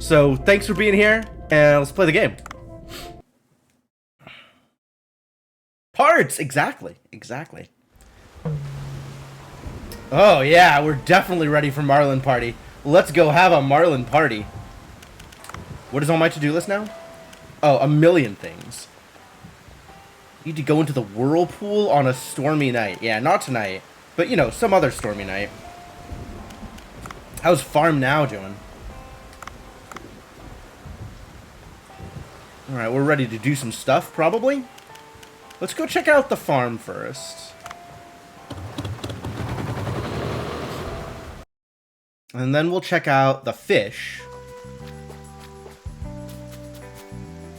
So thanks for being here, and let's play the game. Parts! Exactly. Oh yeah, we're definitely ready for Marlin Party. Let's go have a Marlin Party. What is on my to-do list now? Oh, a million things. Need to go into the whirlpool on a stormy night. Yeah, not tonight, but you know, some other stormy night. How's Farm Now doing? Alright, we're ready to do some stuff, probably. Let's go check out the farm first. And then we'll check out the fish.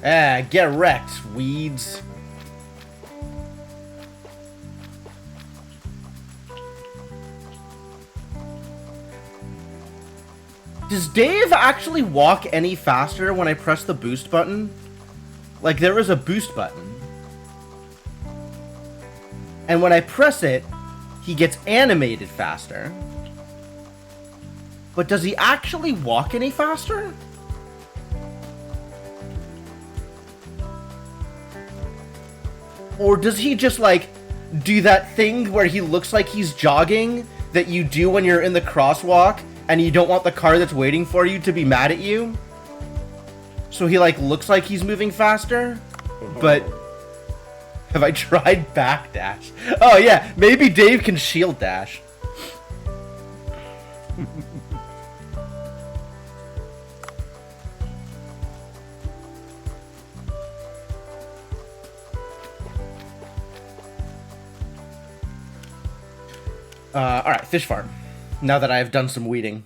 Ah, get wrecked, weeds. Does Dave actually walk any faster when I press the boost button? Like, there is a boost button. And when I press it, he gets animated faster. But does he actually walk any faster? Or does he just, like, do that thing where he looks like he's jogging that you do when you're in the crosswalk and you don't want the car that's waiting for you to be mad at you? So he, like, looks like he's moving faster? But have I tried backdash? Oh, yeah, maybe Dave can shield dash. Alright, fish farm. Now that I have done some weeding.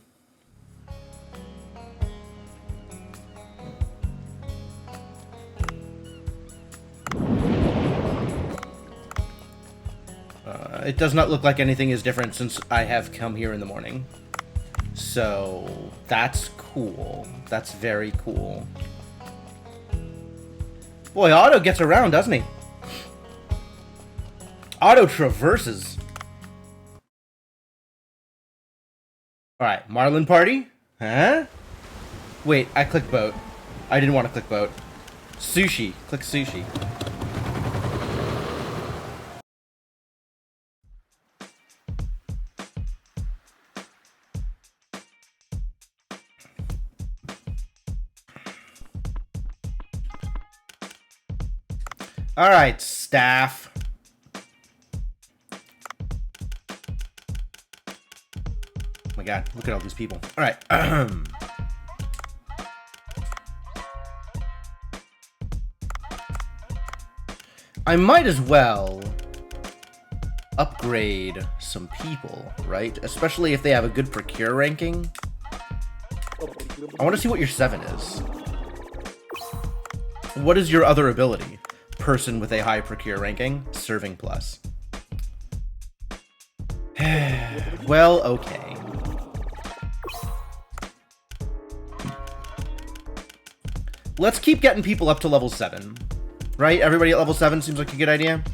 It does not look like anything is different since I have come here in the morning. So, that's cool. That's very cool. Boy, Otto gets around, doesn't he? Otto traverses. Alright, Marlin Party? Huh? Wait, I clicked boat. I didn't want to click boat. Sushi. Click sushi. Alright, staff. Oh my god, look at all these people. Alright. I might as well upgrade some people, right? Especially if they have a good procure ranking. I want to see what your 7 is. What is your other ability? Person with a high procure ranking, serving plus. Well, okay. Let's keep getting people up to level 7. Right? Everybody at level 7 seems like a good idea.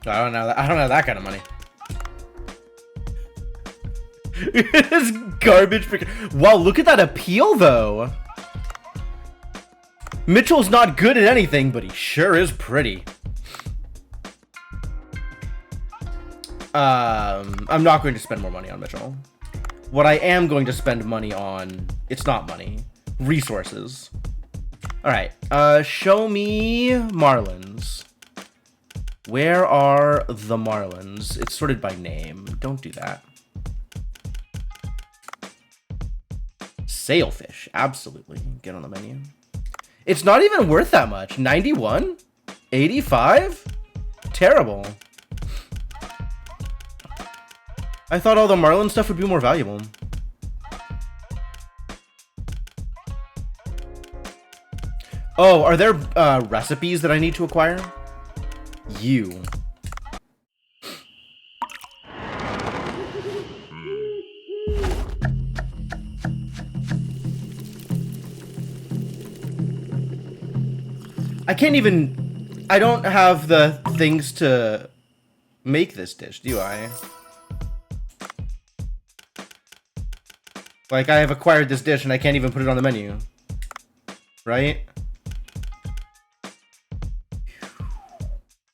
I don't know that kind of money. This garbage picture. Wow, look at that appeal, though. Mitchell's not good at anything, but he sure is pretty. I'm not going to spend more money on Mitchell. What I am going to spend money on, it's not money, resources. Alright, show me Marlins. Where are the Marlins? It's sorted by name. Don't do that. Sailfish, absolutely. Get on the menu. It's not even worth that much. 91? 85? Terrible. I thought all the Marlin stuff would be more valuable. Oh, are there recipes that I need to acquire? You. I can't even I don't have the things to make this dish, do I? Like, I have acquired this dish and I can't even put it on the menu. Right?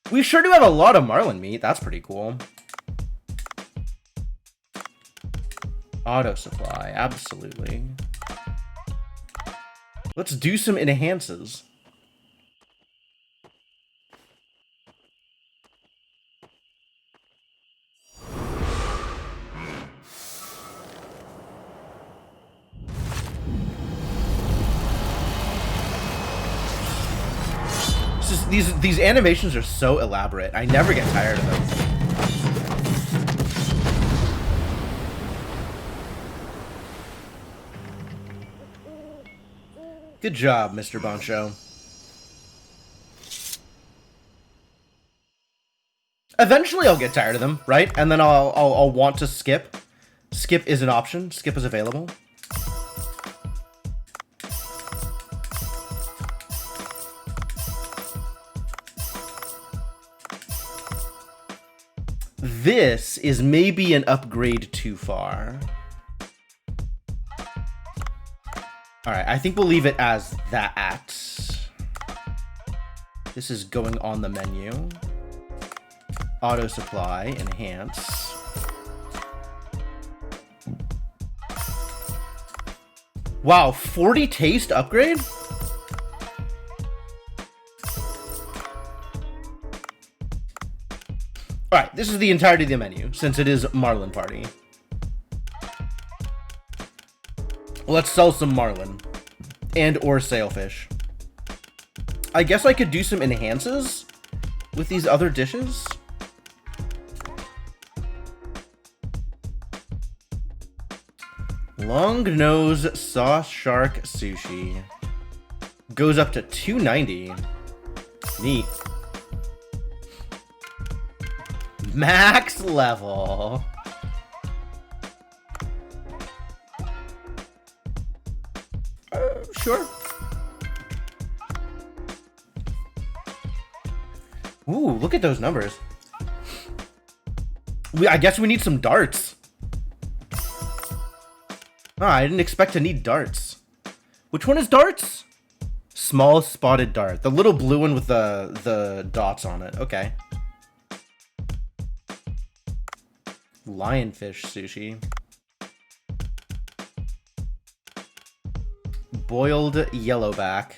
We sure do have a lot of marlin meat. That's pretty cool. Auto supply, absolutely. Let's do some enhances. These animations are so elaborate. I never get tired of them. Good job, Mr. Boncho. Eventually I'll get tired of them, right? And then I'll want to skip. Skip is an option. Skip is available. This is maybe an upgrade too far. Alright, I think we'll leave it as that. This is going on the menu. Auto supply, enhance. Wow, 40 taste upgrade? Alright, this is the entirety of the menu, since it is Marlin Party. Let's sell some marlin. And or sailfish. I guess I could do some enhances with these other dishes. Long nose sauce shark sushi. Goes up to $2.90. Neat. Max level. Sure. Ooh, look at those numbers. I guess we need some darts. I didn't expect to need darts. Which one is darts? Small spotted dart. The little blue one with the dots on it. Okay. Lionfish sushi. Boiled yellowback.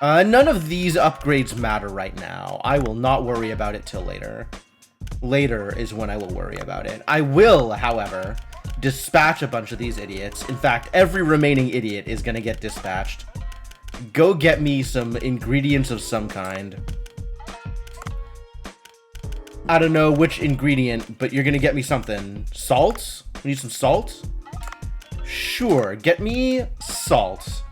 None of these upgrades matter right now. I will not worry about it till later. Later is when I will worry about it. I will, however, dispatch a bunch of these idiots. In fact, every remaining idiot is gonna get dispatched. Go get me some ingredients of some kind. I don't know which ingredient, but you're gonna get me something. Salt? We need some salt? Sure, get me salt.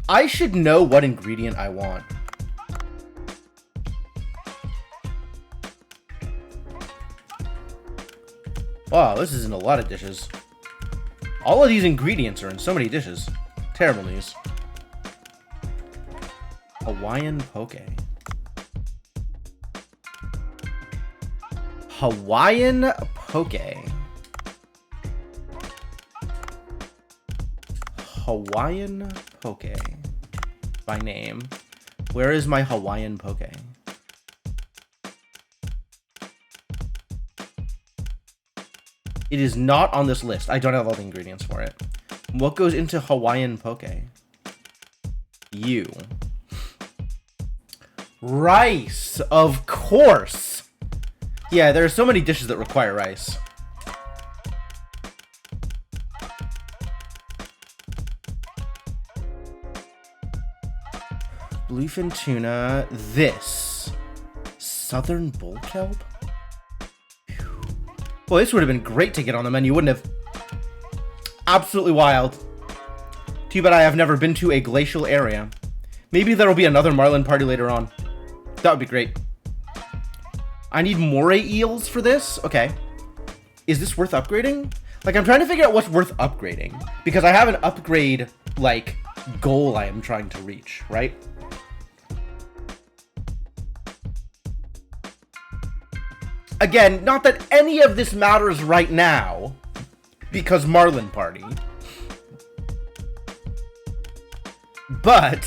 I should know what ingredient I want. Wow, this is in a lot of dishes. All of these ingredients are in so many dishes. Terrible news. Hawaiian poke. Hawaiian poke. Hawaiian poke. By name. Where is my Hawaiian poke? It is not on this list. I don't have all the ingredients for it. What goes into Hawaiian poke? Rice, of course. Yeah, there are so many dishes that require rice. Bluefin tuna. This. Southern bull kelp? Well, this would have been great to get on the menu, wouldn't it? Absolutely wild. Too bad I have never been to a glacial area. Maybe there'll be another Marlin Party later on. That would be great. I need moray eels for this? Okay. Is this worth upgrading? Like, I'm trying to figure out what's worth upgrading. Because I have an upgrade, like, goal I am trying to reach, right? Again, not that any of this matters right now. Because Marlin Party. But...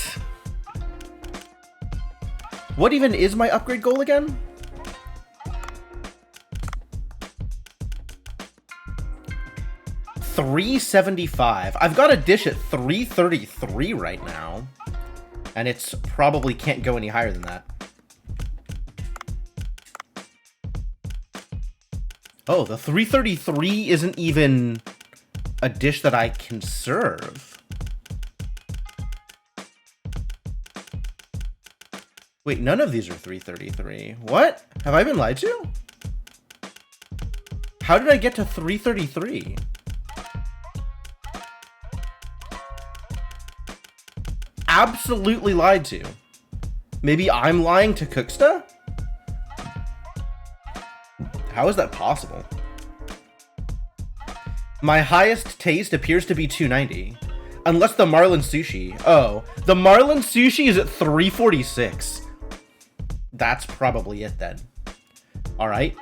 what even is my upgrade goal again? $375. I've got a dish at $333 right now. And it's probably can't go any higher than that. Oh, the $333 isn't even a dish that I can serve. Wait, none of these are $333. What? Have I been lied to? How did I get to $333? Absolutely lied to. Maybe I'm lying to Cooksta? How is that possible? My highest taste appears to be $290. Unless the Marlin Sushi. Oh, the Marlin Sushi is at $346. That's probably it then. Alright.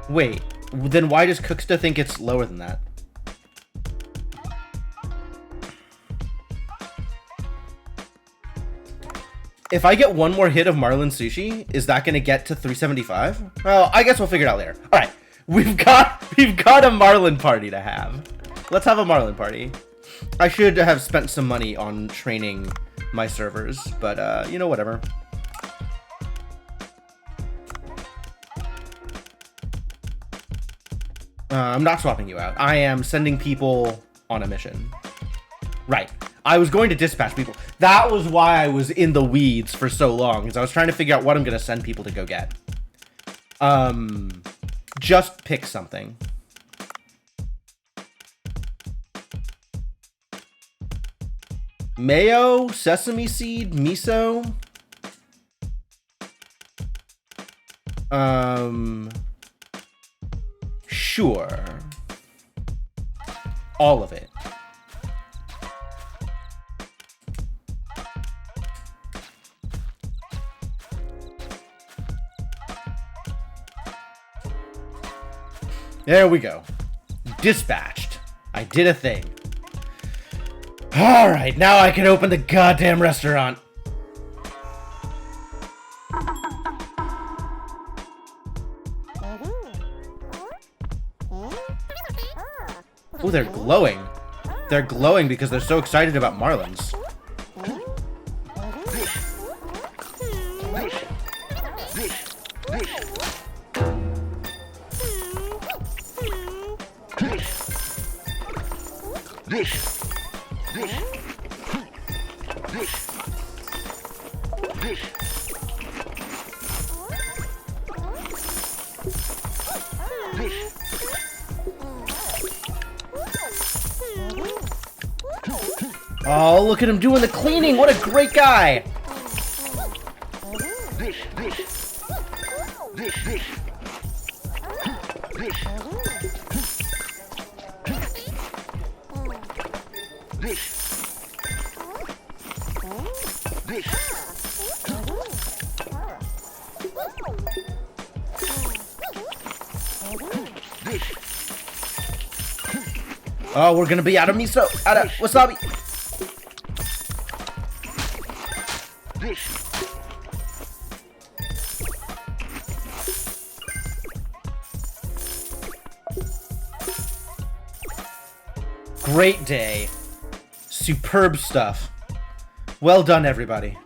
Wait, then why does Cooksta think it's lower than that? If I get one more hit of Marlin Sushi, is that going to get to 375? Well, I guess we'll figure it out later. All right, we've got a Marlin Party to have. Let's have a Marlin Party. I should have spent some money on training my servers, but you know, whatever. I'm not swapping you out. I am sending people on a mission. Right. I was going to dispatch people. That was why I was in the weeds for so long, because I was trying to figure out what I'm going to send people to go get. Just pick something. Mayo, sesame seed, miso. Sure. All of it. There we go. Dispatched. I did a thing. Alright, now I can open the goddamn restaurant. Oh, they're glowing. They're glowing because they're so excited about Marlins. Oh, look at him doing the cleaning. What a great guy. Oh, we're gonna be out of miso, out of wasabi. Great day. Superb stuff. Well done, everybody.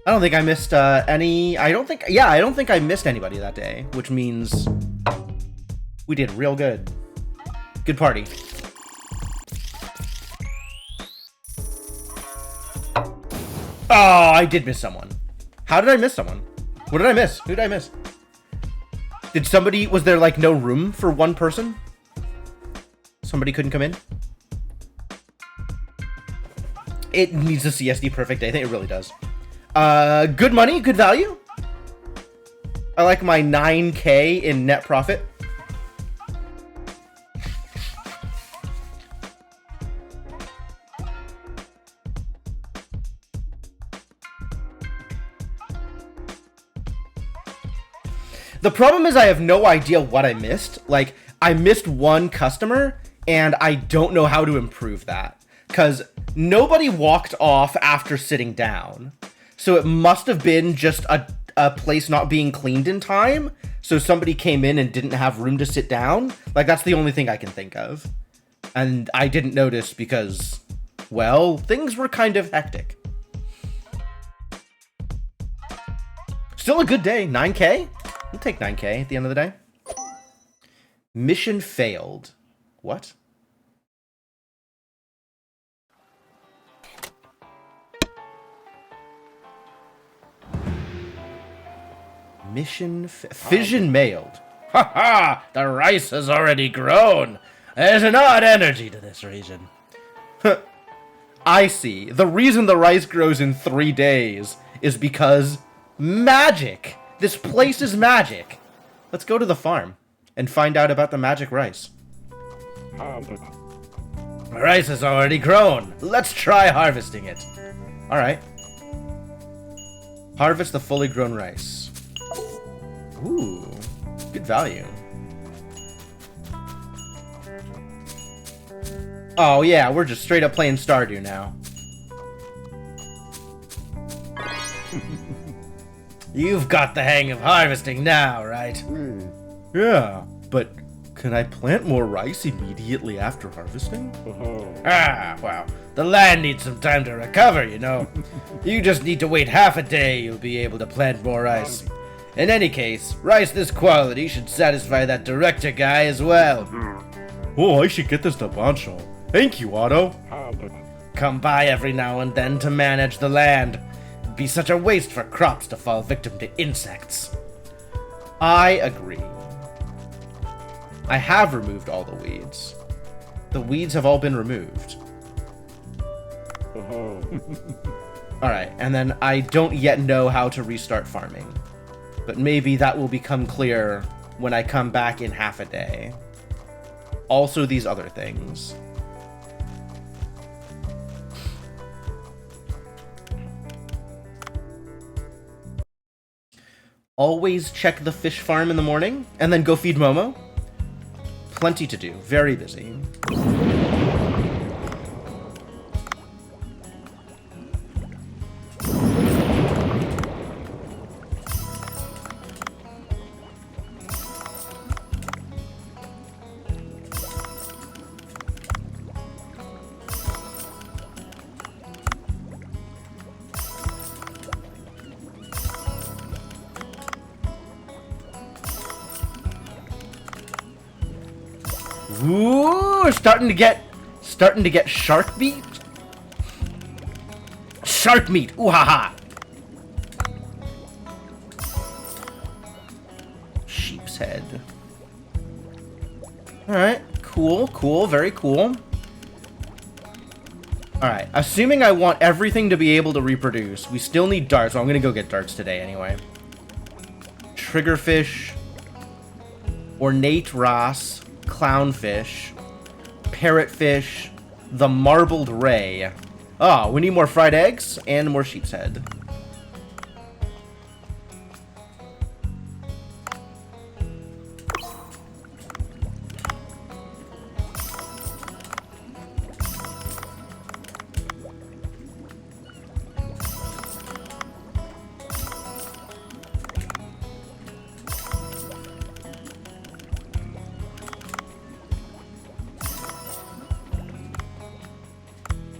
I don't think I missed any... I don't think I missed anybody that day, which means we did real good. Good party. Oh, I did miss someone. How did I miss someone? What did I miss? Who did I miss? Did somebody... Was there, like, no room for one person? Somebody couldn't come in? It needs a CSD perfect day. I think it really does. Good money, good value. I like my 9K in net profit. The problem is I have no idea what I missed. Like, I missed one customer, and I don't know how to improve that. Because nobody walked off after sitting down. So it must have been just a place not being cleaned in time. So somebody came in and didn't have room to sit down. Like, that's the only thing I can think of. And I didn't notice because, well, things were kind of hectic. Still a good day. 9K? I'll take 9K at the end of the day. Mission failed. What? Fission mailed. Ha ha! The rice has already grown. There's an odd energy to this region. I see. The reason the rice grows in 3 days is because magic. This place is magic. Let's go to the farm and find out about the magic rice. The rice has already grown. Let's try harvesting it. All right. Harvest the fully grown rice. Ooh, good value. Oh yeah, we're just straight up playing Stardew now. You've got the hang of harvesting now, right? Yeah, but can I plant more rice immediately after harvesting? Ah, well, the land needs some time to recover, you know. You just need to wait half a day, you'll be able to plant more rice. In any case, rice this quality should satisfy that director guy as well. Oh, I should get this to Bancho. Thank you, Otto. Come by every now and then to manage the land. It'd be such a waste for crops to fall victim to insects. I agree. I have removed all the weeds. The weeds have all been removed. Alright, and then I don't yet know how to restart farming. But maybe that will become clear when I come back in half a day. Also these other things. Always check the fish farm in the morning, and then go feed Momo. Plenty to do. Very busy. Ooh, starting to get shark meat. Shark meat. Ooh ha ha. Sheep's head. All right, cool, very cool. All right, assuming I want everything to be able to reproduce, we still need darts. So I'm gonna go get darts today anyway. Triggerfish, ornate wrasse, clownfish, parrotfish, the marbled ray. Ah, we need more fried eggs and more sheep's head.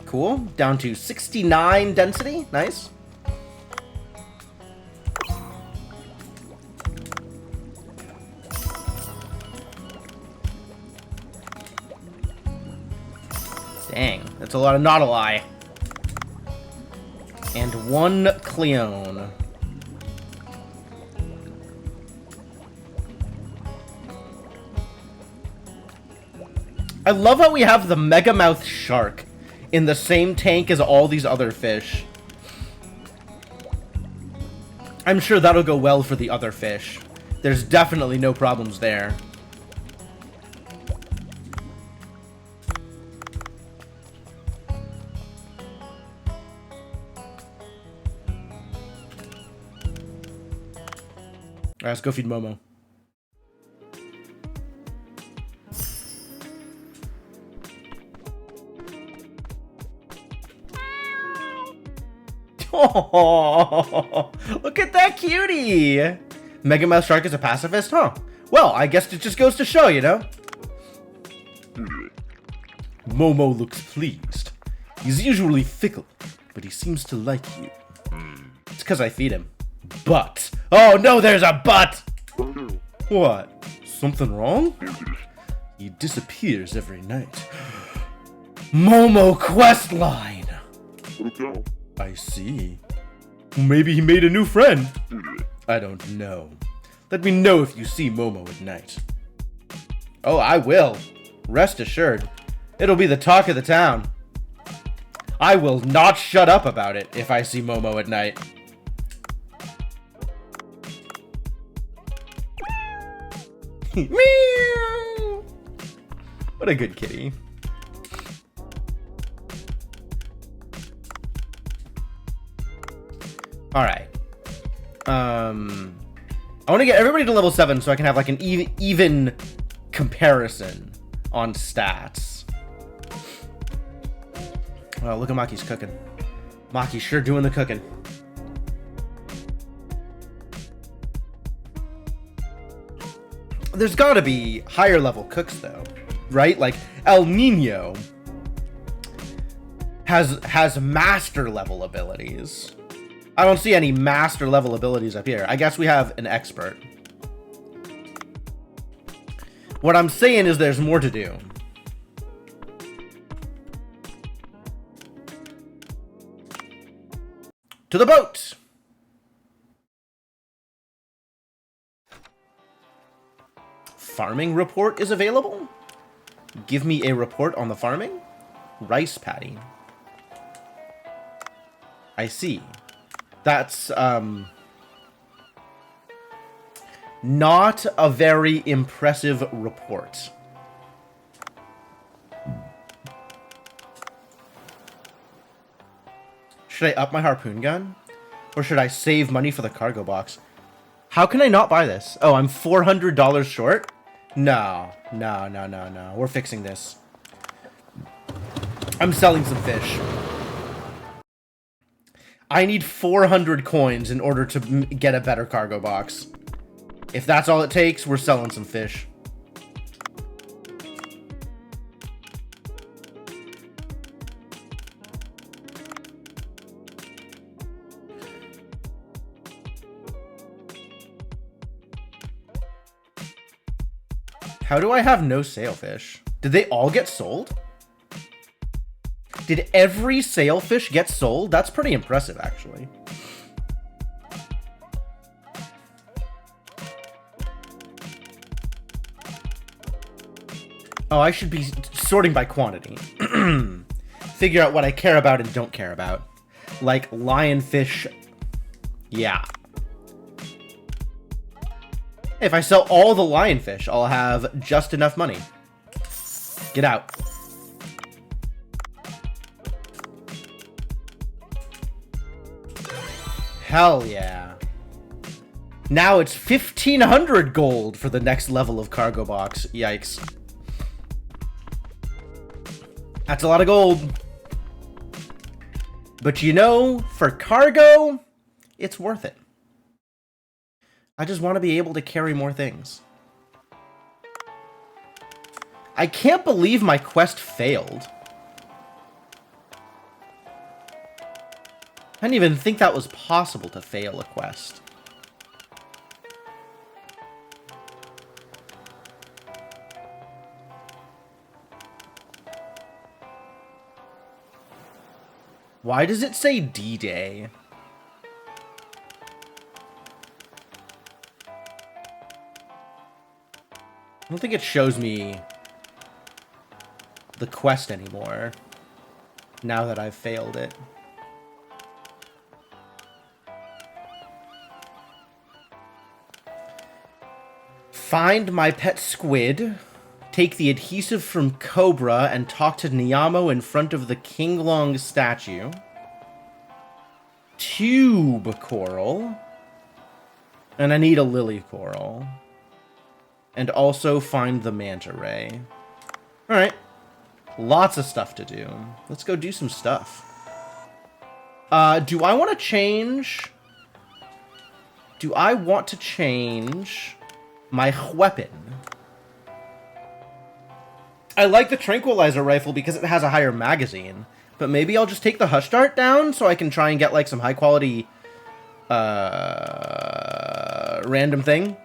Cool. Down to 69 density. Nice. Dang, that's a lot of Nautilus. And 1 Cleone. I love how we have the Megamouth shark in the same tank as all these other fish. I'm sure that'll go well for the other fish. There's definitely no problems there. Alright, let's go feed Momo. Oh, look at that cutie! Megamouth Shark is a pacifist, huh? Well, I guess it just goes to show, you know? Momo looks pleased. He's usually fickle, but he seems to like you. It's because I feed him. But. Oh no, there's a but! What? Something wrong? He disappears every night. Momo questline! I see. Maybe he made a new friend. I don't know. Let me know if you see Momo at night. Oh, I will. Rest assured. It'll be the talk of the town. I will not shut up about it if I see Momo at night. Meow! What a good kitty. Alright. I want to get everybody to level 7 so I can have like an even comparison on stats. Oh, look at Maki's cooking. Maki's sure doing the cooking. There's gotta be higher level cooks though, right? Like El Nino has master level abilities. I don't see any master level abilities up here. I guess we have an expert. What I'm saying is there's more to do. To the boat! Farming report is available? Give me a report on the farming? Rice paddy. I see. That's, not a very impressive report. Should I up my harpoon gun? Or should I save money for the cargo box? How can I not buy this? Oh, I'm $400 short? No. We're fixing this. I'm selling some fish. I need 400 coins in order to get a better cargo box. If that's all it takes, we're selling some fish. How do I have no sailfish? Did they all get sold? Did every sailfish get sold? That's pretty impressive, actually. Oh, I should be sorting by quantity. Figure out what I care about and don't care about. Like lionfish. Yeah. If I sell all the lionfish, I'll have just enough money. Get out. Hell yeah. Now it's 1,500 gold for the next level of cargo box. Yikes. That's a lot of gold. But you know, for cargo, it's worth it. I just want to be able to carry more things. I can't believe my quest failed. I didn't even think that was possible to fail a quest. Why does it say D-Day? I don't think it shows me the quest anymore. now that I've failed it. Find my pet squid, take the adhesive from Cobra, and talk to Niamo in front of the King Long statue. Tube coral. And I need a lily coral. And also find the manta ray. Alright. Lots of stuff to do. Let's go do some stuff. Do I want to change... Do I want to change my weapon? I like the tranquilizer rifle because it has a higher magazine. But maybe I'll just take the Hush Dart down so I can try and get like some high quality random thing.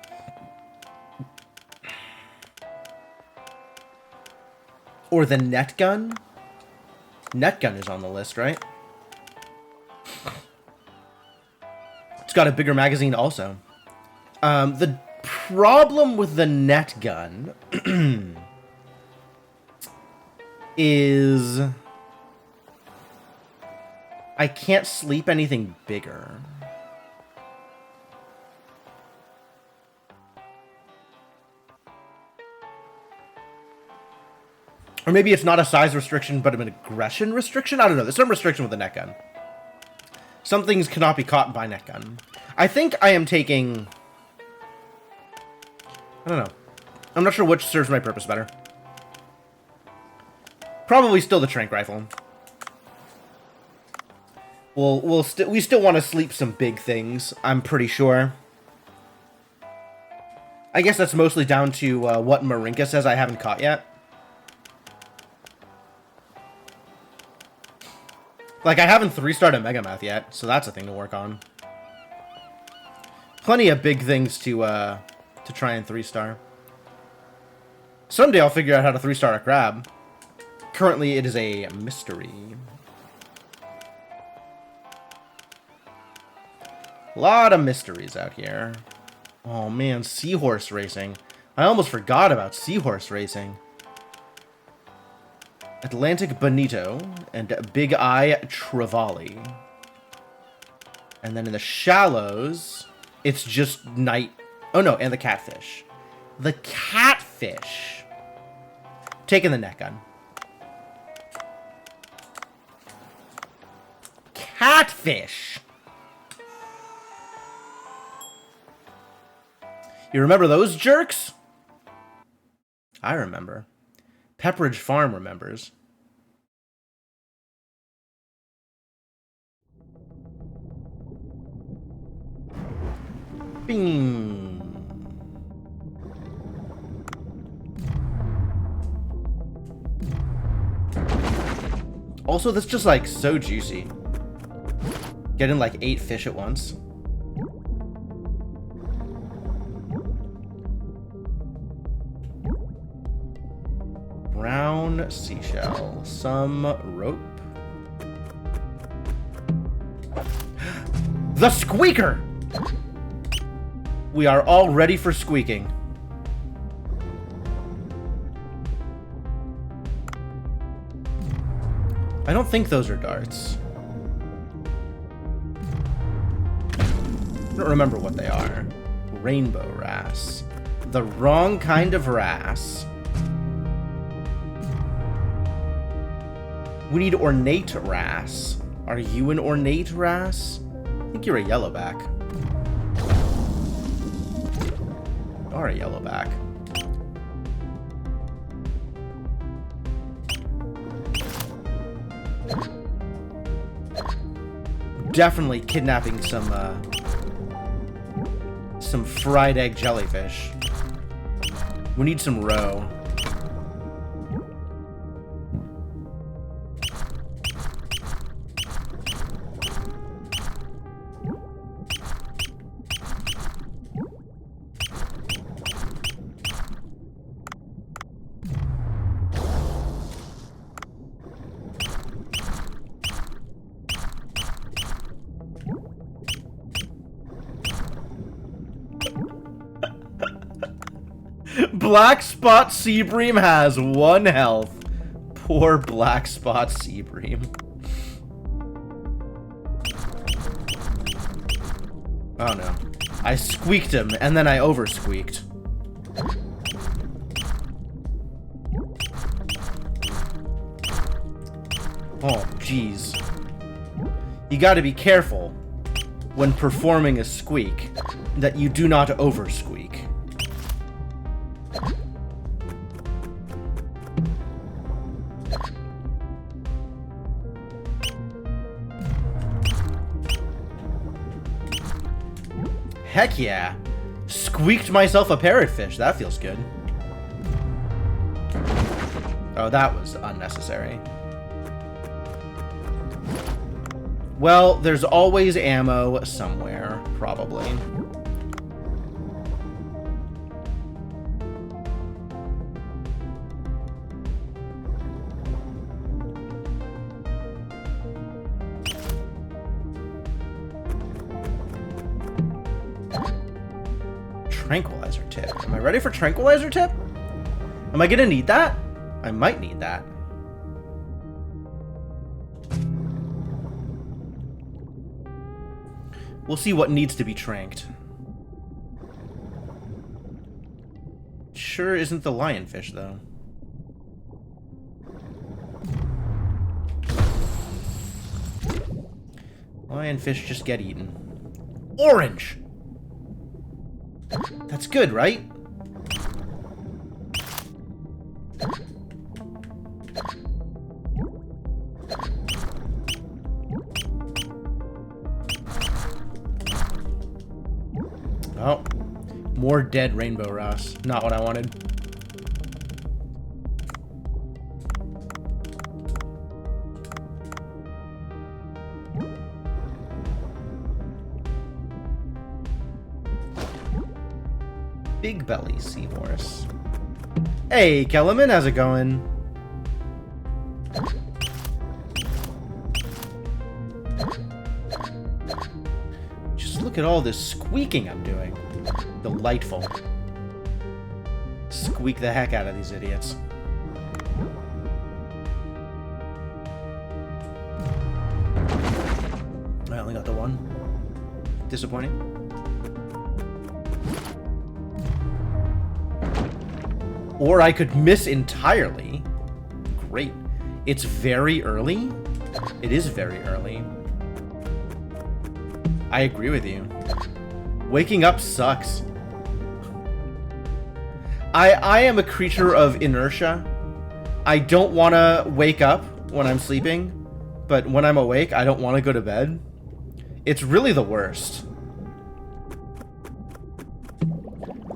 Or the net gun. Net gun is on the list, right? It's got a bigger magazine also. The problem with the net gun is I can't sleep anything bigger. Or maybe it's not a size restriction, but an aggression restriction? I don't know. There's some restriction with the net gun. Some things cannot be caught by net gun. I think I am taking... I don't know. I'm not sure which serves my purpose better. Probably still the tranq rifle. We still want to sleep some big things, I'm pretty sure. I guess that's mostly down to what Marinka says I haven't caught yet. Like, I haven't 3-starred a Megamouth yet, so that's a thing to work on. Plenty of big things to try and 3-star. Someday I'll figure out how to 3-star a crab. Currently, it is a mystery. A lot of mysteries out here. Oh man, seahorse racing. I almost forgot about seahorse racing. Atlantic Bonito and Big Eye Trevally. And then in the shallows, it's just night. Oh no, and the catfish. The catfish. Taking the net gun. Catfish. You remember those jerks? I remember. Pepperidge Farm remembers. Bing. Also, that's just like so juicy. Getting like 8 fish at once. Brown seashell. Some rope. The squeaker! We are all ready for squeaking. I don't think those are darts. I don't remember what they are. Rainbow wrasse. The wrong kind of wrasse. We need ornate wrasse. Are you an ornate wrasse? I think you're a yellowback. You are a yellowback. Definitely kidnapping some fried egg jellyfish. We need some roe. Black Spot Seabream has 1 health. Poor Black Spot Seabream. Oh no. I squeaked him, and then I over-squeaked. Oh, jeez. You gotta be careful when performing a squeak that you do not over-squeak. Heck yeah. Squeaked myself a parrotfish. That feels good. Oh, that was unnecessary. Well, there's always ammo somewhere, probably. Tranquilizer tip. Am I ready for tranquilizer tip? Am I gonna need that? I might need that. We'll see what needs to be tranked. Sure isn't the lionfish, though. Lionfish just get eaten. Orange! That's good, right? Oh, more dead rainbow Ross. Not what I wanted. Big belly seahorse. Hey, Kellerman, how's it going? Just look at all this squeaking I'm doing. Delightful. Squeak the heck out of these idiots. I only got the one. Disappointing. Or I could miss entirely. Great. It's very early. It is very early. I agree with you. Waking up sucks. I am a creature of inertia. I don't want to wake up when I'm sleeping, but when I'm awake, I don't want to go to bed. It's really the worst.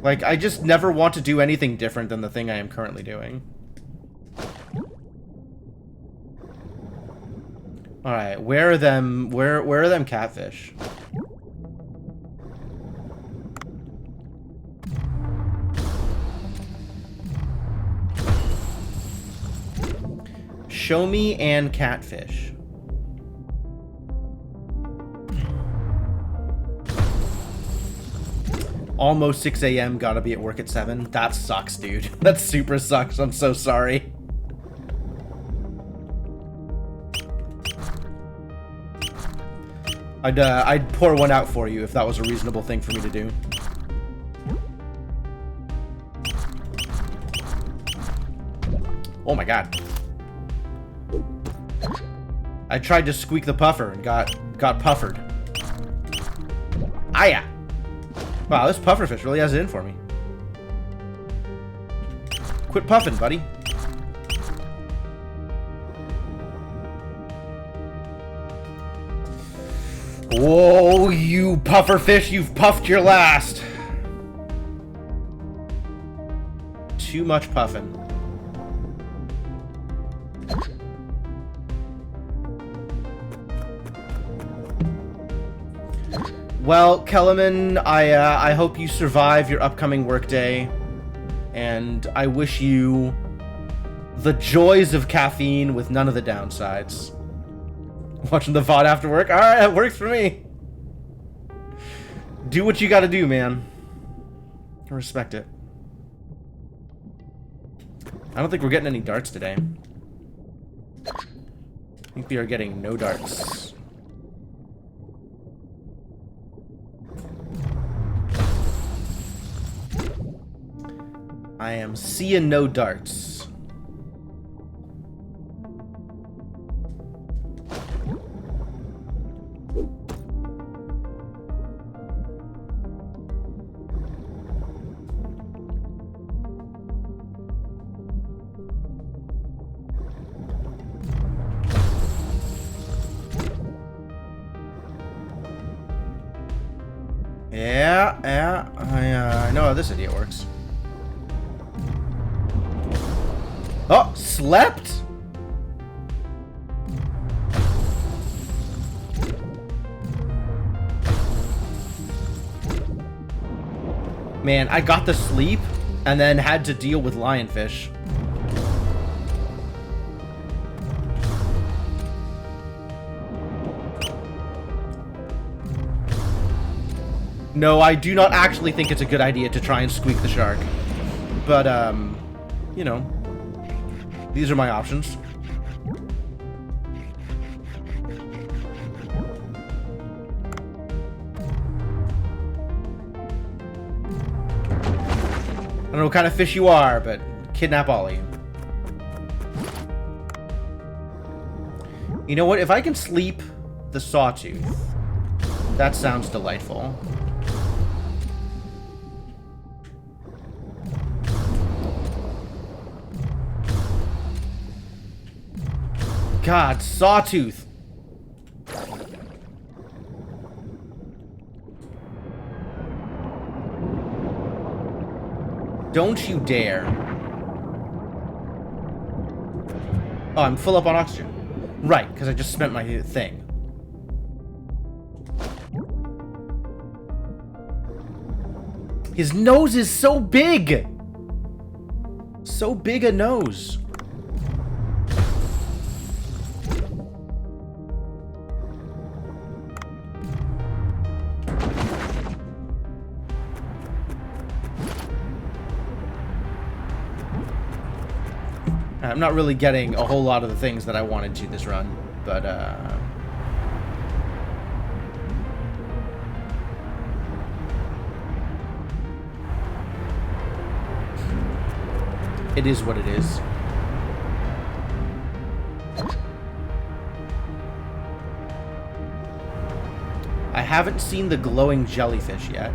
Like, I just never want to do anything different than the thing I am currently doing. Alright, where are them catfish? Show me and catfish. Almost 6 a.m. Gotta be at work at 7. That sucks, dude. That super sucks. I'm so sorry. I'd pour one out for you if that was a reasonable thing for me to do. Oh my god. I tried to squeak the puffer and got puffered. Aya! Wow, this pufferfish really has it in for me. Quit puffing, buddy. Whoa, you pufferfish, you've puffed your last. Too much puffing. Well, Kellerman, I hope you survive your upcoming workday, and I wish you the joys of caffeine with none of the downsides. Watching the VOD after work? Alright, that works for me. Do what you gotta do, man. I respect it. I don't think we're getting any darts today. I think we are getting no darts. I am seeing no darts. Yeah, I know how this idiot works. Oh, slept? Man, I got the sleep and then had to deal with lionfish. No, I do not actually think it's a good idea to try and squeak the shark. But, you know, these are my options. I don't know what kind of fish you are, but kidnap Ollie. You know what? If I can sleep the sawtooth, that sounds delightful. God, sawtooth. Don't you dare. Oh, I'm full up on oxygen. Right, because I just spent my thing. His nose is so big! So big a nose. I'm not really getting a whole lot of the things that I wanted to this run, but, it is what it is. I haven't seen the glowing jellyfish yet.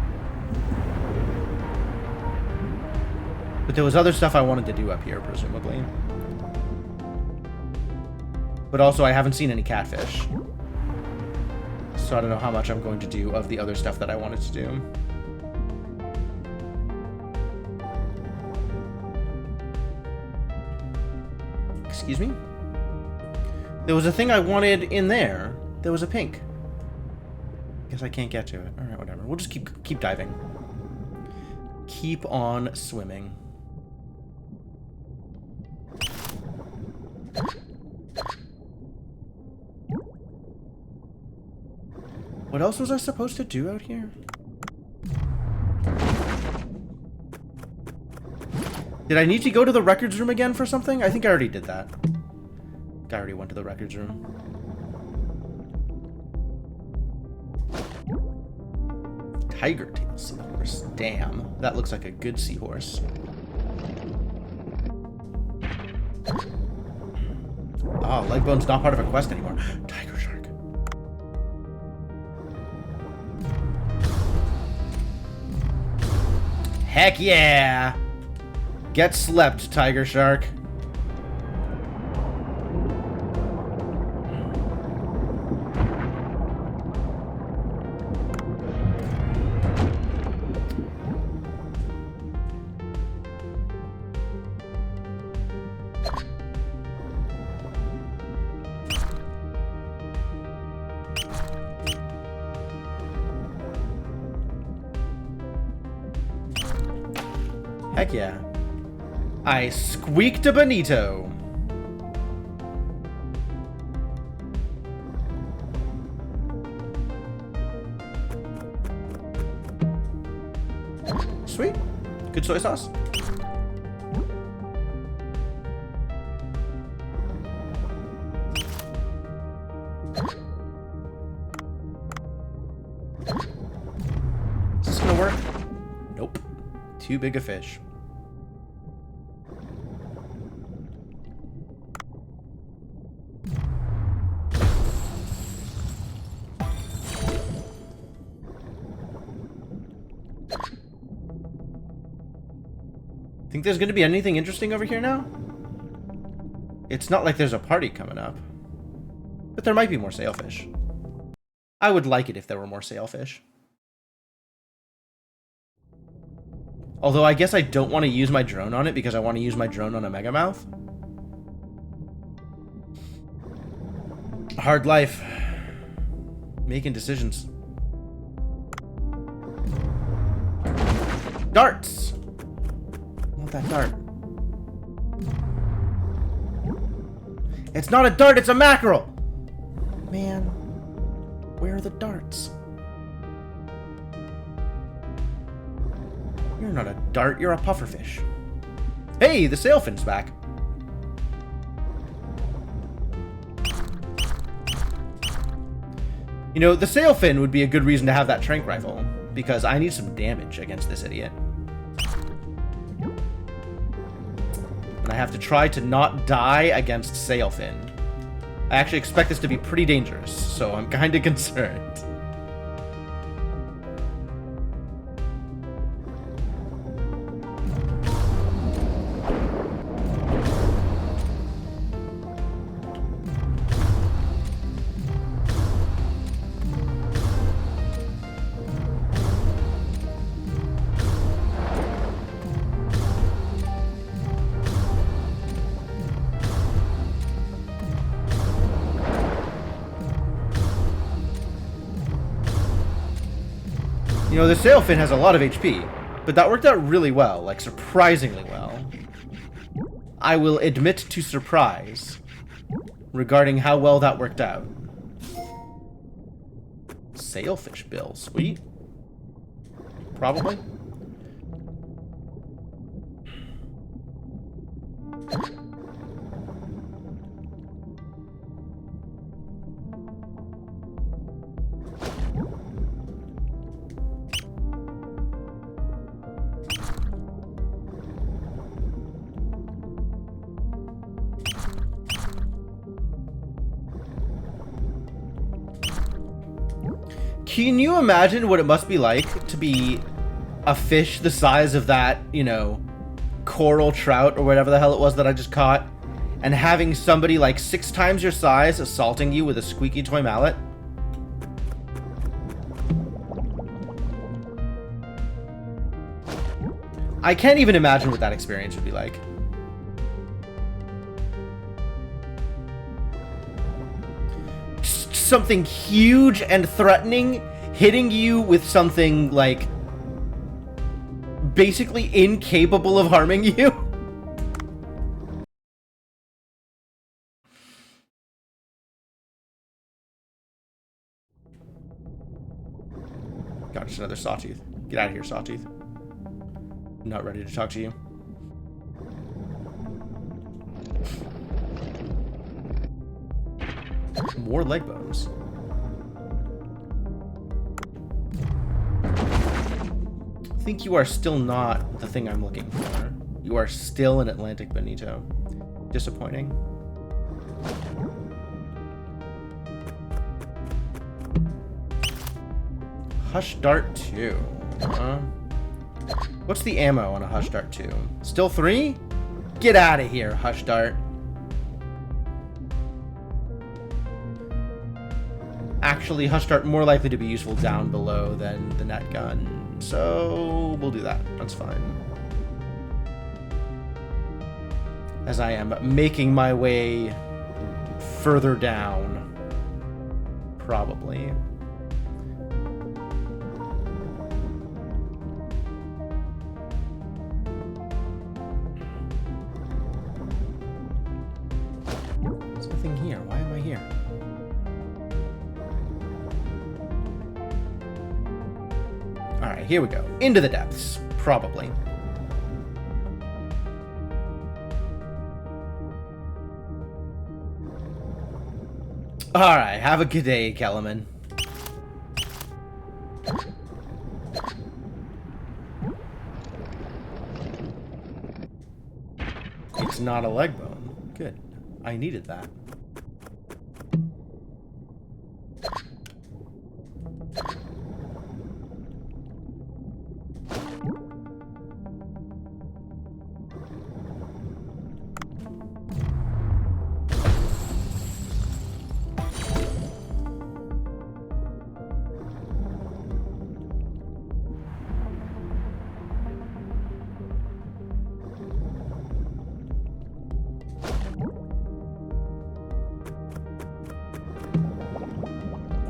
But there was other stuff I wanted to do up here, presumably. But also, I haven't seen any catfish. So I don't know how much I'm going to do of the other stuff that I wanted to do. Excuse me? There was a thing I wanted in there. There was a pink. Guess I can't get to it. Alright, whatever. We'll just keep diving. Keep on swimming. What else was I supposed to do out here? Did I need to go to the records room again for something? I think I already did that. I already went to the records room. Tiger tail seahorse. Damn. That looks like a good seahorse. Oh, leg bone's not part of a quest anymore. Tiger shark. Heck yeah! Get slept, tiger shark. Heck yeah. I squeaked a bonito. Sweet. Good soy sauce. Is this gonna work? Nope. Too big a fish. Think there's gonna be anything interesting over here now? It's not like there's a party coming up. But there might be more sailfish. I would like it if there were more sailfish. Although I guess I don't want to use my drone on it because I want to use my drone on a Megamouth. Hard life. Making decisions. Darts! I want that dart. It's not a dart, it's a mackerel! Man, where are the darts? You're not a dart, you're a pufferfish. Hey, the sailfin's back. You know, the sailfin would be a good reason to have that trank rifle, because I need some damage against this idiot. And I have to try to not die against sailfin. I actually expect this to be pretty dangerous, so I'm kind of concerned. You know, the sailfin has a lot of HP, but that worked out really well, like surprisingly well. I will admit to surprise regarding how well that worked out. Sailfish bill, sweet. Probably. Can you imagine what it must be like to be a fish the size of that, you know, coral trout or whatever the hell it was that I just caught, and having somebody like 6 times your size assaulting you with a squeaky toy mallet? I can't even imagine what that experience would be like. Something huge and threatening hitting you with something like basically incapable of harming you. God, it's another sawtooth. Get out of here, sawtooth. I'm not ready to talk to you. More leg bones. I think you are still not the thing I'm looking for. You are still an Atlantic Bonito. Disappointing. Hush Dart 2. What's the ammo on a Hush Dart 2? Still 3? Get out of here, Hush Dart. Actually, Hush Dart more likely to be useful down below than the net gun, so we'll do that. That's fine. As I am making my way further down, probably. There's nothing here. Why am I here? Alright, here we go. Into the depths. Probably. Alright, have a good day, Kellerman. It's not a leg bone. Good. I needed that.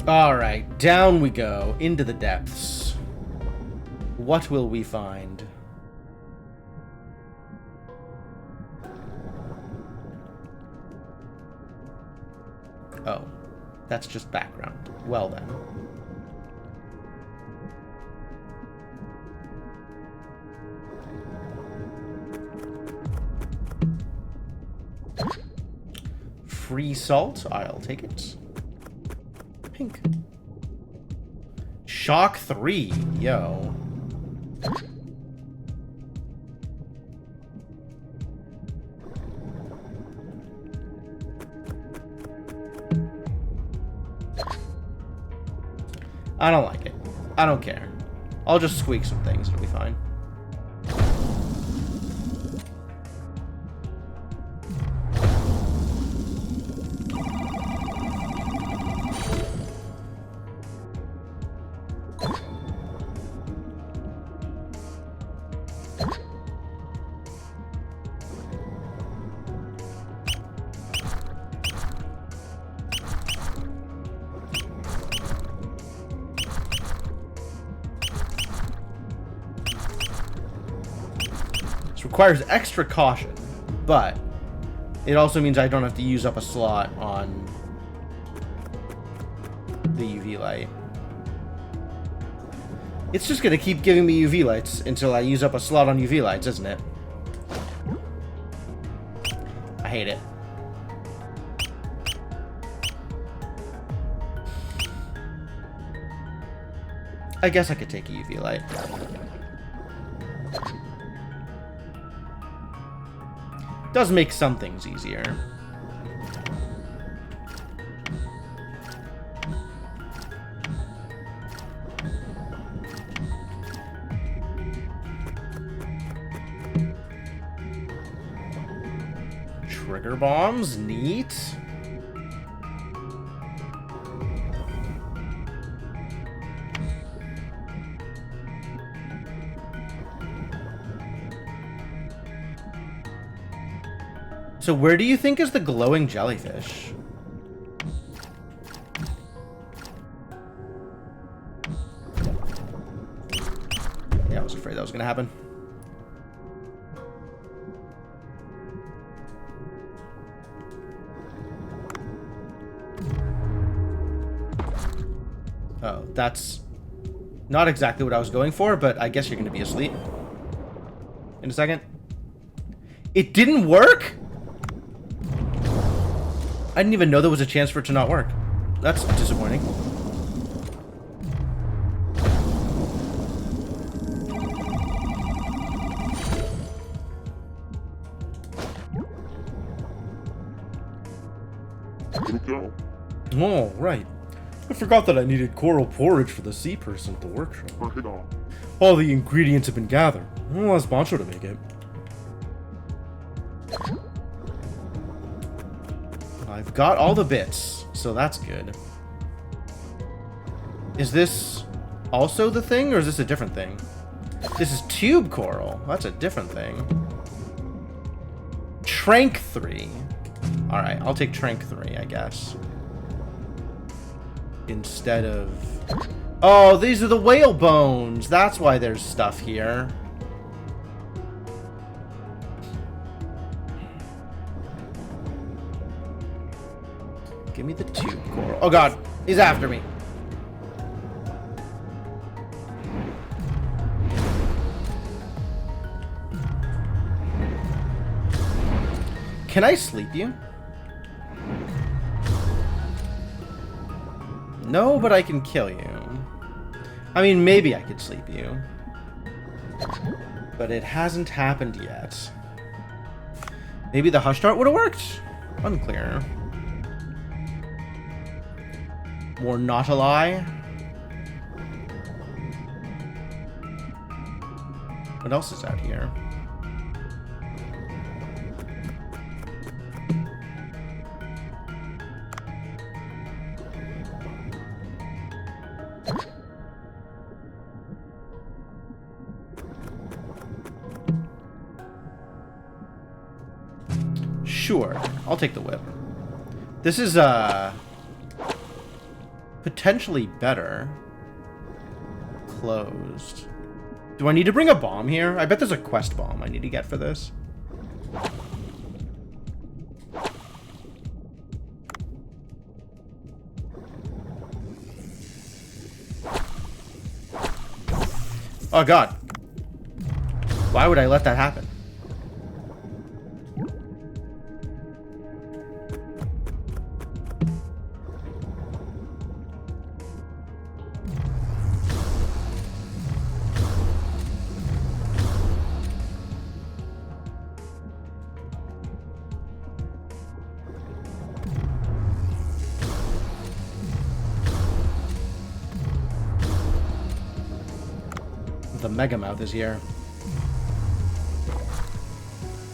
Alright, down we go, into the depths. What will we find? Oh, that's just background. Well then. Free salt, I'll take it. Pink. Shock 3, yo. I don't like it. I don't care. I'll just squeak some things, it'll be fine. Requires extra caution, but it also means I don't have to use up a slot on the UV light. It's just gonna keep giving me UV lights until I use up a slot on UV lights, isn't it? I hate it. I guess I could take a UV light. Does make some things easier. Trigger bombs, neat. So where do you think is the glowing jellyfish? Yeah, I was afraid that was gonna happen. Oh, that's not exactly what I was going for, but I guess you're gonna be asleep in a second. It didn't work? I didn't even know there was a chance for it to not work. That's disappointing. Oh, right. I forgot that I needed coral porridge for the sea person at the workshop. All the ingredients have been gathered. I'll ask Bancho to make it. I've got all the bits, so that's good. Is this also the thing, or is this a different thing? This is tube coral. That's a different thing. Trank 3. Alright, I'll take Trank 3, I guess. Instead of... Oh, these are the whale bones! That's why there's stuff here. Give me the tube coral. Oh god, he's after me. Can I sleep you? No, but I can kill you. I mean, maybe I could sleep you. But it hasn't happened yet. Maybe the hush dart would have worked? Unclear. More not a lie. What else is out here? Sure, I'll take the whip. This is potentially better. Closed. Do I need to bring a bomb here? I bet there's a quest bomb I need to get for this. Oh god. Why would I let that happen? The Megamouth is here.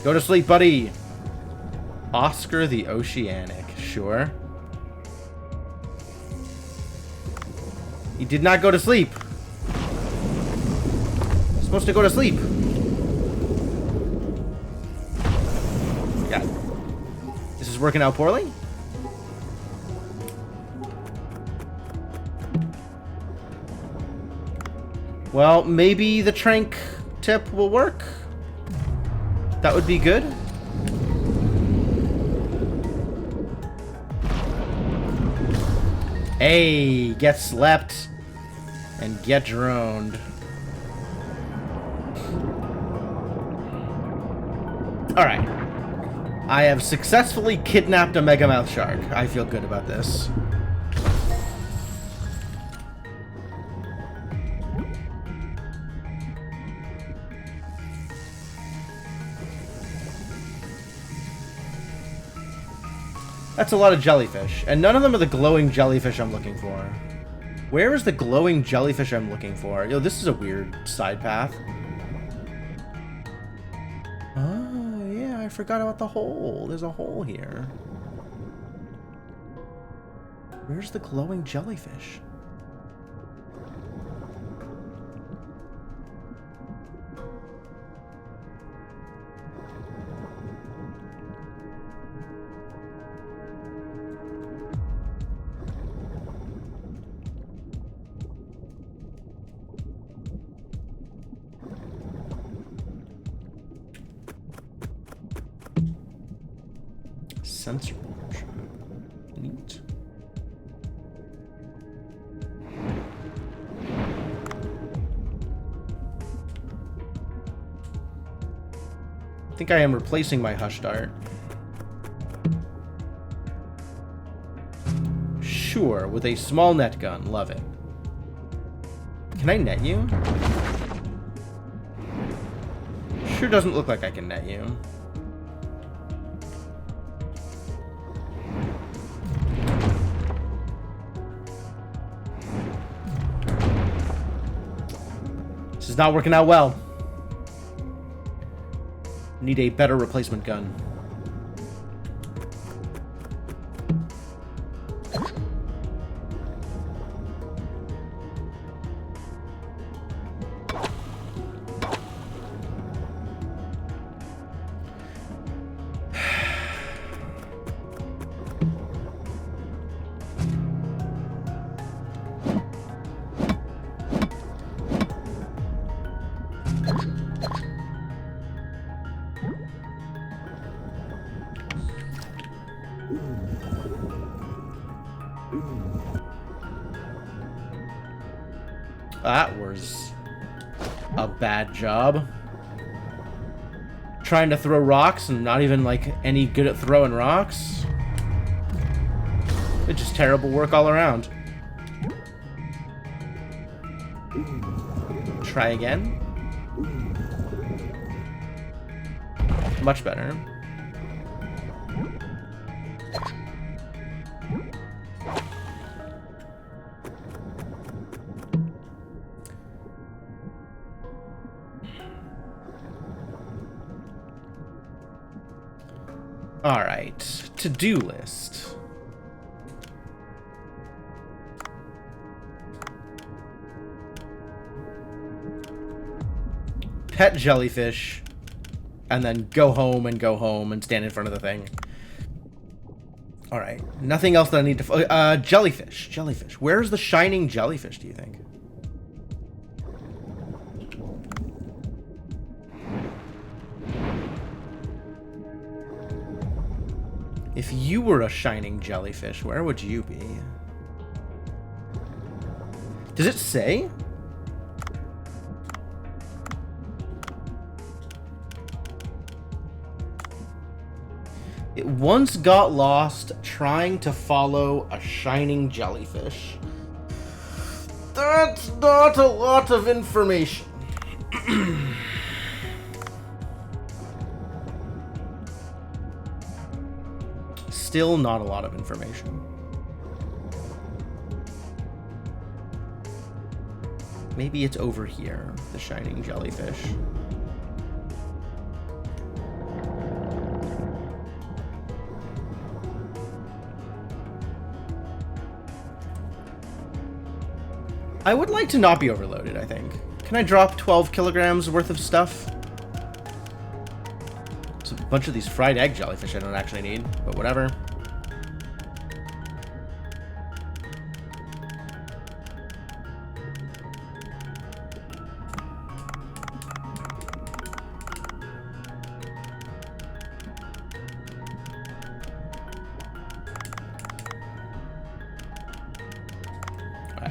Go to sleep, buddy! Oscar the Oceanic. Sure. He did not go to sleep. He's supposed to go to sleep. Yeah. This is working out poorly? Well, maybe the trank tip will work. That would be good. Hey, get slept and get droned. Alright. I have successfully kidnapped a Megamouth shark. I feel good about this. That's a lot of jellyfish, and none of them are the glowing jellyfish I'm looking for. Where is the glowing jellyfish I'm looking for? Yo, this is a weird side path. Oh, yeah, I forgot about the hole. There's a hole here. Where's the glowing jellyfish? Sensor workshop. Neat. I think I am replacing my Hush Dart. Sure, with a small net gun. Love it. Can I net you? Sure doesn't look like I can net you. This is not working out well. Need a better replacement gun. That was a bad job. Trying to throw rocks and not even like any good at throwing rocks. It's just terrible work all around. Try again. Much better. Alright, to-do list. Pet jellyfish, and then go home and stand in front of the thing. Alright, nothing else that I need to... jellyfish. Jellyfish. Where's the shining jellyfish, do you think? If you were a shining jellyfish, where would you be? Does it say? It once got lost trying to follow a shining jellyfish. That's not a lot of information. Still not a lot of information. Maybe it's over here, the shining jellyfish. I would like to not be overloaded, I think. Can I drop 12 kilograms worth of stuff? It's a bunch of these fried egg jellyfish I don't actually need, but whatever.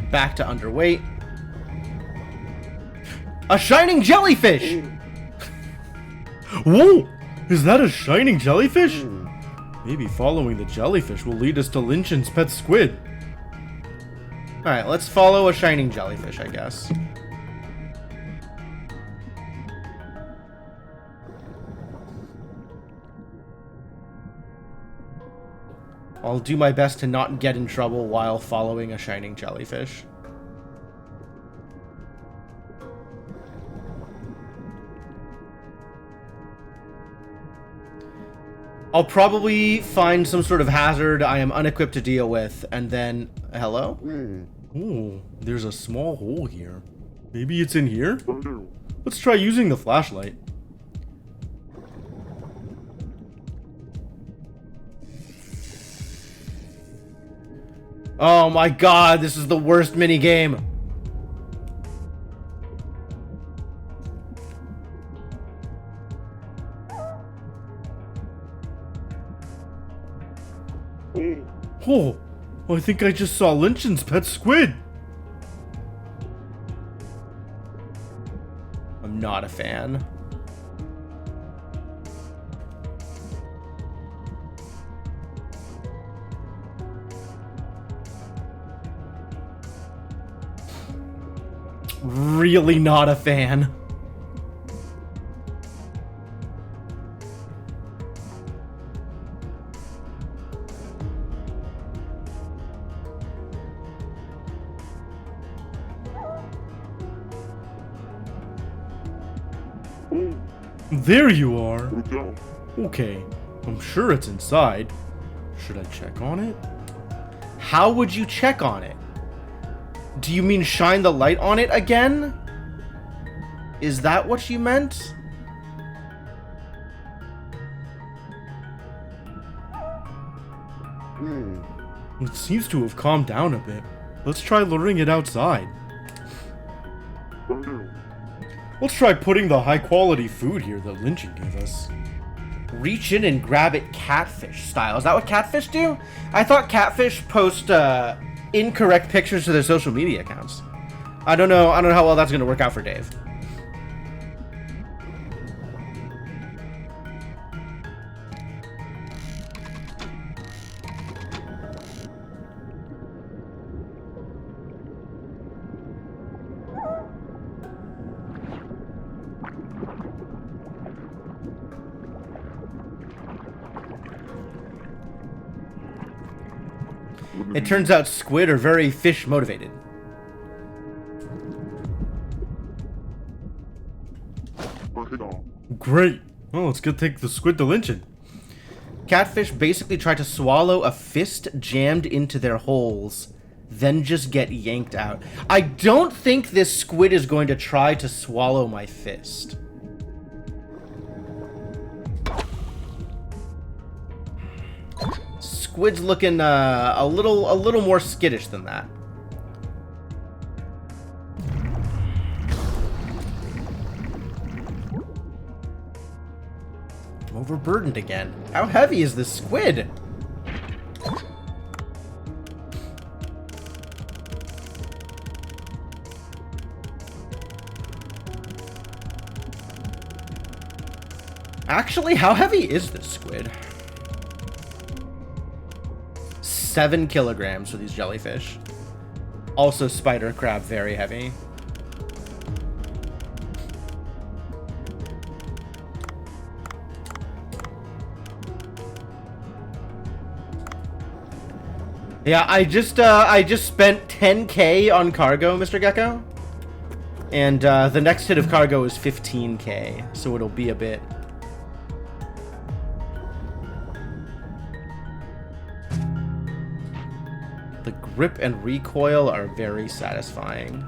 Back to underweight. A shining jellyfish! Whoa! Is that a shining jellyfish? Maybe following the jellyfish will lead us to Lynchen's pet squid. Alright, let's follow a shining jellyfish, I guess. I'll do my best to not get in trouble while following a shining jellyfish. I'll probably find some sort of hazard I am unequipped to deal with, and then... Hello? Ooh, there's a small hole here. Maybe it's in here? Let's try using the flashlight. Oh my god, this is the worst minigame. Oh, I think I just saw Lynchen's pet squid. I'm not a fan. Really not a fan. There you are. Okay, I'm sure it's inside. Should I check on it? How would you check on it? Do you mean shine the light on it again? Is that what you meant? It seems to have calmed down a bit. Let's try luring it outside. Let's try putting the high-quality food here that Lynchen gave us. Reach in and grab it catfish style. Is that what catfish do? I thought catfish post incorrect pictures to their social media accounts. I don't know how well that's gonna work out for Dave. It turns out squid are very fish motivated. Great. Well, let's go take the squid to Lynchen. Catfish basically try to swallow a fist jammed into their holes, then just get yanked out. I don't think this squid is going to try to swallow my fist. squid's looking a little more skittish than that. I'm overburdened again. How heavy is this squid? Actually, how heavy is this squid? 7 kilograms for these jellyfish. Also, spider crab, very heavy. Yeah, I just spent 10K on cargo, Mr. Gecko. And the next hit of cargo is 15K, so it'll be a bit. The grip and recoil are very satisfying.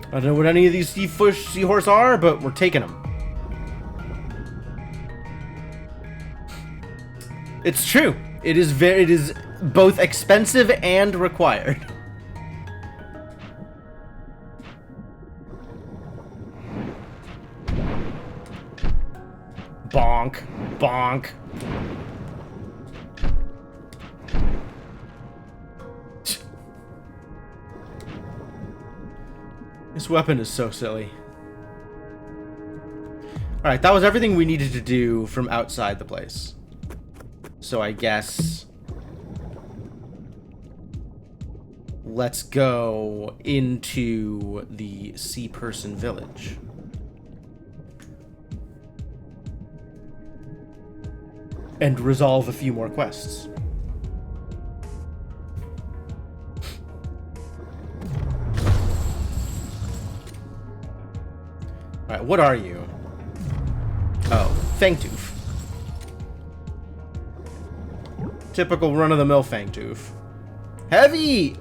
I don't know what any of these seahorse are, but we're taking them. It's true. It is both expensive and required. Bonk. Bonk. This weapon is so silly. Alright, that was everything we needed to do from outside the place. So I guess let's go into the Sea Person village. And resolve a few more quests. Alright, what are you? Oh, Fangtooth. Typical run-of-the-mill Fangtooth. Heavy!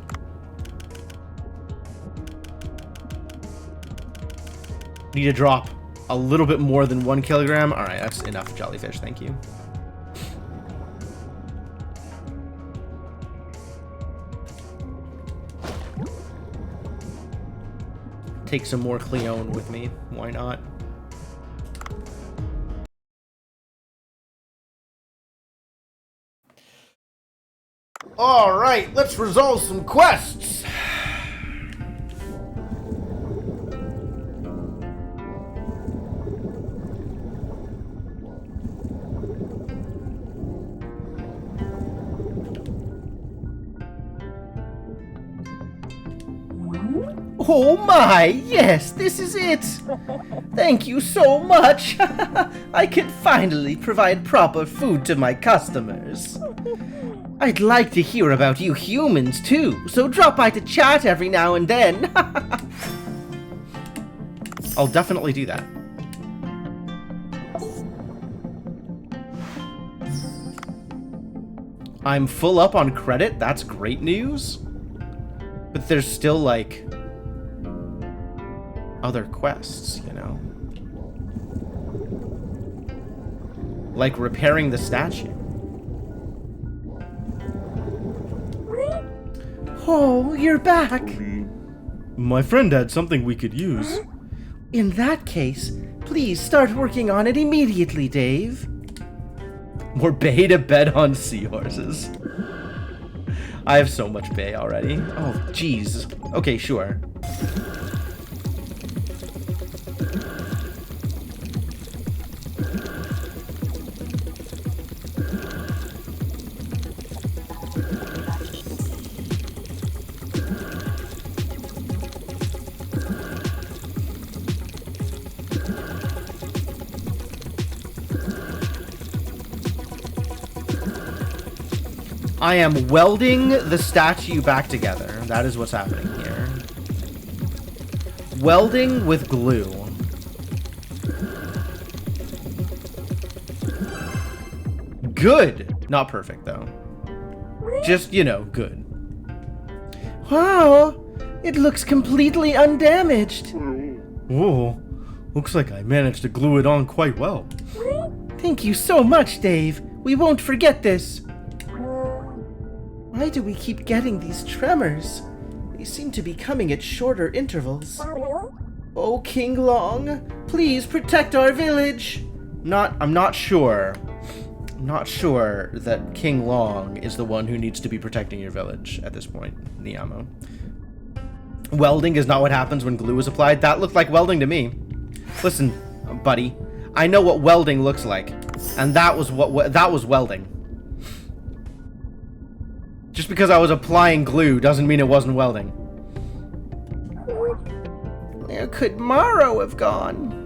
Need to drop a little bit more than 1 kilogram. Alright, that's enough jellyfish, thank you. Take some more Cleone with me. Why not? All right, let's resolve some quests. Oh my, yes, this is it! Thank you so much! I can finally provide proper food to my customers. I'd like to hear about you humans too, so drop by to chat every now and then. I'll definitely do that. I'm full up on credit, that's great news. But there's still like other quests, you know? Like repairing the statue. Oh, you're back! My friend had something we could use. In that case, please start working on it immediately, Dave. More bay to bed on seahorses. I have so much bay already. Oh, jeez. Okay, sure. I am welding the statue back together. That is what's happening here. Welding with glue. Good. Not perfect, though. Just, you know, good. Wow, it looks completely undamaged. Whoa, looks like I managed to glue it on quite well. Thank you so much, Dave. We won't forget this. Why do we keep getting these tremors? They seem to be coming at shorter intervals. Oh, King Long, please protect our village. I'm not sure. I'm not sure that King Long is the one who needs to be protecting your village at this point, Niamo. Welding is not what happens when glue is applied. That looked like welding to me. Listen, buddy, I know what welding looks like, and that was welding. Just because I was applying glue doesn't mean it wasn't welding. Where could Morrow have gone?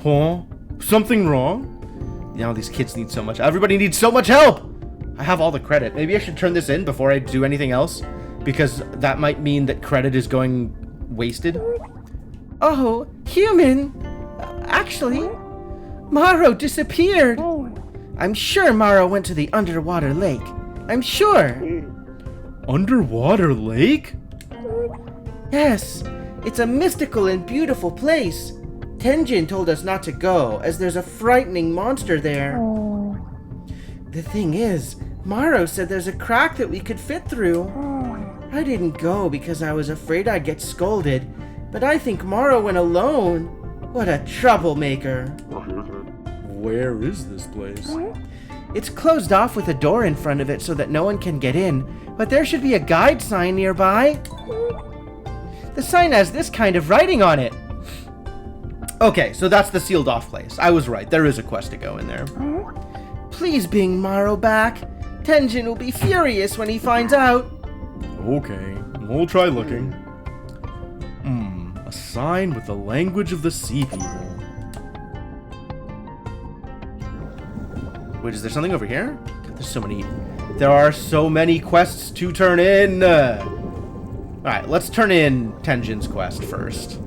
Huh? Something wrong? Now these kids need so much. Everybody needs so much help! I have all the credit. Maybe I should turn this in before I do anything else, because that might mean that credit is going wasted. Oh, human! Actually, Morrow disappeared. I'm sure Morrow went to the underwater lake. I'm sure. Underwater lake? Yes, it's a mystical and beautiful place. Tenjin told us not to go, as there's a frightening monster there. The thing is, Morrow said there's a crack that we could fit through. I didn't go because I was afraid I'd get scolded, but I think Morrow went alone. What a troublemaker. Where is this place? It's closed off with a door in front of it so that no one can get in, but there should be a guide sign nearby. The sign has this kind of writing on it. Okay, so that's the sealed off place. I was right, there is a quest to go in there. Please bring Morrow back. Tenjin will be furious when he finds out. Okay, we'll try looking. A sign with the language of the sea people. Wait, is there something over here? God, there are so many quests to turn in. Alright, let's turn in Tenjin's quest first.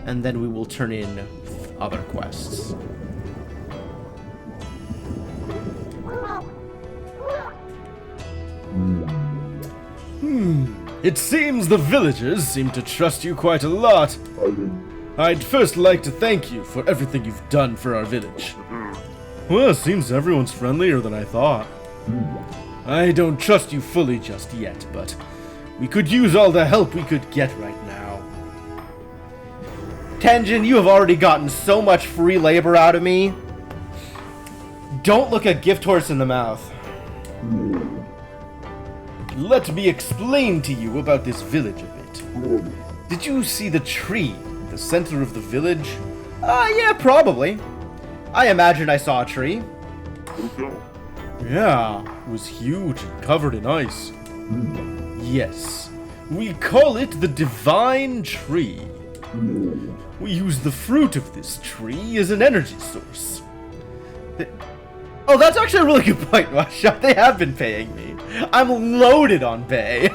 And then we will turn in other quests. It seems the villagers seem to trust you quite a lot. I'd first like to thank you for everything you've done for our village. Well, it seems everyone's friendlier than I thought. I don't trust you fully just yet, but we could use all the help we could get right now. Tenjin, you have already gotten so much free labor out of me. Don't look a gift horse in the mouth. Let me explain to you about this village a bit. Did you see the tree in the center of the village? Yeah, probably. I imagine I saw a tree. Yeah, it was huge and covered in ice. Yes, we call it the Divine Tree. We use the fruit of this tree as an energy source. Oh, that's actually a really good point, Washa. They have been paying me. I'm loaded on pay.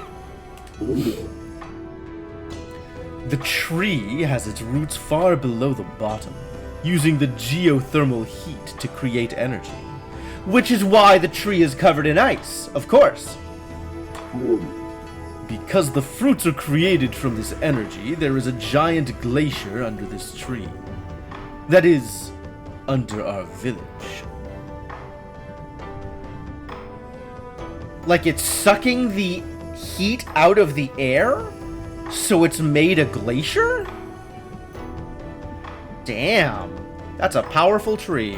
The tree has its roots far below the bottom, using the geothermal heat to create energy. Which is why the tree is covered in ice, of course. Because the fruits are created from this energy, there is a giant glacier under this tree. That is, under our village. Like it's sucking the heat out of the air? So it's made a glacier? Damn. That's a powerful tree.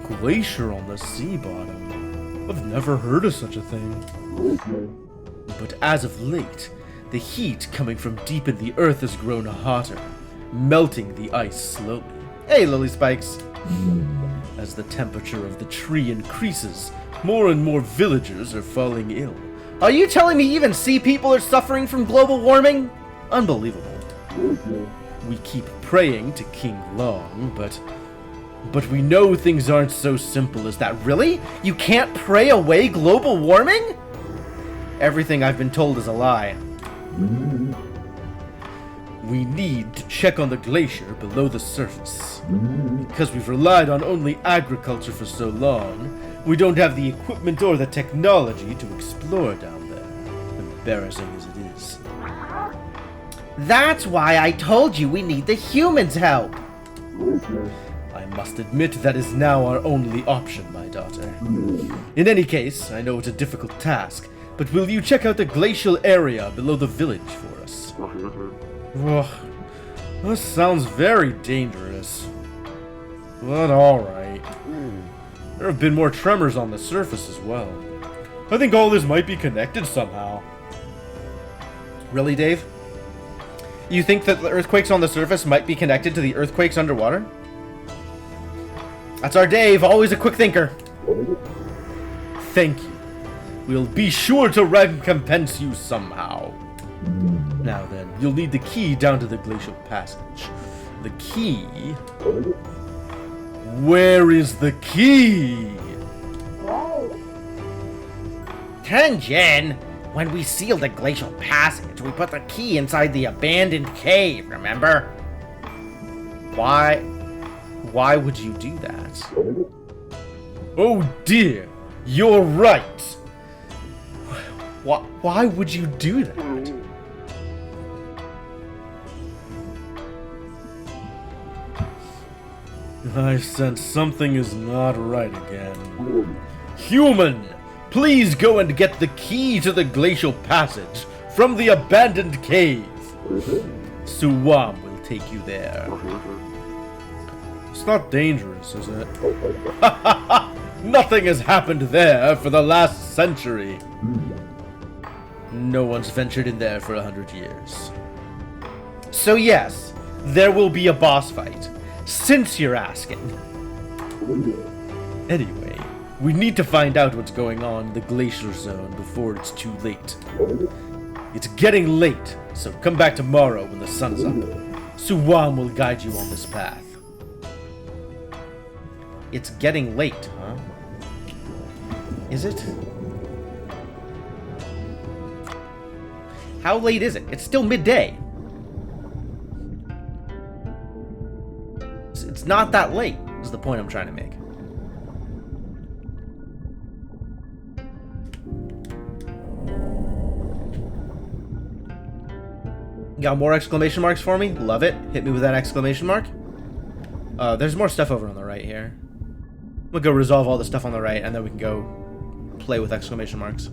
Glacier on the sea bottom. I've never heard of such a thing. But as of late, the heat coming from deep in the earth has grown hotter, melting the ice slowly. Hey, Lily Spikes. As the temperature of the tree increases, more and more villagers are falling ill. Are you telling me even sea people are suffering from global warming? Unbelievable. We keep praying to King Long, but But we know things aren't so simple as that. Really? You can't pray away global warming? Everything I've been told is a lie. We need to check on the glacier below the surface. Because we've relied on only agriculture for so long, we don't have the equipment or the technology to explore down there. Embarrassing as it is. That's why I told you we need the humans' help. I must admit that is now our only option, my daughter. In any case, I know it's a difficult task, but will you check out the glacial area below the village for us? Ugh, this sounds very dangerous. But alright. There have been more tremors on the surface as well. I think all this might be connected somehow. Really, Dave? You think that the earthquakes on the surface might be connected to the earthquakes underwater? That's our Dave, always a quick thinker. Thank you. We'll be sure to recompense you somehow. Now then, you'll need the key down to the glacial passage. The key? Where is the key? Tenjin! When we sealed the glacial passage, we put the key inside the abandoned cave, remember? Why would you do that? Oh dear, you're right. Why would you do that? I sense something is not right again. Human, please go and get the key to the glacial passage from the abandoned cave. Suwam will take you there. It's not dangerous, is it? Nothing has happened there for the last century. No one's ventured in there for 100 years. So yes, there will be a boss fight, since you're asking. Anyway, we need to find out what's going on in the glacier zone before it's too late. It's getting late, so come back tomorrow when the sun's up. Suwam will guide you on this path. It's getting late, huh? Is it? How late is it? It's still midday. It's not that late, is the point I'm trying to make. Got more exclamation marks for me? Love it. Hit me with that exclamation mark. There's more stuff over on the right here. We'll go resolve all the stuff on the right, and then we can go play with exclamation marks.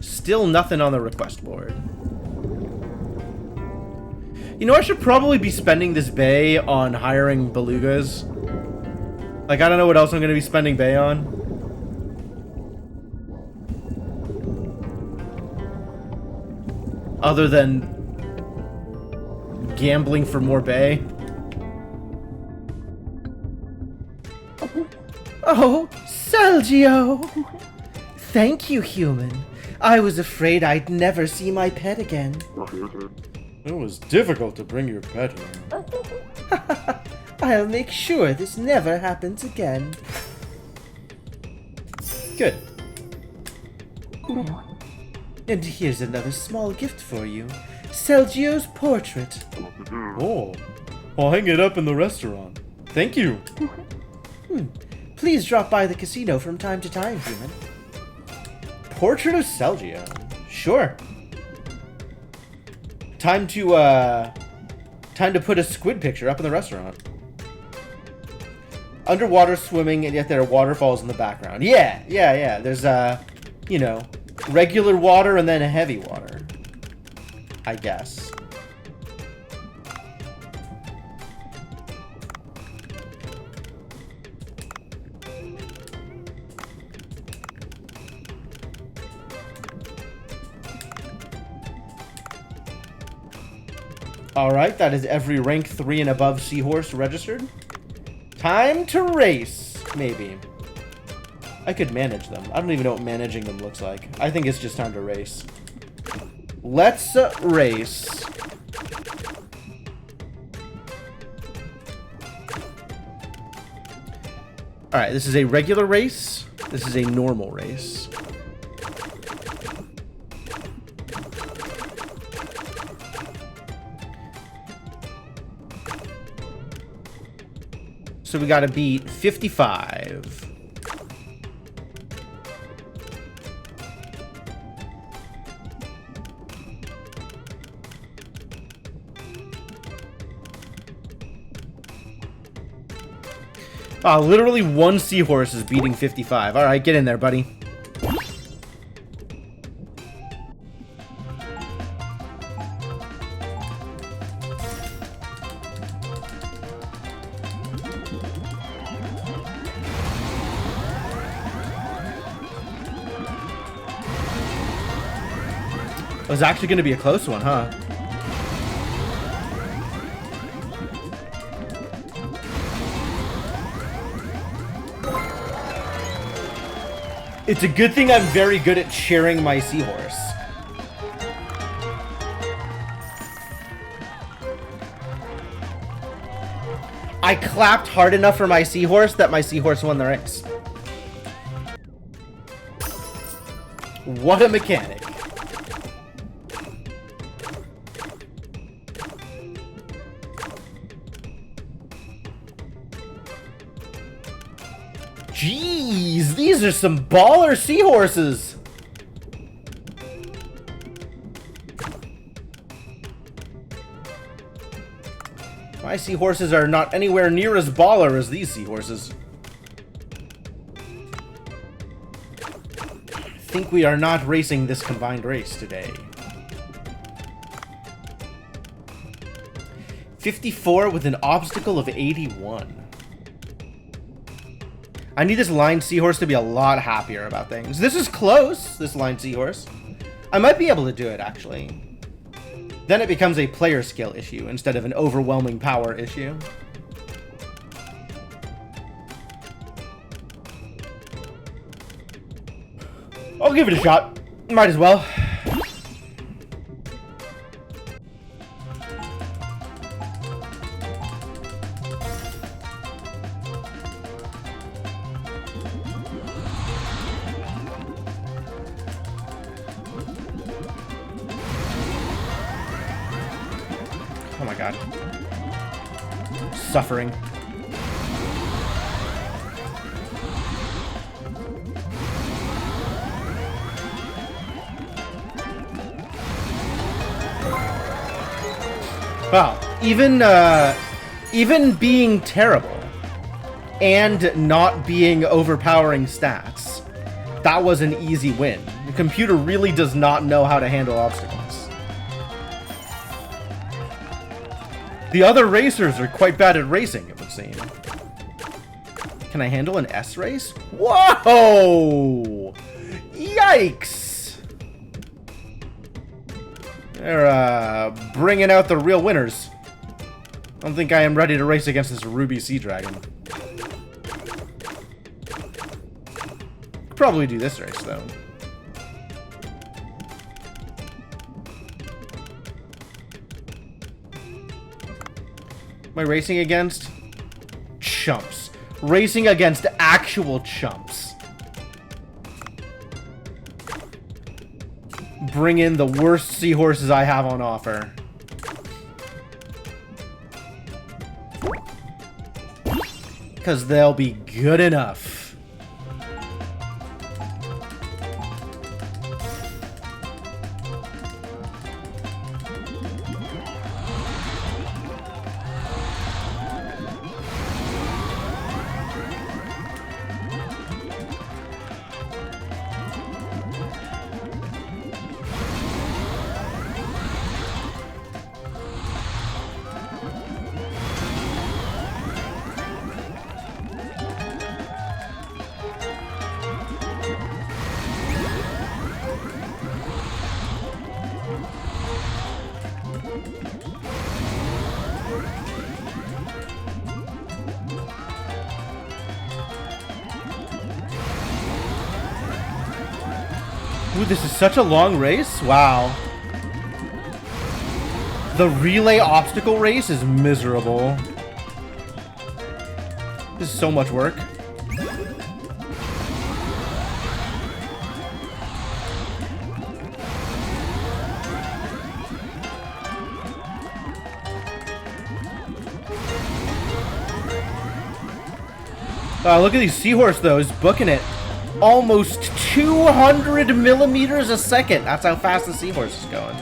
Still nothing on the request board. You know, I should probably be spending this bay on hiring belugas. Like, I don't know what else I'm going to be spending bay on. Other than gambling for more bay. Oh, Sergio! Thank you, human. I was afraid I'd never see my pet again. It was difficult to bring your pet here. I'll make sure this never happens again. Good. And here's another small gift for you. Sergio's portrait. Oh, I'll hang it up in the restaurant. Thank you. Please drop by the casino from time to time, human. Portrait of Sergio. Sure. Time to put a squid picture up in the restaurant. Underwater swimming, and yet there are waterfalls in the background. Yeah. There's you know, regular water and then a heavy water, I guess. Alright, that is every rank 3 and above seahorse registered. Time to race, maybe. I could manage them. I don't even know what managing them looks like. I think it's just time to race. Let's race. Alright, this is a regular race. This is a normal race. So we gotta beat 55. Literally one seahorse is beating 55. Alright, get in there, buddy. It was actually going to be a close one, huh? It's a good thing I'm very good at cheering my seahorse. I clapped hard enough for my seahorse that my seahorse won the race. What a mechanic. Jeez, these are some baller seahorses. My seahorses are not anywhere near as baller as these seahorses. I think we are not racing this combined race today. 54 with an obstacle of 81. I need this line seahorse to be a lot happier about things. This is close, this line seahorse. I might be able to do it, actually. Then it becomes a player skill issue instead of an overwhelming power issue. I'll give it a shot. Might as well. Oh my god. Suffering. Wow. Even being terrible and not being overpowering stats, that was an easy win. The computer really does not know how to handle obstacles. The other racers are quite bad at racing, it would seem. Can I handle an S race? Whoa! Yikes! They're, bringing out the real winners. I don't think I am ready to race against this Ruby Sea Dragon. Could probably do this race, though. Am I racing against chumps? Racing against actual chumps. Bring in the worst seahorses I have on offer. Because they'll be good enough. Ooh, this is such a long race. Wow. The relay obstacle race is miserable. This is so much work. Look at these seahorse though, he's booking it. Almost 200 millimeters a second. That's how fast the seahorse is going.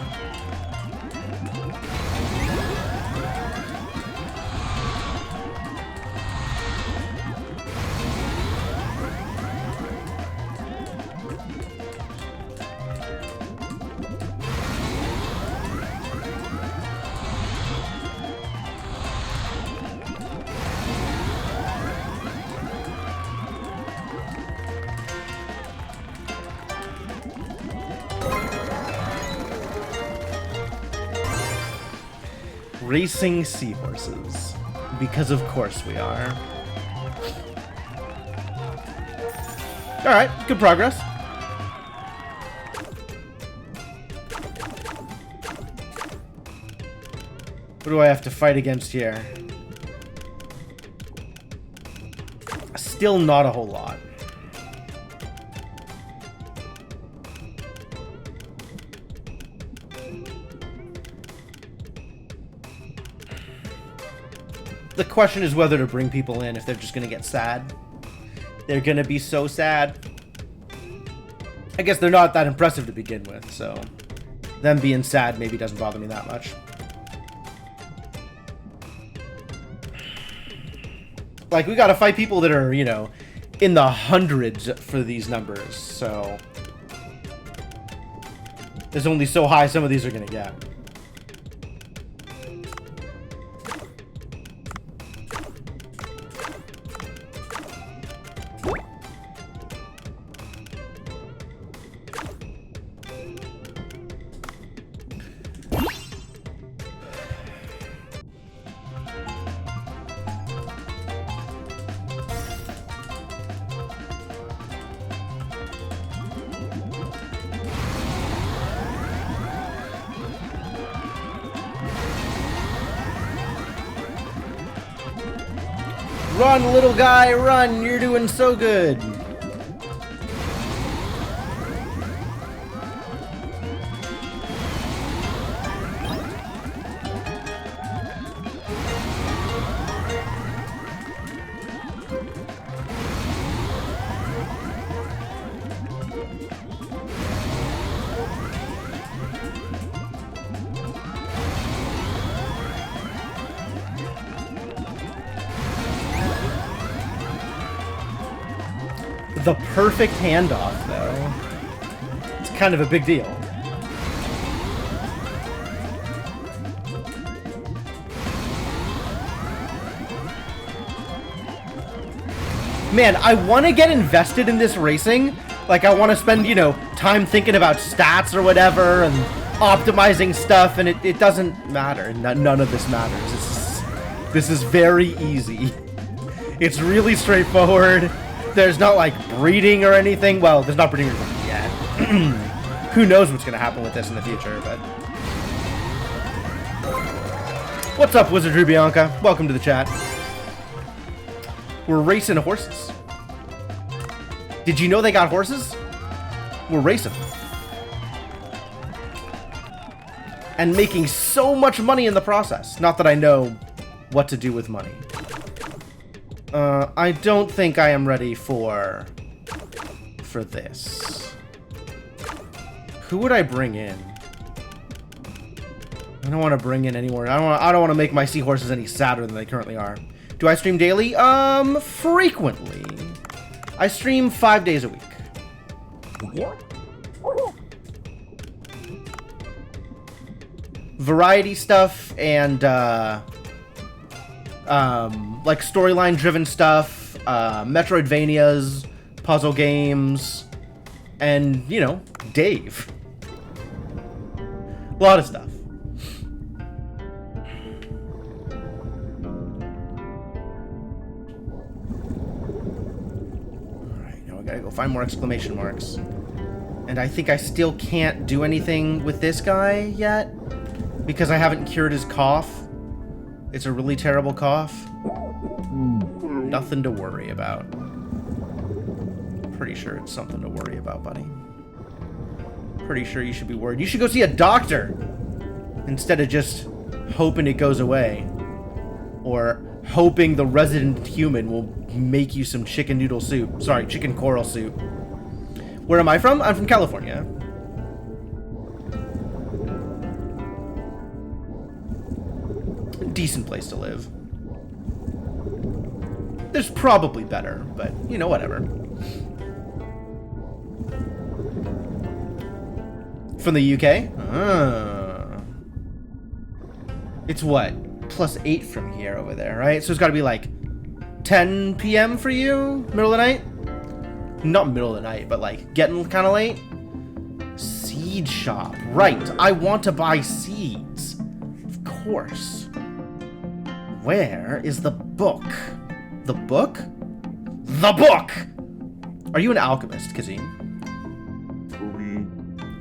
Racing seahorses. Because of course we are. Alright, good progress. What do I have to fight against here? Still not a whole lot. The question is whether to bring people in if they're just gonna get sad. They're gonna be so sad. I guess they're not that impressive to begin with, so them being sad maybe doesn't bother me that much. Like, we gotta fight people that are, you know, in the hundreds for these numbers, so there's only so high some of these are gonna get. Run, little guy, run! You're doing so good! The perfect handoff, though. It's kind of a big deal. Man, I want to get invested in this racing. Like, I want to spend, you know, time thinking about stats or whatever and optimizing stuff, and it doesn't matter. None of this matters. This is very easy. It's really straightforward. There's not, like, breeding or anything. Well, there's not breeding yet. Who knows what's going to happen with this in the future, but... What's up, Wizardry Bianca? Welcome to the chat. We're racing horses. Did you know they got horses? We're racing them. And making so much money in the process. Not that I know what to do with money. I don't think I am ready for this. Who would I bring in? I don't want to bring in any more. I don't want to make my seahorses any sadder than they currently are. Do I stream daily? Frequently. I stream 5 days a week. Variety stuff and like storyline-driven stuff, Metroidvanias, puzzle games, and, you know, Dave. A lot of stuff. Alright, now I gotta go find more exclamation marks. And I think I still can't do anything with this guy yet. Because I haven't cured his cough. It's a really terrible cough. Nothing to worry about. Pretty sure it's something to worry about, buddy. Pretty sure you should be worried. You should go see a doctor instead of just hoping it goes away. Or hoping the resident human will make you some chicken noodle soup. Sorry, chicken coral soup. Where am I from? I'm from California. Decent place to live. There's probably better, but, you know, whatever. From the UK? It's what? +8 from here over there, right? So it's gotta be like 10 p.m. for you? Middle of the night? Not middle of the night, but like getting kind of late? Seed shop. Right. I want to buy seeds. Of course. Where is the book? The book? The book! Are you an alchemist, Kazim?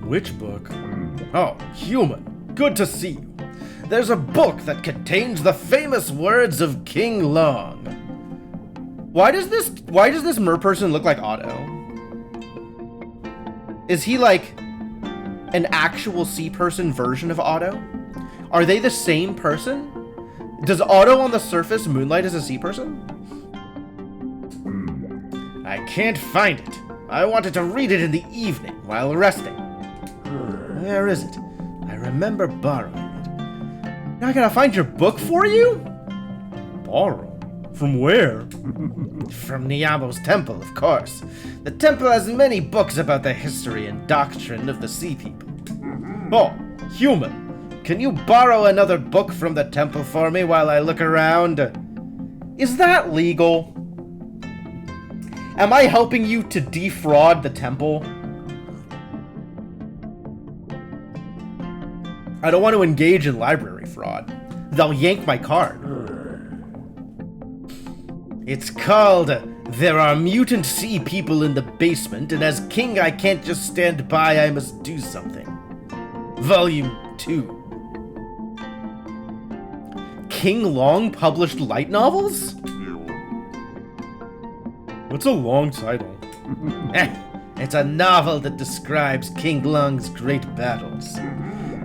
Which book? Oh, human. Good to see you. There's a book that contains the famous words of King Long. Why does this mer person look like Otto? Is he like an actual sea person version of Otto? Are they the same person? Does Otto on the surface moonlight as a sea person? I can't find it. I wanted to read it in the evening while resting. Where is it? I remember borrowing it. Now I gotta find your book for you? Borrow? From where? From Niamo's temple, of course. The temple has many books about the history and doctrine of the sea people. Oh, human. Can you borrow another book from the temple for me while I look around? Is that legal? Am I helping you to defraud the temple? I don't want to engage in library fraud. They'll yank my card. It's called There Are Mutant Sea People in the Basement, and as king I can't just stand by, I must do something. Volume 2. King Long published light novels? What's a long title? It's a novel that describes King Long's great battles.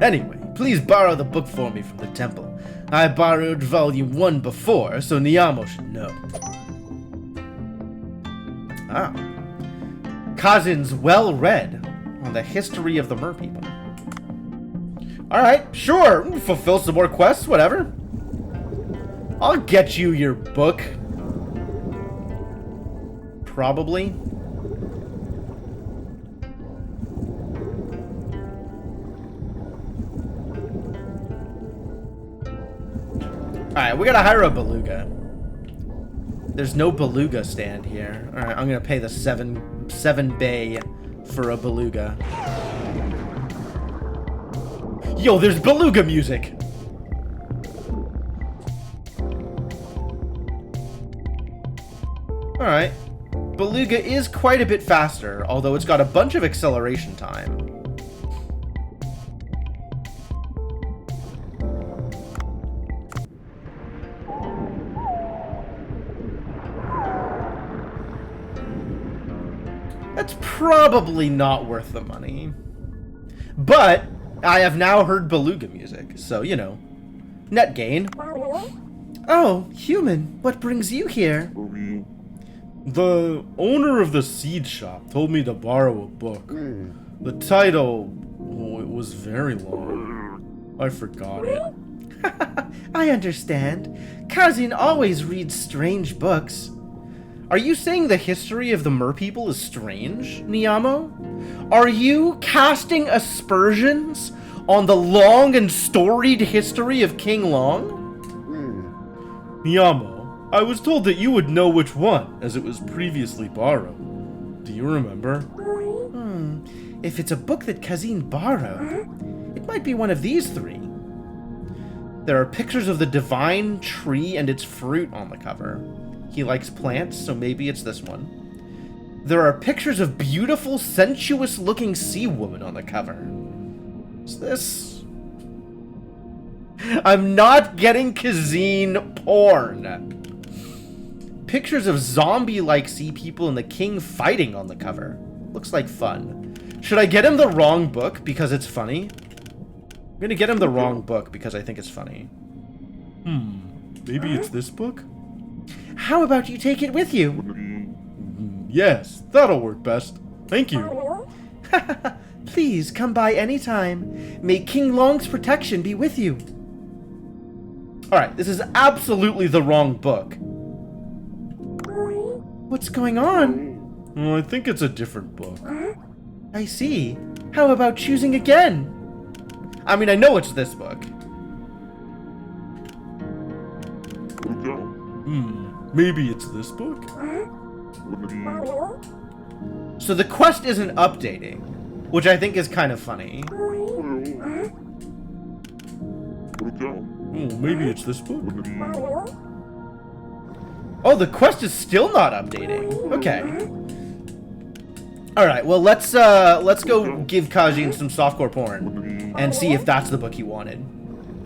Anyway, please borrow the book for me from the temple. I borrowed volume 1 before, so Niamo should know. Ah. Kazin's well read on the history of the mer people. Alright, sure, fulfill some more quests, whatever. I'll get you your book. Probably. Alright, we gotta hire a beluga. There's no beluga stand here. Alright, I'm gonna pay the 7 bay for a beluga. Yo, there's beluga music! Alright. Beluga is quite a bit faster, although it's got a bunch of acceleration time. That's probably not worth the money. But I have now heard beluga music, so, you know, net gain. Oh, human, what brings you here? The owner of the seed shop told me to borrow a book. The title, oh, it was very long. I forgot it. I understand. Kazin always reads strange books. Are you saying the history of the mer people is strange, Niamo? Are you casting aspersions on the long and storied history of King Long? Niamo, I was told that you would know which one, as it was previously borrowed. Do you remember? If it's a book that Kazin borrowed, it might be one of these 3. There are pictures of the divine tree and its fruit on the cover. He likes plants, so maybe it's this one. There are pictures of beautiful, sensuous-looking sea woman on the cover. Is this... I'm not getting Kazine porn. Pictures of zombie-like sea people and the king fighting on the cover. Looks like fun. Should I get him the wrong book because it's funny? I'm gonna get him the wrong book because I think it's funny. Maybe it's this book? How about you take it with you? Yes, that'll work best. Thank you. Please come by anytime. May King Long's protection be with you. Alright, this is absolutely the wrong book. What's going on? Well, I think it's a different book. I see. How about choosing again? I mean, I know it's this book. Maybe it's this book? So the quest isn't updating, which I think is kind of funny. Maybe it's this book? Oh, the quest is still not updating. Okay. Alright, well, let's go give Kajin some softcore porn and see if that's the book he wanted.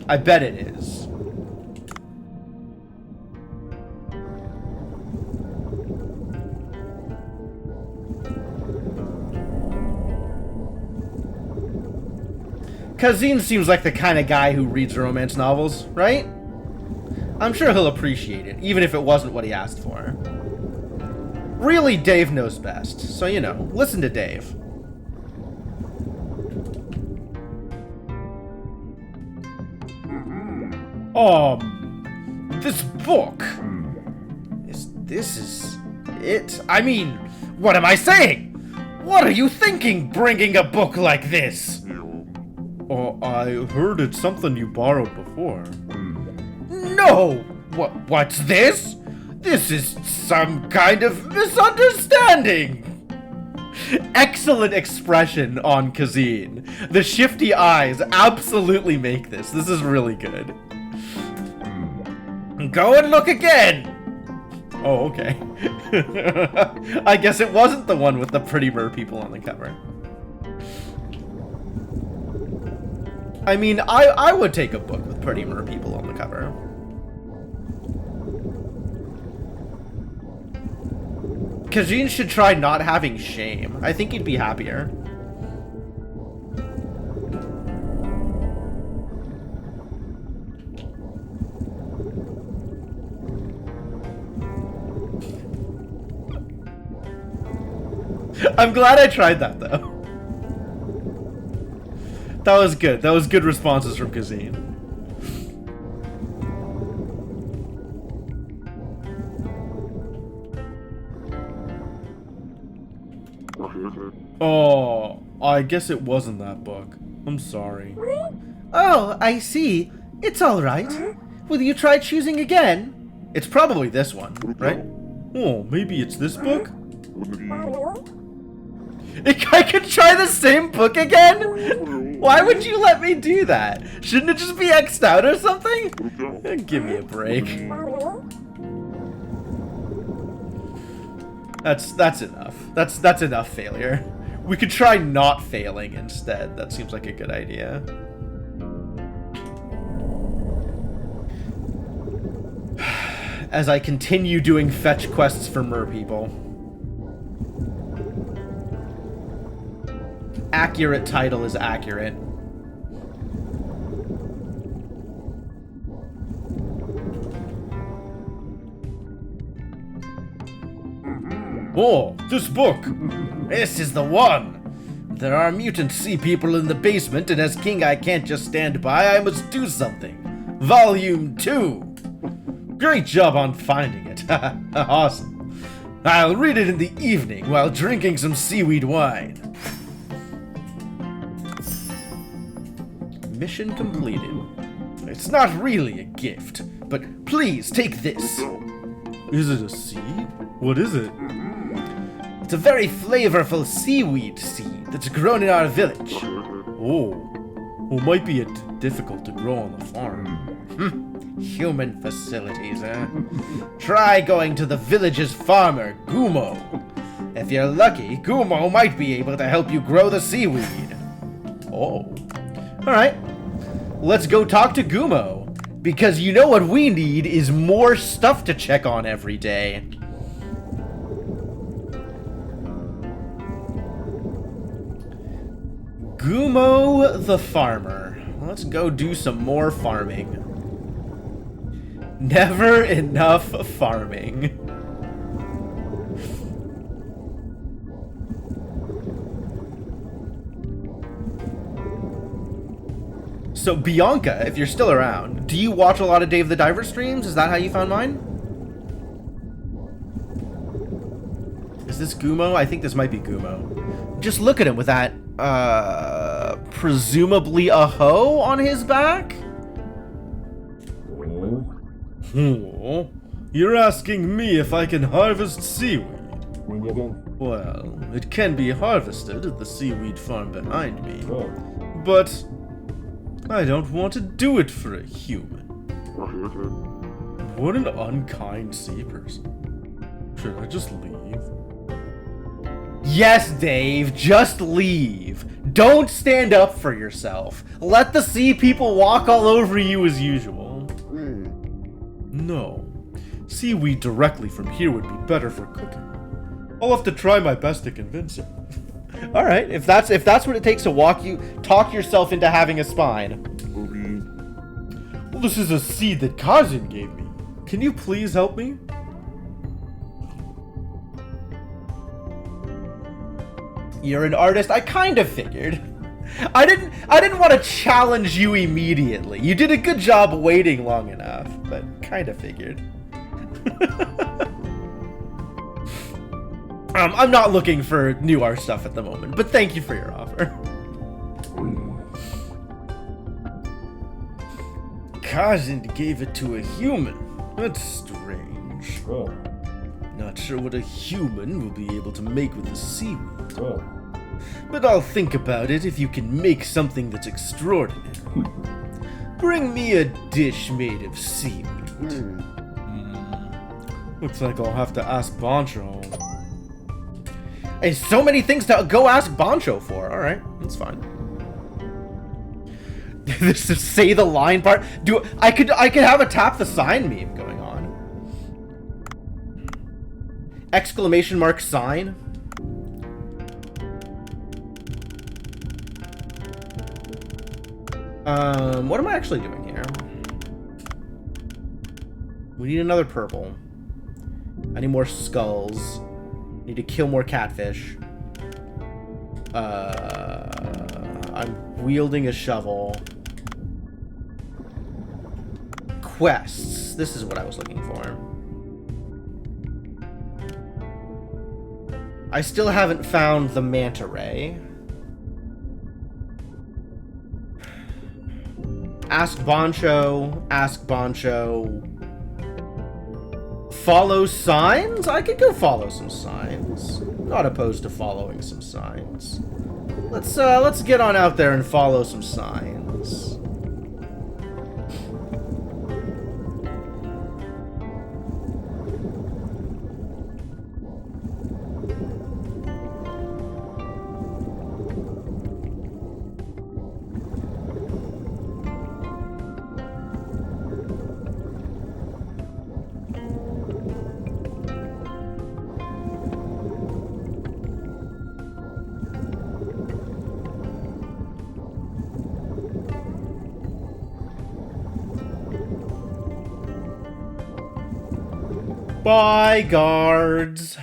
I bet it is. Kazine seems like the kind of guy who reads romance novels, right? I'm sure he'll appreciate it, even if it wasn't what he asked for. Really, Dave knows best, so you know, listen to Dave. This book. This is it? I mean, what am I saying? What are you thinking, bringing a book like this? Oh, I heard it's something you borrowed before. No! What's this? This is some kind of misunderstanding! Excellent expression on Kazine. The shifty eyes absolutely make this. This is really good. Go and look again! Oh, okay. I guess it wasn't the one with the pretty mer people on the cover. I mean, I would take a book with pretty mer people on the cover. Kajin should try not having shame. I think he'd be happier. I'm glad I tried that, though. That was good. That was good responses from Kazine. Oh, I guess it wasn't that book. I'm sorry. Oh, I see. It's all right. Will you try choosing again? It's probably this one, right? Oh, maybe it's this book? I could try the same book again? Why would you let me do that? Shouldn't it just be X'd out or something? Give me a break. That's enough. That's enough failure. We could try not failing instead. That seems like a good idea. As I continue doing fetch quests for mer people. Accurate title is accurate. Oh, this book! This is the one! There are mutant sea people in the basement, and as king I can't just stand by, I must do something. Volume 2! Great job on finding it. Awesome. I'll read it in the evening while drinking some seaweed wine. Mission completed. It's not really a gift, but please take this. Is it a seed? What is it? It's a very flavorful seaweed seed that's grown in our village. Oh, well, might be difficult to grow on the farm. Human facilities, eh? Try going to the village's farmer, Gumo. If you're lucky, Gumo might be able to help you grow the seaweed. Oh. Alright. let's go talk to Gumo. Because you know what we need is more stuff to check on every day. Gumo the farmer. Let's go do some more farming. Never enough farming. So Bianca, if you're still around, do you watch a lot of Dave the Diver streams? Is that how you found mine? Is this Gumo? I think this might be Gumo. Just look at him with that, presumably a hoe on his back? Oh, you're asking me if I can harvest seaweed? Well, it can be harvested at the seaweed farm behind me. But I don't want to do it for a human. What an unkind sea person. Should I just leave? Yes, Dave, just leave. Don't stand up for yourself. Let the sea people walk all over you as usual. No. Seaweed directly from here would be better for cooking. I'll have to try my best to convince him. All right, if that's what it takes to talk yourself into having a spine. Well, this is a seed that Kazin gave me. Can you please help me? You're an artist. I kind of figured. I didn't want to challenge you immediately. You did a good job waiting long enough, but kind of figured. I'm not looking for new art stuff at the moment, but thank you for your offer. Kazin gave it to a human. That's strange. Not sure what a human will be able to make with the seaweed. But I'll think about it if you can make something that's extraordinary. Bring me a dish made of seaweed. Looks like I'll have to ask Bancho. There's so many things to go ask Bancho for. Alright, that's fine. This is say the line part. I could have a tap the sign meme going on. Exclamation mark sign. What am I actually doing here? We need another purple. I need more skulls. Need to kill more catfish. I'm wielding a shovel. Quests. This is what I was looking for. I still haven't found the manta ray. Ask Bancho. Ask Bancho. Follow signs? I could go follow some signs. Not opposed to following some signs. Let's get on out there and follow some signs. Bye, guards.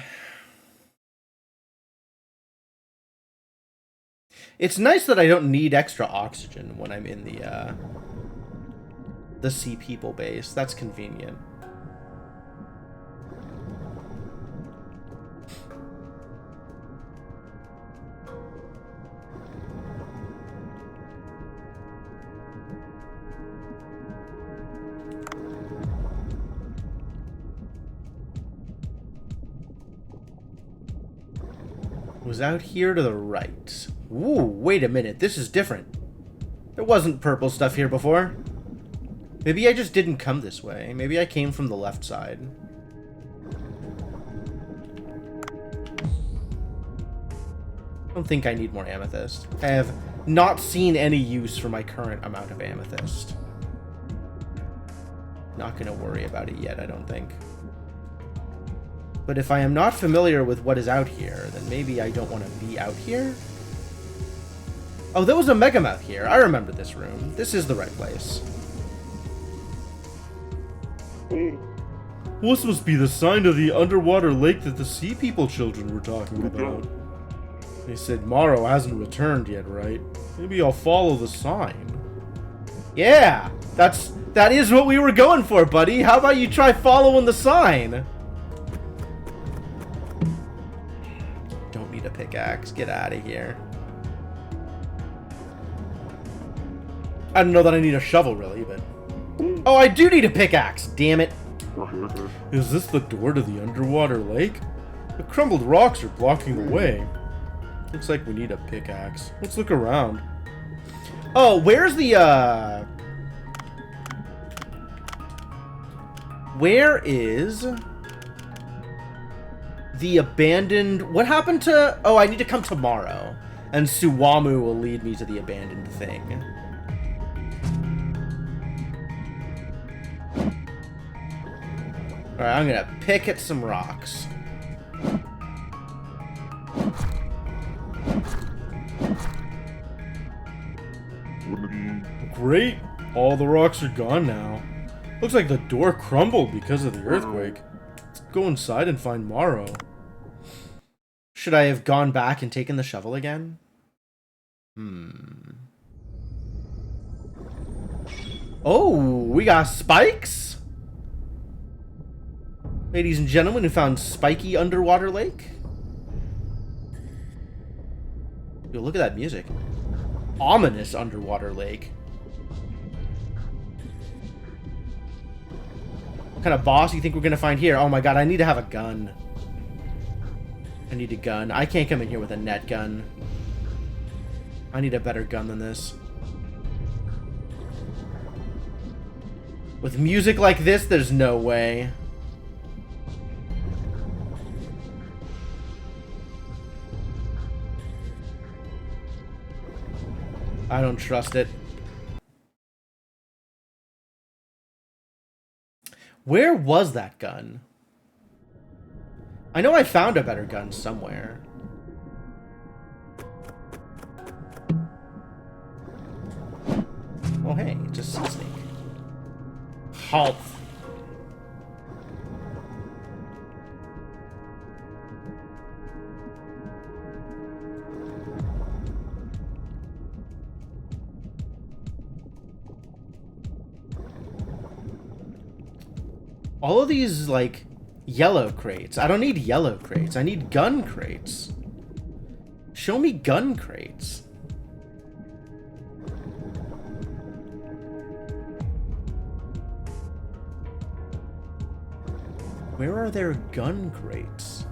It's nice that I don't need extra oxygen when I'm in the sea people base. That's convenient. Was out here to the right. Ooh, wait a minute. This is different. There wasn't purple stuff here before. Maybe I just didn't come this way. Maybe I came from the left side. I don't think I need more amethyst. I have not seen any use for my current amount of amethyst. Not gonna worry about it yet, I don't think. But if I am not familiar with what is out here, then maybe I don't want to be out here? Oh, there was a Megamouth here. I remember this room. This is the right place. This must be the sign of the underwater lake that the Sea People children were talking about. They said Morrow hasn't returned yet, right? Maybe I'll follow the sign. Yeah, that is what we were going for, buddy. How about you try following the sign? Don't need a pickaxe. Get out of here. I don't know that I need a shovel, really, but... Oh, I do need a pickaxe! Damn it. Is this the door to the underwater lake? The crumbled rocks are blocking the way. Looks like we need a pickaxe. Let's look around. Oh, where's the, Where is... the abandoned... What happened to... Oh, I need to come tomorrow. And Suwamu will lead me to the abandoned thing. Alright, I'm gonna pick at some rocks. Great! All the rocks are gone now. Looks like the door crumbled because of the earthquake. Let's go inside and find Morrow. Should I have gone back and taken the shovel again? Oh, we got spikes? Ladies and gentlemen, we found Spiky Underwater Lake. Yo, look at that music. Ominous Underwater Lake. What kind of boss do you think we're gonna find here? Oh my god, I need to have a gun. I need a gun. I can't come in here with a net gun. I need a better gun than this. With music like this, there's no way. I don't trust it. Where was that gun? I know I found a better gun somewhere. Oh hey, it's a sea snake. Halt. All of these, like, yellow crates. I don't need yellow crates. I need gun crates. Show me gun crates. Where are there gun crates?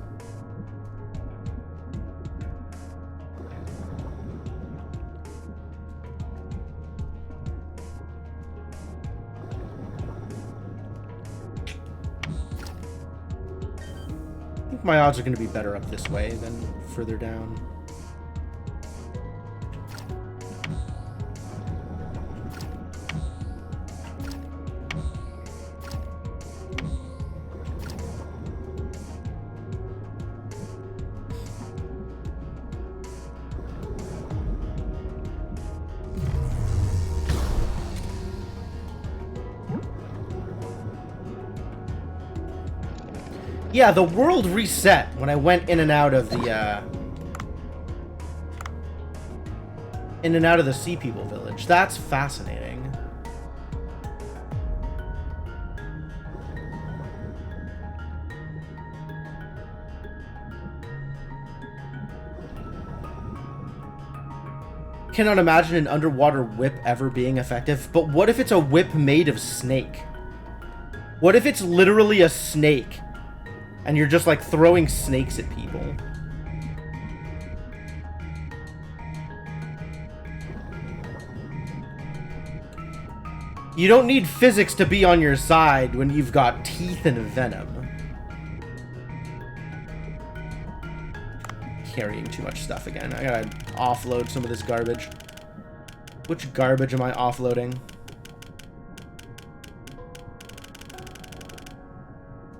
I think my odds are going to be better up this way than further down. Yeah, the world reset when I went in and out of the, Sea People village. That's fascinating. Cannot imagine an underwater whip ever being effective, but what if it's a whip made of snake? What if it's literally a snake? And you're just, like, throwing snakes at people. You don't need physics to be on your side when you've got teeth and venom. carrying too much stuff again. I gotta offload some of this garbage. Which garbage am I offloading?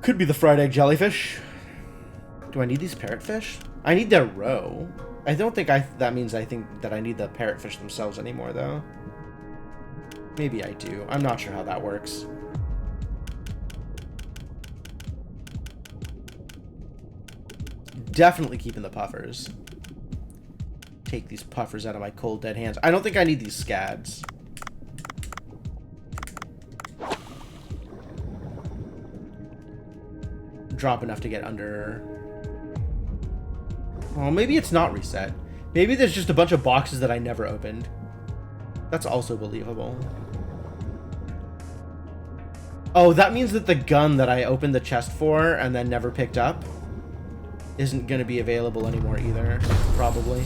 Could be the fried egg jellyfish. Do I need these parrotfish? I need their roe. I don't think that means I think that I need the parrotfish themselves anymore, though. Maybe I do. I'm not sure how that works. Definitely keeping the puffers. Take these puffers out of my cold, dead hands. I don't think I need these scads. Drop enough to get under... Well, maybe it's not reset. Maybe there's just a bunch of boxes that I never opened. That's also believable. Oh, that means that the gun that I opened the chest for and then never picked up isn't going to be available anymore either, probably.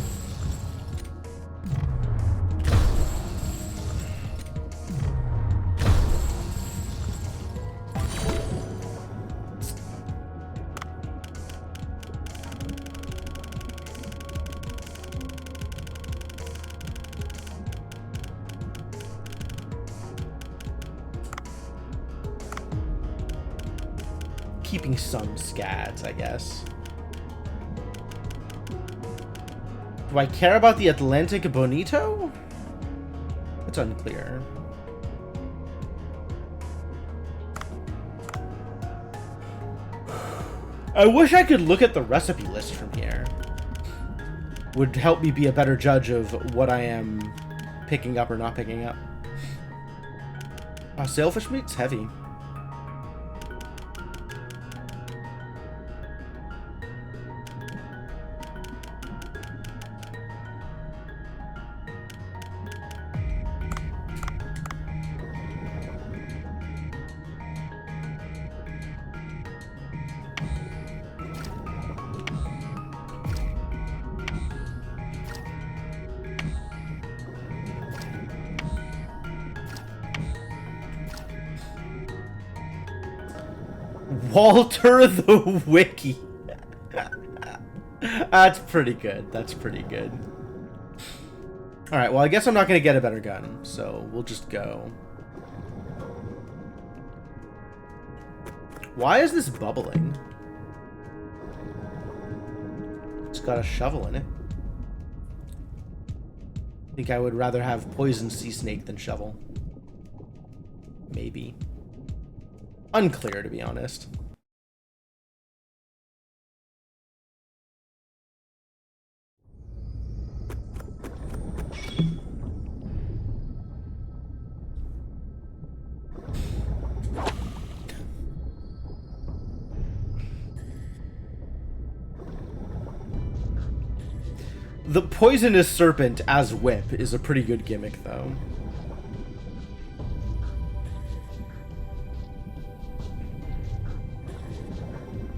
Keeping some scads, I guess. Do I care about the Atlantic Bonito? It's unclear. I wish I could look at the recipe list from here. Would help me be a better judge of what I am picking up or not picking up. Sailfish meat's heavy. Walter the Wiki. That's pretty good. That's pretty good. Alright, well, I guess I'm not going to get a better gun, so we'll just go. Why is this bubbling? It's got a shovel in it. I think I would rather have poison sea snake than shovel. Maybe. Unclear, to be honest. The poisonous serpent as whip is a pretty good gimmick, though.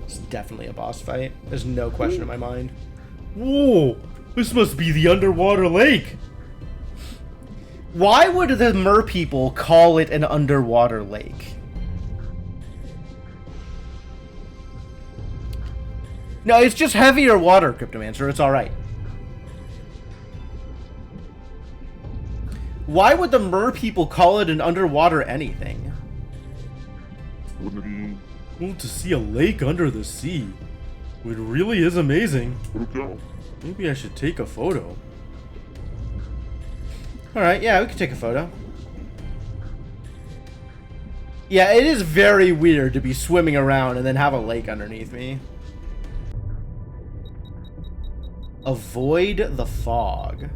It's definitely a boss fight. There's no question in my mind. Whoa! This must be the underwater lake! Why would the mer people call it an underwater lake? No, it's just heavier water, Cryptomancer. It's alright. Why would the mer people call it an underwater anything? Well, to see a lake under the sea. It really is amazing. Maybe I should take a photo. Alright, yeah, we can take a photo. Yeah, it is very weird to be swimming around and then have a lake underneath me. Avoid the fog.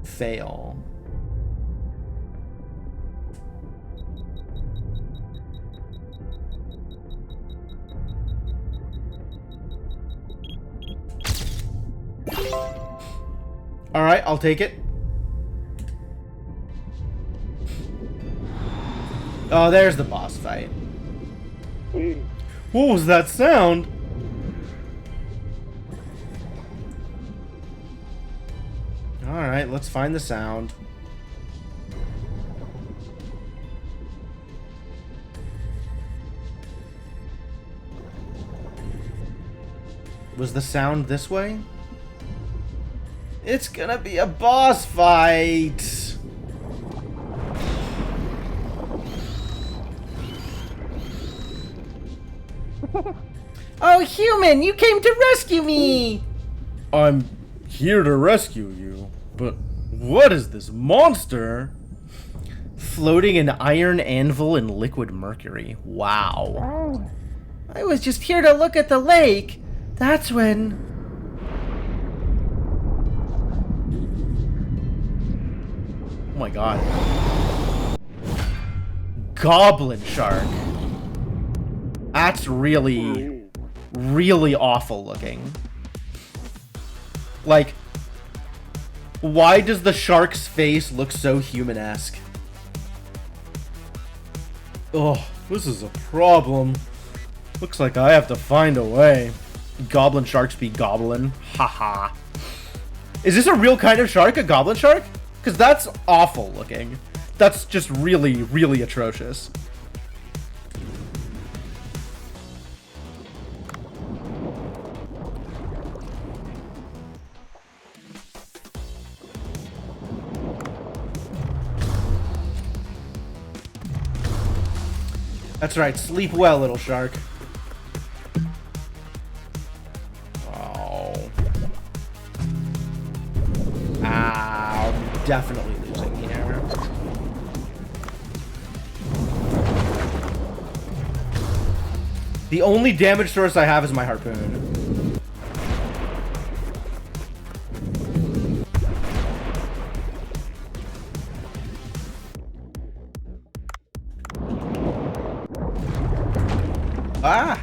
Fail. Alright, I'll take it. Oh, there's the boss fight. What was that sound? Alright, let's find the sound. Was the sound this way? It's gonna be a boss fight! Oh, human, you came to rescue me! I'm here to rescue you, but what is this monster? Floating an iron anvil in liquid mercury. Wow. I was just here to look at the lake. That's when... Oh my god. Goblin shark. That's really, really awful looking. Like, why does the shark's face look so human-esque? Oh, this is a problem. Looks like I have to find a way. Goblin sharks be goblin. Haha. Is this a real kind of shark? A goblin shark? Because that's awful looking. That's just really, really atrocious. That's right, sleep well, little shark. Oh. Ah, I'm definitely losing here. The only damage source I have is my harpoon. Ah!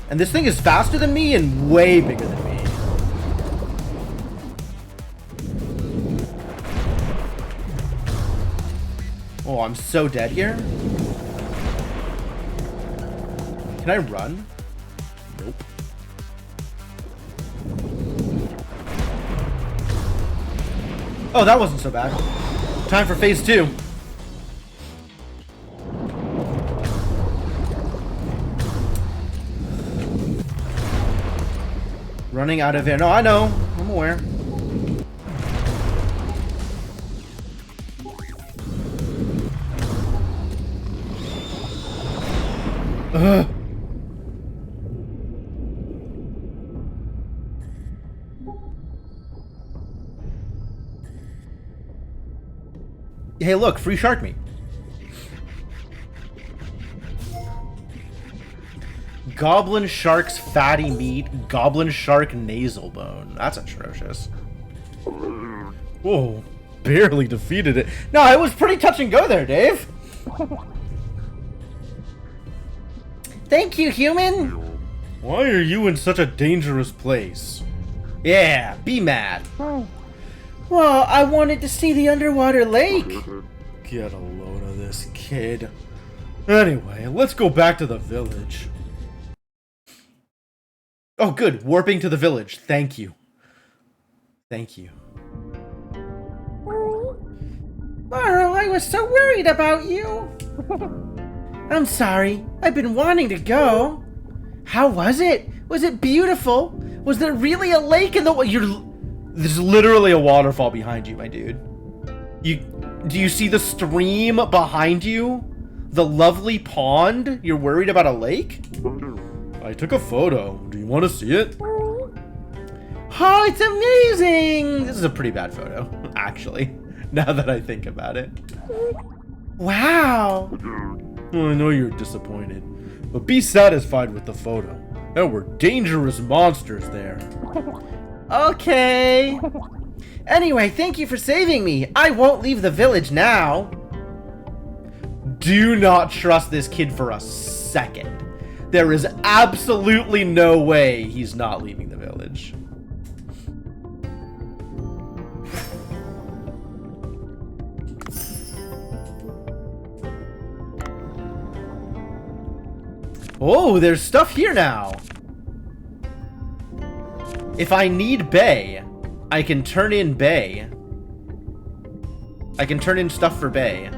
And this thing is faster than me and way bigger than me. Oh, I'm so dead here. Can I run? Nope. Oh, that wasn't so bad. Time for phase 2. Running out of air. No, I know. I'm aware. Ugh. Hey, look, free shark meat. Goblin shark's fatty meat, goblin shark nasal bone. That's atrocious. Whoa, barely defeated it. No, it was pretty touch and go there, Dave. Thank you, human. Why are you in such a dangerous place? Yeah, be mad. Well, I wanted to see the underwater lake. Get a load of this kid. Anyway, let's go back to the village. Oh, good. Warping to the village. Thank you. Thank you. Morrow, I was so worried about you. I'm sorry. I've been wanting to go. How was it? Was it beautiful? Was there really a lake in the... There's literally a waterfall behind you, my dude. Do you see the stream behind you? The lovely pond? You're worried about a lake? I took a photo. Do you want to see it? Oh, it's amazing! This is a pretty bad photo, actually, now that I think about it. Wow! Well, I know you're disappointed, but be satisfied with the photo. There were dangerous monsters there. Okay. Anyway, thank you for saving me. I won't leave the village now. Do not trust this kid for a second. There is absolutely no way he's not leaving the village. Oh, there's stuff here now. If I need Bay, I can turn in Bay. I can turn in stuff for Bay.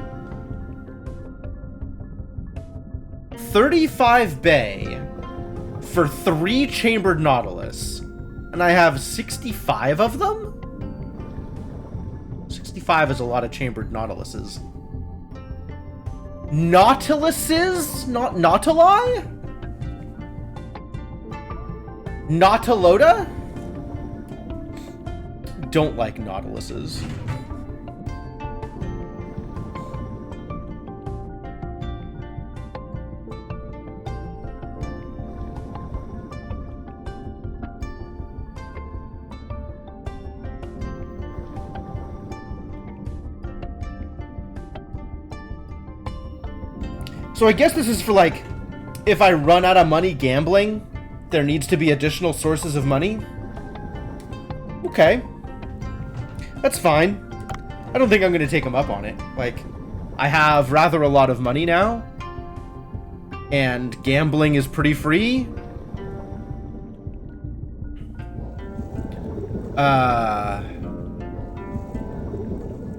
35 Bay, for 3 chambered Nautilus. And I have 65 of them? 65 is a lot of chambered Nautiluses. Nautiluses? Not Nautili? Nautiloda? Don't like Nautiluses. So I guess this is for, like, if I run out of money gambling, there needs to be additional sources of money. Okay. That's fine. I don't think I'm going to take him up on it. Like, I have rather a lot of money now. And gambling is pretty free.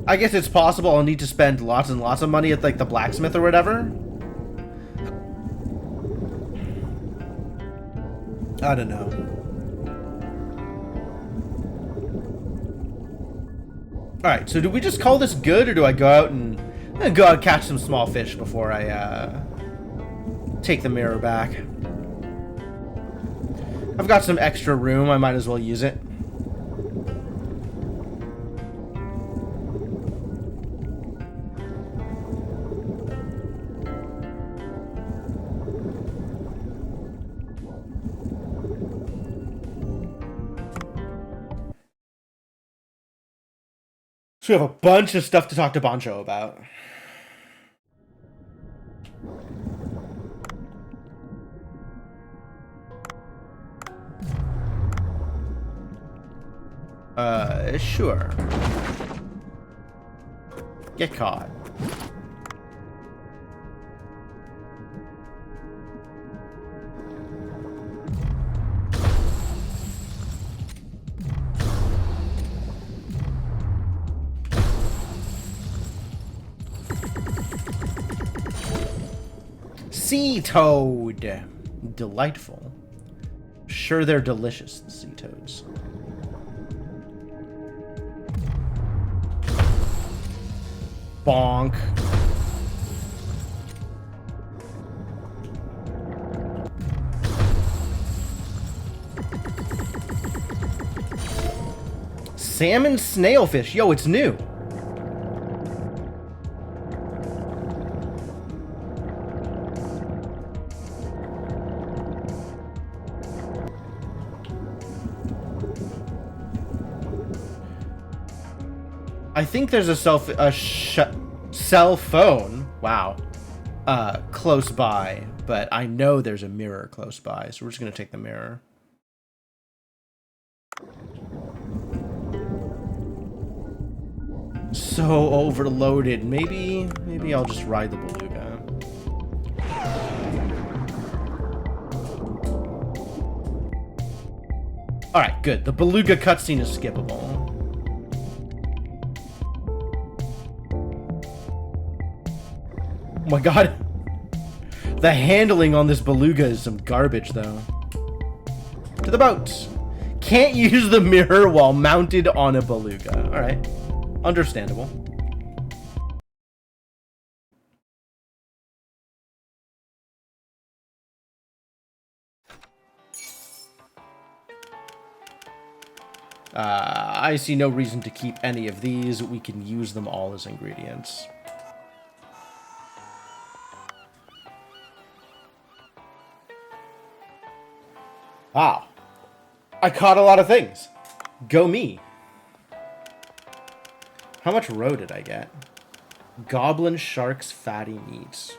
I guess it's possible I'll need to spend lots and lots of money at, like, the blacksmith or whatever. I don't know. Alright, so do we just call this good, or do I go out and catch some small fish before I take the mirror back? I've got some extra room, I might as well use it. So we have a bunch of stuff to talk to Bancho about. Sure. Get caught. Sea toad. Delightful. Sure, they're delicious, the sea toads. Bonk. Salmon snailfish. Yo, it's new. I think there's a cell phone. Wow. Close by, but I know there's a mirror close by, so we're just gonna take the mirror. So overloaded. Maybe I'll just ride the beluga. All right, good. The beluga cutscene is skippable. Oh my god. The handling on this beluga is some garbage, though. To the boat. Can't use the mirror while mounted on a beluga. Alright. Understandable. I see no reason to keep any of these. We can use them all as ingredients. Wow. I caught a lot of things. Go me. How much roe did I get? Goblin shark's fatty meats.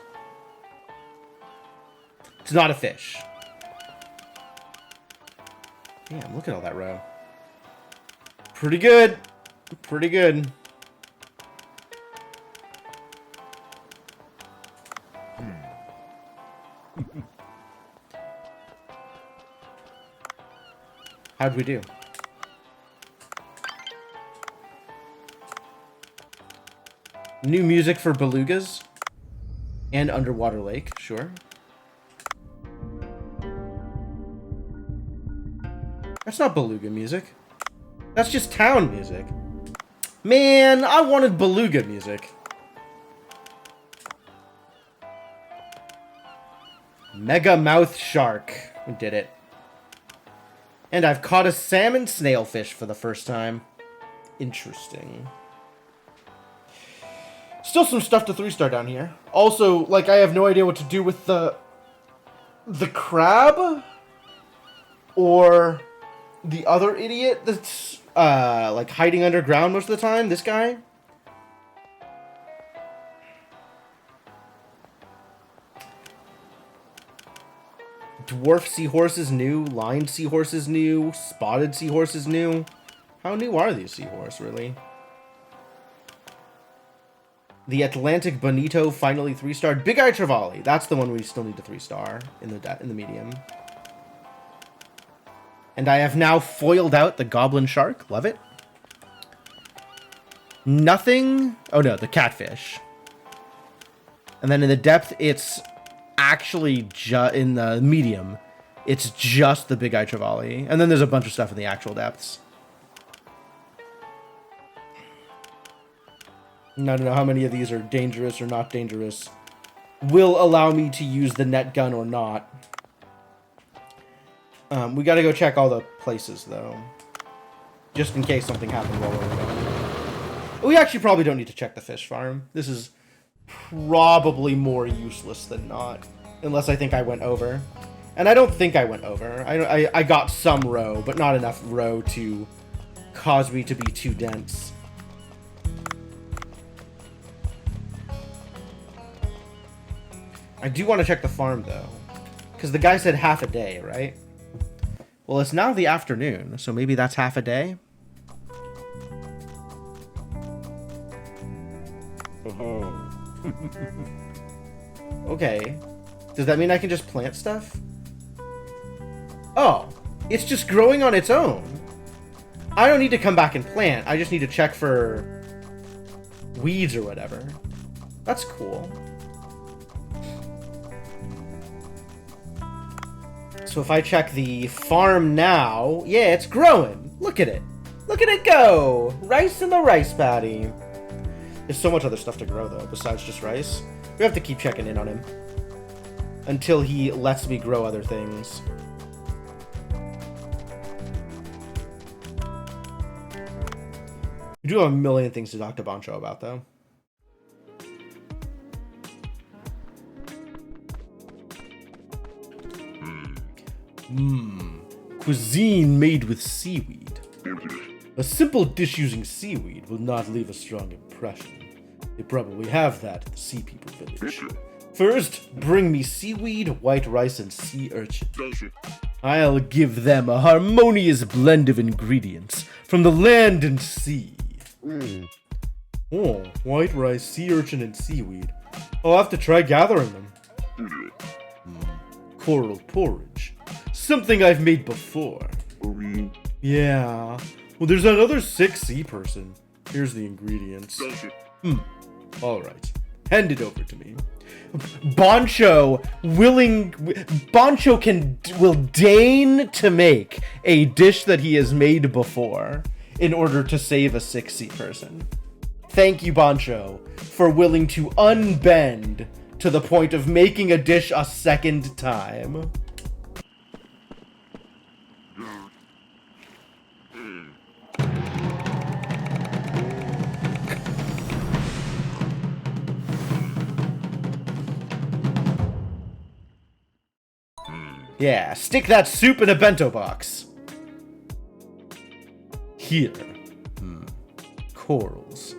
It's not a fish. Damn, look at all that roe. Pretty good. Pretty good. How'd we do? New music for belugas and underwater lake, sure. That's not beluga music. That's just town music. Man, I wanted beluga music. Mega mouth shark. We did it. And I've caught a salmon snailfish for the first time. Interesting. Still some stuff to 3-star down here. Also, like, I have no idea what to do with the crab or the other idiot that's like hiding underground most of the time. This guy. Dwarf seahorses new, lined seahorses new, spotted seahorses new. How new are these seahorse, really? The Atlantic Bonito finally 3-starred. Big Eye Trevally. That's the one we still need to 3-star in the medium. And I have now foiled out the Goblin Shark. Love it. Nothing. Oh no, the Catfish. And then in the depth, it's actually in the medium. It's just the Big Eye Trevally. And then there's a bunch of stuff in the actual depths. I don't know how many of these are dangerous or not dangerous. Will allow me to use the net gun or not. We gotta go check all the places, though. Just in case something happened while we were going. We actually probably don't need to check the fish farm. This is probably more useless than not. Unless I think I went over. And I don't think I went over. I got some row, but not enough row to cause me to be too dense. I do want to check the farm, though. Because the guy said half a day, right? Well, it's now the afternoon, so maybe that's half a day? Oh. Okay. Does that mean I can just plant stuff? Oh. It's just growing on its own. I don't need to come back and plant. I just need to check for weeds or whatever. That's cool. So if I check the farm now, yeah, it's growing. Look at it. Look at it go. Rice in the rice paddy. There's so much other stuff to grow, though, besides just rice. We have to keep checking in on him until he lets me grow other things. We do have a million things to talk to Bancho about, though. Cuisine made with seaweed. A simple dish using seaweed will not leave a strong impression. They probably have that at the Sea People Village. First, bring me seaweed, white rice, and sea urchin. I'll give them a harmonious blend of ingredients from the land and sea. Oh, white rice, sea urchin, and seaweed. I'll have to try gathering them. Coral porridge. Something I've made before. Yeah. Well, there's another sick sea person. Here's the ingredients. Alright. Hand it over to me. Bancho will deign to make a dish that he has made before in order to save a sick sea person. Thank you, Bancho, for willing to unbend to the point of making a dish a second time. Yeah, stick that soup in a bento box. Here. Corals.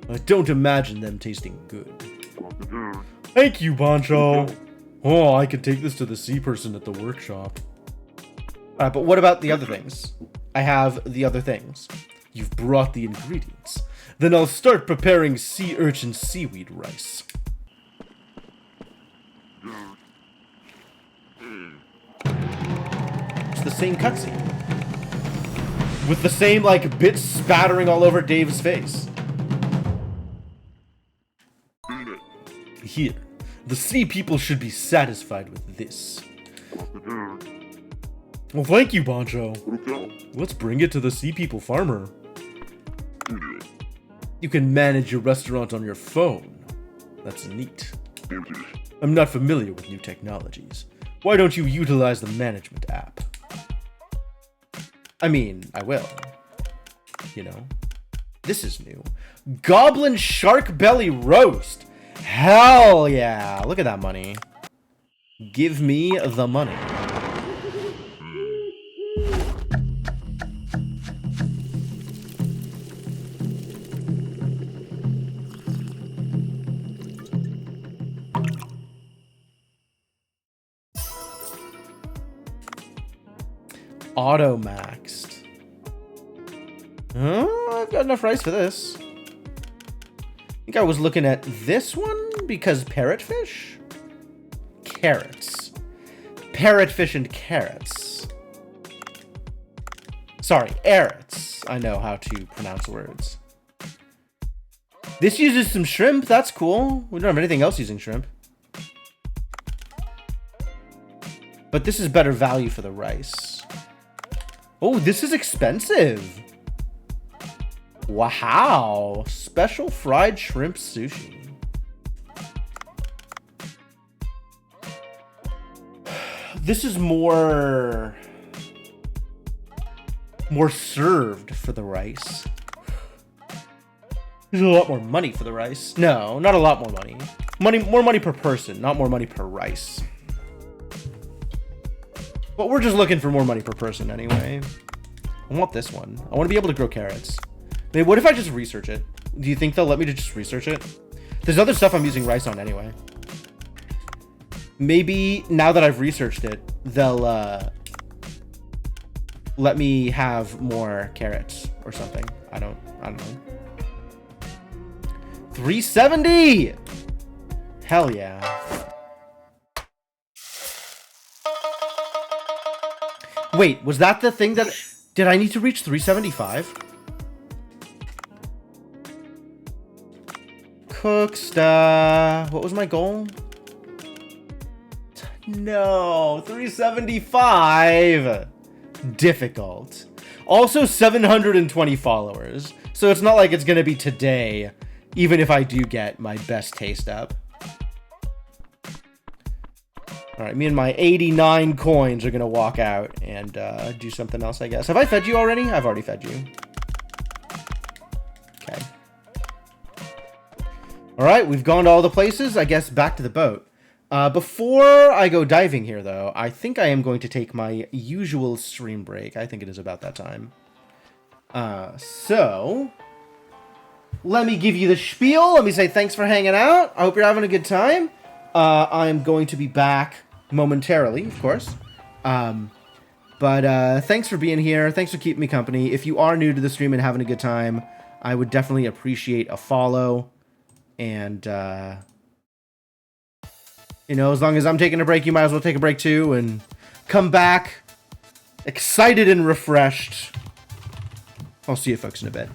I don't imagine them tasting good. Thank you, Bancho. Oh, I can take this to the sea person at the workshop. But what about the other things? I have the other things. You've brought the ingredients. Then I'll start preparing sea urchin seaweed rice. It's the same cutscene. With the same, like, bits spattering all over Dave's face. Here. The sea people should be satisfied with this. Well, thank you, Bancho. Let's bring it to the Sea People Farmer. You can manage your restaurant on your phone. That's neat. I'm not familiar with new technologies. Why don't you utilize the management app? I mean, I will. You know, this is new. Goblin Shark Belly Roast. Hell yeah. Look at that money. Give me the money. Auto-maxed. I've got enough rice for this. I think I was looking at this one because parrotfish? Carrots. Parrotfish and carrots. Sorry, arrots. I know how to pronounce words. This uses some shrimp. That's cool. We don't have anything else using shrimp. But this is better value for the rice. Oh, this is expensive. Wow. Special fried shrimp sushi. This is more served for the rice. There's a lot more money for the rice. No, not a lot more money. More money per person, not more money per rice. But we're just looking for more money per person anyway. I want this one. I want to be able to grow carrots. I mean, what if I just research it? Do you think they'll let me to just research it? There's other stuff I'm using rice on anyway. Maybe now that I've researched it, they'll let me have more carrots or something. I don't know. 370! Hell yeah. Wait, was that the thing that... Did I need to reach 375? Cooksta. What was my goal? No, 375. Difficult. Also 720 followers. So it's not like it's going to be today, even if I do get my best taste up. All right, me and my 89 coins are going to walk out and do something else, I guess. Have I fed you already? I've already fed you. Okay. All right, we've gone to all the places. I guess back to the boat. Before I go diving here, though, I think I am going to take my usual stream break. I think it is about that time. So, let me give you the spiel. Let me say thanks for hanging out. I hope you're having a good time. I'm going to be back momentarily, of course. But thanks for being here. Thanks for keeping me company. If you are new to the stream and having a good time, I would definitely appreciate a follow. And, you know, as long as I'm taking a break, you might as well take a break too and come back excited and refreshed. I'll see you folks in a bit.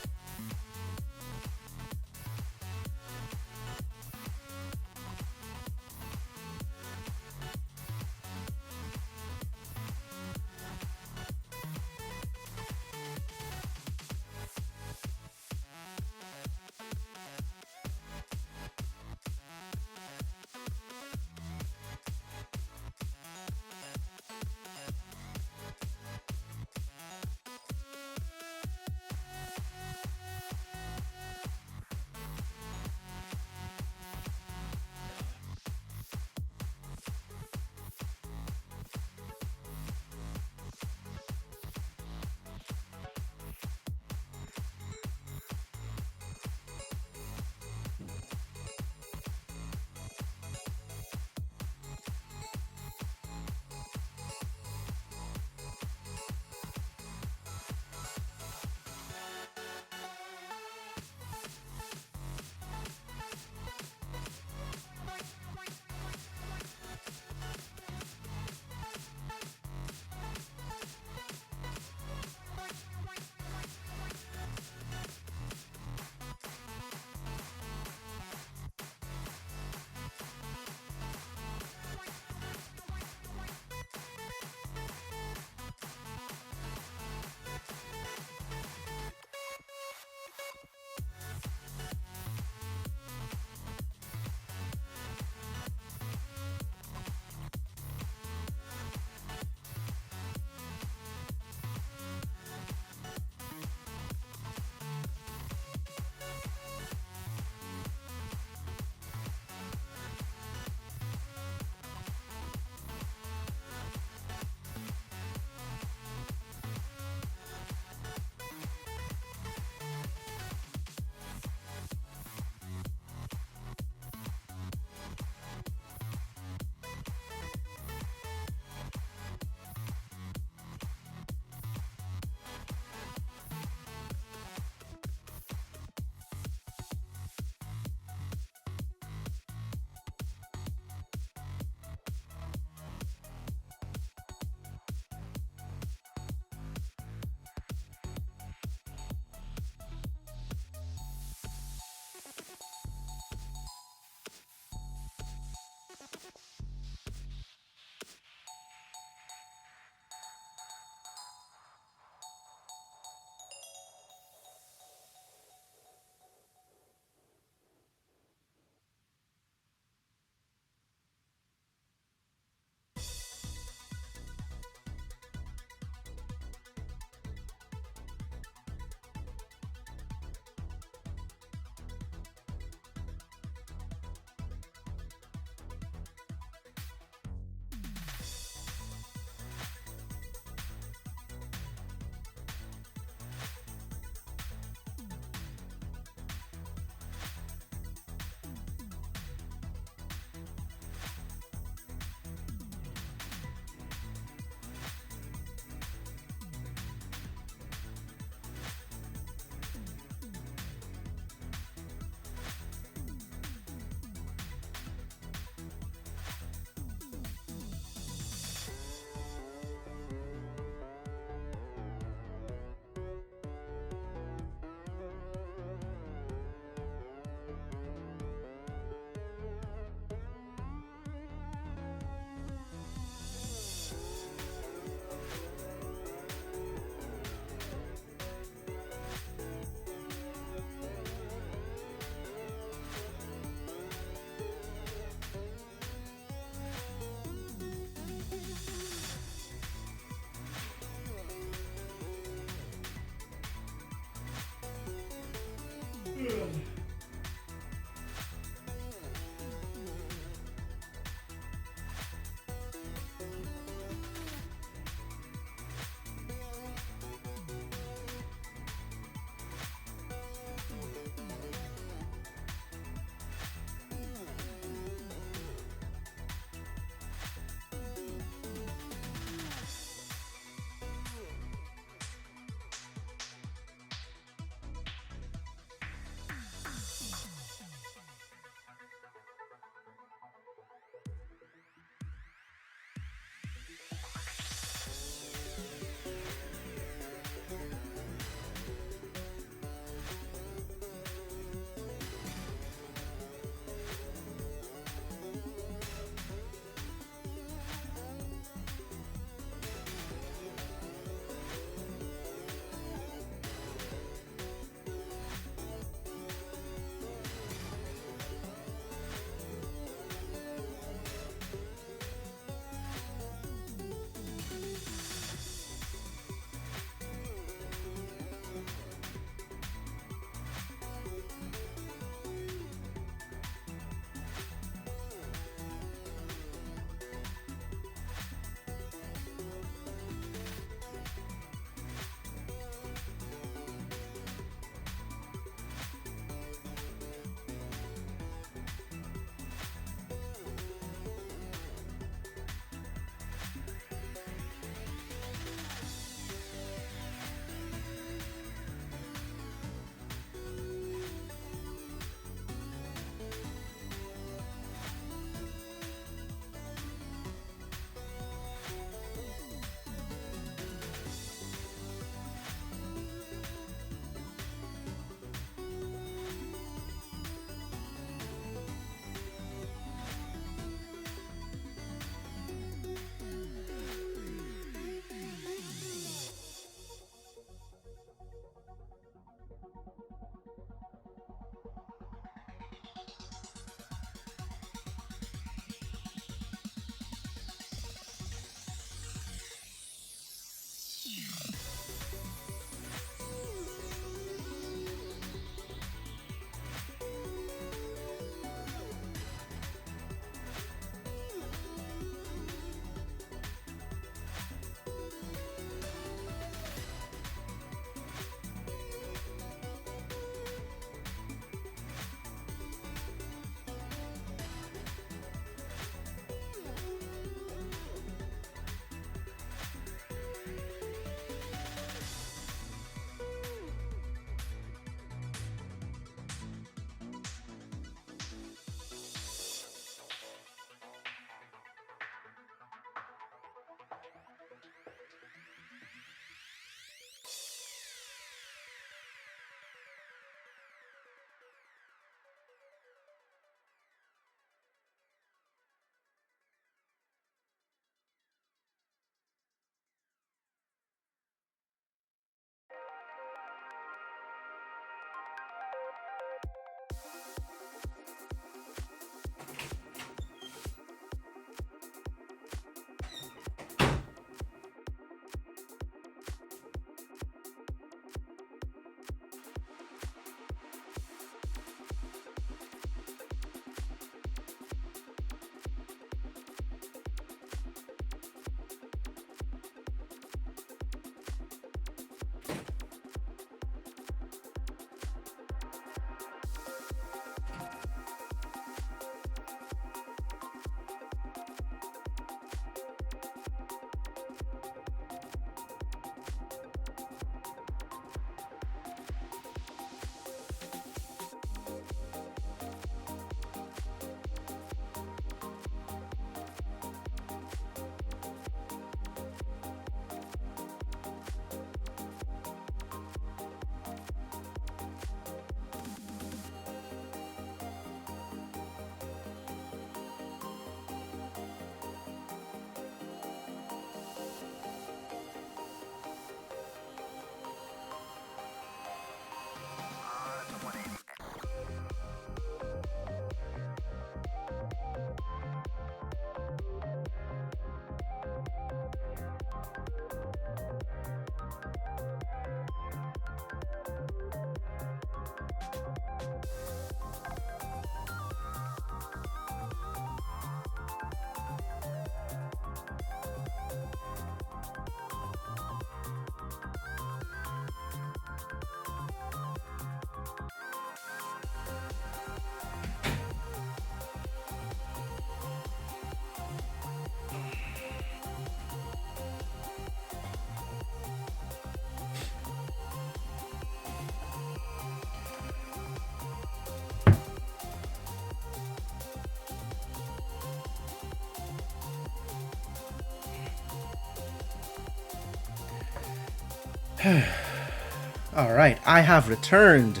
Alright, I have returned.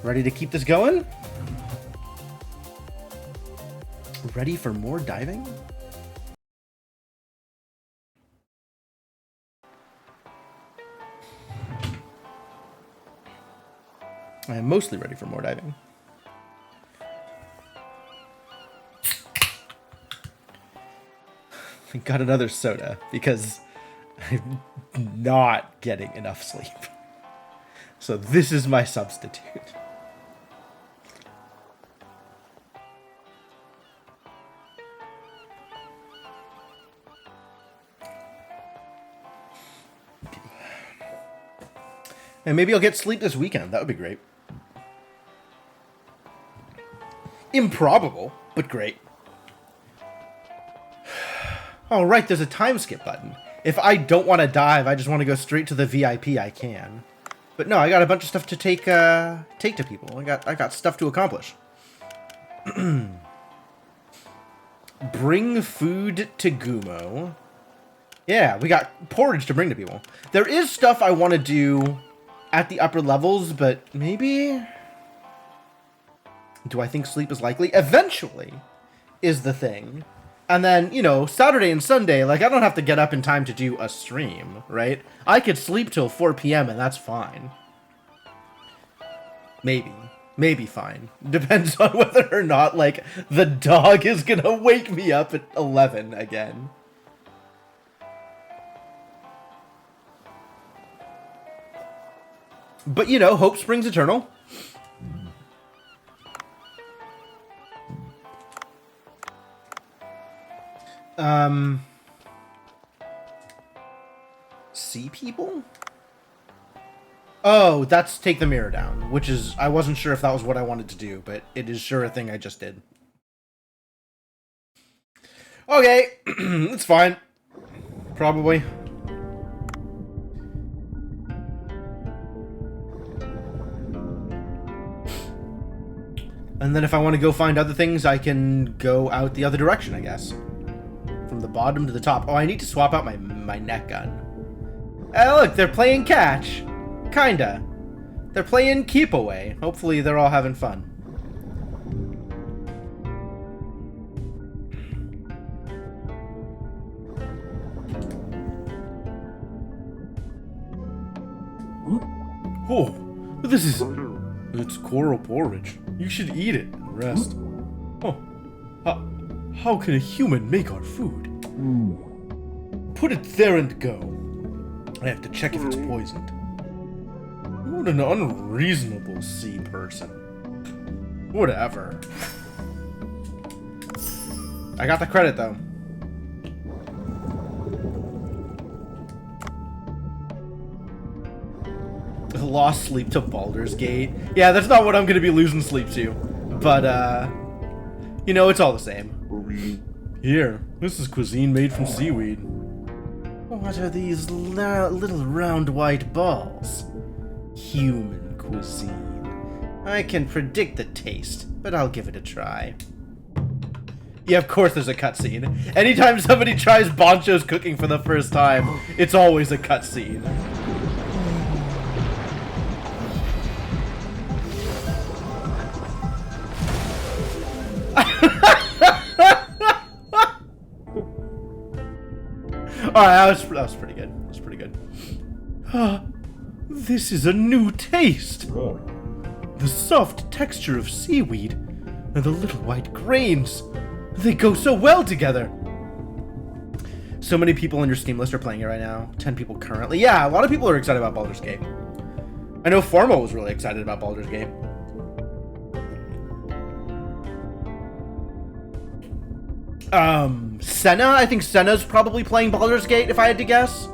Ready to keep this going? Ready for more diving? I am mostly ready for more diving. I got another soda because I'm not getting enough sleep. So this is my substitute. And maybe I'll get sleep this weekend. That would be great. Improbable, but great. Oh, right, there's a time skip button. If I don't want to dive, I just want to go straight to the VIP, I can. But no, I got a bunch of stuff to take to people. I got stuff to accomplish. Bring food to Gumo. Yeah, we got porridge to bring to people. There is stuff I want to do at the upper levels, but maybe... Do I think sleep is likely? Eventually is the thing. And then, you know, Saturday and Sunday, like, I don't have to get up in time to do a stream, right? I could sleep till 4 p.m. and that's fine. Maybe. Maybe fine. Depends on whether or not, like, the dog is gonna wake me up at 11 again. But, you know, hope springs eternal. See people? Oh, that's take the mirror down, which is, I wasn't sure if that was what I wanted to do, but it is sure a thing I just did. Okay, it's fine. Probably. And then if I want to go find other things, I can go out the other direction, I guess. From the bottom to the top. Oh, I need to swap out my net gun. Look, they're playing catch. Kinda. They're playing keep away. Hopefully they're all having fun. Oh, this is... It's coral porridge. You should eat it and rest. Oh, how can a human make our food? Put it there and go. I have to check if it's poisoned. What an unreasonable sea person. Whatever. I got the credit though. Lost sleep to Baldur's Gate. Yeah, that's not what I'm gonna be losing sleep to. But, you know, it's all the same. Here, this is cuisine made from seaweed. What are these little round white balls? Human cuisine. I can predict the taste, but I'll give it a try. Yeah, of course there's a cutscene. Anytime somebody tries Boncho's cooking for the first time, it's always a cutscene. Alright, that was pretty good. That was pretty good. This is a new taste. The soft texture of seaweed and the little white grains. They go so well together. So many people on your Steam list are playing it right now. 10 people currently. Yeah, a lot of people are excited about Baldur's Gate. I know Formal was really excited about Baldur's Gate. Senna? I think Senna's probably playing Baldur's Gate, if I had to guess.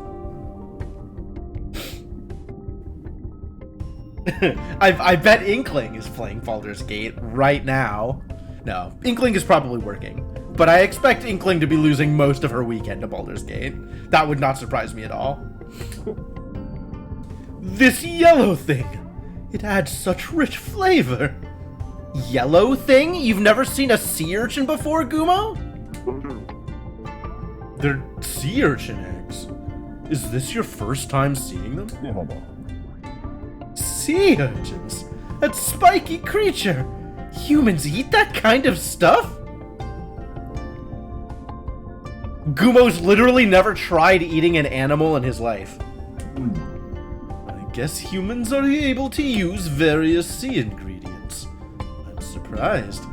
I bet Inkling is playing Baldur's Gate right now. No, Inkling is probably working. But I expect Inkling to be losing most of her weekend to Baldur's Gate. That would not surprise me at all. This yellow thing! It adds such rich flavor. Yellow thing? You've never seen a sea urchin before, Gumo? They're sea urchin eggs. Is this your first time seeing them? Sea urchins? That spiky creature! Humans eat that kind of stuff? Gumo's literally never tried eating an animal in his life. I guess humans are able to use various sea ingredients. I'm surprised.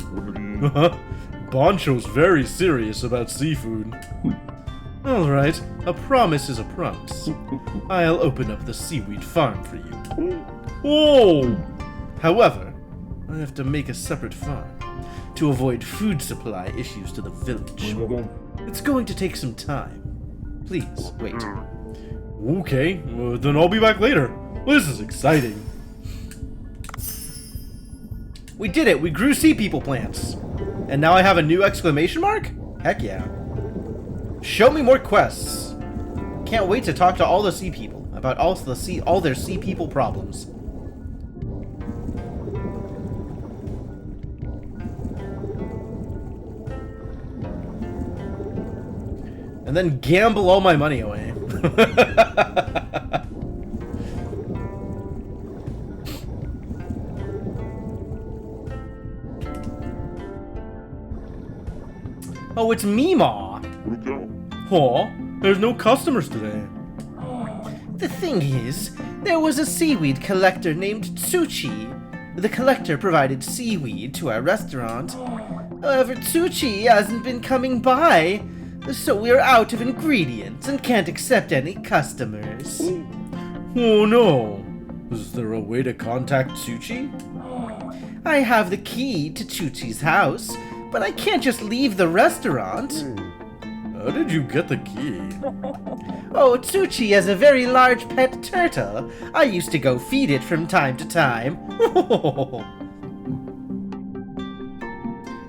Boncho's very serious about seafood. Alright, a promise is a promise. I'll open up the seaweed farm for you. Oh! However, I have to make a separate farm to avoid food supply issues to the village. It's going to take some time. Please, wait. Okay, then I'll be back later. This is exciting. We did it! We grew sea people plants! And now I have a new exclamation mark? Heck yeah. Show me more quests. Can't wait to talk to all the sea people about all their sea people problems. And then gamble all my money away. Oh, it's Meemaw. Huh? There's no customers today. The thing is, there was a seaweed collector named Tsuchi. The collector provided seaweed to our restaurant. However, Tsuchi hasn't been coming by, so we're out of ingredients and can't accept any customers. Oh no. Is there a way to contact Tsuchi? I have the key to Tsuchi's house, but I can't just leave the restaurant. How did you get the key? Oh, Tsuchi has a very large pet turtle. I used to go feed it from time to time.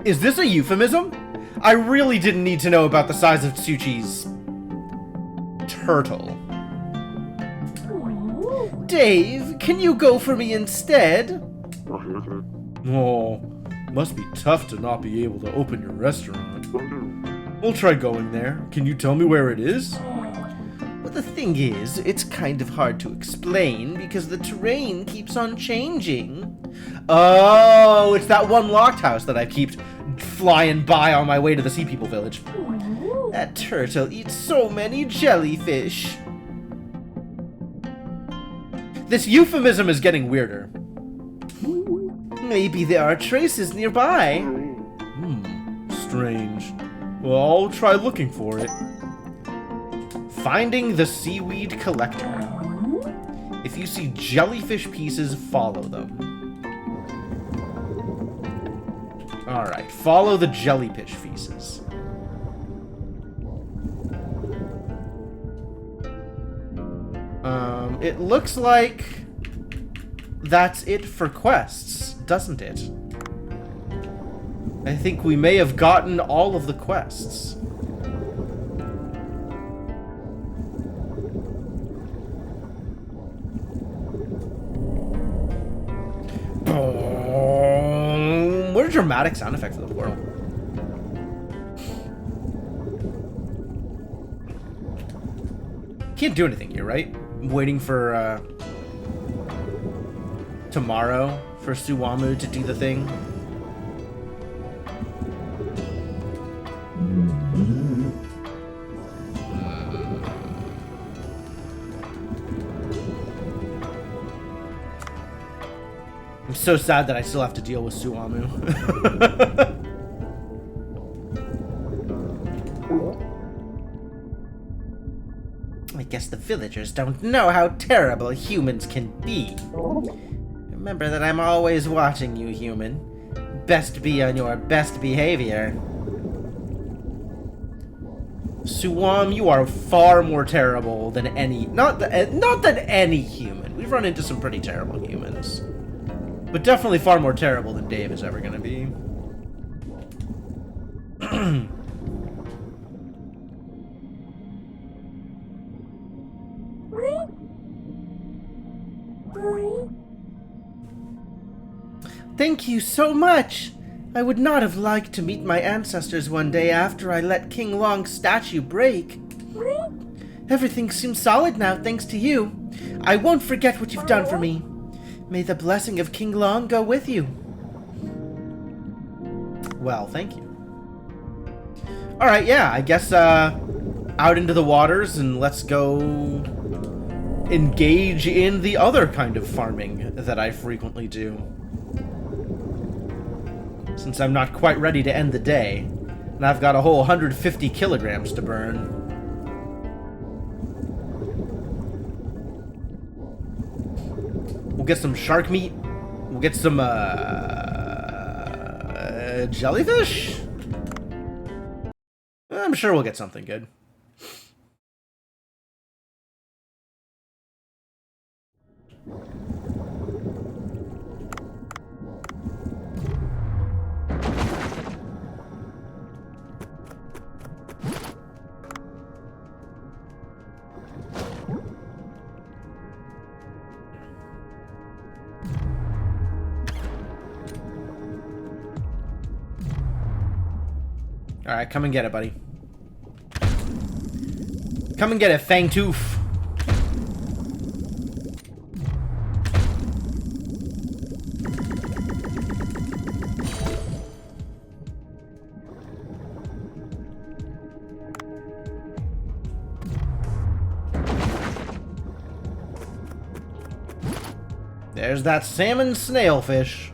Is this a euphemism? I really didn't need to know about the size of Tsuchi's turtle. Dave, can you go for me instead? Oh, must be tough to not be able to open your restaurant. We'll try going there. Can you tell me where it is? Well, the thing is, it's kind of hard to explain because the terrain keeps on changing. Oh, it's that one locked house that I keep flying by on my way to the Sea People Village. That turtle eats so many jellyfish. This euphemism is getting weirder. Maybe there are traces nearby. Strange. Well, I'll try looking for it. Finding the seaweed collector. If you see jellyfish pieces, follow them. Alright, follow the jellyfish pieces. It looks like that's it for quests, doesn't it? I think we may have gotten all of the quests. What a dramatic sound effect for the portal. Can't do anything here, right? I'm waiting for tomorrow for Suwamu to do the thing. I'm so sad that I still have to deal with Suwamu. I guess the villagers don't know how terrible humans can be. Remember that I'm always watching you, human. Best be on your best behavior. Suwam, you are far more terrible than any... Not than any human. We've run into some pretty terrible humans. But definitely far more terrible than Dave is ever gonna be. Thank you so much! I would not have liked to meet my ancestors one day after I let King Long's statue break. Everything seems solid now, thanks to you. I won't forget what you've done for me. May the blessing of King Long go with you. Well, thank you. Alright, yeah, I guess, out into the waters and let's go engage in the other kind of farming that I frequently do. Since I'm not quite ready to end the day, and I've got a whole 150 kilograms to burn. We'll get some shark meat. We'll get some, jellyfish? I'm sure we'll get something good. Alright, come and get it, buddy. Come and get it, Fangtooth. There's that salmon snailfish.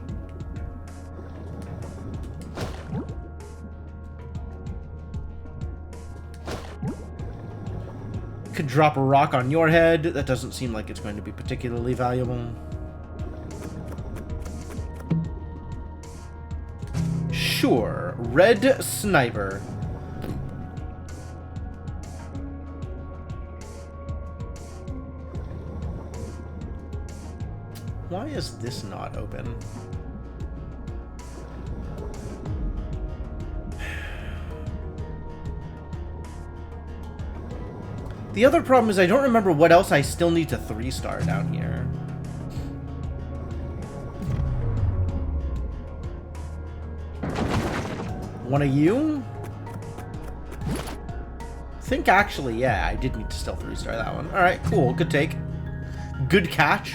Could drop a rock on your head. That doesn't seem like it's going to be particularly valuable. Sure. Red sniper. Why is this not open? The other problem is I don't remember what else I still need to 3-star down here. One of you? I think actually, yeah, I did need to still 3-star that one. Alright, cool. Good take. Good catch.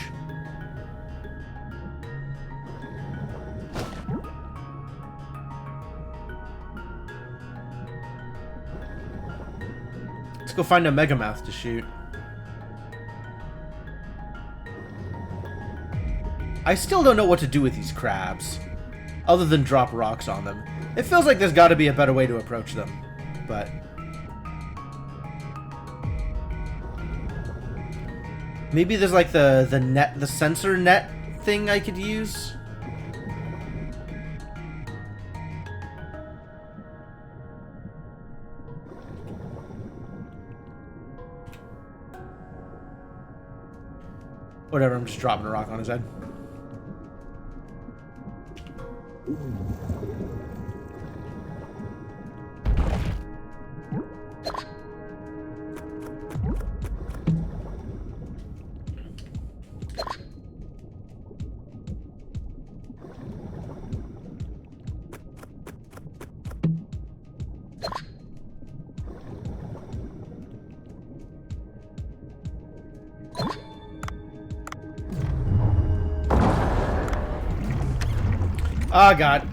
Let's go find a Megamouth to shoot. I still don't know what to do with these crabs, other than drop rocks on them. It feels like there's got to be a better way to approach them, but maybe there's like the sensor net thing I could use. Whatever, I'm just dropping a rock on his head. Oh, God.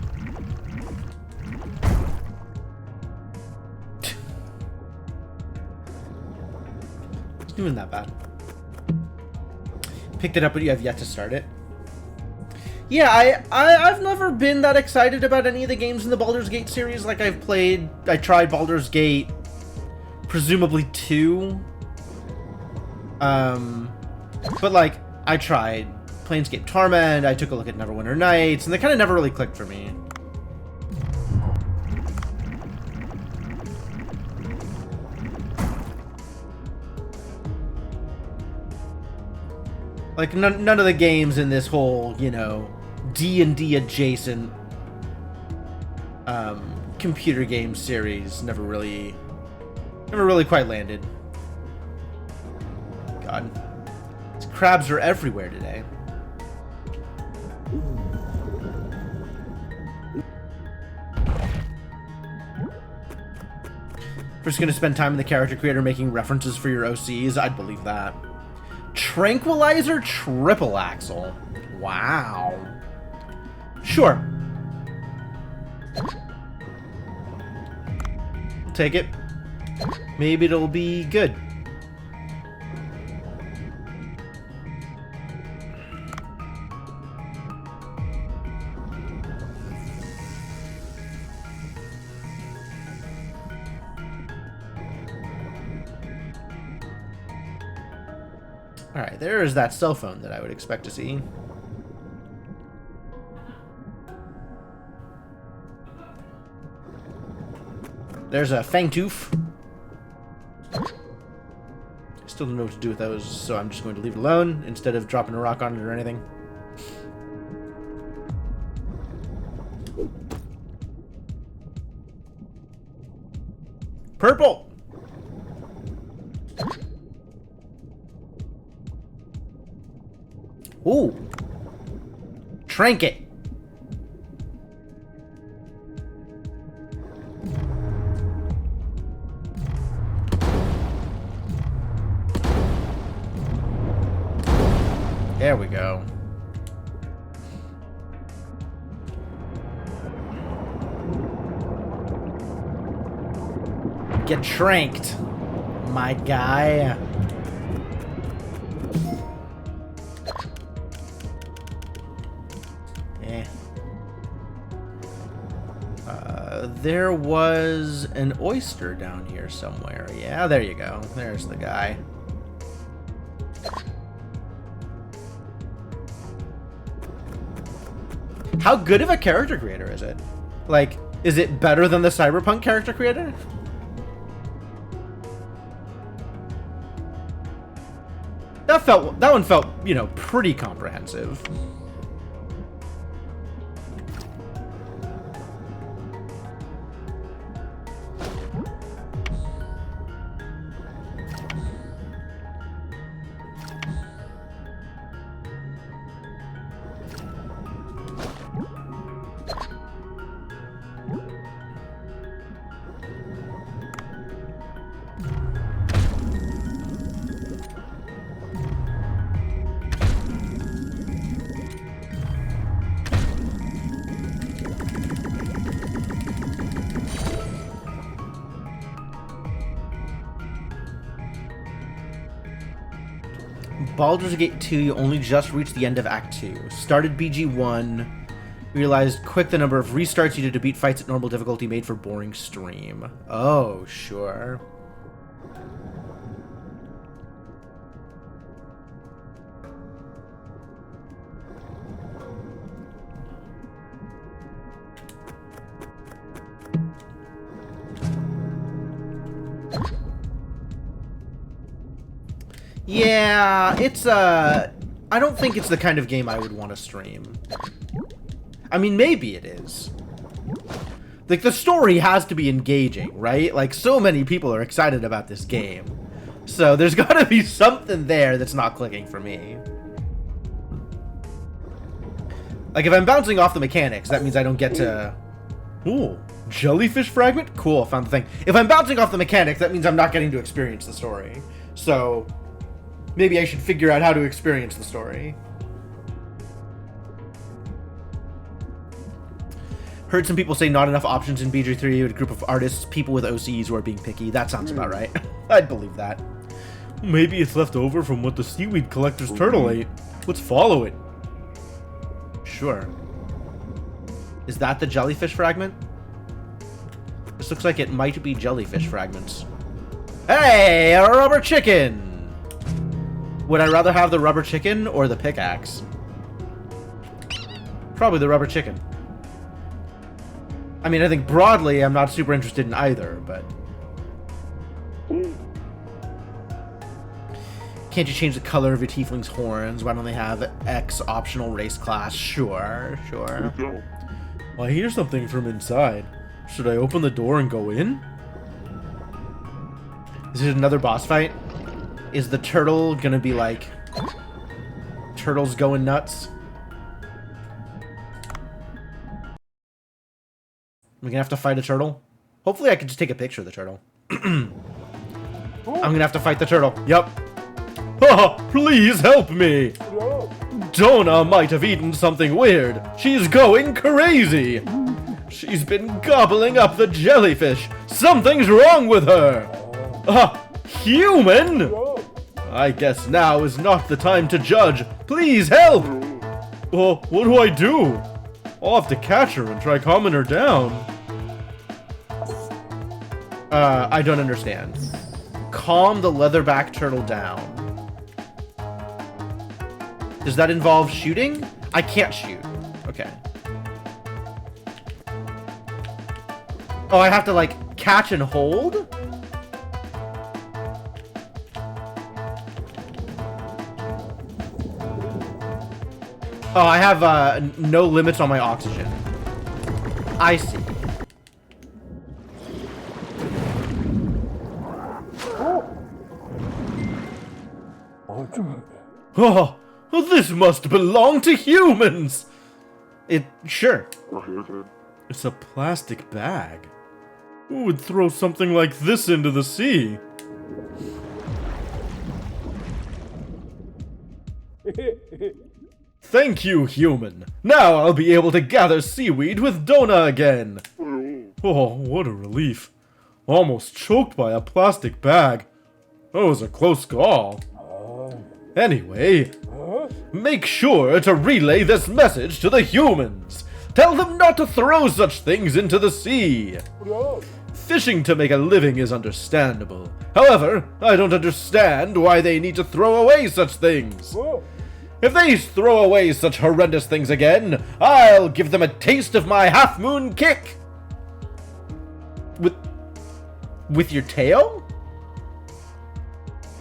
It's doing that bad. Picked it up, but you have yet to start it. Yeah, I've never been that excited about any of the games in the Baldur's Gate series. Like, I tried Baldur's Gate, presumably 2. But, like, I tried Planescape Torment, I took a look at Neverwinter Nights, and they kind of never really clicked for me. Like, none of the games in this whole, you know, D&D adjacent computer game series never really quite landed. God. These crabs are everywhere today. We're just gonna spend time in the character creator making references for your OCs. I'd believe that. Tranquilizer triple axle. Wow. Sure. Take it. Maybe it'll be good. Alright, there is that cell phone that I would expect to see. There's a Fangtooth. Still don't know what to do with those, so I'm just going to leave it alone instead of dropping a rock on it or anything. Purple! Ooh. Trinket. There we go. Get tranked, my guy. There was an oyster down here somewhere. Yeah, there you go. There's the guy. How good of a character creator is it? Like, is it better than the Cyberpunk character creator? That one felt, you know, pretty comprehensive. Baldur's Gate 2, you only just reached the end of Act 2. Started BG1, realized quick the number of restarts you did to beat fights at normal difficulty made for boring stream. Oh, sure. Yeah, it's, I don't think it's the kind of game I would want to stream. I mean, maybe it is. Like, the story has to be engaging, right? Like, so many people are excited about this game. So, there's gotta be something there that's not clicking for me. Like, if I'm bouncing off the mechanics, that means I don't get to... Ooh, jellyfish fragment? Cool, found the thing. If I'm bouncing off the mechanics, that means I'm not getting to experience the story. So... maybe I should figure out how to experience the story. Heard some people say not enough options in BG3 with a group of artists, people with OCs who are being picky. That sounds about right. I'd believe that. Maybe it's left over from what the seaweed collector's turtle ate. Let's follow it. Sure. Is that the jellyfish fragment? This looks like it might be jellyfish fragments. Hey, a rubber chicken! Would I rather have the rubber chicken or the pickaxe? Probably the rubber chicken. I mean, I think broadly I'm not super interested in either, but... Can't you change the color of your tiefling's horns? Why don't they have X optional race class? Sure, sure. Well, I hear something from inside. Should I open the door and go in? Is it another boss fight? Is the turtle gonna be like... Turtles going nuts? Am I gonna have to fight a turtle? Hopefully I can just take a picture of the turtle. I'm gonna have to fight the turtle. Yep. Oh, please help me! Donna might have eaten something weird. She's going crazy! She's been gobbling up the jellyfish. Something's wrong with her! Human? I guess now is not the time to judge. Please help! Well, what do I do? I'll have to catch her and try calming her down. I don't understand. Calm the leatherback turtle down. Does that involve shooting? I can't shoot. Okay. Oh, I have to, like, catch and hold? Oh, I have, no limits on my oxygen. I see. Oh, this must belong to humans! Sure. It's a plastic bag. Who would throw something like this into the sea? Thank you, human. Now I'll be able to gather seaweed with Donna again. Oh, what a relief. Almost choked by a plastic bag. That was a close call. Anyway, make sure to relay this message to the humans. Tell them not to throw such things into the sea. Fishing to make a living is understandable. However, I don't understand why they need to throw away such things. If they throw away such horrendous things again, I'll give them a taste of my half-moon kick. With your tail?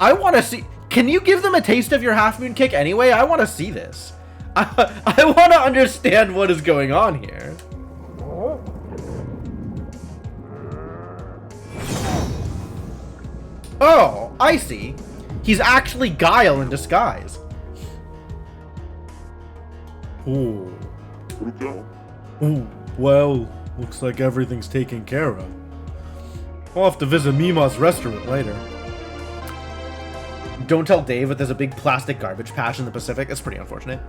I want to see... Can you give them a taste of your half-moon kick anyway? I want to see this. I want to understand what is going on here. Oh, I see. He's actually Guile in disguise. Ooh. Ooh, well, looks like everything's taken care of. I'll have to visit Mima's restaurant later. Don't tell Dave that there's a big plastic garbage patch in the Pacific. It's pretty unfortunate.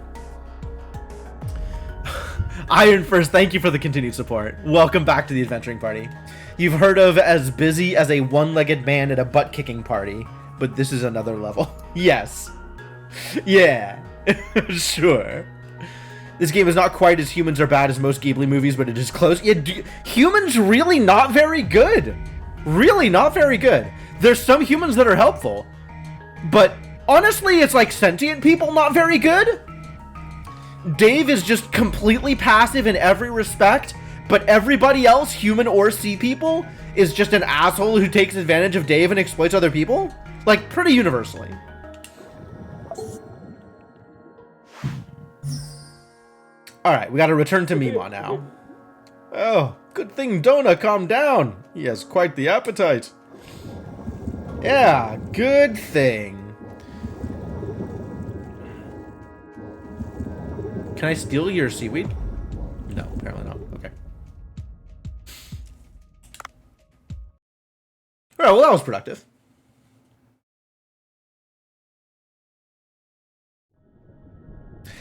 Iron First, thank you for the continued support. Welcome back to the adventuring party. You've heard of as busy as a one-legged man at a butt-kicking party, but this is another level. Yes. Yeah. Sure. This game is not quite as humans are bad as most Ghibli movies, but it is close. Yeah, humans really not very good. Really not very good. There's some humans that are helpful. But honestly, it's like sentient people not very good. Dave is just completely passive in every respect, but everybody else, human or sea people, is just an asshole who takes advantage of Dave and exploits other people. Like, pretty universally. Alright, we gotta return to Mima now. Oh, good thing Donna calmed down. He has quite the appetite. Yeah, good thing. Can I steal your seaweed? No, apparently not. Okay. Alright, well that was productive.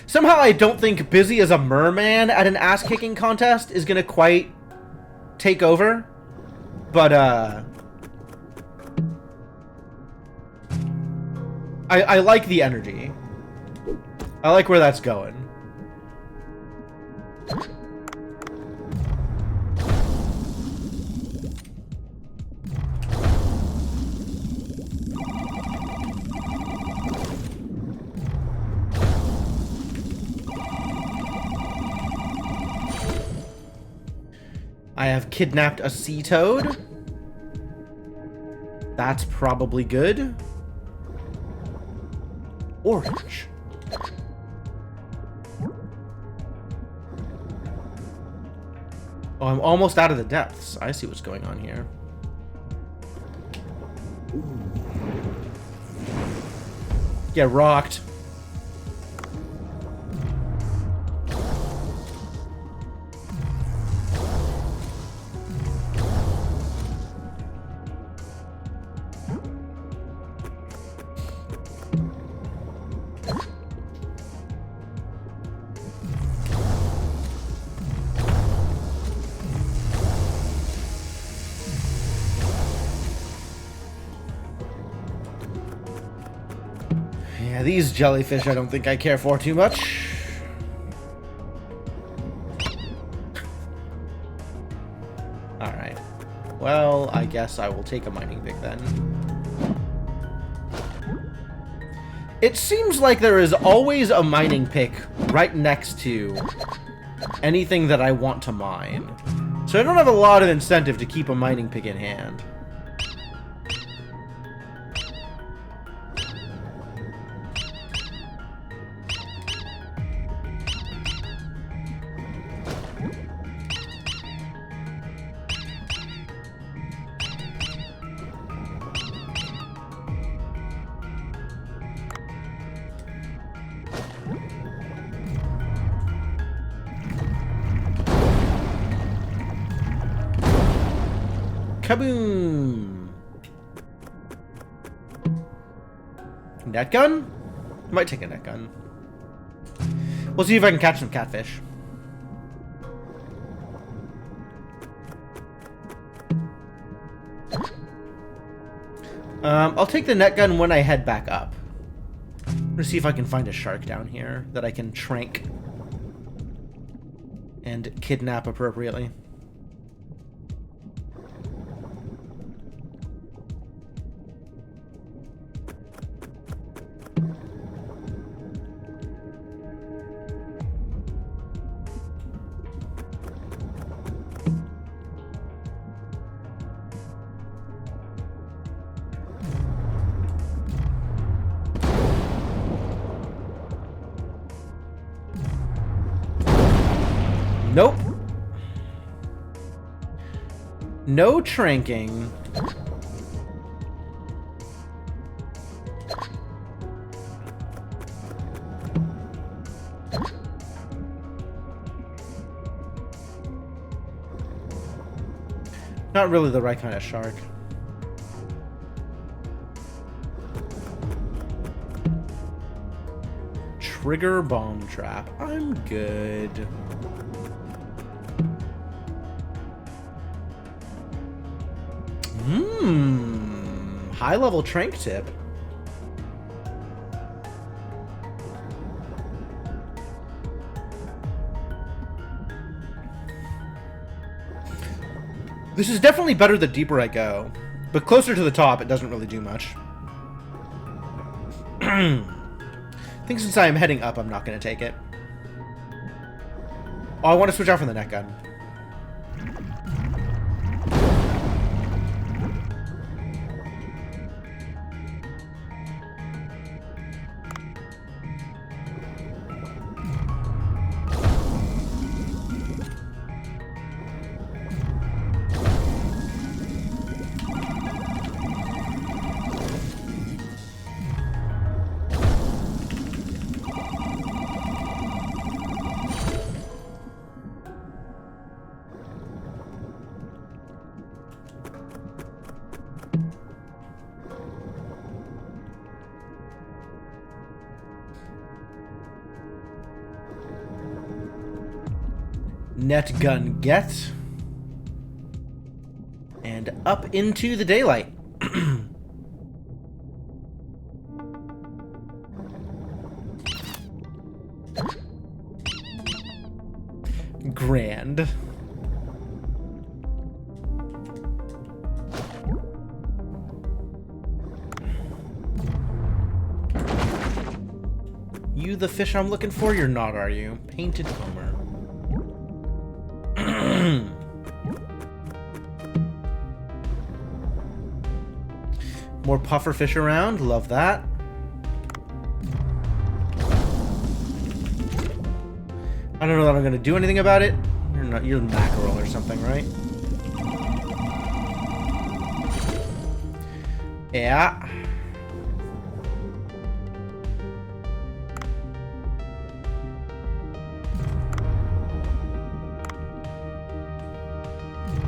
Somehow I don't think Busy as a merman at an ass-kicking contest is gonna quite take over. But, I like the energy. I like where that's going. I have kidnapped a sea toad. That's probably good. Orange. Oh, I'm almost out of the depths. I see what's going on here. Get rocked. These jellyfish I don't think I care for too much. Alright. Well, I guess I will take a mining pick then. It seems like there is always a mining pick right next to anything that I want to mine. So I don't have a lot of incentive to keep a mining pick in hand. Kaboom! Net gun? Might take a net gun. We'll see if I can catch some catfish. I'll take the net gun when I head back up. I'm gonna see if I can find a shark down here that I can trank and kidnap appropriately. Nope. No tranking. Not really the right kind of shark. Trigger bomb trap. I'm good. High level trank tip. This is definitely better the deeper I go, but closer to the top it doesn't really do much. I think since I'm heading up I'm not going to take it. Oh, I want to switch out from the net gun. Net gun get. And up into the daylight. Grand. You the fish I'm looking for? You're not, are you? Painted Homer. More puffer fish around. Love that. I don't know that I'm going to do anything about it. You're mackerel or something, right? Yeah.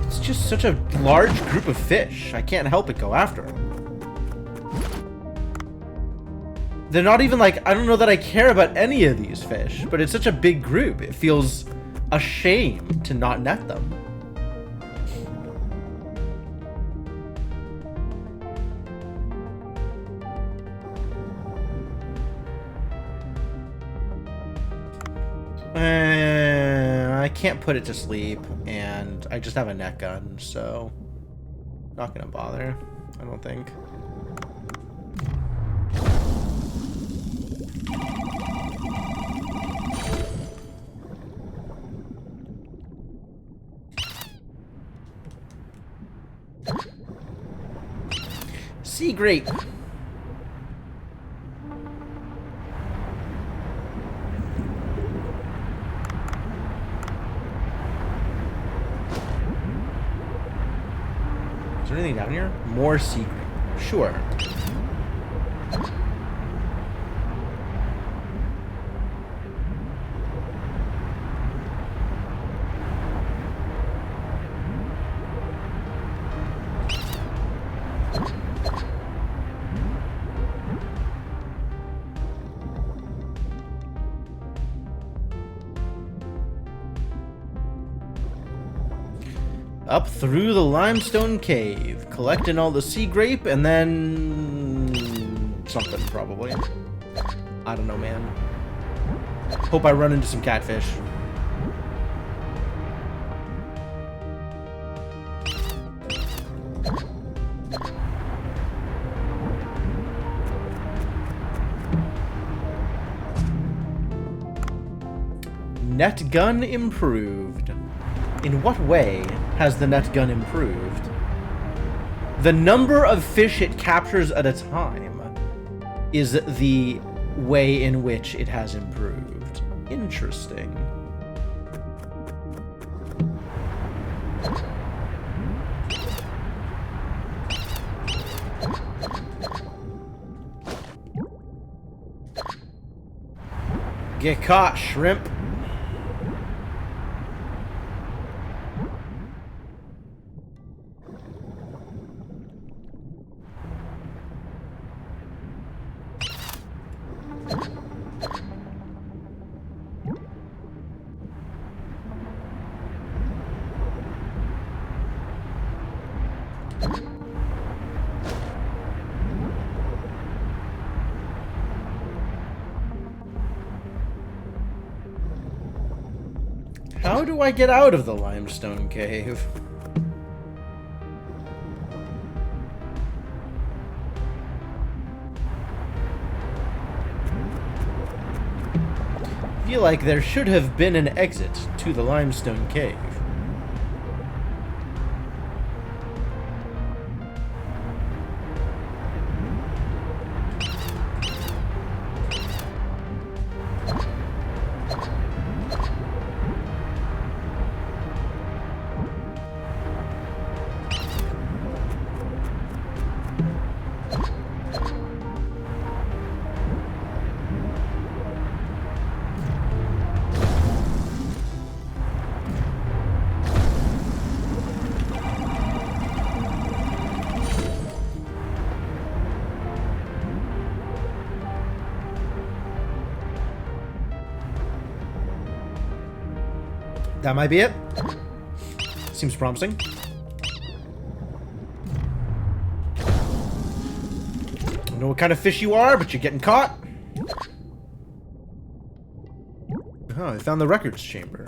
It's just such a large group of fish. I can't help but go after them. They're not even like, I don't know that I care about any of these fish, but it's such a big group. It feels a shame to not net them. I can't put it to sleep, and I just have a net gun, so not gonna bother, I don't think. Sea grape. Is there anything down here? More sea grape. Sure. Up through the limestone cave, collecting all the sea grape, and then something probably. I don't know, man. Hope I run into some catfish. Net gun improved. In what way has the net gun improved? The number of fish it captures at a time is the way in which it has improved. Interesting. Get caught, shrimp. How do I get out of the limestone cave? I feel like there should have been an exit to the limestone cave. That might be it. Seems promising. I don't know what kind of fish you are, but you're getting caught. Oh, I found the records chamber.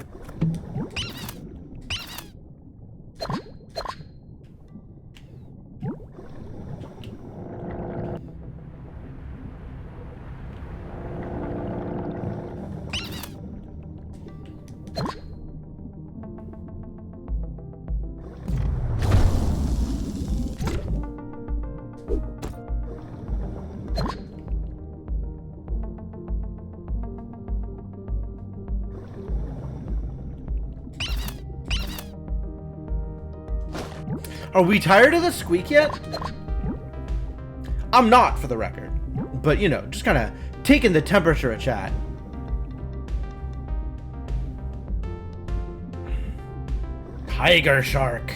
Are we tired of the squeak yet? I'm not, for the record. But, you know, just kind of taking the temperature of chat. Tiger shark.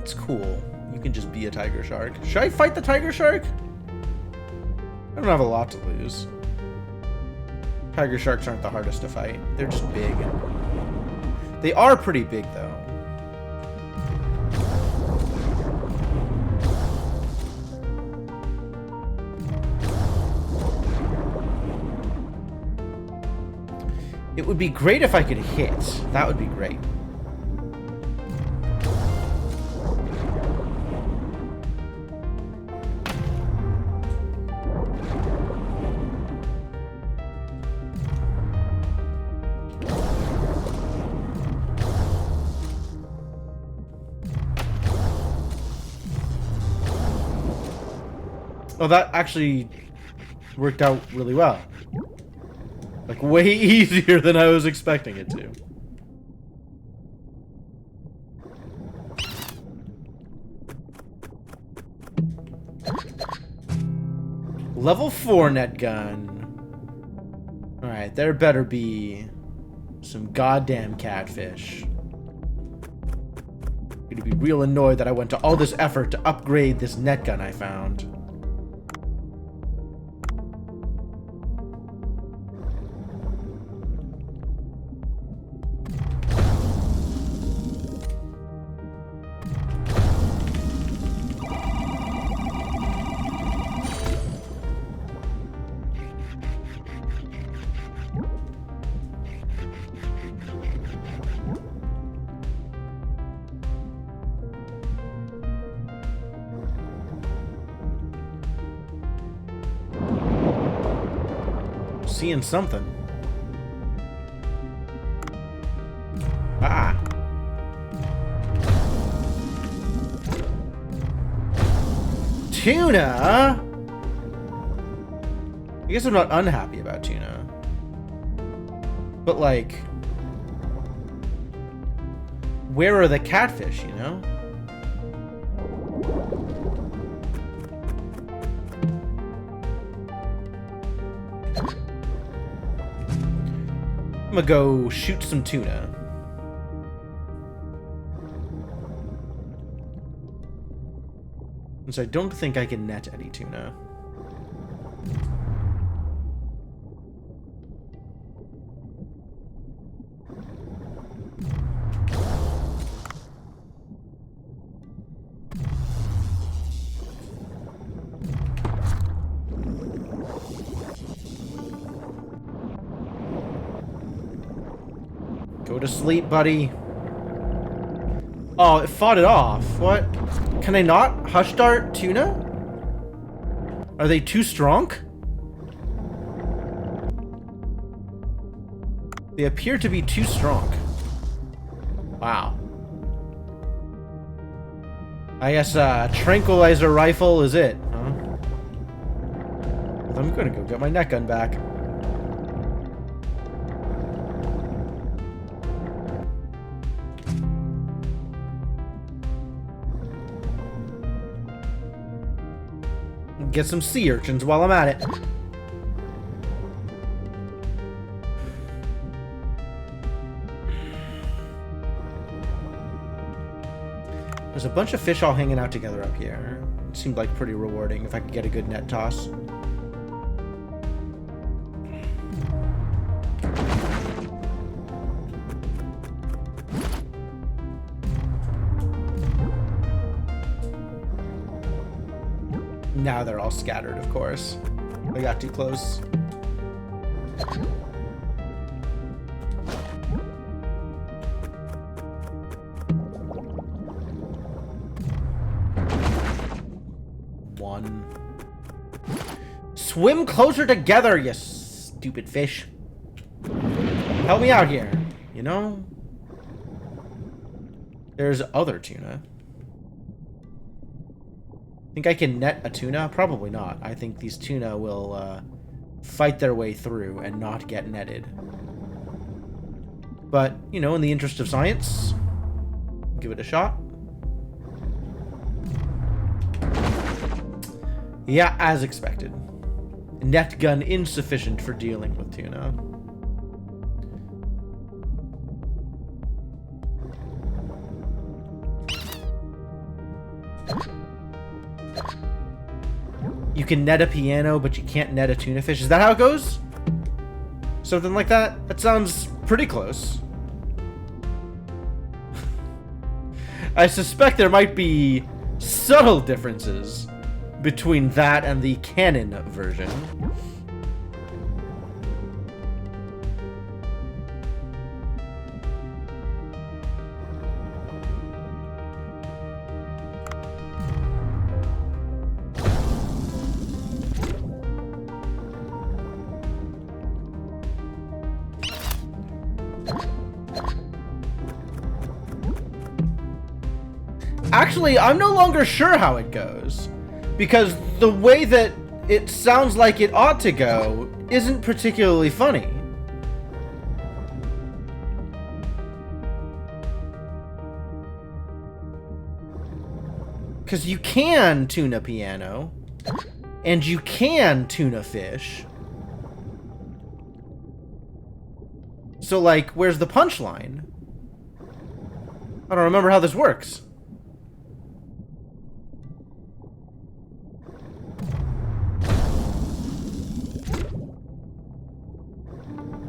It's cool. You can just be a tiger shark. Should I fight the tiger shark? I don't have a lot to lose. Tiger sharks aren't the hardest to fight. They're just big. They are pretty big, though. It would be great if I could hit. That would be great. Oh, that actually worked out really well. Like, way easier than I was expecting it to. Level 4 net gun. Alright, there better be some goddamn catfish. I'm gonna be real annoyed that I went to all this effort to upgrade this net gun I found. Seeing something. Ah. Tuna? I guess I'm not unhappy about tuna. But like, where are the catfish, you know? I'm gonna go shoot some tuna. And so I don't think I can net any tuna. Go to sleep, buddy. Oh, it fought it off. What? Can I not hush dart tuna? Are they too strong? They appear to be too strong. Wow. I guess tranquilizer rifle is it, huh? Well, I'm gonna go get my net gun back. Get some sea urchins while I'm at it. There's a bunch of fish all hanging out together up here. It seemed like pretty rewarding if I could get a good net toss. Now they're all scattered, of course. They got too close. One. Swim closer together, you stupid fish. Help me out here, you know? There's other tuna. Think I can net a tuna? Probably not. I think these tuna will fight their way through and not get netted. But, you know, in the interest of science, give it a shot. Yeah, as expected. Net gun insufficient for dealing with tuna. You can net a piano, but you can't net a tuna fish. Is that how it goes? Something like that? That sounds pretty close. I suspect there might be subtle differences between that and the canon version. Actually, I'm no longer sure how it goes. Because the way that it sounds like it ought to go isn't particularly funny. Because you can tune a piano, and you can tune a fish. So, like, where's the punchline? I don't remember how this works.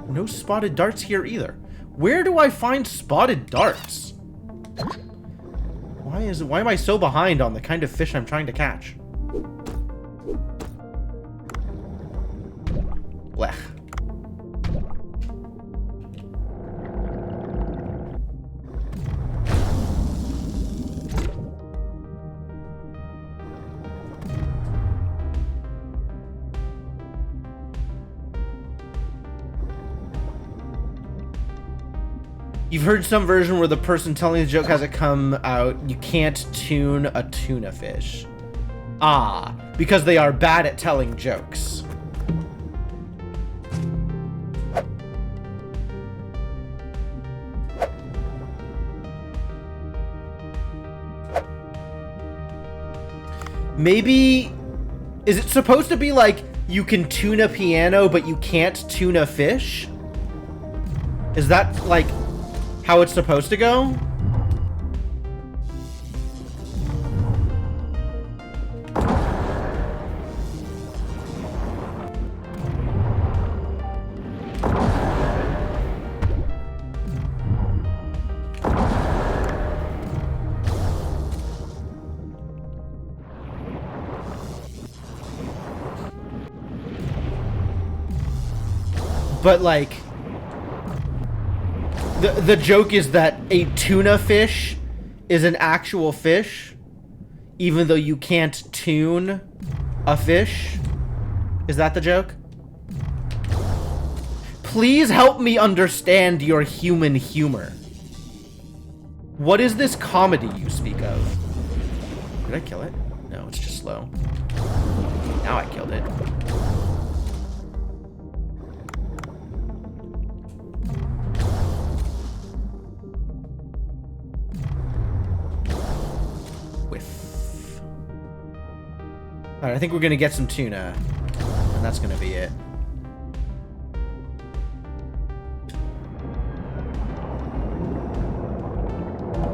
No spotted darts here either. Where do I find spotted darts? Why am I so behind on the kind of fish I'm trying to catch? Blech. You've heard some version where the person telling the joke hasn't come out. You can't tune a tuna fish. Ah, because they are bad at telling jokes. Maybe... Is it supposed to be like, you can tune a piano, but you can't tune a fish? Is that, like... how it's supposed to go? But like... The joke is that a tuna fish is an actual fish, even though you can't tune a fish. Is that the joke? Please help me understand your human humor. What is this comedy you speak of? Did I kill it? No, it's just slow. Now I killed it. Alright, I think we're gonna get some tuna. And that's gonna be it.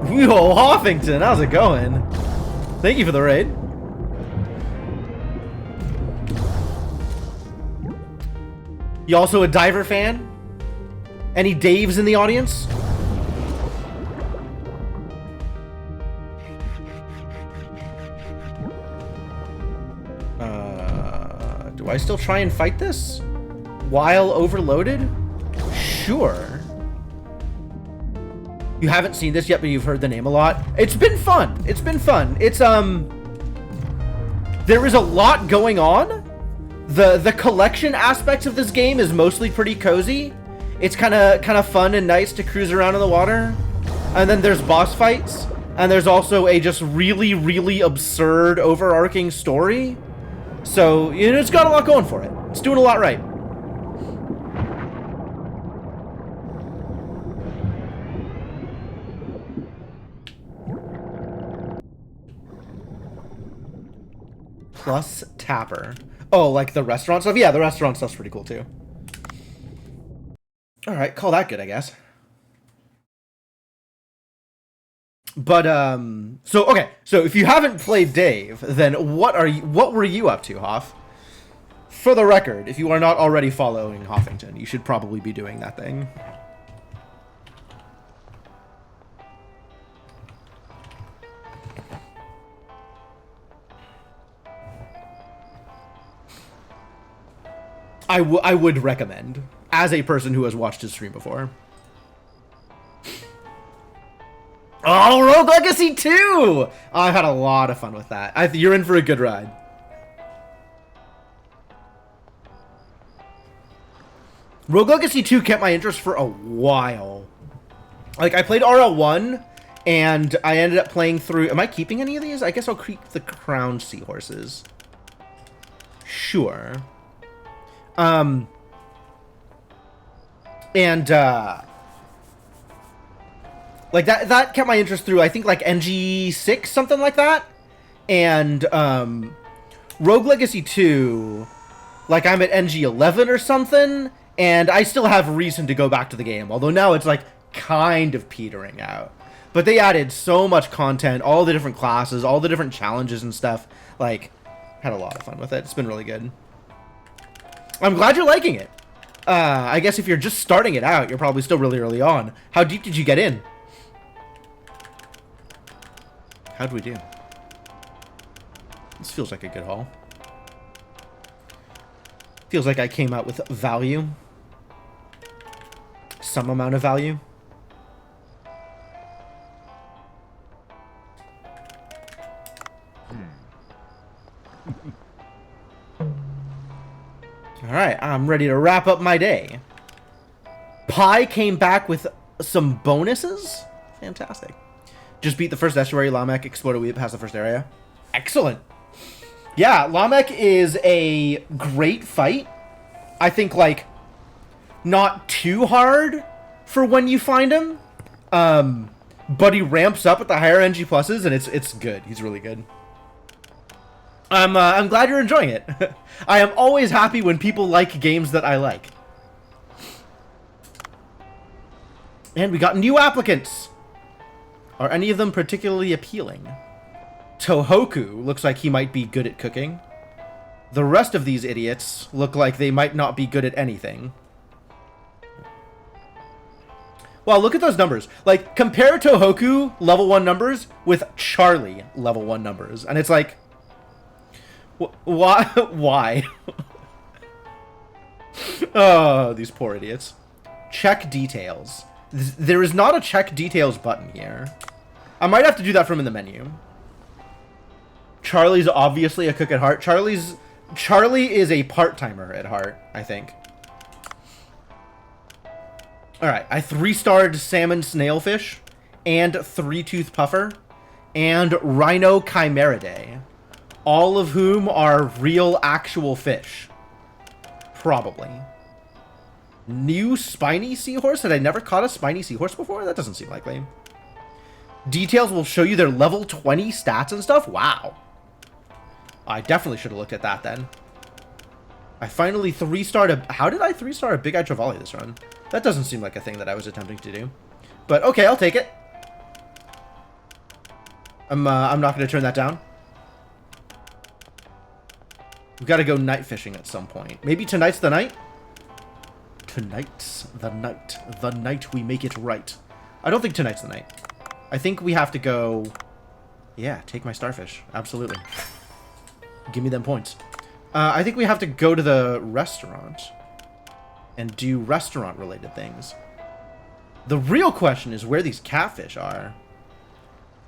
Whoa, Hoffington, how's it going? Thank you for the raid. You also a diver fan? Any Daves in the audience? Do I still try and fight this? While overloaded? Sure. You haven't seen this yet, but you've heard the name a lot. It's been fun. It's been fun. It's, there is a lot going on. The collection aspects of this game is mostly pretty cozy. It's kind of fun and nice to cruise around in the water. And then there's boss fights. And there's also a just really, really absurd overarching story. So, you know, it's got a lot going for it. It's doing a lot right. Plus Tapper. Oh, like the restaurant stuff? Yeah, the restaurant stuff's pretty cool too. Alright, call that good, I guess. But, so if you haven't played Dave, then what were you up to, Hoff? For the record, if you are not already following Hoffington, you should probably be doing that thing. I would recommend, as a person who has watched his stream before. Oh, Rogue Legacy 2! I've had a lot of fun with that. You're in for a good ride. Rogue Legacy 2 kept my interest for a while. Like, I played RL1, and I ended up playing through... Am I keeping any of these? I guess I'll keep the crowned seahorses. Sure. And, like, that kept my interest through, I think, like, NG6, something like that. And, Rogue Legacy 2, like, I'm at NG11 or something, and I still have reason to go back to the game. Although now it's, like, kind of petering out. But they added so much content, all the different classes, all the different challenges and stuff. Like, had a lot of fun with it. It's been really good. I'm glad you're liking it. I guess if you're just starting it out, you're probably still really early on. How deep did you get in? How'd we do? This feels like a good haul. Feels like I came out with value. Some amount of value. Alright, I'm ready to wrap up my day. Pi came back with some bonuses. Fantastic. Just beat the first estuary. Lamek exploded way past the first area. Excellent. Yeah, Lamek is a great fight. I think, like, not too hard for when you find him. But he ramps up at the higher NG pluses, and it's good. He's really good. I'm glad you're enjoying it. I am always happy when people like games that I like. And we got new applicants. Are any of them particularly appealing? Tohoku looks like he might be good at cooking. The rest of these idiots look like they might not be good at anything. Wow, look at those numbers. Like, compare Tohoku level 1 numbers with Charlie level 1 numbers. And it's like... Why? Why? Oh, these poor idiots. Check details. There is not a check details button here. I might have to do that from in the menu. Charlie's obviously a cook at heart. Charlie is a part-timer at heart, I think. Alright, I 3-starred salmon snailfish, and 3-tooth puffer, and rhino chimeridae. All of whom are real, actual fish. Probably. New spiny seahorse? Had I never caught a spiny seahorse before? That doesn't seem likely. Details will show you their level 20 stats and stuff? Wow. I definitely should have looked at that then. I finally 3-starred a... How did I 3-star a big-eyed trevally this run? That doesn't seem like a thing that I was attempting to do. But okay, I'll take it. I'm not going to turn that down. We've got to go night fishing at some point. Maybe tonight's the night? Tonight's the night. The night we make it right. I don't think tonight's the night. I think we have to go... Yeah, take my starfish. Absolutely. Give me them points. I think we have to go to the restaurant and do restaurant-related things. The real question is where these catfish are.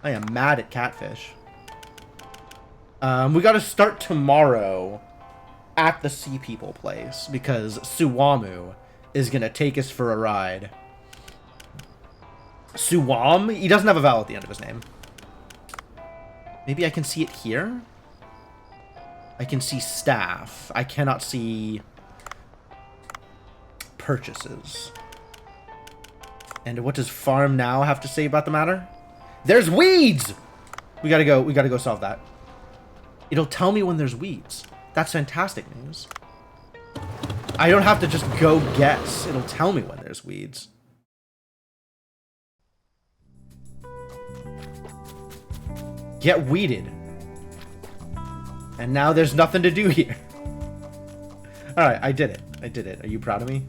I am mad at catfish. We gotta start tomorrow at the Sea People place because Suwamu is gonna take us for a ride. Suwam? He doesn't have a vowel at the end of his name. Maybe I can see it here? I can see staff. I cannot see purchases. And what does Farm Now have to say about the matter? There's weeds! We gotta go solve that. It'll tell me when there's weeds. That's fantastic news. I don't have to just go guess. It'll tell me when there's weeds. Get weeded. And now there's nothing to do here. Alright, I did it. I did it. Are you proud of me?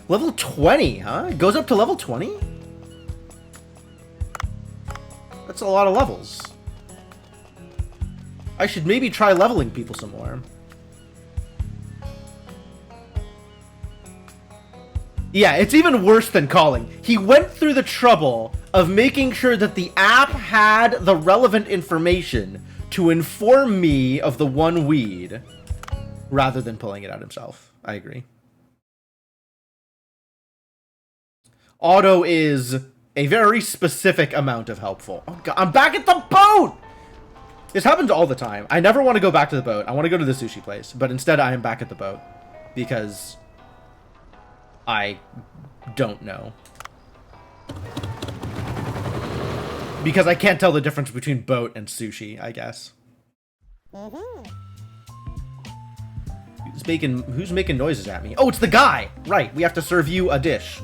Level 20, huh? It goes up to level 20? That's a lot of levels. I should maybe try leveling people some more. Yeah, it's even worse than calling. He went through the trouble of making sure that the app had the relevant information to inform me of the one weed rather than pulling it out himself. I agree. Otto is a very specific amount of helpful. Oh God, I'm back at the boat! This happens all the time. I never want to go back to the boat. I want to go to the sushi place, but instead I am back at the boat because I don't know. Because I can't tell the difference between boat and sushi, I guess. Who's making noises at me? Oh, it's the guy! Right, we have to serve you a dish.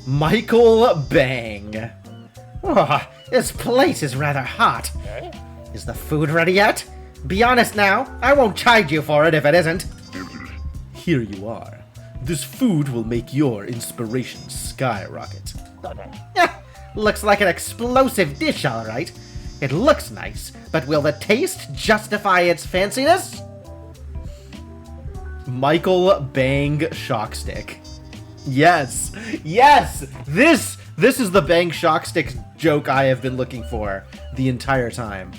Michael Bang. Oh, this place is rather hot. Is the food ready yet? Be honest now, I won't chide you for it if it isn't. Here you are. This food will make your inspiration skyrocket. Looks like an explosive dish, all right. It looks nice, but will the taste justify its fanciness? Michael Bang Shock Stick. Yes, yes. This is the Bang Shock Stick joke I have been looking for the entire time.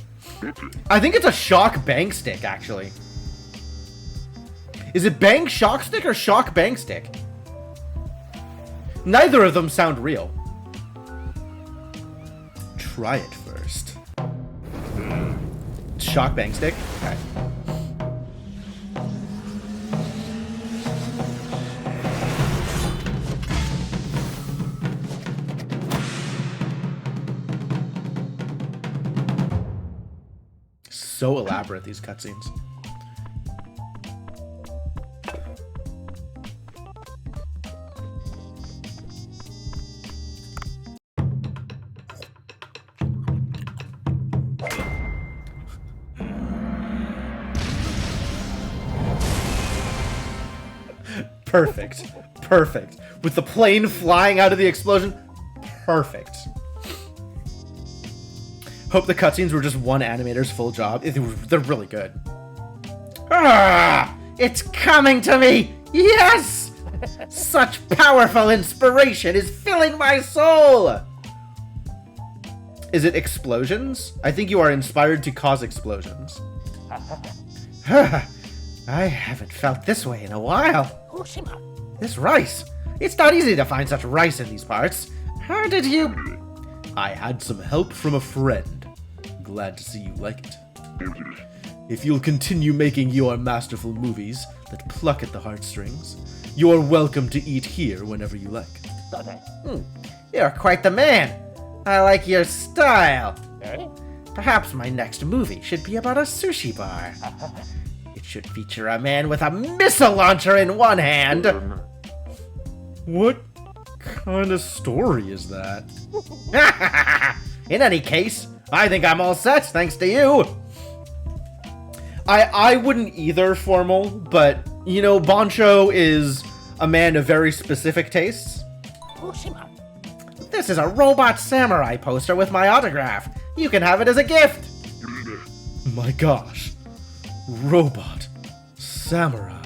I think it's a Shock Bang Stick, actually. Is it Bang Shock Stick or Shock Bang Stick? Neither of them sound real. Try it first. Shock Bang Stick? Okay. So elaborate, these cutscenes. Perfect. Perfect. With the plane flying out of the explosion. Perfect. Hope the cutscenes were just one animator's full job. They're really good. Ah, it's coming to me! Yes! Such powerful inspiration is filling my soul! Is it explosions? I think you are inspired to cause explosions. I haven't felt this way in a while. This rice. It's not easy to find such rice in these parts. How did you... I had some help from a friend. Glad to see you like it. If you'll continue making your masterful movies that pluck at the heartstrings, you're welcome to eat here whenever you like. You're quite the man. I like your style. Perhaps my next movie should be about a sushi bar. It should feature a man with a missile launcher in one hand. What kind of story is that? In any case, I think I'm all set, thanks to you. I wouldn't either, Formal, but, you know, Bancho is a man of very specific tastes. This is a Robot Samurai poster with my autograph. You can have it as a gift. My gosh. Robot Samurai.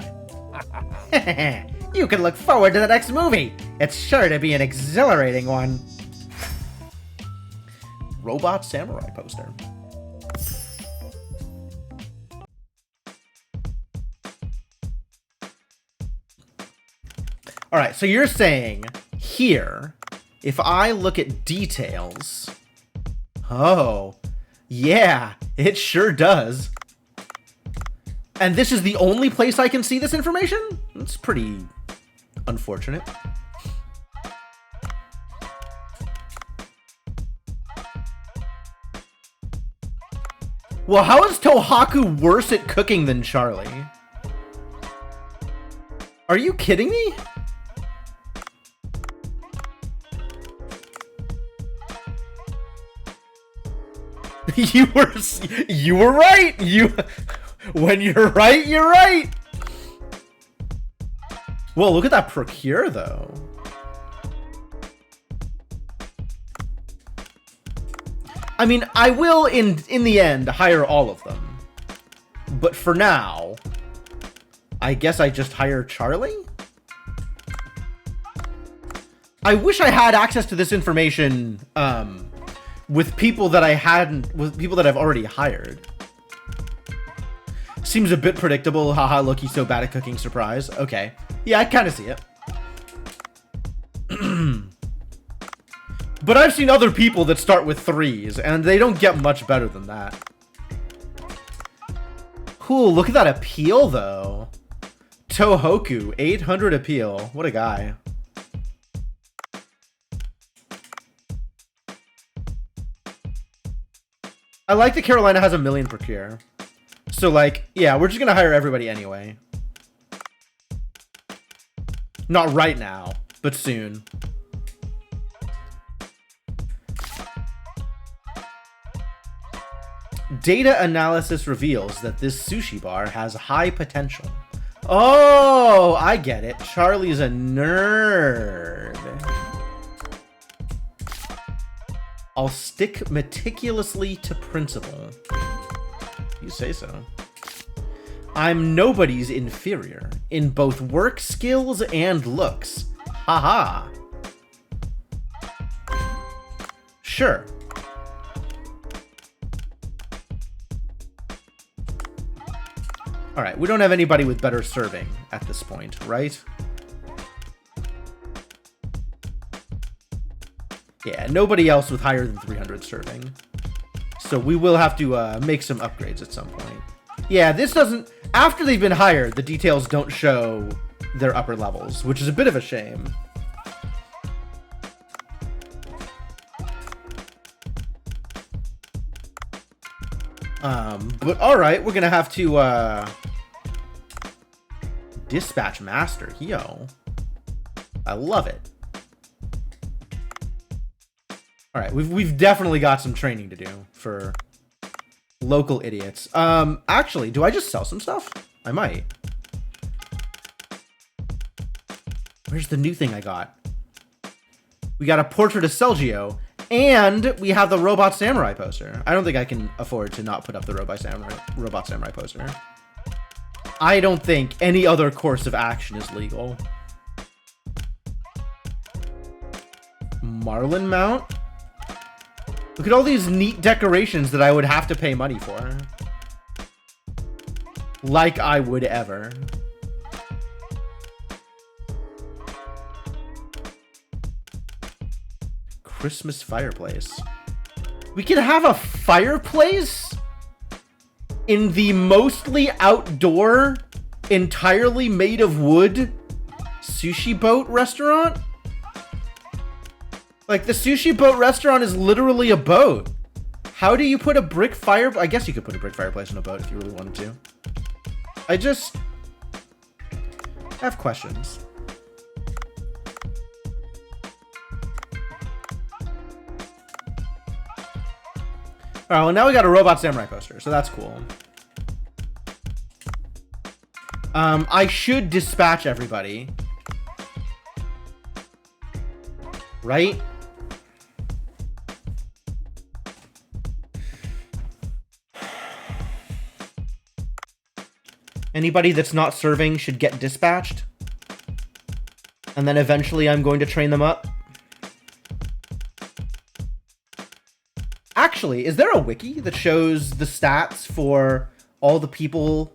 You can look forward to the next movie. It's sure to be an exhilarating one. Robot Samurai poster. Alright, so you're saying here, if I look at details... Oh, yeah, it sure does. And this is the only place I can see this information? That's pretty unfortunate. Well, how is Tohaku worse at cooking than Charlie? Are you kidding me? You were right. When you're right, you're right. Well, look at that procure though. I mean, I will in the end hire all of them. But for now, I guess I just hire Charlie? I wish I had access to this information with people that with people that I've already hired. Seems a bit predictable. Haha, look, he's so bad at cooking. Surprise. Okay. Yeah, I kind of see it. But I've seen other people that start with 3s, and they don't get much better than that. Cool, look at that appeal, though. Tohoku, 800 appeal. What a guy. I like that Carolina has 1 million procure. So, like, yeah, we're just gonna hire everybody anyway. Not right now, but soon. Data analysis reveals that this sushi bar has high potential. Oh, I get it. Charlie's a nerd. I'll stick meticulously to principle. You say so. I'm nobody's inferior in both work skills and looks. Haha. Sure. All right, we don't have anybody with better serving at this point, right? Yeah, nobody else with higher than 300 serving. So we will have to make some upgrades at some point. Yeah, this doesn't... After they've been hired, the details don't show their upper levels, which is a bit of a shame. But alright, we're gonna have to, dispatch master. Yo. I love it. Alright, we've definitely got some training to do for local idiots. Actually, do I just sell some stuff? I might. Where's the new thing I got? We got a portrait of Sergio, and we have the Robot Samurai poster. I don't think I can afford to not put up the Robot Samurai poster. I don't think any other course of action is legal. Marlin mount? Look at all these neat decorations that I would have to pay money for. Like I would ever. Christmas fireplace. We can have a fireplace in the mostly outdoor, entirely made of wood sushi boat restaurant? Like, the sushi boat restaurant is literally a boat. How do you put a brick fire... I guess you could put a brick fireplace in a boat if you really wanted to. I just have questions. Alright, well now we got a Robot Samurai poster, so that's cool. I should dispatch everybody. Right? Anybody that's not serving should get dispatched. And then eventually I'm going to train them up. Actually, is there a wiki that shows the stats for all the people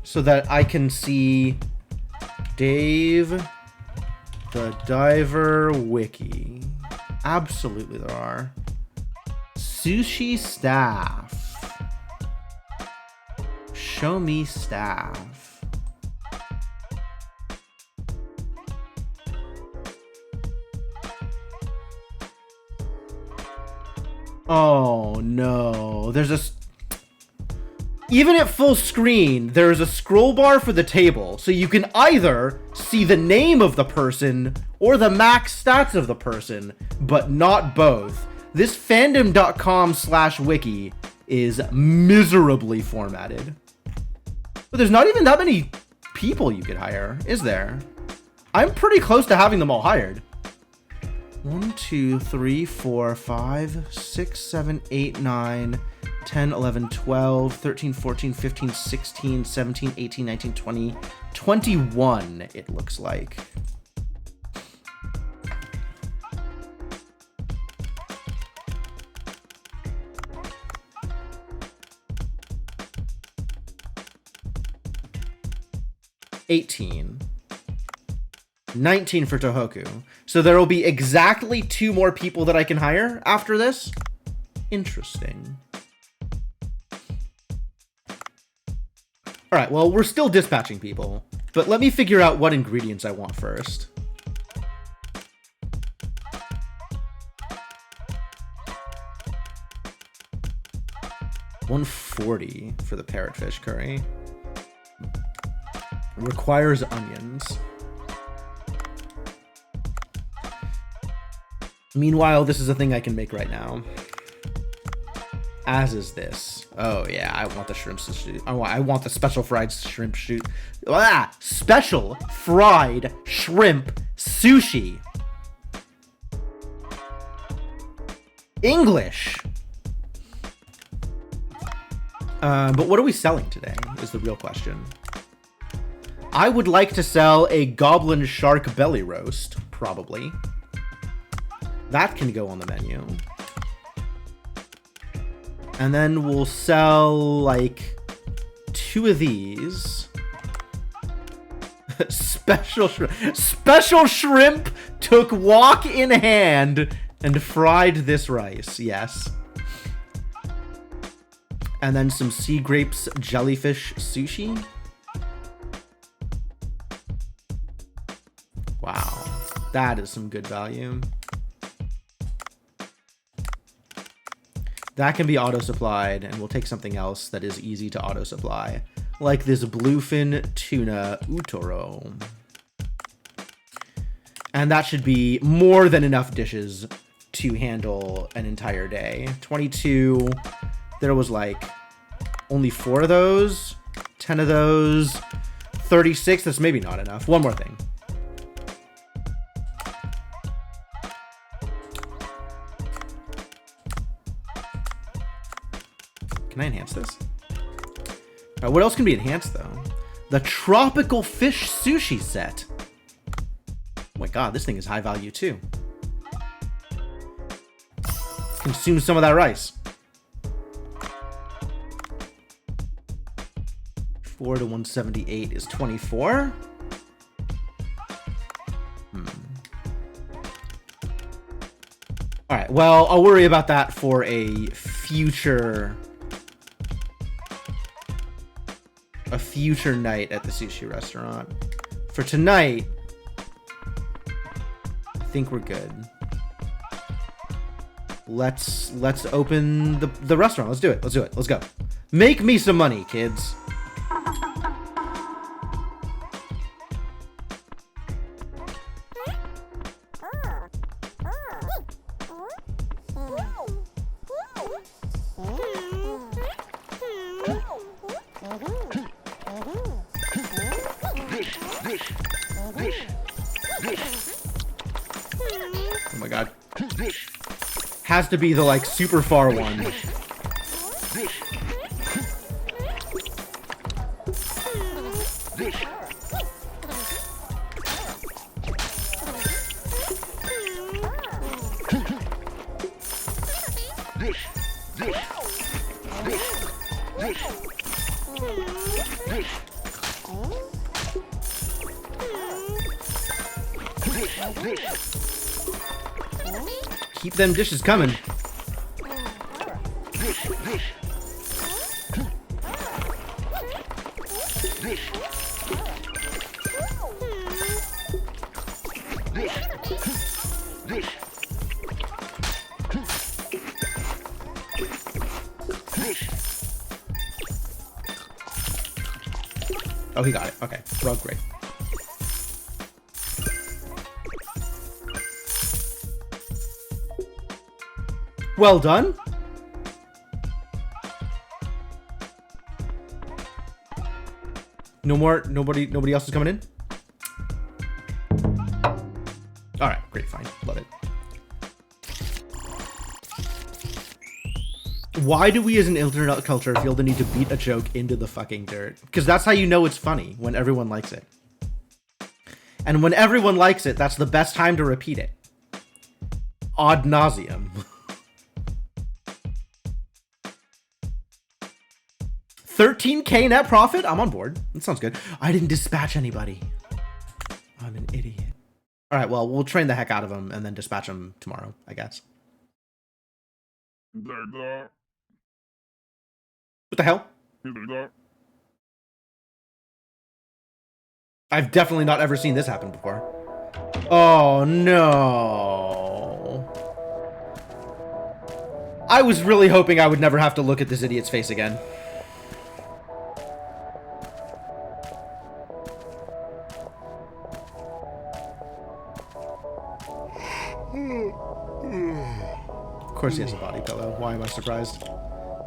so that I can see Dave the Diver wiki? Absolutely there are. Sushi staff. Show me staff. Oh no, there's a... Even at full screen, there's a scroll bar for the table, so you can either see the name of the person or the max stats of the person, but not both. This fandom.com/wiki is miserably formatted. But there's not even that many people you could hire, is there? I'm pretty close to having them all hired. 1, 2, 3, 4, 5, 6, 7, 8, 9, 10, 11, 12, 13, 14, 15, 16, 17, 18, 19, 20, 21, it looks like. 18. 19 for Tohoku. So there will be exactly 2 more people that I can hire after this. Interesting. Alright, well, we're still dispatching people. But let me figure out what ingredients I want first. $140 for the parrotfish curry. Requires onions. Meanwhile, this is a thing I can make right now. As is this. Oh yeah, I want the shrimp sushi. I want the special fried shrimp shoot. Ah, special fried shrimp sushi. English. But what are we selling today is the real question. I would like to sell a goblin shark belly roast, probably. That can go on the menu. And then we'll sell, like, 2 of these. Special shrimp took wok in hand and fried this rice. Yes. And then some sea grapes jellyfish sushi. Wow. That is some good value. That can be auto-supplied, and we'll take something else that is easy to auto-supply. Like this bluefin tuna utoro. And that should be more than enough dishes to handle an entire day. 22. There was like only 4 of those. 10 of those. 36. That's maybe not enough. One more thing. Can I enhance this? What else can be enhanced, though? The tropical fish sushi set. Oh my god, this thing is high value, too. Consume some of that rice. 4 to 178 is 24. Alright, well, I'll worry about that for a future night at the sushi restaurant. For tonight, I think we're good. Let's open the restaurant. Let's do it. Let's go. Make me some money, kids. Oh my god. Has to be the, like, super far one. Keep them dishes coming. Oh, he got it. Okay. Well, great. Well done. Nobody else is coming in? Alright, great, fine. Love it. Why do we as an internet culture feel the need to beat a joke into the fucking dirt? Because that's how you know it's funny, when everyone likes it. And when everyone likes it, that's the best time to repeat it. Ad nauseum. 13K net profit? I'm on board. That sounds good. I didn't dispatch anybody. I'm an idiot. All right, well, we'll train the heck out of him and then dispatch him tomorrow, I guess. What the hell? I've definitely not ever seen this happen before. Oh, no. I was really hoping I would never have to look at this idiot's face again. Of course he has a body pillow. Why am I surprised?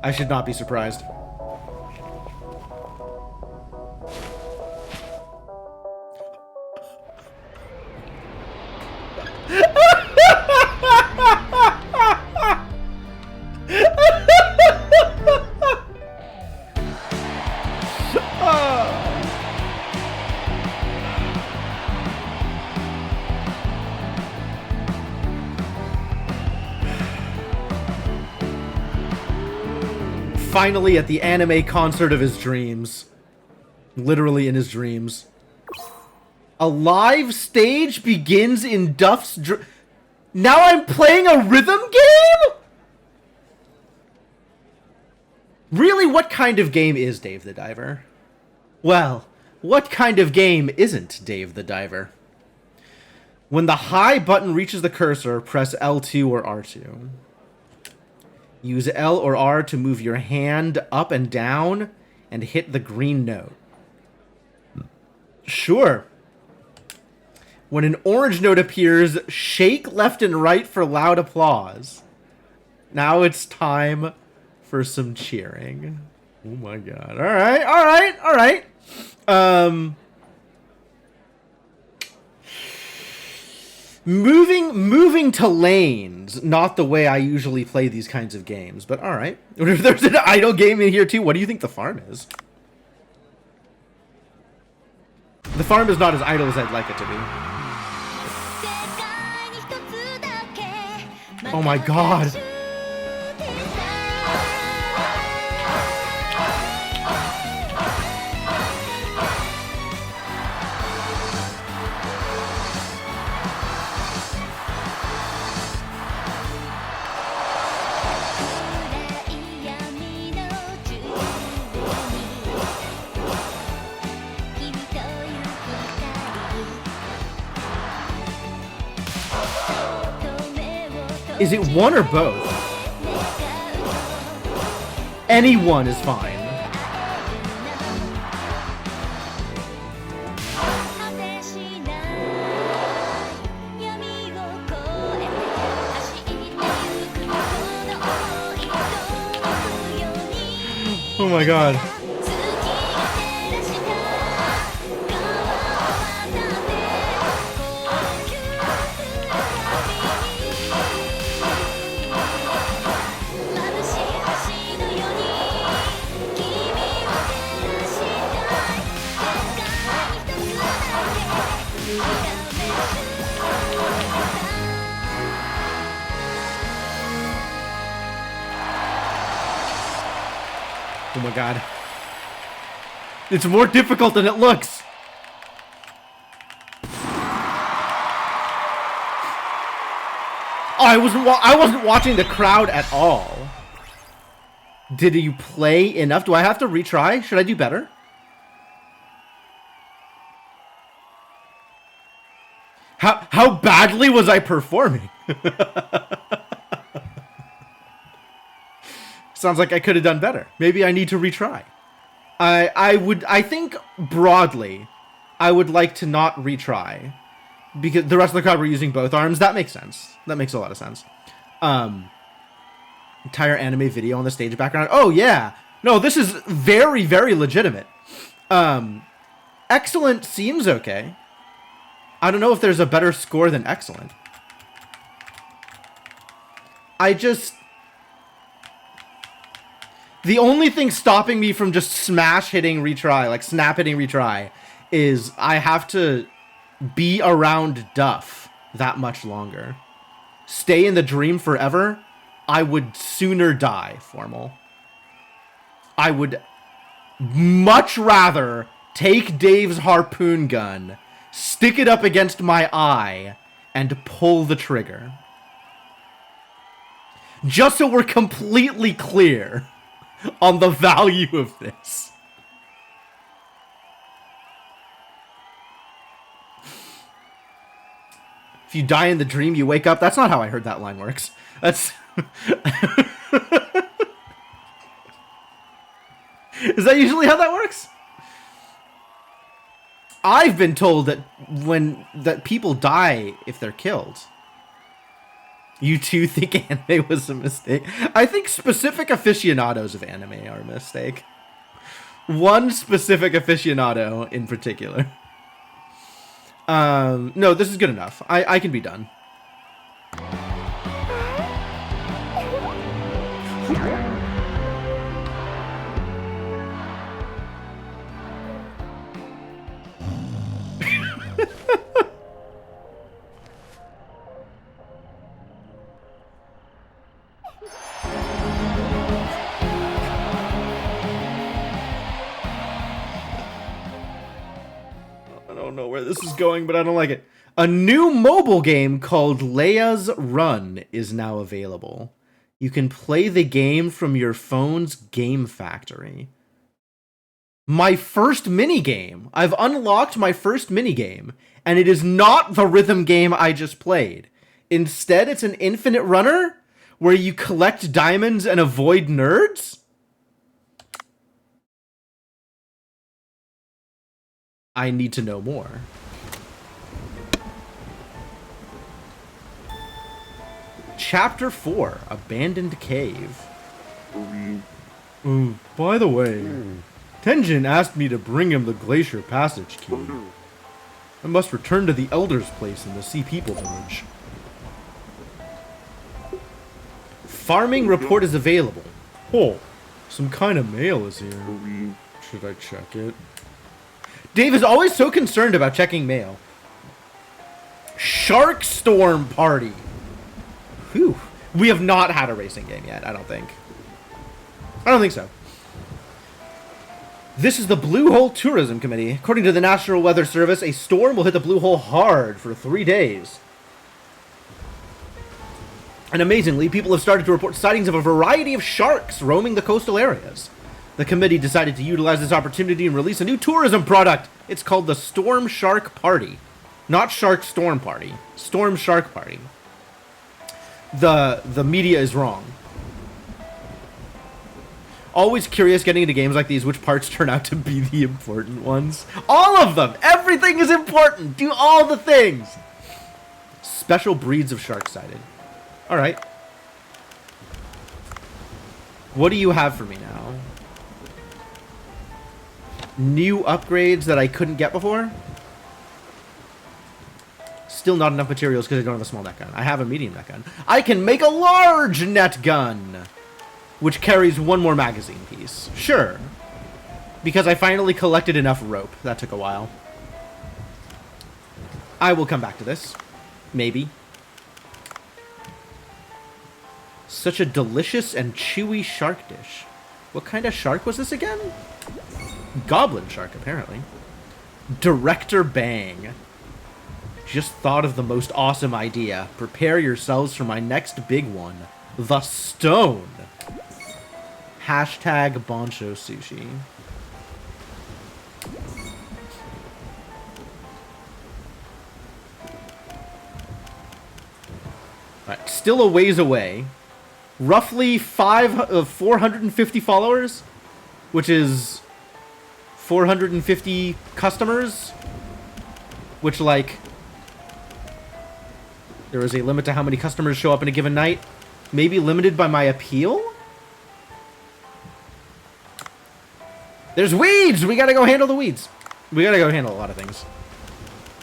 I should not be surprised. Finally at the anime concert of his dreams. Literally in his dreams. A live stage begins in Duff's Now I'm playing a rhythm game? Really, what kind of game is Dave the Diver? Well, what kind of game isn't Dave the Diver? When the high button reaches the cursor, press L2 or R2. Use L or R to move your hand up and down and hit the green note. Sure. When an orange note appears, shake left and right for loud applause. Now it's time for some cheering. Oh my god. Alright, alright, alright. Moving to lanes, not the way I usually play these kinds of games, but alright. There's an idle game in here too. What do you think the farm is? The farm is not as idle as I'd like it to be. Oh my god. Is it one or both? Any one is fine. Oh my god. Oh my god. It's more difficult than it looks. Oh, I wasn't watching the crowd at all. Did you play enough? Do I have to retry? Should I do better? How badly was I performing? Sounds like I could have done better. Maybe I need to retry. I think broadly, I would like to not retry. Because the rest of the crowd were using both arms. That makes sense. That makes a lot of sense. Entire anime video on the stage background. Oh, yeah. No, this is very, very legitimate. Excellent seems okay. I don't know if there's a better score than excellent. The only thing stopping me from just smash hitting retry, like snap hitting retry, is I have to be around Duff that much longer. Stay in the dream forever, I would sooner die, Formal. I would much rather take Dave's harpoon gun, stick it up against my eye, and pull the trigger. Just so we're completely clear on the value of this. If you die in the dream, you wake up. That's not how I heard that line works. That's... Is that usually how that works? I've been told that people die if they're killed. You two think anime was a mistake? I think specific aficionados of anime are a mistake. One specific aficionado in particular. No, this is good enough. I can be done. I don't know where this is going, but I don't like it. A new mobile game called Leia's Run is now available. You can play the game from your phone's game factory. My first minigame. I've unlocked my first minigame, and it is not the rhythm game I just played. Instead, it's an infinite runner where you collect diamonds and avoid nerds? I need to know more. Chapter 4, Abandoned Cave. By the way, Tenjin asked me to bring him the Glacier Passage key. I must return to the Elder's place in the Sea People Village. Farming report is available. Oh, some kind of mail is here. Should I check it? Dave is always so concerned about checking mail. Shark Storm Party. Whew. We have not had a racing game yet, I don't think. I don't think so. This is the Blue Hole Tourism Committee. According to the National Weather Service, a storm will hit the Blue Hole hard for 3 days. And amazingly, people have started to report sightings of a variety of sharks roaming the coastal areas. The committee decided to utilize this opportunity and release a new tourism product. It's called the Storm Shark Party. Not Shark Storm Party. Storm Shark Party. The media is wrong. Always curious getting into games like these, which parts turn out to be the important ones. All of them! Everything is important! Do all the things! Special breeds of sharks sighted. Alright. What do you have for me now? New upgrades that I couldn't get before? Still not enough materials because I don't have a small net gun. I have a medium net gun. I can make a large net gun! Which carries one more magazine piece. Sure. Because I finally collected enough rope. That took a while. I will come back to this. Maybe. Such a delicious and chewy shark dish. What kind of shark was this again? Goblin shark, apparently. Director Bang. Just thought of the most awesome idea. Prepare yourselves for my next big one. The stone. Hashtag Boncho Sushi. Alright, still a ways away. Roughly 450 followers, which is 450 customers, which, like, there is a limit to how many customers show up in a given night. Maybe limited by my appeal? There's weeds! We gotta go handle the weeds. We gotta go handle a lot of things.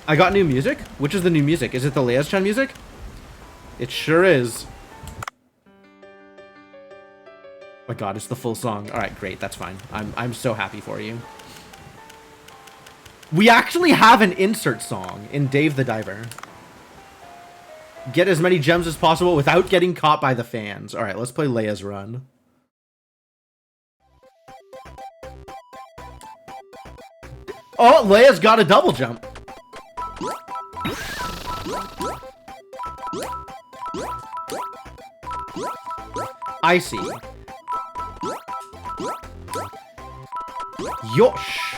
I got new music? Which is the new music? Is it the Leia's-chan music? It sure is. Oh my god, it's the full song. Alright, great, that's fine. I'm so happy for you. We actually have an insert song in Dave the Diver. Get as many gems as possible without getting caught by the fans. Alright, let's play Leia's Run. Oh, Leia's got a double jump. I see. Yosh.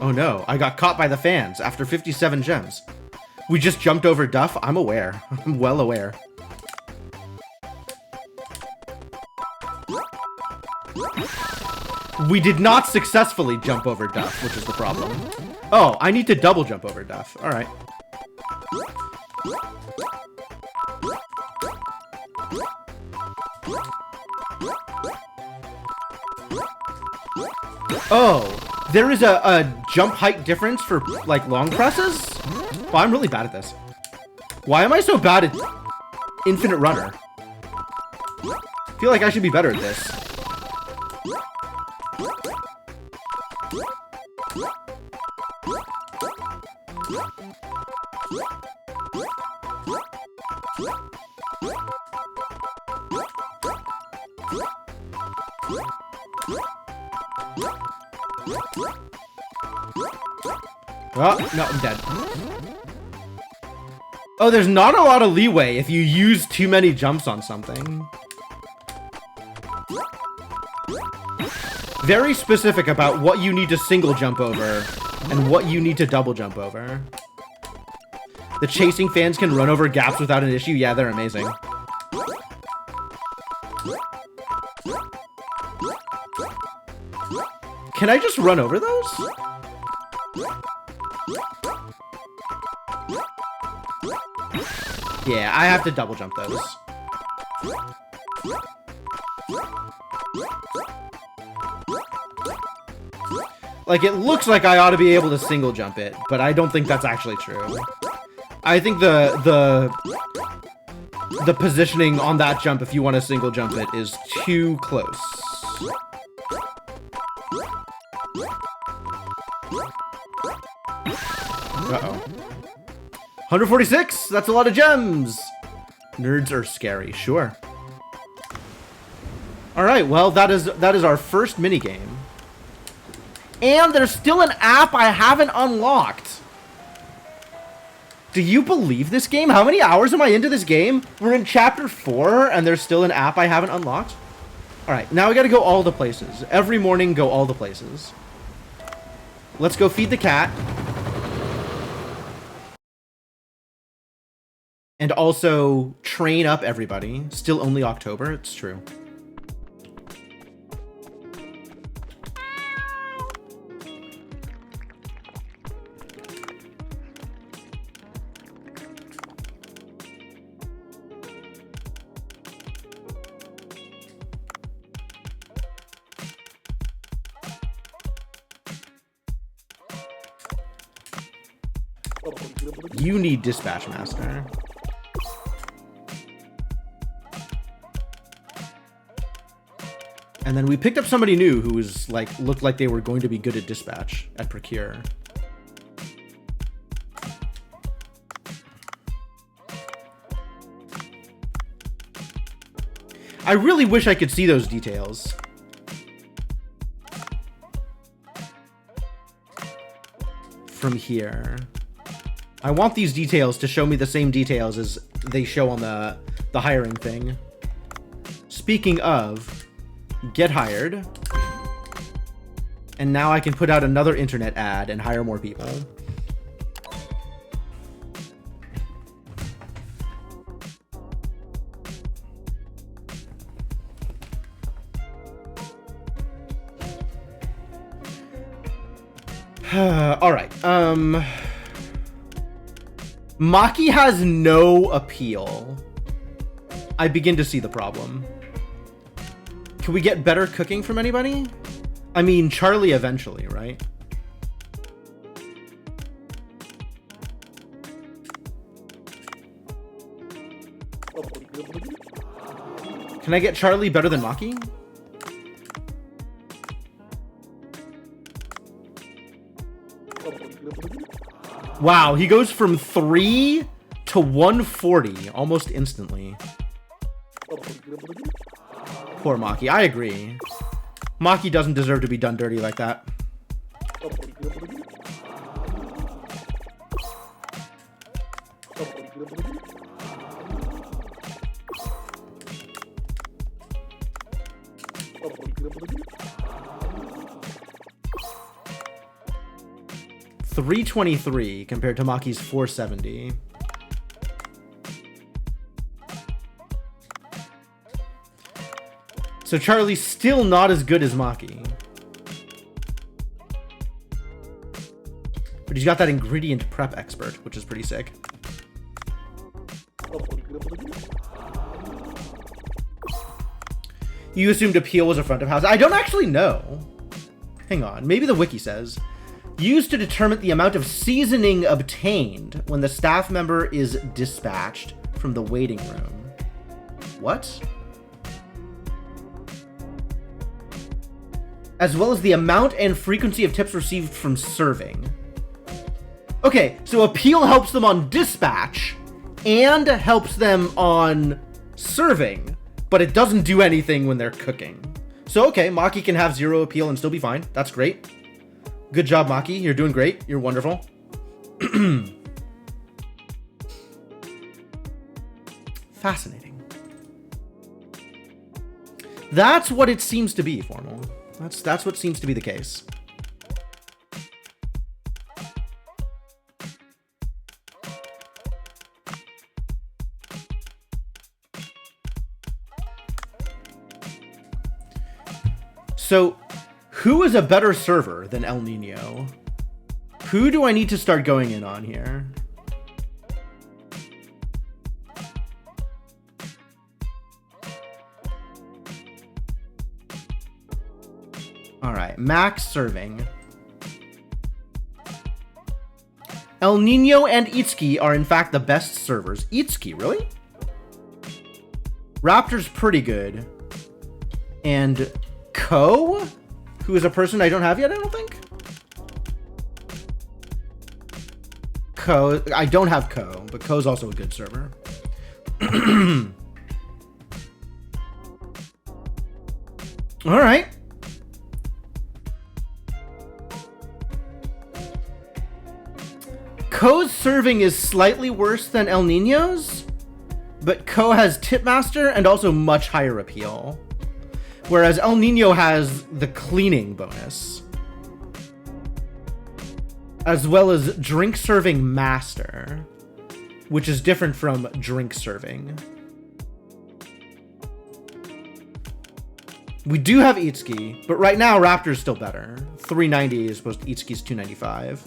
Oh no, I got caught by the fans after 57 gems. We just jumped over Duff. I'm aware. I'm well aware. We did not successfully jump over Duff, which is the problem. Oh, I need to double jump over Duff. All right. Oh, there is a jump height difference for, like, long presses? Well, I'm really bad at this. Why am I so bad at Infinite Runner? I feel like I should be better at this. Oh, no, I'm dead. Oh, there's not a lot of leeway if you use too many jumps on something. Very specific about what you need to single jump over and what you need to double jump over. The chasing fans can run over gaps without an issue. Yeah, they're amazing. Can I just run over those? Yeah, I have to double jump those. Like, it looks like I ought to be able to single jump it, but I don't think that's actually true. I think the positioning on that jump, if you want to single jump it, is too close. Uh-oh. 146! That's a lot of gems! Nerds are scary, sure. Alright, well, that is our first minigame. And there's still an app I haven't unlocked. Do you believe this game? How many hours am I into this game? We're in chapter 4, and there's still an app I haven't unlocked? Alright, now we gotta go all the places. Every morning, go all the places. Let's go feed the cat. And also train up everybody. Still only October, it's true. You need Dispatch Master. And then we picked up somebody new who was like, looked like they were going to be good at dispatch at Procure. I really wish I could see those details. From here. I want these details to show me the same details as they show on the hiring thing. Speaking of, get hired. And now I can put out another internet ad and hire more people. All right. Maki has no appeal. I begin to see the problem. Can we get better cooking from anybody? I mean, Charlie eventually, right? Can I get Charlie better than Maki? Wow, he goes from 3 to 140 almost instantly. Poor Maki. I agree. Maki doesn't deserve to be done dirty like that. $323 compared to Maki's $470. So Charlie's still not as good as Maki. But he's got that ingredient prep expert, which is pretty sick. You assumed appeal was a front of house. I don't actually know. Hang on. Maybe the wiki says. Used to determine the amount of seasoning obtained when the staff member is dispatched from the waiting room. What? As well as the amount and frequency of tips received from serving. Okay, so appeal helps them on dispatch and helps them on serving, but it doesn't do anything when they're cooking. So okay, Maki can have 0 appeal and still be fine. That's great. Good job, Maki. You're doing great. You're wonderful. Fascinating. That's what it seems to be, Formal. That's what seems to be the case. So, who is a better server than El Nino? Who do I need to start going in on here? All right, max serving. El Nino and Itsuki are in fact the best servers. Itsuki, really? Raptor's pretty good. And Ko, who is a person I don't have yet, I don't think. Ko, I don't have Ko, but Ko's also a good server. All right. Ko's serving is slightly worse than El Nino's, but Ko has Tipmaster and also much higher appeal. Whereas El Nino has the cleaning bonus, as well as drink serving master, which is different from drink serving. We do have Itsuki, but right now Raptor's still better. 390 as opposed to Itsuki's 295.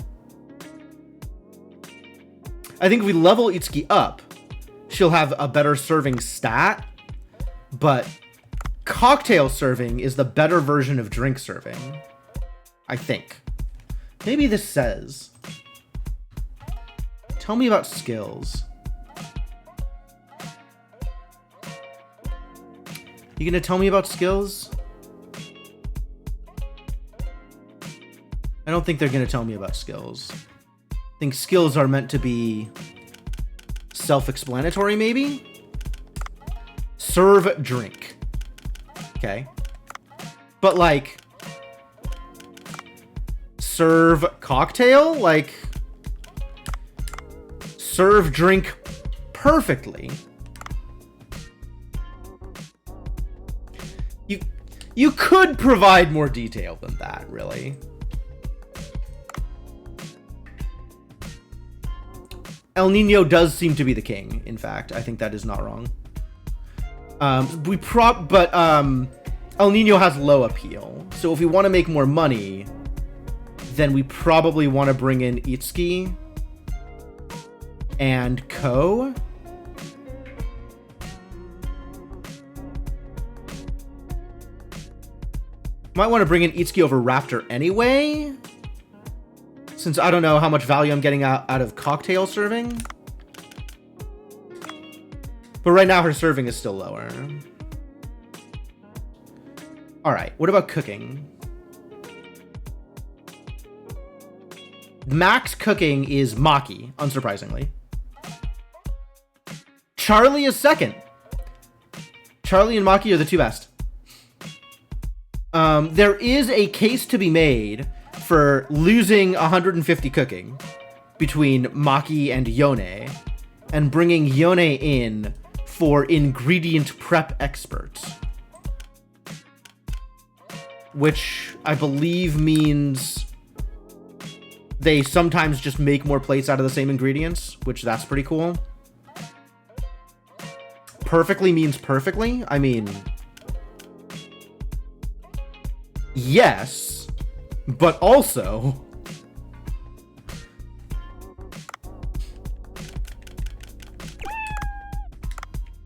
I think if we level Itsuki up, she'll have a better serving stat, but cocktail serving is the better version of drink serving, I think. Maybe this says. Tell me about skills. You gonna tell me about skills? I don't think they're gonna tell me about skills. I think skills are meant to be self-explanatory, maybe? Serve drink. Okay. But like, serve cocktail? Like, serve drink perfectly. You could provide more detail than that, really. El Nino does seem to be the king, in fact. I think that is not wrong. But El Nino has low appeal. So if we want to make more money, then we probably want to bring in Itsuki and Ko. Might want to bring in Itsuki over Raptor anyway, since I don't know how much value I'm getting out of cocktail serving. But right now her serving is still lower. Alright, what about cooking? Max cooking is Maki, unsurprisingly. Charlie is second. Charlie and Maki are the two best. There is a case to be made for losing 150 cooking between Maki and Yone, and bringing Yone in for ingredient prep experts. Which I believe means they sometimes just make more plates out of the same ingredients, which that's pretty cool. Perfectly means perfectly? I mean, yes, but also...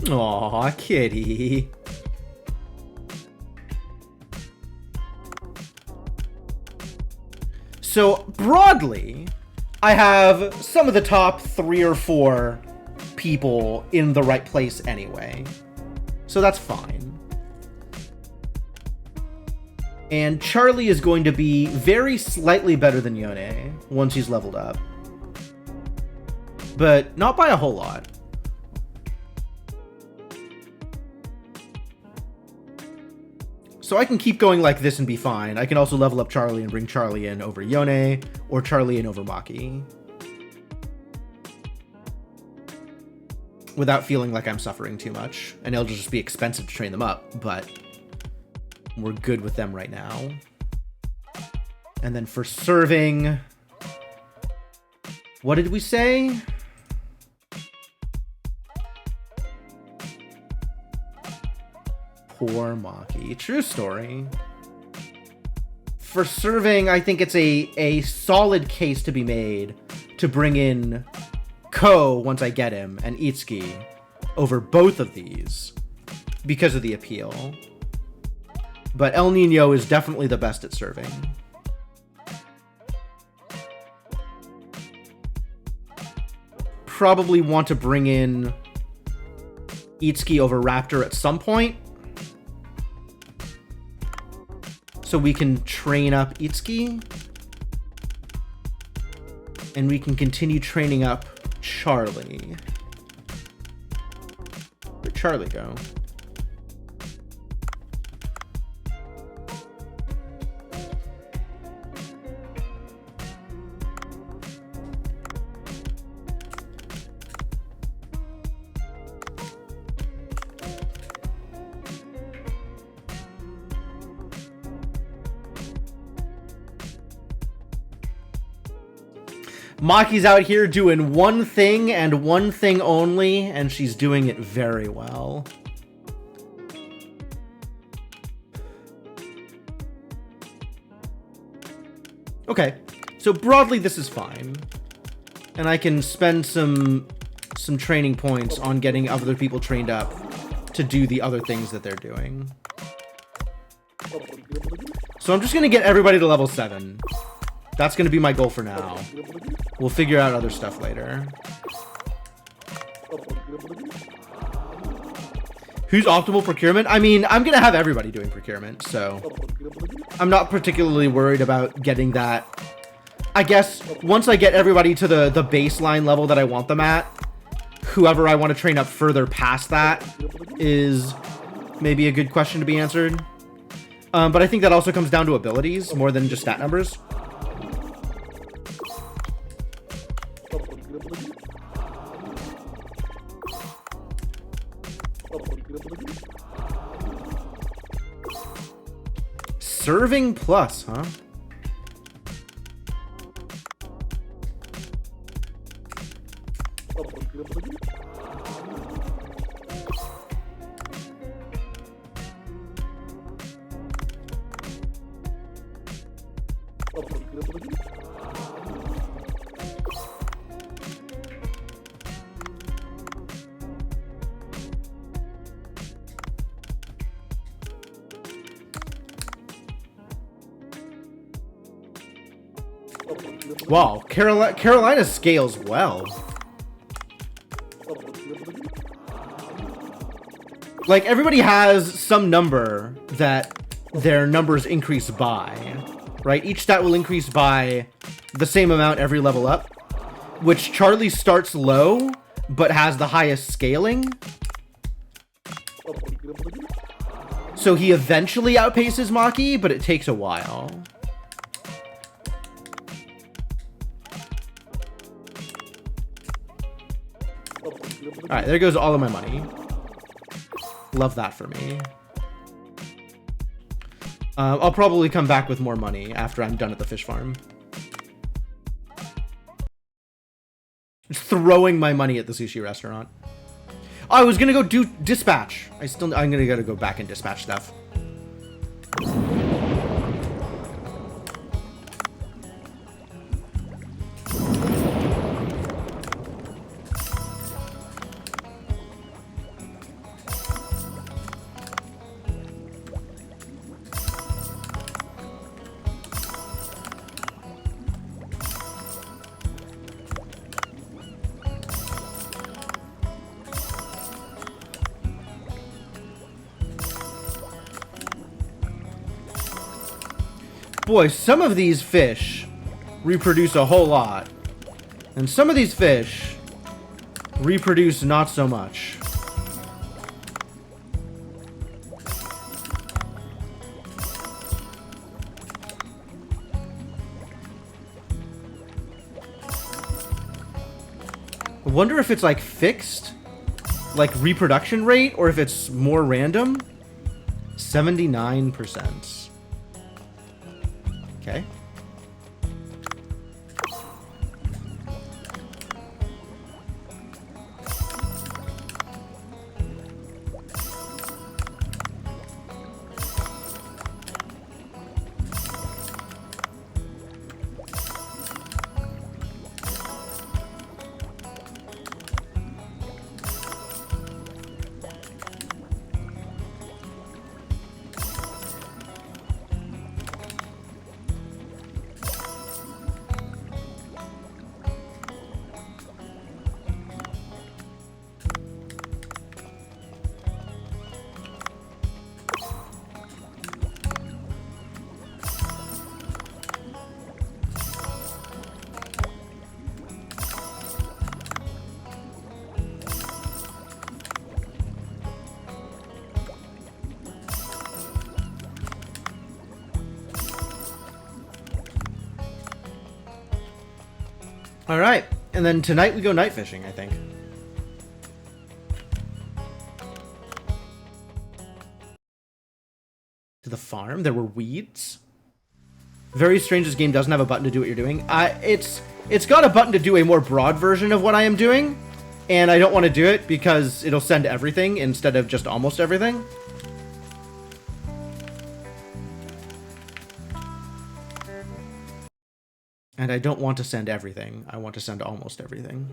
Aw, kitty. So, broadly, I have some of the top 3 or 4 people in the right place anyway. So that's fine. And Charlie is going to be very slightly better than Yone once he's leveled up. But not by a whole lot. So I can keep going like this and be fine. I can also level up Charlie and bring Charlie in over Yone, or Charlie in over Maki. Without feeling like I'm suffering too much. And it'll just be expensive to train them up, but we're good with them right now. And then for serving... What did we say? Poor Maki. True story. For serving, I think it's a solid case to be made to bring in Ko once I get him, and Itsuki over both of these because of the appeal. But El Nino is definitely the best at serving. Probably want to bring in Itsuki over Raptor at some point, so we can train up Itsuki. And we can continue training up Charlie. Where'd Charlie go? Maki's out here doing one thing and one thing only, and she's doing it very well. Okay, so broadly this is fine. And I can spend some training points on getting other people trained up to do the other things that they're doing. So I'm just going to get everybody to level 7. That's going to be my goal for now. We'll figure out other stuff later. Who's optimal procurement? I mean, I'm going to have everybody doing procurement, so I'm not particularly worried about getting that. I guess once I get everybody to the baseline level that I want them at, whoever I want to train up further past that is maybe a good question to be answered. But I think that also comes down to abilities more than just stat numbers. Serving plus, huh? Wow, Carolina scales well. Like, everybody has some number that their numbers increase by, right? Each stat will increase by the same amount every level up, which Charlie starts low, but has the highest scaling. So he eventually outpaces Maki, but it takes a while. Alright, there goes all of my money. Love that for me. I'll probably come back with more money after I'm done at the fish farm. Just throwing my money at the sushi restaurant. I was gonna go do dispatch. I'm gonna gotta go back and dispatch stuff. Boy, some of these fish reproduce a whole lot. And some of these fish reproduce not so much. I wonder if it's like fixed, like reproduction rate, or if it's more random. 79%. Okay. All right, and then tonight we go night fishing, I think. To the farm, there were weeds. Very strange this game doesn't have a button to do what you're doing. It's got a button to do a more broad version of what I am doing, and I don't want to do it because it'll send everything instead of just almost everything. And I don't want to send everything. I want to send almost everything.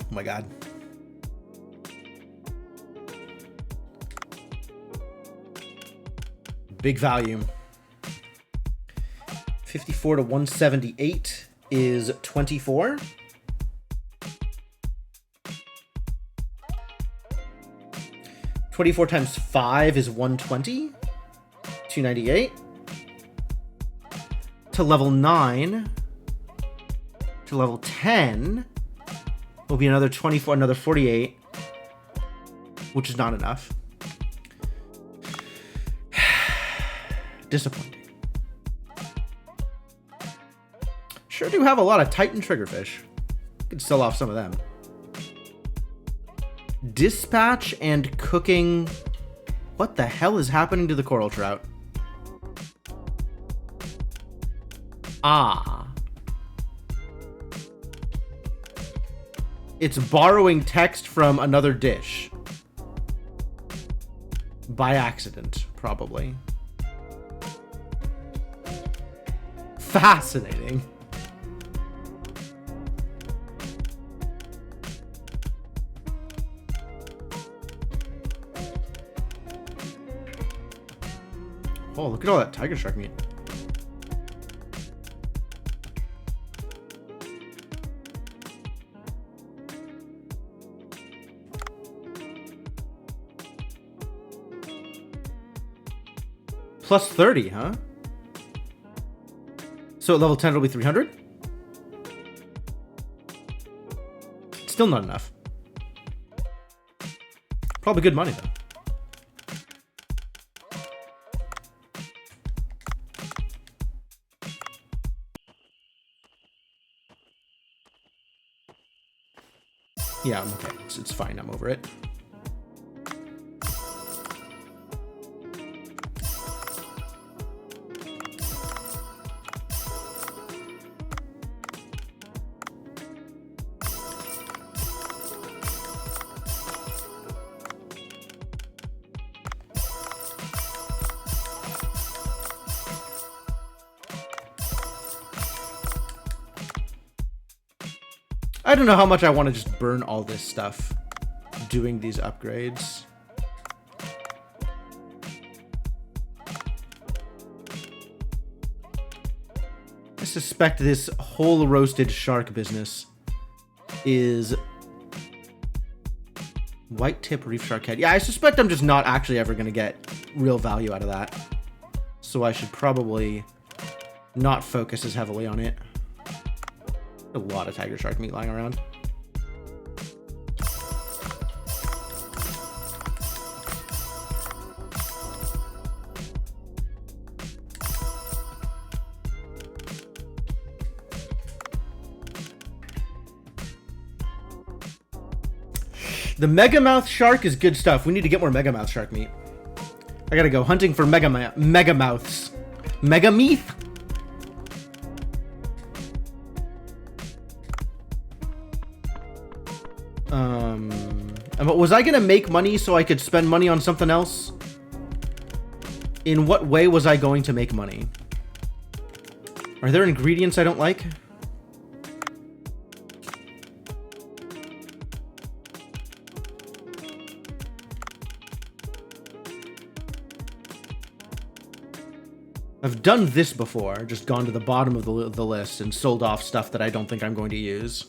Oh my god. Big value. 54 to 178 is 24. 24 times 5 is 120. 298. To level 9. To level 10 will be another 24, another 48. Which is not enough. Disappointing. Sure do have a lot of Titan triggerfish. Could sell off some of them. Dispatch and cooking. What the hell is happening to the coral trout? Ah. It's borrowing text from another dish. By accident, probably. Fascinating. Oh, look at all that tiger shark meat. Plus 30, huh? So at level 10 it'll be 300? Still not enough. Probably good money though. Yeah, I'm okay. It's fine. I'm over it. I don't know how much I want to just burn all this stuff doing these upgrades. I suspect this whole roasted shark business is white tip reef shark head. Yeah, I suspect I'm just not actually ever going to get real value out of that. So I should probably not focus as heavily on it. A lot of tiger shark meat lying around. The megamouth shark is good stuff. We need to get more megamouth shark meat. I gotta go hunting for megamouths. Megameath? Was I gonna make money so I could spend money on something else? In what way was I going to make money? Are there ingredients I don't like? I've done this before, just gone to the bottom of the list and sold off stuff that I don't think I'm going to use.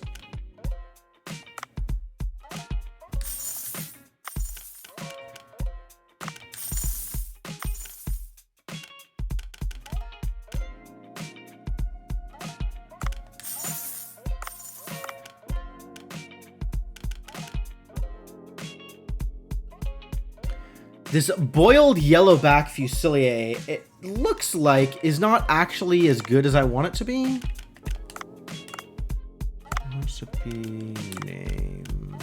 This boiled yellowback fusilier, it looks like, is not actually as good as I want it to be. Recipe name.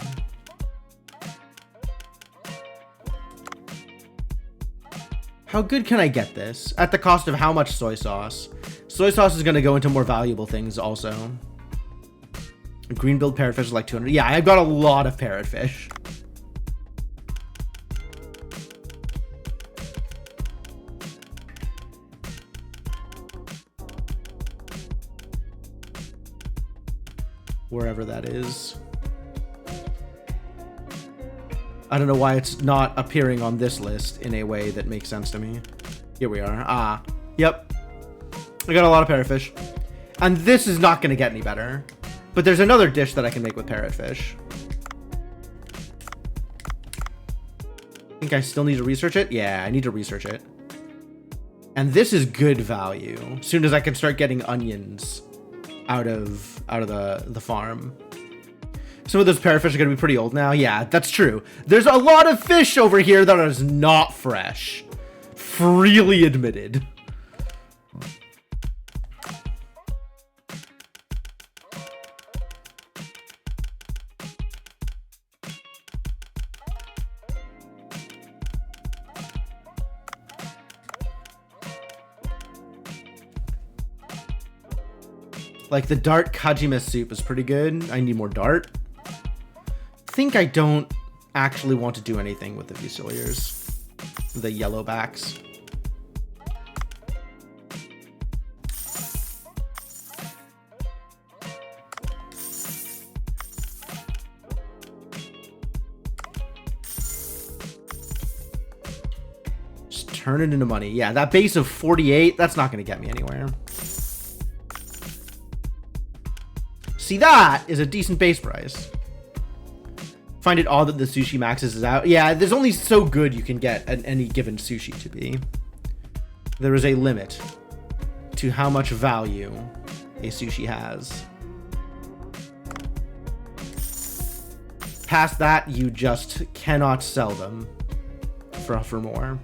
How good can I get this? At the cost of how much soy sauce? Soy sauce is going to go into more valuable things also. Green-billed parrotfish is like 200. Yeah, I've got a lot of parrotfish. Wherever that is. I don't know why it's not appearing on this list in a way that makes sense to me. Here we are. Ah, yep. I got a lot of parrotfish. And this is not going to get any better. But there's another dish that I can make with parrotfish. I think I still need to research it? Yeah, I need to research it. And this is good value. As soon as I can start getting onions out of the farm. Some of those parrotfish are going to be pretty old now. Yeah, that's true. There's a lot of fish over here that is not fresh. Freely admitted. Like, the dart kajima soup is pretty good. I need more dart. I think I don't actually want to do anything with the fusiliers. The yellowbacks. Just turn it into money. Yeah, that base of 48, that's not going to get me anywhere. See, that is a decent base price. Find it odd that the sushi maxes is out. Yeah, there's only so good you can get at any given sushi to be. There is a limit to how much value a sushi has. Past that, you just cannot sell them for more.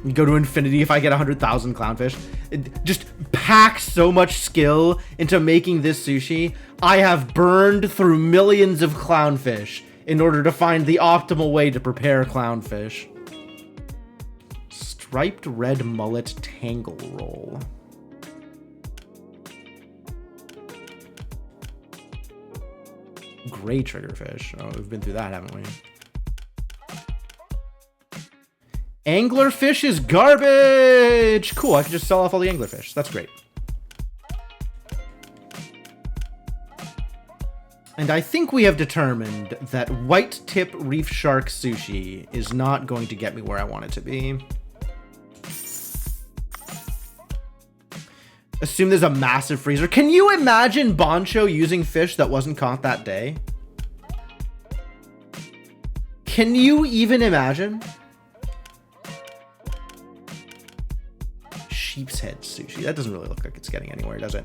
You go to infinity if I get 100,000 clownfish. It just packs so much skill into making this sushi. I have burned through millions of clownfish in order to find the optimal way to prepare clownfish. Striped red mullet tangle roll. Gray triggerfish. Oh, we've been through that, haven't we? Anglerfish is garbage! Cool, I can just sell off all the anglerfish. That's great. And I think we have determined that white tip reef shark sushi is not going to get me where I want it to be. Assume there's a massive freezer. Can you imagine Bancho using fish that wasn't caught that day? Can you even imagine? Sheep's head sushi. That doesn't really look like it's getting anywhere, does it?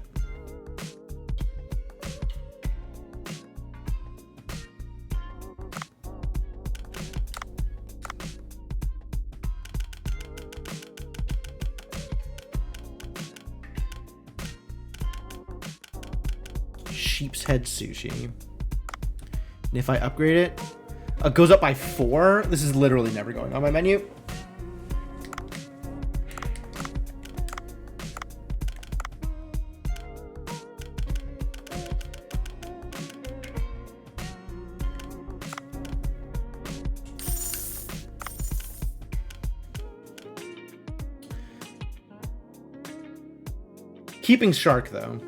Sheep's head sushi. And if I upgrade it, it goes up by 4. This is literally never going on my menu. Keeping shark, though.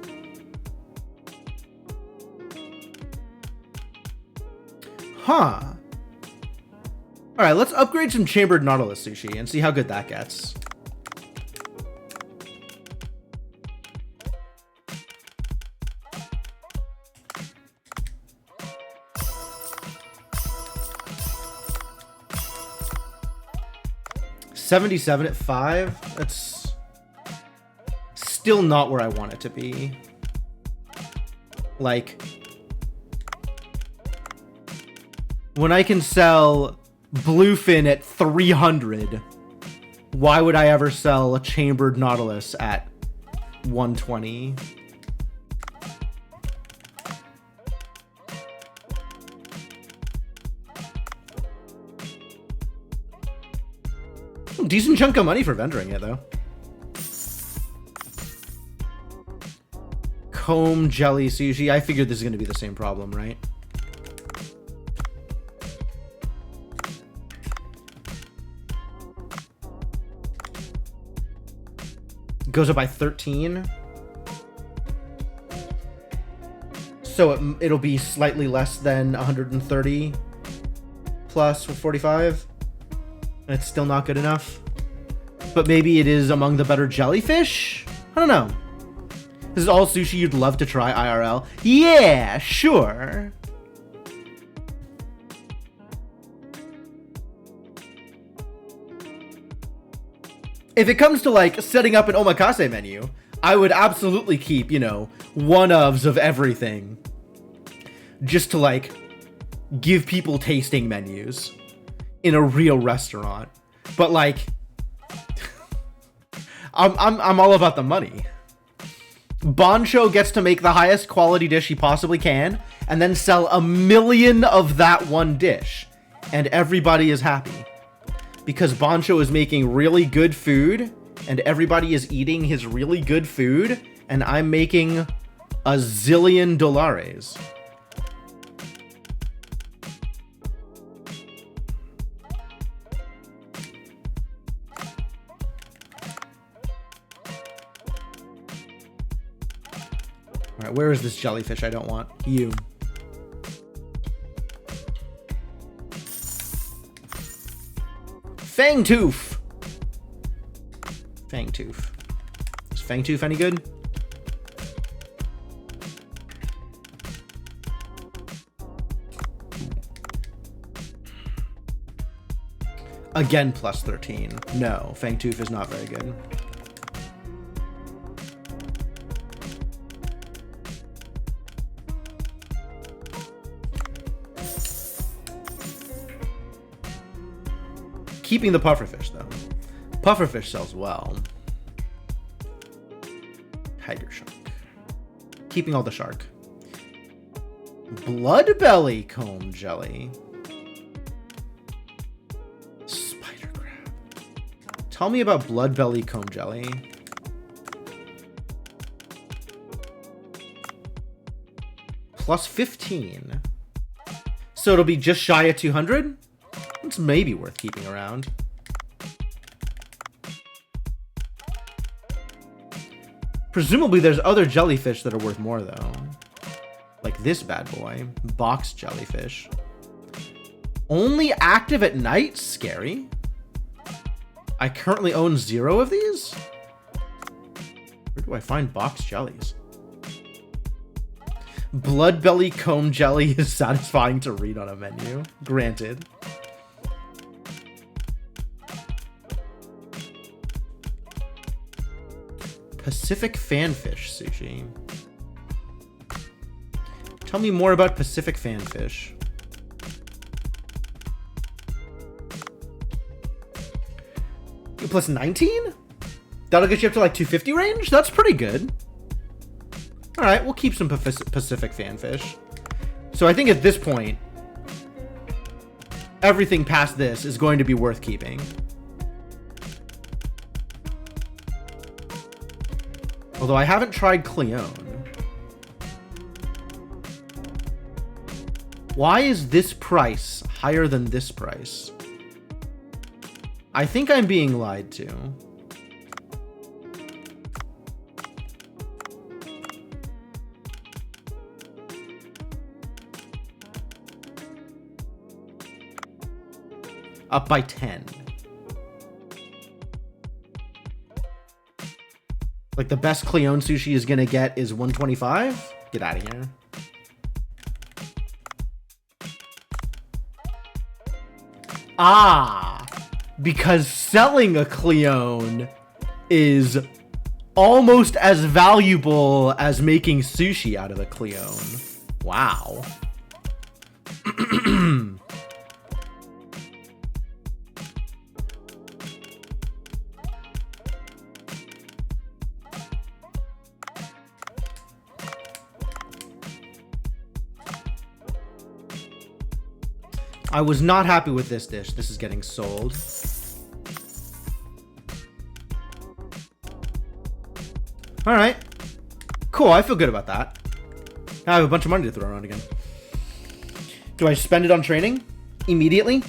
Huh. Alright, let's upgrade some chambered nautilus sushi and see how good that gets. $77 at 5. That's still not where I want it to be. Like, when I can sell bluefin at 300, why would I ever sell a chambered nautilus at 120? Decent chunk of money for vendoring it, though. Comb jelly sushi. I figured this is going to be the same problem, right? Goes up by 13. So it'll be slightly less than 130 plus 45. And it's still not good enough. But maybe it is among the better jellyfish? I don't know. This is all sushi you'd love to try IRL. Yeah, sure. If it comes to, like, setting up an omakase menu, I would absolutely keep, you know, one-ofs of everything. Just to, like, give people tasting menus in a real restaurant. But, like, I'm all about the money. Bancho gets to make the highest quality dish he possibly can, and then sell 1 million of that one dish. And everybody is happy. Because Bancho is making really good food, and everybody is eating his really good food, and I'm making $1 zillion. Alright, where is this jellyfish I don't want? You. Fangtooth! Fangtooth. Is Fangtooth any good? Again, plus 13. No, Fangtooth is not very good. Keeping the pufferfish, though. Pufferfish sells well. Tiger shark. Keeping all the shark. Bloodbelly comb jelly. Spider crab. Tell me about bloodbelly comb jelly. Plus 15. So it'll be just shy of 200? It's maybe worth keeping around. Presumably there's other jellyfish that are worth more, though. Like this bad boy. Box jellyfish. Only active at night? Scary. I currently own 0 of these? Where do I find box jellies? Bloodbelly comb jelly is satisfying to read on a menu. Granted. Pacific fanfish sushi. Tell me more about Pacific fanfish. Plus 19? That'll get you up to like 250 range? That's pretty good. Alright, we'll keep some Pacific fanfish. So I think at this point, everything past this is going to be worth keeping. Although I haven't tried Cleone. Why is this price higher than this price? I think I'm being lied to. Up by 10. Like the best Cleone sushi is gonna get is 125? Get out of here. Ah, because selling a Cleone is almost as valuable as making sushi out of a Cleone. Wow. I was not happy with this dish. This is getting sold. All right. Cool. I feel good about that. I have a bunch of money to throw around again. Do I spend it on training immediately?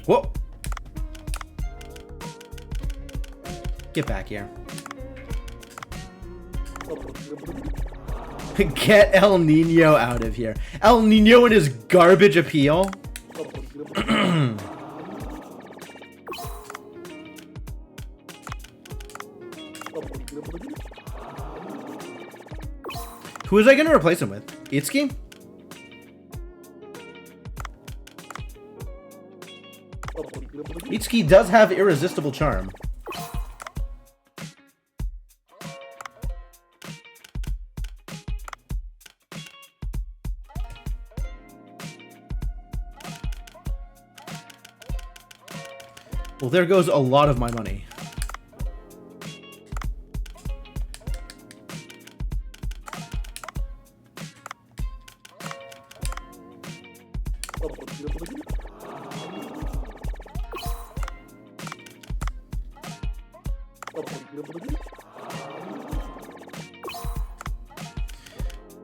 Whoa. Get back here. Get El Nino out of here. El Nino and his garbage appeal. Who is I going to replace him with? Itsuki? Itsuki does have irresistible charm. Well, there goes a lot of my money.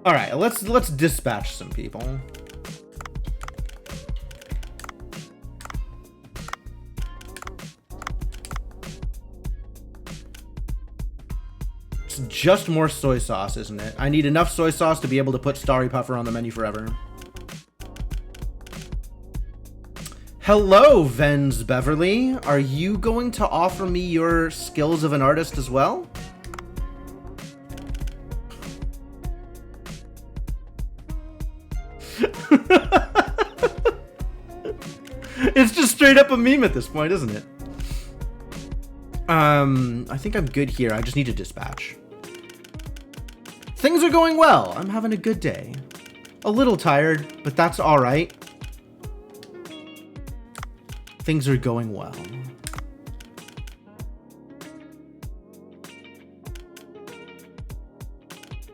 All right, let's dispatch some people. It's just more soy sauce, isn't it? I need enough soy sauce to be able to put Starry Puffer on the menu forever. Hello, Vens Beverly. Are you going to offer me your skills of an artist as well? It's just straight up a meme at this point, isn't it? I think I'm good here. I just need to dispatch. Things are going well. I'm having a good day. A little tired, but that's all right. Things are going well.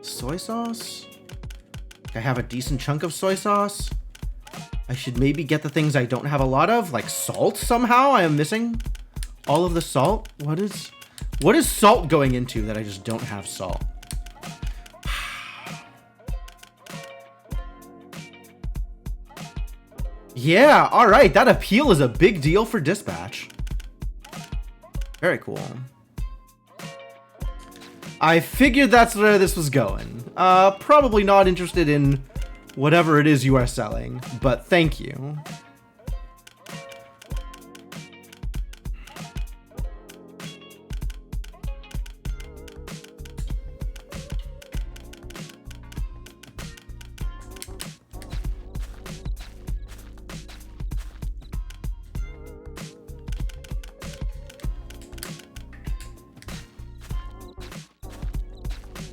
Soy sauce? I have a decent chunk of soy sauce. I should maybe get the things I don't have a lot of, like salt somehow. I am missing all of the salt. What is salt going into that I just don't have salt? Yeah, all right. That appeal is a big deal for dispatch. Very cool. I figured that's where this was going. Probably not interested in whatever it is you are selling, but thank you.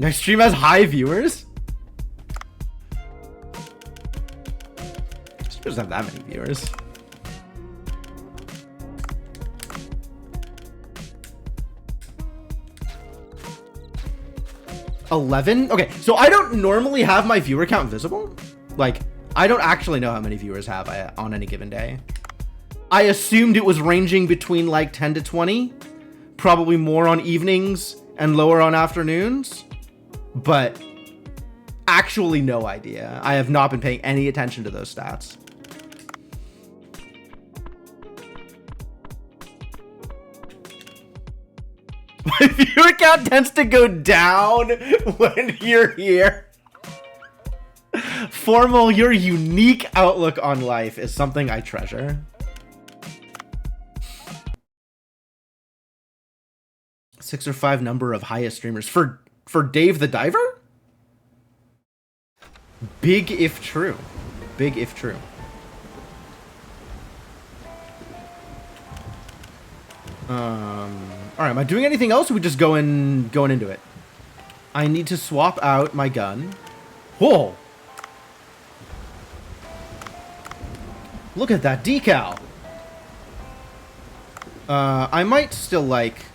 My stream has high viewers? Stream doesn't have that many viewers. $11? Okay, so I don't normally have my viewer count visible. Like, I don't actually know how many viewers have I on any given day. I assumed it was ranging between like 10 to 20. Probably more on evenings and lower on afternoons. But actually no idea. I have not been paying any attention to those stats. My viewer count tends to go down when you're here. Formal, your unique outlook on life is something I treasure. 6 or 5 number of highest streamers for Dave the Diver? Big if true. Big if true. Alright, am I doing anything else or are we just going into it? I need to swap out my gun. Whoa! Look at that decal! I might still like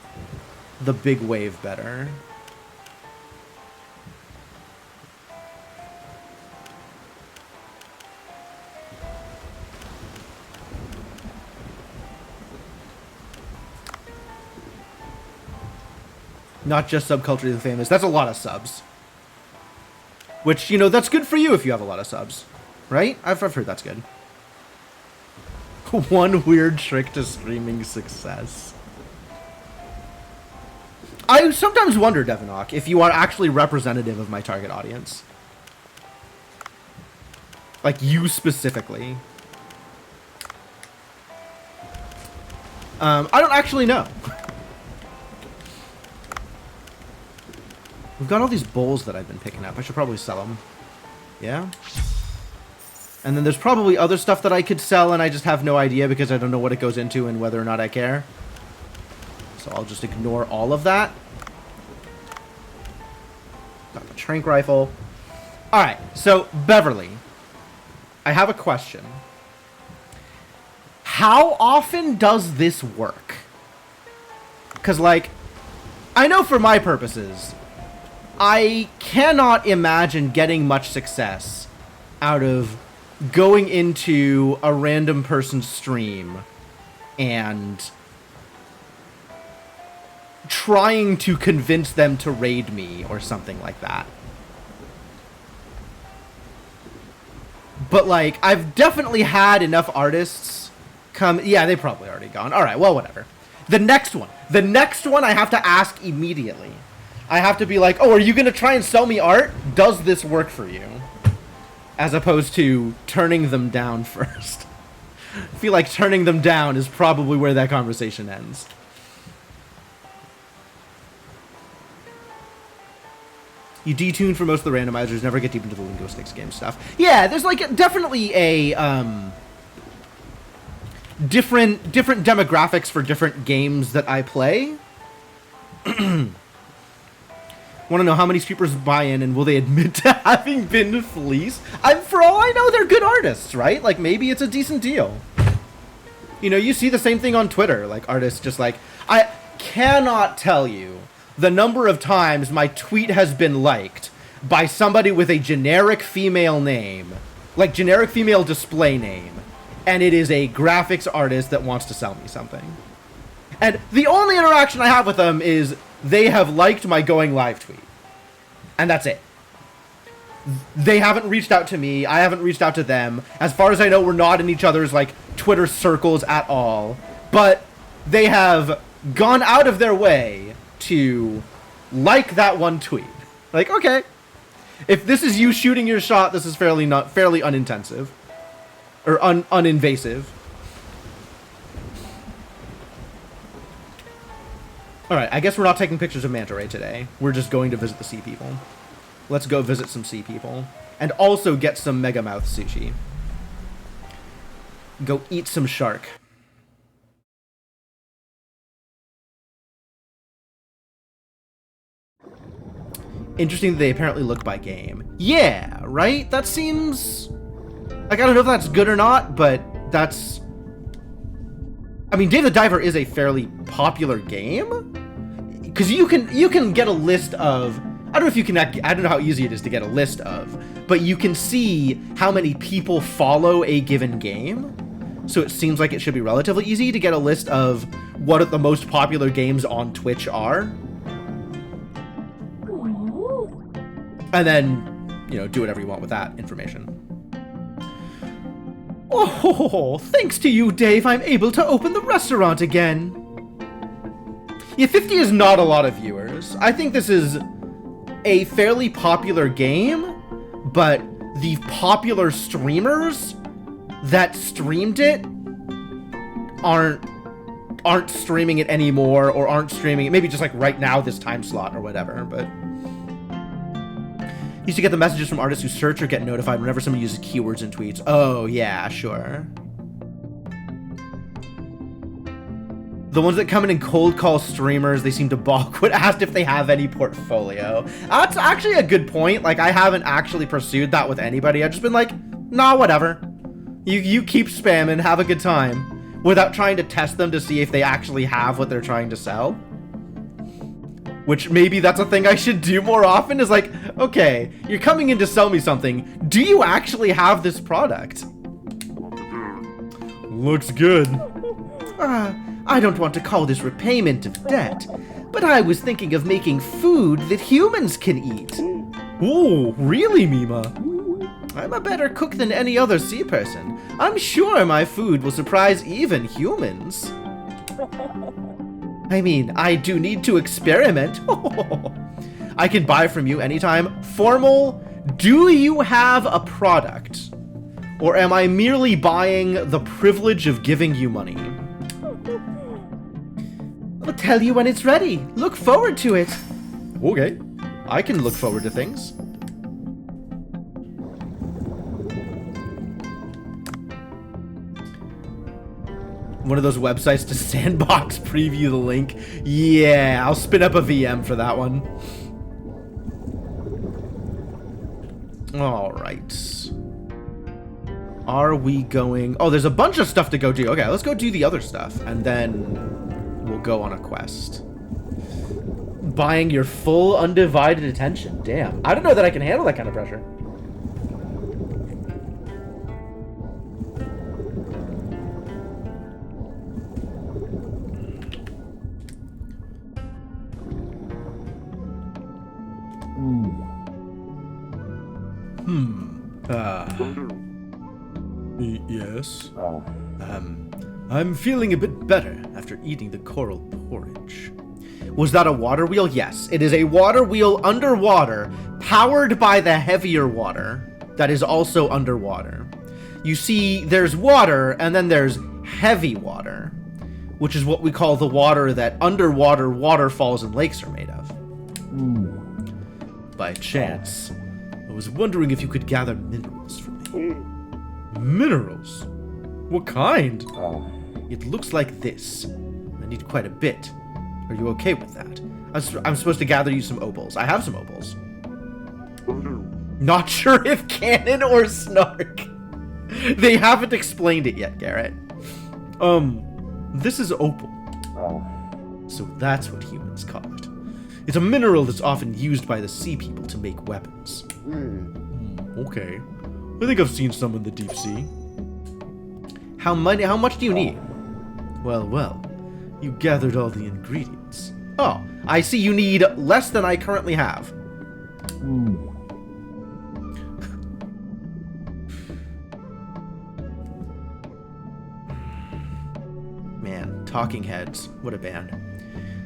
the big wave better. Not just subculturally famous. That's a lot of subs. Which, you know, that's good for you if you have a lot of subs. Right? I've heard that's good. One weird trick to streaming success. I sometimes wonder, Devinok, if you are actually representative of my target audience. Like, you specifically. I don't actually know. We've got all these bowls that I've been picking up. I should probably sell them. Yeah? And then there's probably other stuff that I could sell and I just have no idea because I don't know what it goes into and whether or not I care. So I'll just ignore all of that. Got the tranq rifle. Alright, so Beverly. I have a question. How often does this work? Because, like, I know for my purposes, I cannot imagine getting much success out of going into a random person's stream and trying to convince them to raid me or something like that. But, like, I've definitely had enough artists come... Yeah, they probably already gone. Alright, well, whatever. The next one. The next one I have to ask immediately. I have to be like, oh, are you going to try and sell me art? Does this work for you? As opposed to turning them down first. I feel like turning them down is probably where that conversation ends. You detune for most of the randomizers, never get deep into the linguistics game stuff. Yeah, there's like definitely a different demographics for different games that I play. Want to know how many streamers buy in, and will they admit to having been fleeced? For all I know, they're good artists, right? Like, maybe it's a decent deal. You know, you see the same thing on Twitter. Like, artists just like... I cannot tell you the number of times my tweet has been liked by somebody with a generic female name. Like, generic female display name. And it is a graphics artist that wants to sell me something. And the only interaction I have with them is they have liked my going live tweet. And that's it. They haven't reached out to me. I haven't reached out to them. As far as I know, we're not in each other's, like, Twitter circles at all. But they have gone out of their way to like that one tweet. Like, okay. If this is you shooting your shot, this is fairly unintensive. Or uninvasive. Alright, I guess we're not taking pictures of Manta Ray today. We're just going to visit the sea people. Let's go visit some sea people. And also get some Megamouth sushi. Go eat some shark. Interesting that they apparently look by game. Yeah, right? That seems... Like, I don't know if that's good or not, but that's... I mean, Dave the Diver is a fairly popular game. Because you can get a list of... I don't know if you can... I don't know how easy it is to get a list of. But you can see how many people follow a given game. So it seems like it should be relatively easy to get a list of what the most popular games on Twitch are. And then, you know, do whatever you want with that information. Oh, thanks to you, Dave, I'm able to open the restaurant again. Yeah, 50 is not a lot of viewers. I think this is a fairly popular game, but the popular streamers that streamed it aren't streaming it anymore, or aren't streaming it maybe just like right now, this time slot or whatever, but... Used to get the messages from artists who search or get notified whenever someone uses keywords in tweets. Oh, yeah, sure. The ones that come in and cold call streamers, they seem to balk when asked if they have any portfolio. That's actually a good point. Like, I haven't actually pursued that with anybody. I've just been like, nah, whatever. You keep spamming, have a good time. Without trying to test them to see if they actually have what they're trying to sell. Which maybe that's a thing I should do more often, is like, okay, you're coming in to sell me something. Do you actually have this product? Looks good. I don't want to call this repayment of debt, but I was thinking of making food that humans can eat. Ooh, really, Mima? I'm a better cook than any other sea person. I'm sure my food will surprise even humans. I mean, I do need to experiment. I can buy from you anytime. Formal, do you have a product? Or am I merely buying the privilege of giving you money? I'll tell you when it's ready. Look forward to it. Okay, I can look forward to things. One of those websites to sandbox preview the link. Yeah, I'll spin up a VM for that one. Alright. Are we going... Oh, there's a bunch of stuff to go do. Okay, let's go do the other stuff. And then we'll go on a quest. Buying your full undivided attention. Damn. I don't know that I can handle that kind of pressure. Yes. I'm feeling a bit better after eating the coral porridge. Was that a water wheel? Yes. It is a water wheel underwater, powered by the heavier water that is also underwater. You see, there's water, and then there's heavy water, which is what we call the water that underwater waterfalls and lakes are made of. By chance, I was wondering if you could gather minerals for me. Minerals? What kind? It looks like this. I need quite a bit. Are you okay with that? I'm supposed to gather you some opals. I have some opals. Not sure if canon or snark. They haven't explained it yet, Garrett. This is opal. So that's what humans call it. It's a mineral that's often used by the sea people to make weapons. Okay. I think I've seen some in the deep sea. How much do you need? Well, you gathered all the ingredients. Oh, I see you need less than I currently have. Man, Talking Heads, what a band.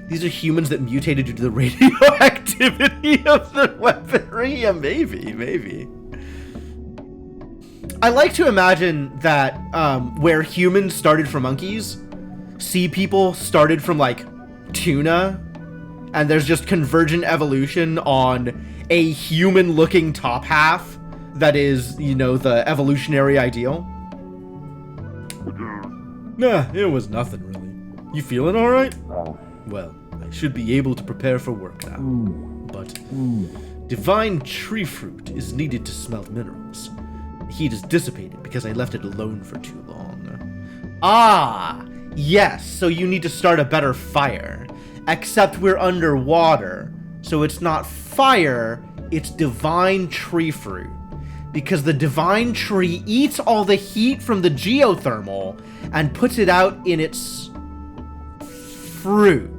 These are humans that mutated due to the radioactivity of the weaponry? Yeah, maybe. I like to imagine that where humans started from monkeys, sea people started from, like, tuna, and there's just convergent evolution on a human-looking top half that is, you know, the evolutionary ideal. Nah, it was nothing, really. You feeling alright? Well, I should be able to prepare for work now. But divine tree fruit is needed to smelt minerals. The heat is dissipated because I left it alone for too long. Ah, yes, so you need to start a better fire. Except we're underwater, so it's not fire, it's divine tree fruit. Because the divine tree eats all the heat from the geothermal and puts it out in its fruit.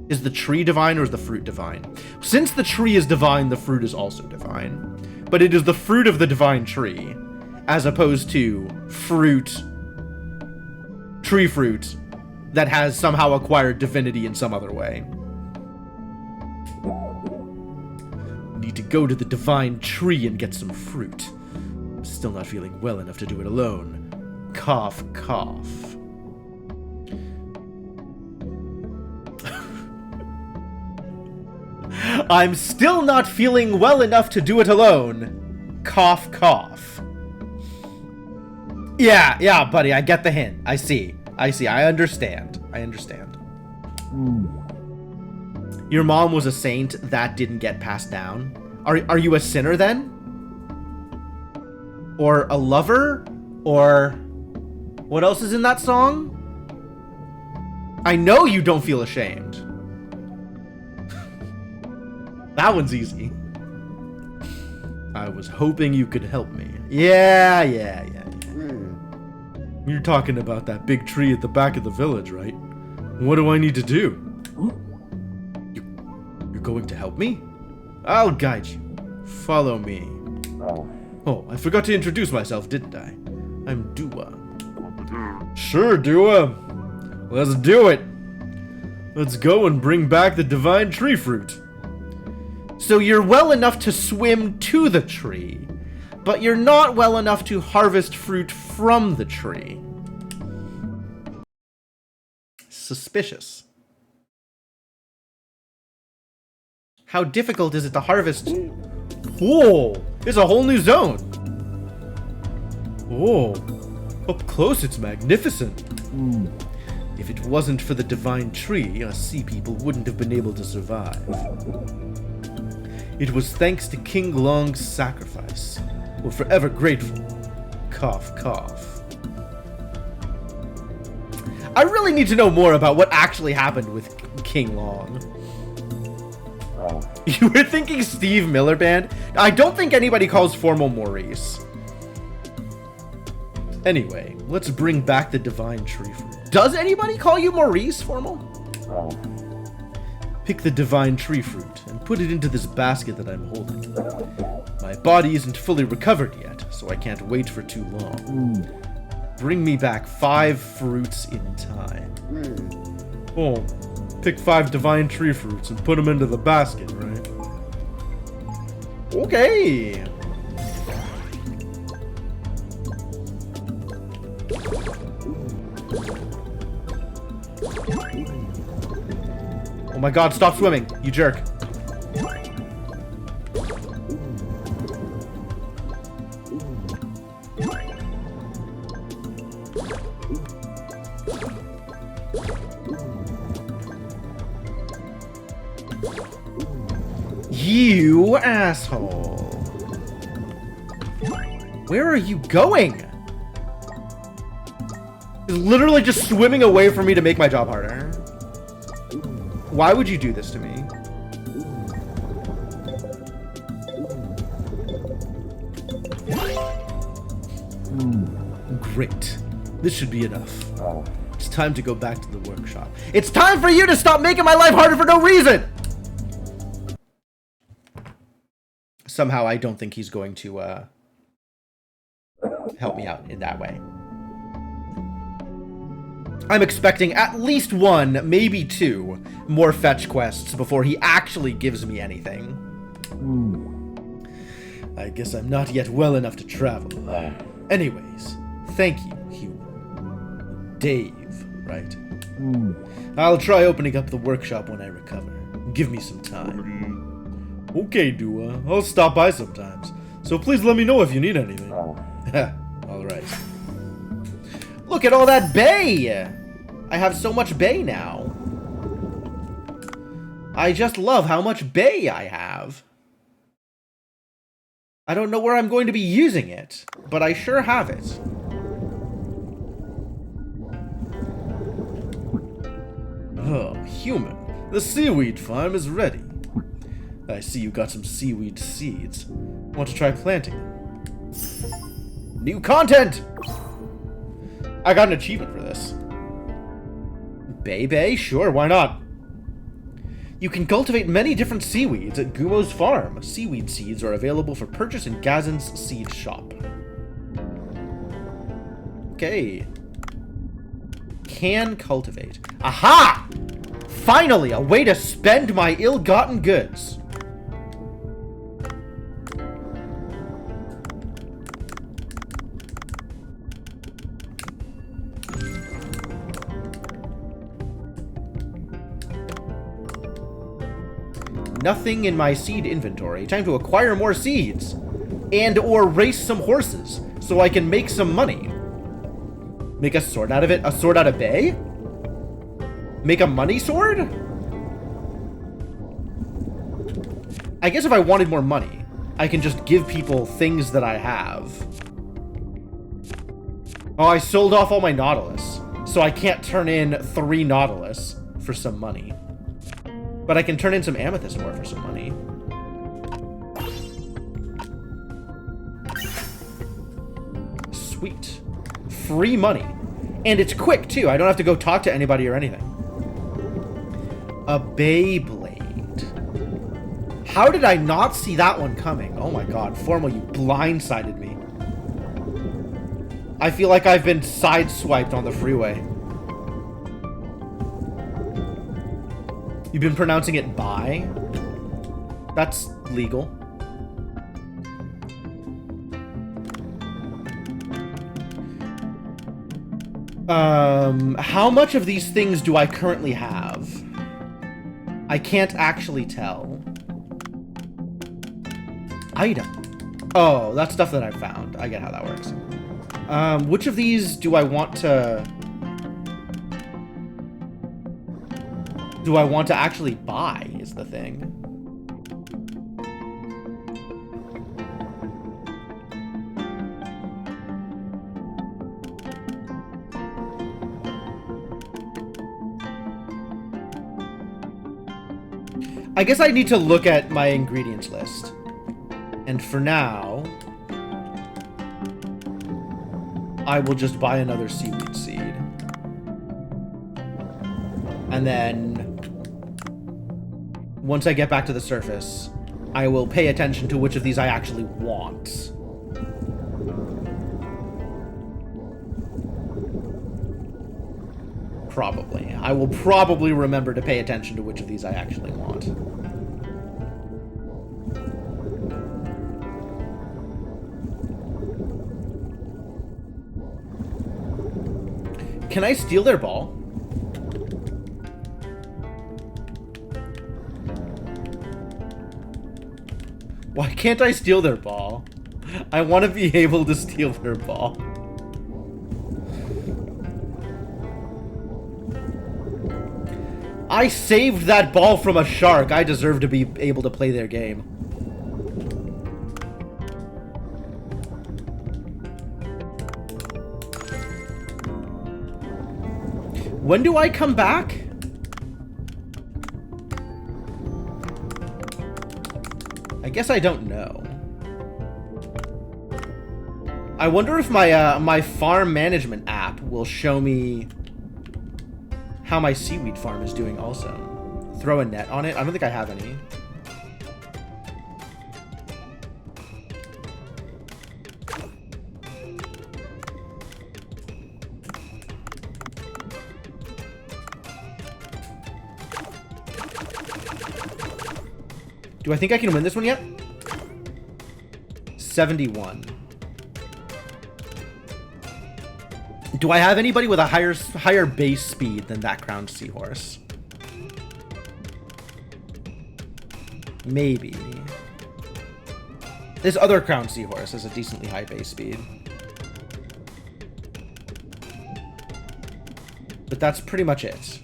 Is the tree divine or is the fruit divine? Since the tree is divine, the fruit is also divine. But it is the fruit of the divine tree, as opposed to tree fruit, that has somehow acquired divinity in some other way. Need to go to the divine tree and get some fruit. I'm still not feeling well enough to do it alone. Cough, cough. I'm still not feeling well enough to do it alone. Cough, cough. Yeah, buddy, I get the hint. I see. I understand. Your mom was a saint that didn't get passed down. Are you a sinner then? Or a lover? Or what else is in that song? I know you don't feel ashamed. That one's easy. I was hoping you could help me. Yeah. You're talking about that big tree at the back of the village, right? What do I need to do? You're going to help me? I'll guide you. Follow me. Oh, I forgot to introduce myself, didn't I? I'm Dua. Sure, Dua. Let's do it. Let's go and bring back the divine tree fruit. So you're well enough to swim to the tree, but you're not well enough to harvest fruit from the tree. Suspicious. How difficult is it to harvest? Whoa! It's a whole new zone! Whoa! Up close it's magnificent. If it wasn't for the divine tree, us sea people wouldn't have been able to survive. It was thanks to King Long's sacrifice. We're forever grateful. Cough, cough. I really need to know more about what actually happened with King Long. You were thinking Steve Miller Band? I don't think anybody calls Formal Maurice. Anyway, let's bring back the divine tree fruit. Does anybody call you Maurice, Formal? Pick the divine tree fruit and put it into this basket that I'm holding. My body isn't fully recovered yet, so I can't wait for too long. Bring me back 5 fruits in time. Oh, pick 5 divine tree fruits and put them into the basket, right? Okay. Oh my god, stop swimming, you jerk. You asshole. Where are you going? He's literally just swimming away from me to make my job harder. Why would you do this to me? Great. This should be enough. It's time to go back to the workshop. It's time for you to stop making my life harder for no reason! Somehow I don't think he's going to help me out in that way. I'm expecting at least one, maybe two, more fetch quests before he actually gives me anything. I guess I'm not yet well enough to travel. Anyways, thank you, human. Dave, right? I'll try opening up the workshop when I recover. Give me some time. Okay, Dua. I'll stop by sometimes. So please let me know if you need anything. Alright. Look at all that bay! I have so much bay now. I just love how much bay I have. I don't know where I'm going to be using it, but I sure have it. Oh, human. The seaweed farm is ready. I see you got some seaweed seeds. Want to try planting them? New content! I got an achievement for this. Bay? Sure, why not? You can cultivate many different seaweeds at Gumo's farm. Seaweed seeds are available for purchase in Gazen's seed shop. Okay. Can cultivate. Aha! Finally, a way to spend my ill-gotten goods. Nothing in my seed inventory. Time to acquire more seeds. And or race some horses so I can make some money. Make a sword out of it? A sword out of bay? Make a money sword? I guess if I wanted more money, I can just give people things that I have. Oh, I sold off all my Nautilus, so I can't turn in 3 Nautilus for some money. But I can turn in some amethyst ore for some money. Sweet. Free money. And it's quick, too. I don't have to go talk to anybody or anything. A Beyblade. How did I not see that one coming? Oh my god. Formal, you blindsided me. I feel like I've been sideswiped on the freeway. You've been pronouncing it by? That's legal. How much of these things do I currently have? I can't actually tell. Item. Oh, that's stuff that I found. I get how that works. Which of these do I want to... Do I want to actually buy, is the thing. I guess I need to look at my ingredients list. And for now, I will just buy another seaweed seed. And then, once I get back to the surface, I will pay attention to which of these I actually want. Probably. I will probably remember to pay attention to which of these I actually want. Can I steal their ball? Why can't I steal their ball? I want to be able to steal their ball. I saved that ball from a shark. I deserve to be able to play their game. When do I come back? I guess I don't know. I wonder if my my farm management app will show me how my seaweed farm is doing also. Throw a net on it? I don't think I have any. Do I think I can win this one yet? 71. Do I have anybody with a higher base speed than that crowned seahorse? Maybe. This other crowned seahorse has a decently high base speed. But that's pretty much it.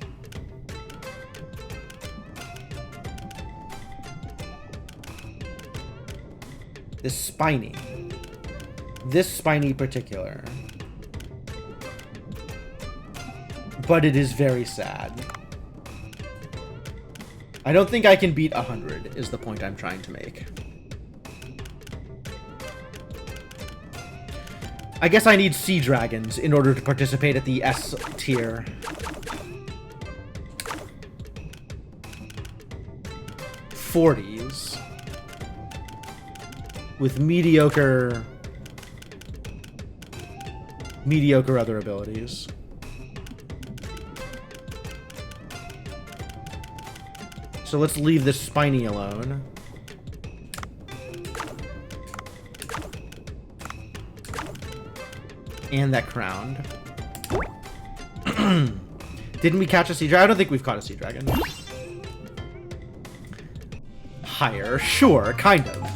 This spiny particular. But it is very sad. I don't think I can beat 100 is the point I'm trying to make. I guess I need sea dragons in order to participate at the S tier. '40s. With mediocre other abilities. So let's leave this spiny alone. And that crowned. Didn't we catch a sea dragon? I don't think we've caught a sea dragon. Higher, sure, kind of.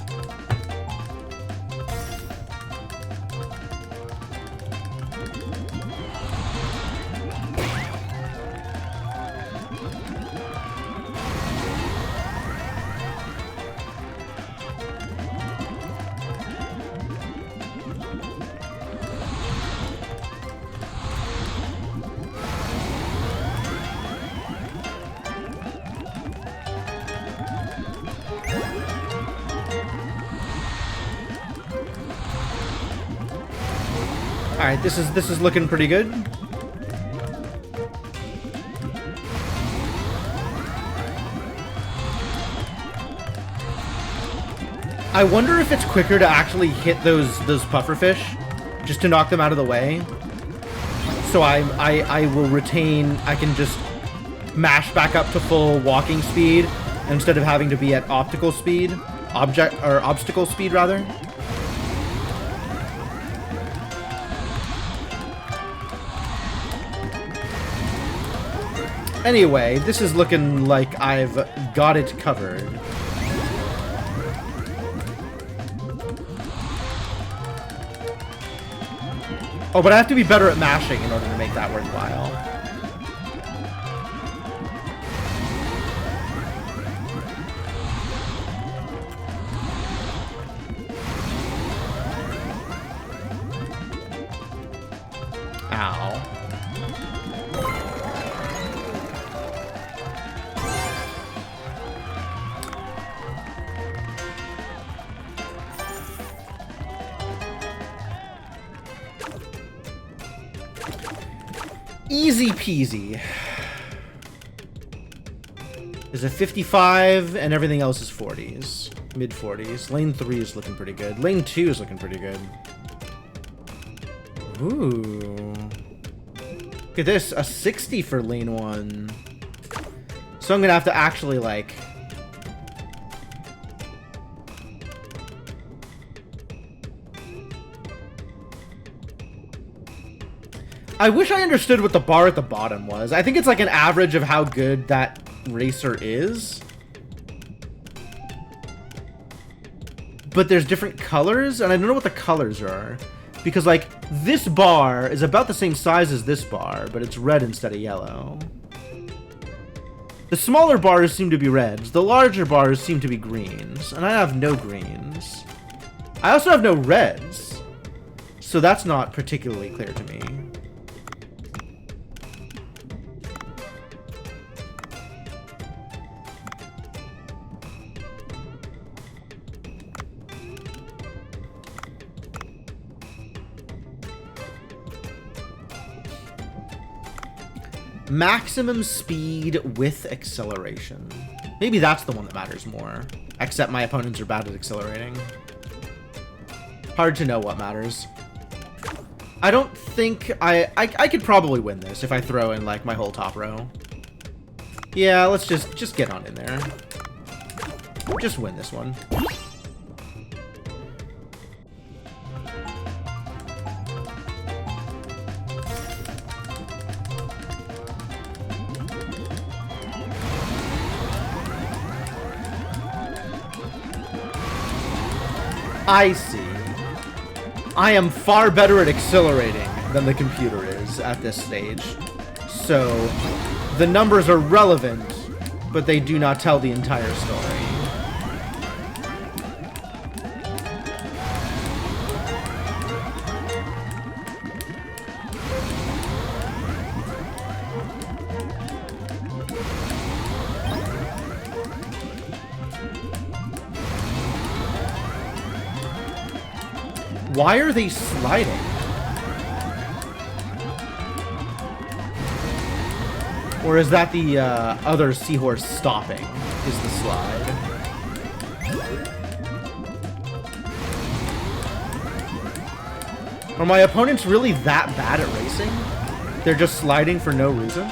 Alright, this is looking pretty good. I wonder if it's quicker to actually hit those pufferfish, just to knock them out of the way. So I will retain. I can just mash back up to full walking speed instead of having to be at obstacle speed rather. Anyway, this is looking like I've got it covered. Oh, but I have to be better at mashing in order to make that worthwhile. Ow. Easy peasy. There's a 55 and everything else is 40s. Mid 40s. Lane 3 is looking pretty good. Lane 2 is looking pretty good. Ooh. Look at this. A 60 for lane 1. So I'm gonna have to actually like... I wish I understood what the bar at the bottom was. I think it's like an average of how good that racer is. But there's different colors, and I don't know what the colors are. Because, like, this bar is about the same size as this bar, but it's red instead of yellow. The smaller bars seem to be reds. The larger bars seem to be greens. And I have no greens. I also have no reds. So that's not particularly clear to me. Maximum speed with acceleration. Maybe that's the one that matters more. Except my opponents are bad at accelerating. Hard to know what matters. I don't think I could probably win this if I throw in like my whole top row. Yeah, let's just get on in there. Just win this one. I see. I am far better at accelerating than the computer is at this stage. So, the numbers are relevant, but they do not tell the entire story. Why are they sliding? Or is that the other seahorse stopping is the slide? Are my opponents really that bad at racing? They're just sliding for no reason?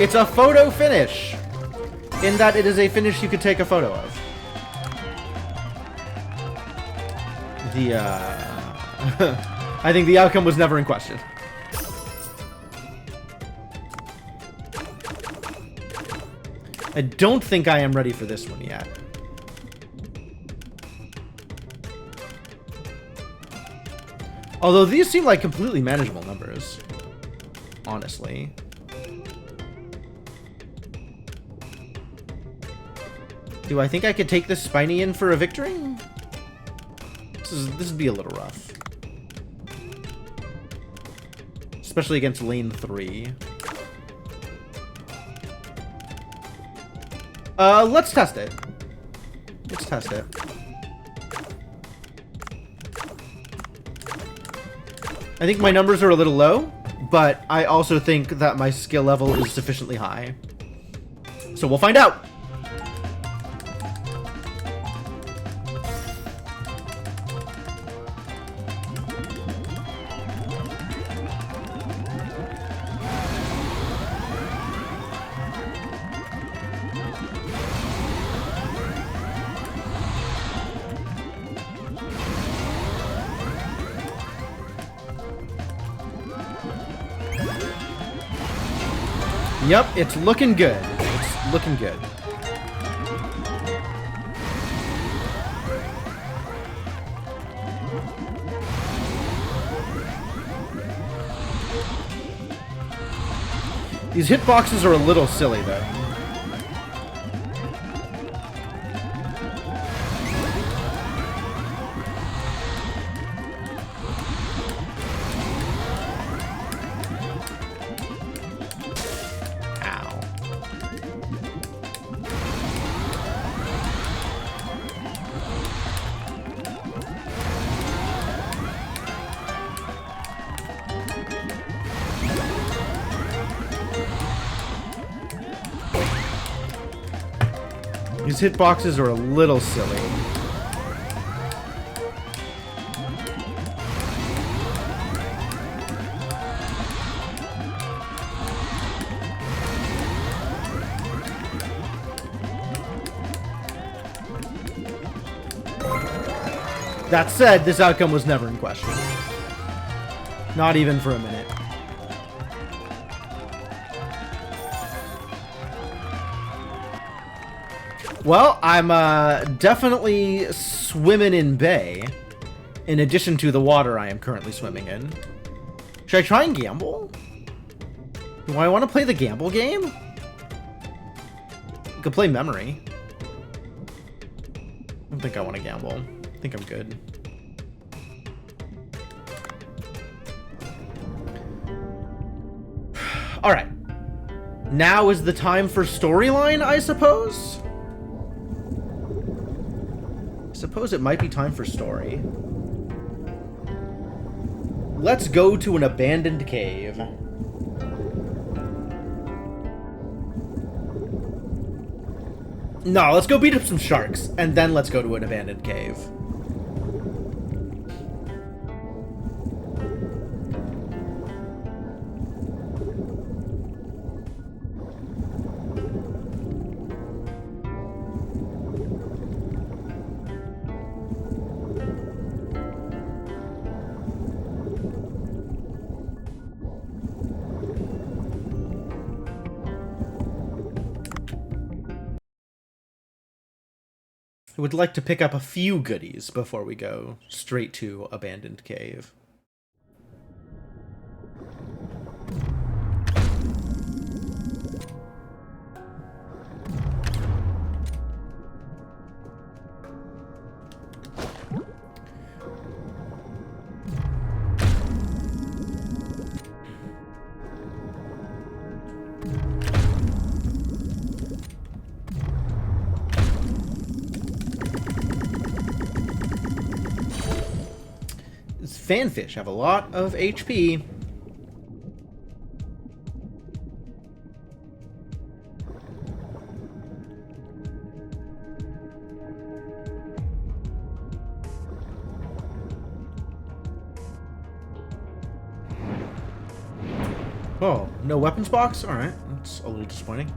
It's a photo finish, in that it is a finish you could take a photo of. The, I think the outcome was never in question. I don't think I am ready for this one yet. Although these seem like completely manageable numbers, honestly. Do I think I could take this Spiny in for a victory? This would be a little rough. Especially against lane 3. Let's test it. Let's test it. I think my numbers are a little low, but I also think that my skill level is sufficiently high. So we'll find out. Yep, it's looking good. It's looking good. These hitboxes are a little silly, though. These hitboxes are a little silly. That said, this outcome was never in question. Not even for a minute. Well, I'm definitely swimming in bay, in addition to the water I am currently swimming in. Should I try and gamble? Do I want to play the gamble game? I could play memory. I don't think I want to gamble. I think I'm good. Alright. Now is the time for storyline, I suppose? suppose it might be time for story. Let's go to an abandoned cave. No, let's go beat up some sharks, and then let's go to an abandoned cave. I would like to pick up a few goodies before we go straight to abandoned cave. Fanfish have a lot of HP. Oh, no weapons box? Alright, that's a little disappointing.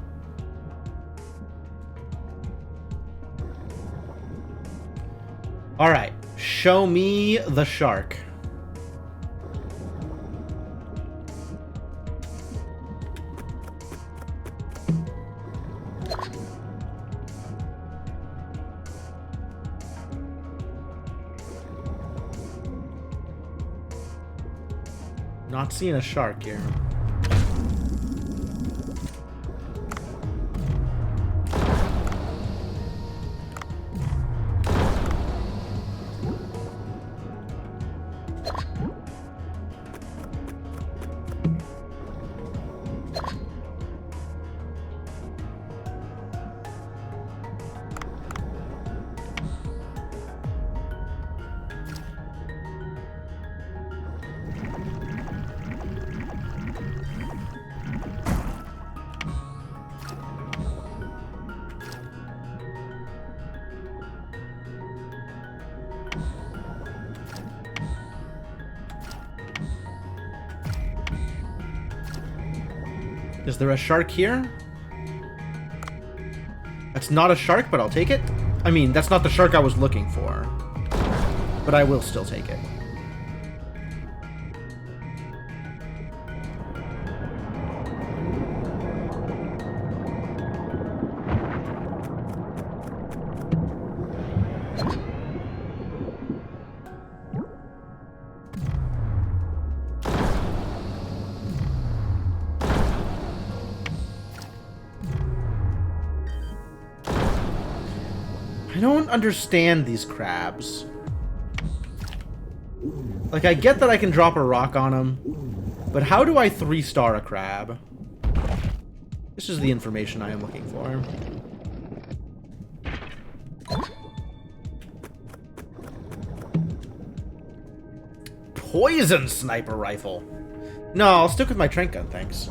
Alright, show me the shark. Not seeing a shark here. Is there a shark here? That's not a shark, but I'll take it. I mean, that's not the shark I was looking for. But I will still take it. I don't understand these crabs. Like, I get that I can drop a rock on them, but how do I 3-star a crab? This is the information I am looking for. Poison sniper rifle. No, I'll stick with my tranq gun, thanks.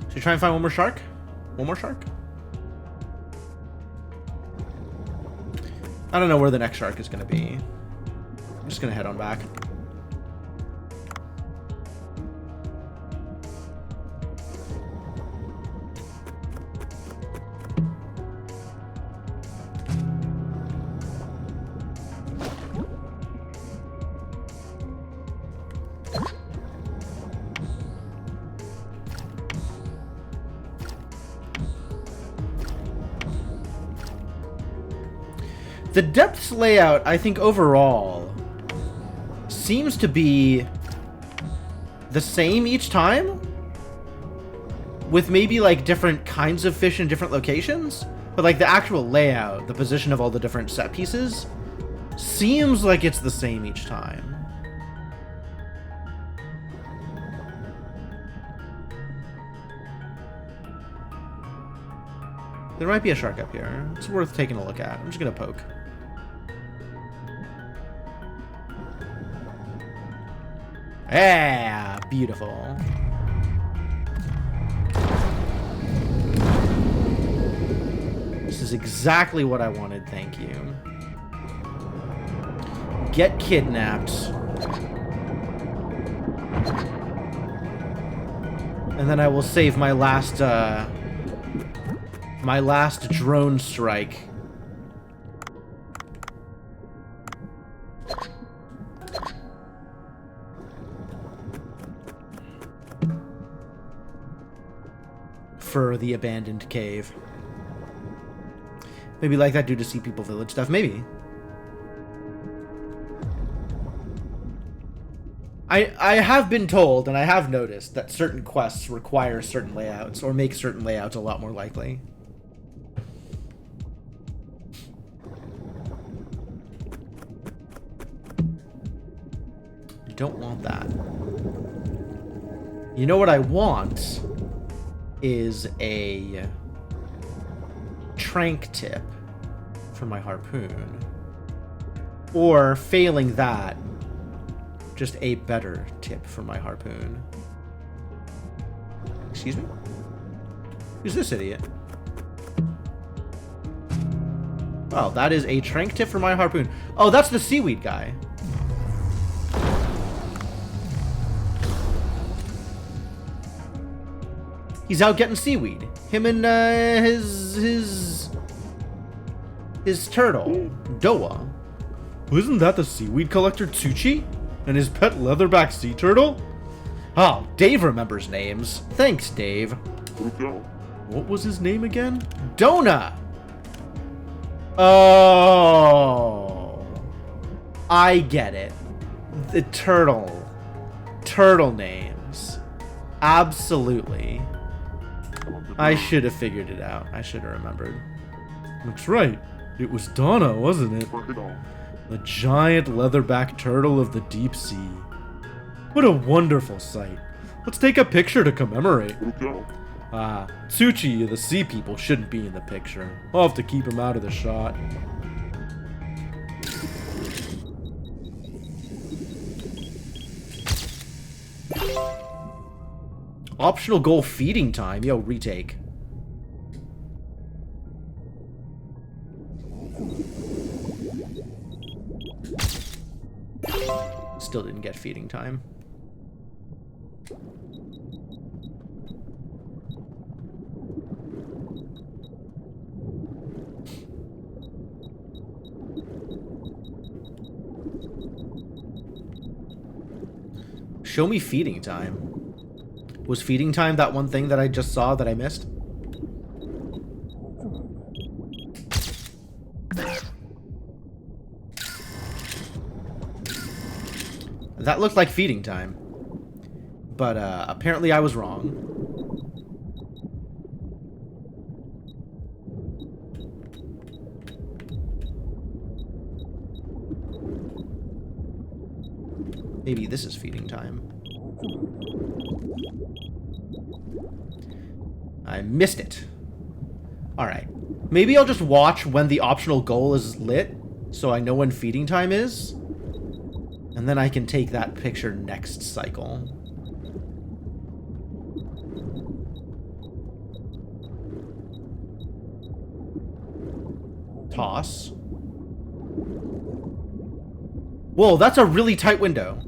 Should we try and find one more shark? One more shark? I don't know where the next shark is going to be. I'm just going to head on back. The depths layout, I think overall, seems to be the same each time, with maybe like different kinds of fish in different locations, but like the actual layout, the position of all the different set pieces, seems like it's the same each time. There might be a shark up here. It's worth taking a look at. I'm just gonna poke. Yeah, beautiful. This is exactly what I wanted, thank you. Get kidnapped. And then I will save my last drone strike. For the abandoned cave. Maybe like that due to Sea People Village stuff. Maybe. I have been told, and I have noticed, that certain quests require certain layouts, or make certain layouts a lot more likely. I don't want that. You know what I want is a trank tip for my harpoon. Or, failing that, just a better tip for my harpoon. Excuse me? Who's this idiot? Oh, that is a trank tip for my harpoon. Oh, that's the seaweed guy. He's out getting seaweed. Him and his turtle, Doa. Isn't that the seaweed collector Tsuchi? And his pet leatherback sea turtle? Oh, Dave remembers names. Thanks, Dave. What was his name again? Dona! Oh. I get it. The turtle. Turtle names. Absolutely. I should have figured it out. I should have remembered. That's right. It was Donna, wasn't it? The giant leatherback turtle of the deep sea. What a wonderful sight. Let's take a picture to commemorate. Ah, Tsuchi, the sea people, shouldn't be in the picture. I'll have to keep him out of the shot. Optional goal feeding time. Yo, retake. Still didn't get feeding time. Show me feeding time. Was feeding time that one thing that I just saw that I missed? That looked like feeding time. But apparently I was wrong. Maybe this is feeding time. I missed it. Alright. Maybe I'll just watch when the optional goal is lit, so I know when feeding time is. And then I can take that picture next cycle. Toss. Whoa, that's a really tight window.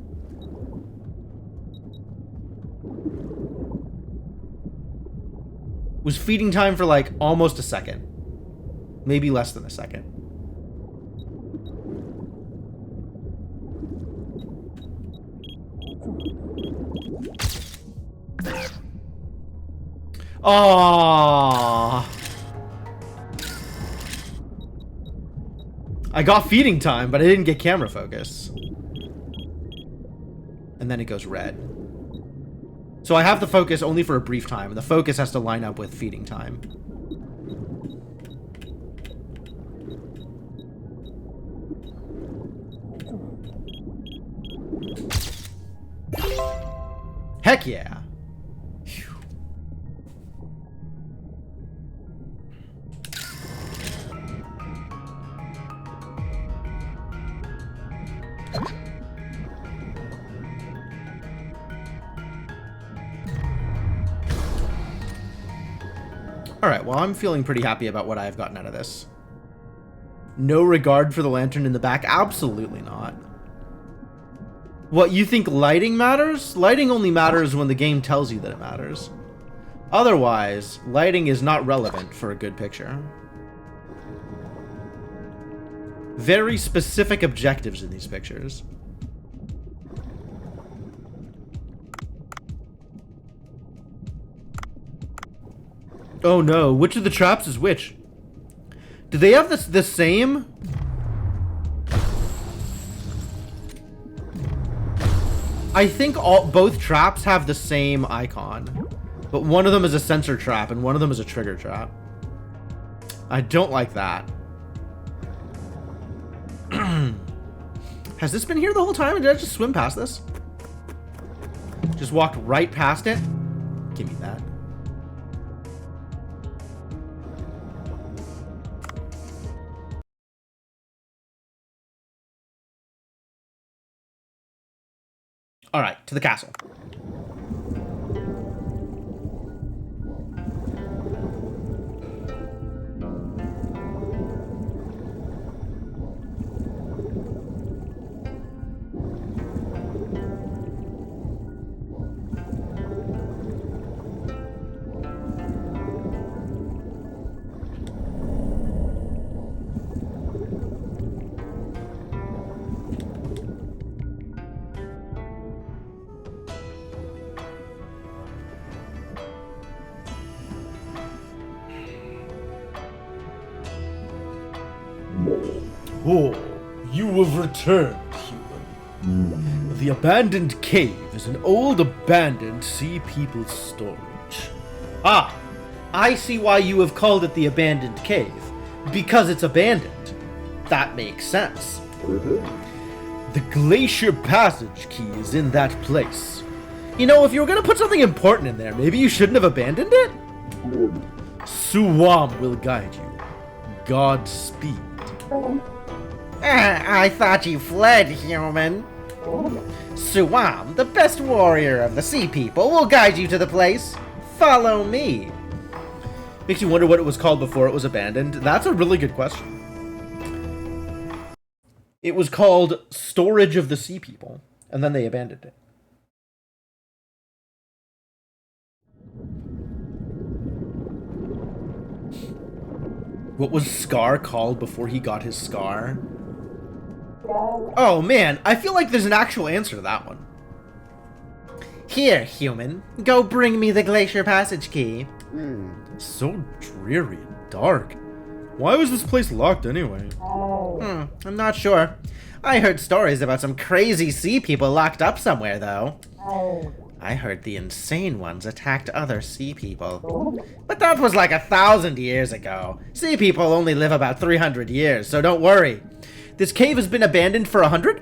Was feeding time for like almost a second. Maybe less than a second. Aww. I got feeding time, but I didn't get camera focus. And then it goes red. So I have the focus only for a brief time, and the focus has to line up with feeding time. Heck yeah. Whew. Alright, well, I'm feeling pretty happy about what I've gotten out of this. No regard for the lantern in the back? Absolutely not. What, you think lighting matters? Lighting only matters when the game tells you that it matters. Otherwise, lighting is not relevant for a good picture. Very specific objectives in these pictures. Oh no, which of the traps is which? Do they have the same? I think both traps have the same icon. But one of them is a sensor trap and one of them is a trigger trap. I don't like that. Has this been here the whole time? Or did I just swim past this? Just walked right past it? Give me that. Alright, to the castle. Oh, you have returned, human. The abandoned cave is an old abandoned sea people's storage. Ah, I see why you have called it the abandoned cave. Because it's abandoned. That makes sense. The Glacier Passage key is in that place. You know, if you were gonna put something important in there, maybe you shouldn't have abandoned it? Suwam will guide you. Godspeed. I thought you fled, human. Suwam, the best warrior of the sea people, will guide you to the place. Follow me. Makes you wonder what it was called before it was abandoned. That's a really good question. It was called Storage of the Sea People, and then they abandoned it. What was Scar called before he got his scar? Oh man, I feel like there's an actual answer to that one. Here, human. Go bring me the Glacier Passage key. So dreary and dark. Why was this place locked anyway? I'm not sure. I heard stories about some crazy sea people locked up somewhere, though. I heard the insane ones attacked other sea people. But that was like 1,000 years ago. Sea people only live about 300 years, so don't worry. This cave has been abandoned for 100?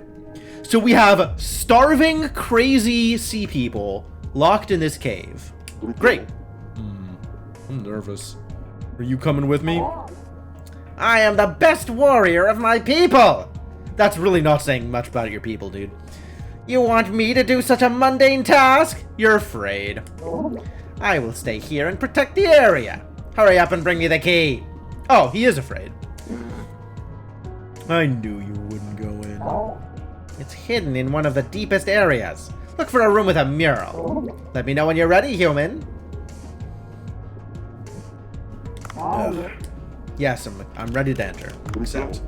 So we have starving, crazy sea people locked in this cave. Great. I'm nervous. Are you coming with me? I am the best warrior of my people! That's really not saying much about your people, dude. You want me to do such a mundane task? You're afraid. I will stay here and protect the area. Hurry up and bring me the key. Oh, he is afraid. I knew you wouldn't go in. It's hidden in one of the deepest areas. Look for a room with a mural. Let me know when you're ready, human. Yes, I'm ready to enter. Accept.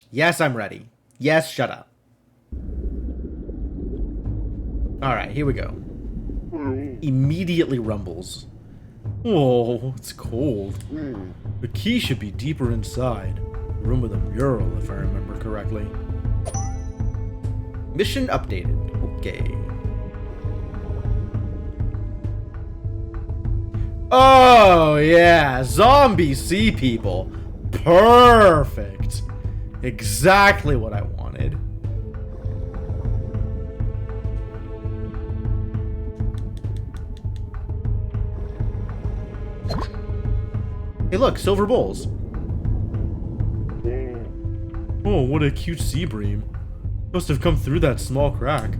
Yes, I'm ready. Yes, shut up. Alright, here we go. Immediately rumbles. Oh, it's cold. The key should be deeper inside. Room with a mural, if I remember correctly. Mission updated. Okay. Oh, yeah. Zombie sea people. Perfect. Exactly what I wanted. Hey, look, silver bowls. Oh, what a cute sea bream. Must have come through that small crack.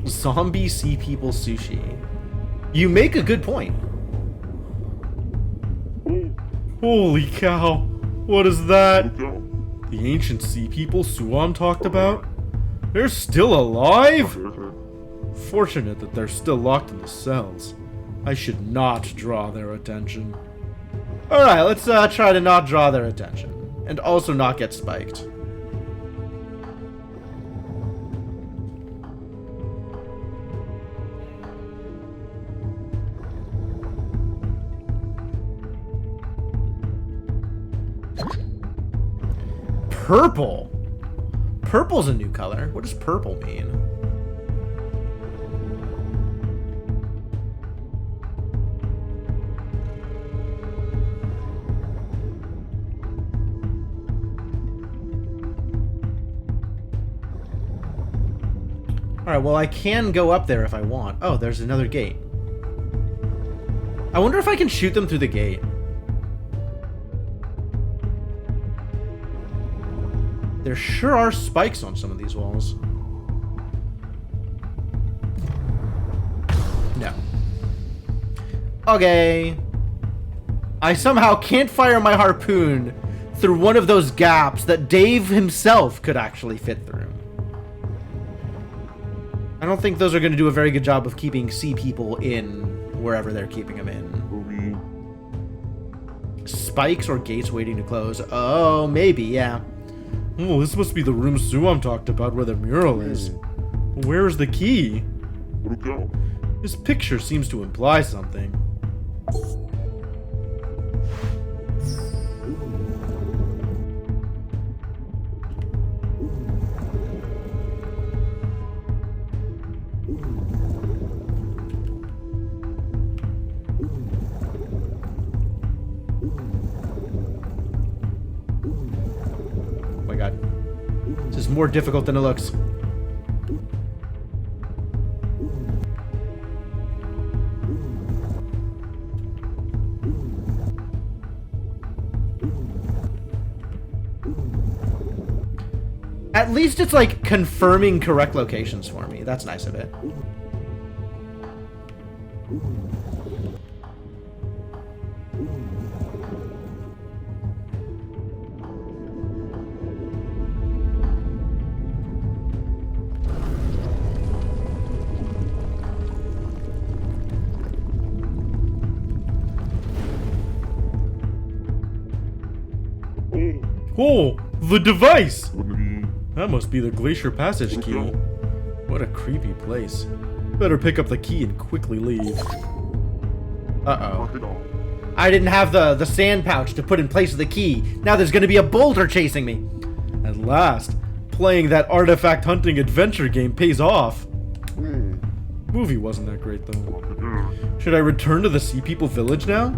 Zombie sea people sushi. You make a good point. Holy cow. What is that? The ancient sea people Suam talked about? They're still alive? Fortunate that they're still locked in the cells. I should not draw their attention. Alright, let's try to not draw their attention. And also not get spiked. Purple? Purple's a new color. What does purple mean? Alright, well I can go up there if I want. Oh, there's another gate. I wonder if I can shoot them through the gate. There sure are spikes on some of these walls. No. Okay. I somehow can't fire my harpoon through one of those gaps that Dave himself could actually fit through. I don't think those are going to do a very good job of keeping sea people in wherever they're keeping them in. Spikes or gates waiting to close. Oh, maybe, yeah. Oh, this must be the room Suam talked about where the mural is. Where is the key? This picture seems to imply something. This is more difficult than it looks. At least it's like confirming correct locations for me. That's nice of it. Oh, the device! That must be the Glacier Passage key. What a creepy place. Better pick up the key and quickly leave. Uh-oh. I didn't have the sand pouch to put in place of the key. Now there's gonna be a boulder chasing me. At last, playing that artifact hunting adventure game pays off. Movie wasn't that great though. Should I return to the Sea People village now?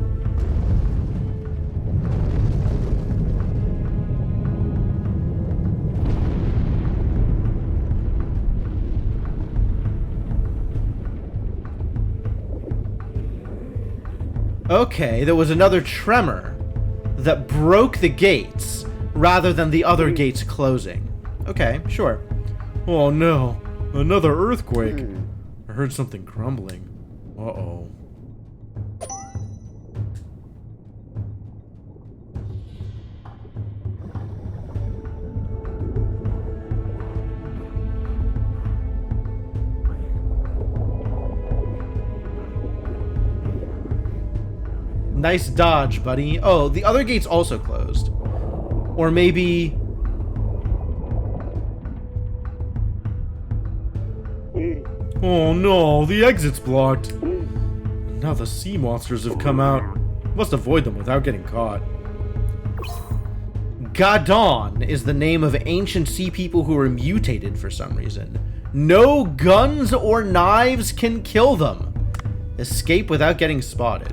Okay, there was another tremor that broke the gates rather than the other gates closing. Okay, sure. Oh no, another earthquake. I heard something crumbling. Uh-oh. Nice dodge, buddy. Oh, the other gate's also closed. Or maybe... Oh no, the exit's blocked. Now the sea monsters have come out. Must avoid them without getting caught. Gadon is the name of ancient sea people who are mutated for some reason. No guns or knives can kill them. Escape without getting spotted.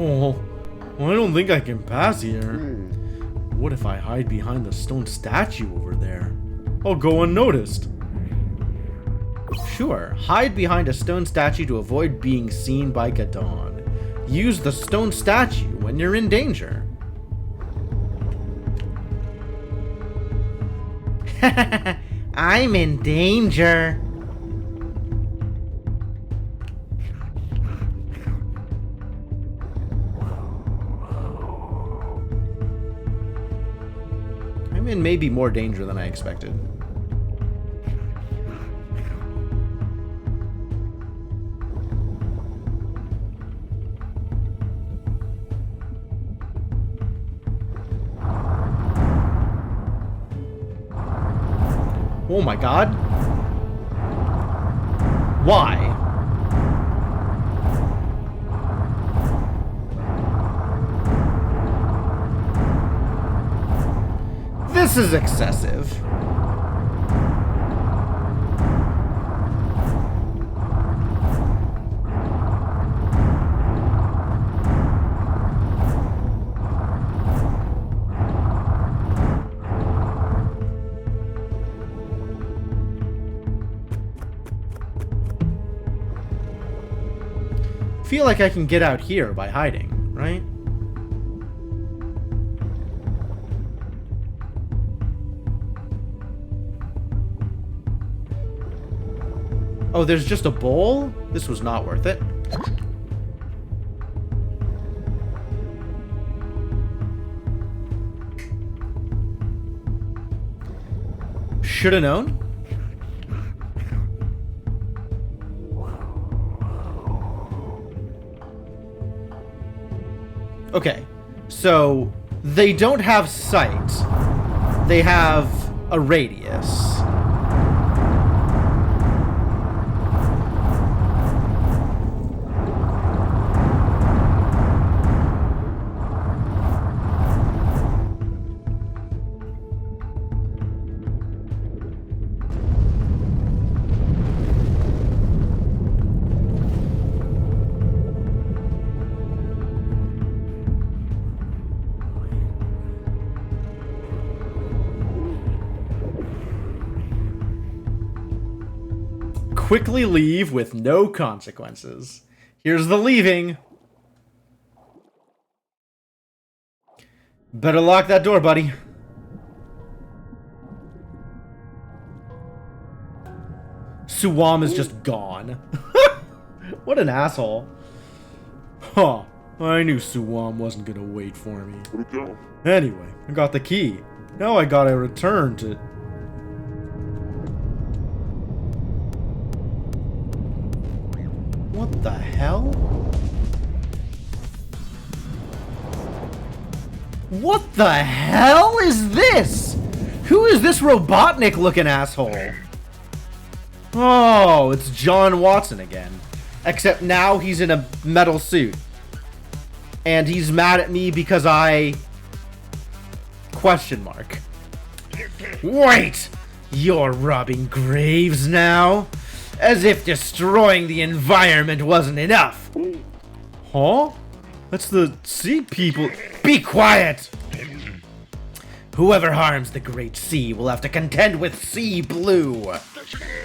Oh, well, I don't think I can pass here. What if I hide behind the stone statue over there? I'll go unnoticed. Sure, hide behind a stone statue to avoid being seen by Gadon. Use the stone statue when you're in danger. I'm in danger. I'm in maybe more danger than I expected. Oh my god. Why? This is excessive. Feel like I can get out here by hiding, right? Oh, there's just a bowl? This was not worth it. Shoulda known. Okay, so they don't have sight. They have a radius. Quickly leave with no consequences. Here's the leaving. Better lock that door, buddy. Suwam is just gone. What an asshole. Huh. I knew Suwam wasn't gonna wait for me. Anyway, I got the key. Now I gotta return to... What the hell? What the hell is this? Who is this Robotnik looking asshole? Oh, it's John Watson again. Except now he's in a metal suit. And he's mad at me because I... Question mark. Wait! You're robbing graves now? As if destroying the environment wasn't enough. Huh? That's the sea people. Be quiet! Whoever harms the great sea will have to contend with Sea Blue.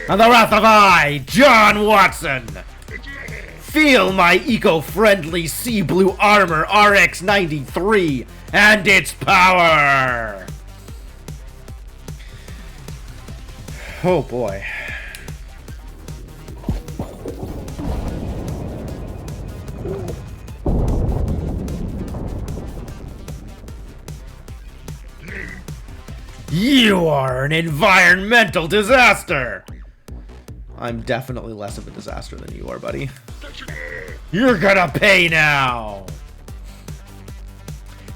And the wrath of I, John Watson. Feel my eco-friendly Sea Blue armor RX-93 and its power. Oh boy. You are an environmental disaster! I'm definitely less of a disaster than you are, buddy. You're gonna pay now!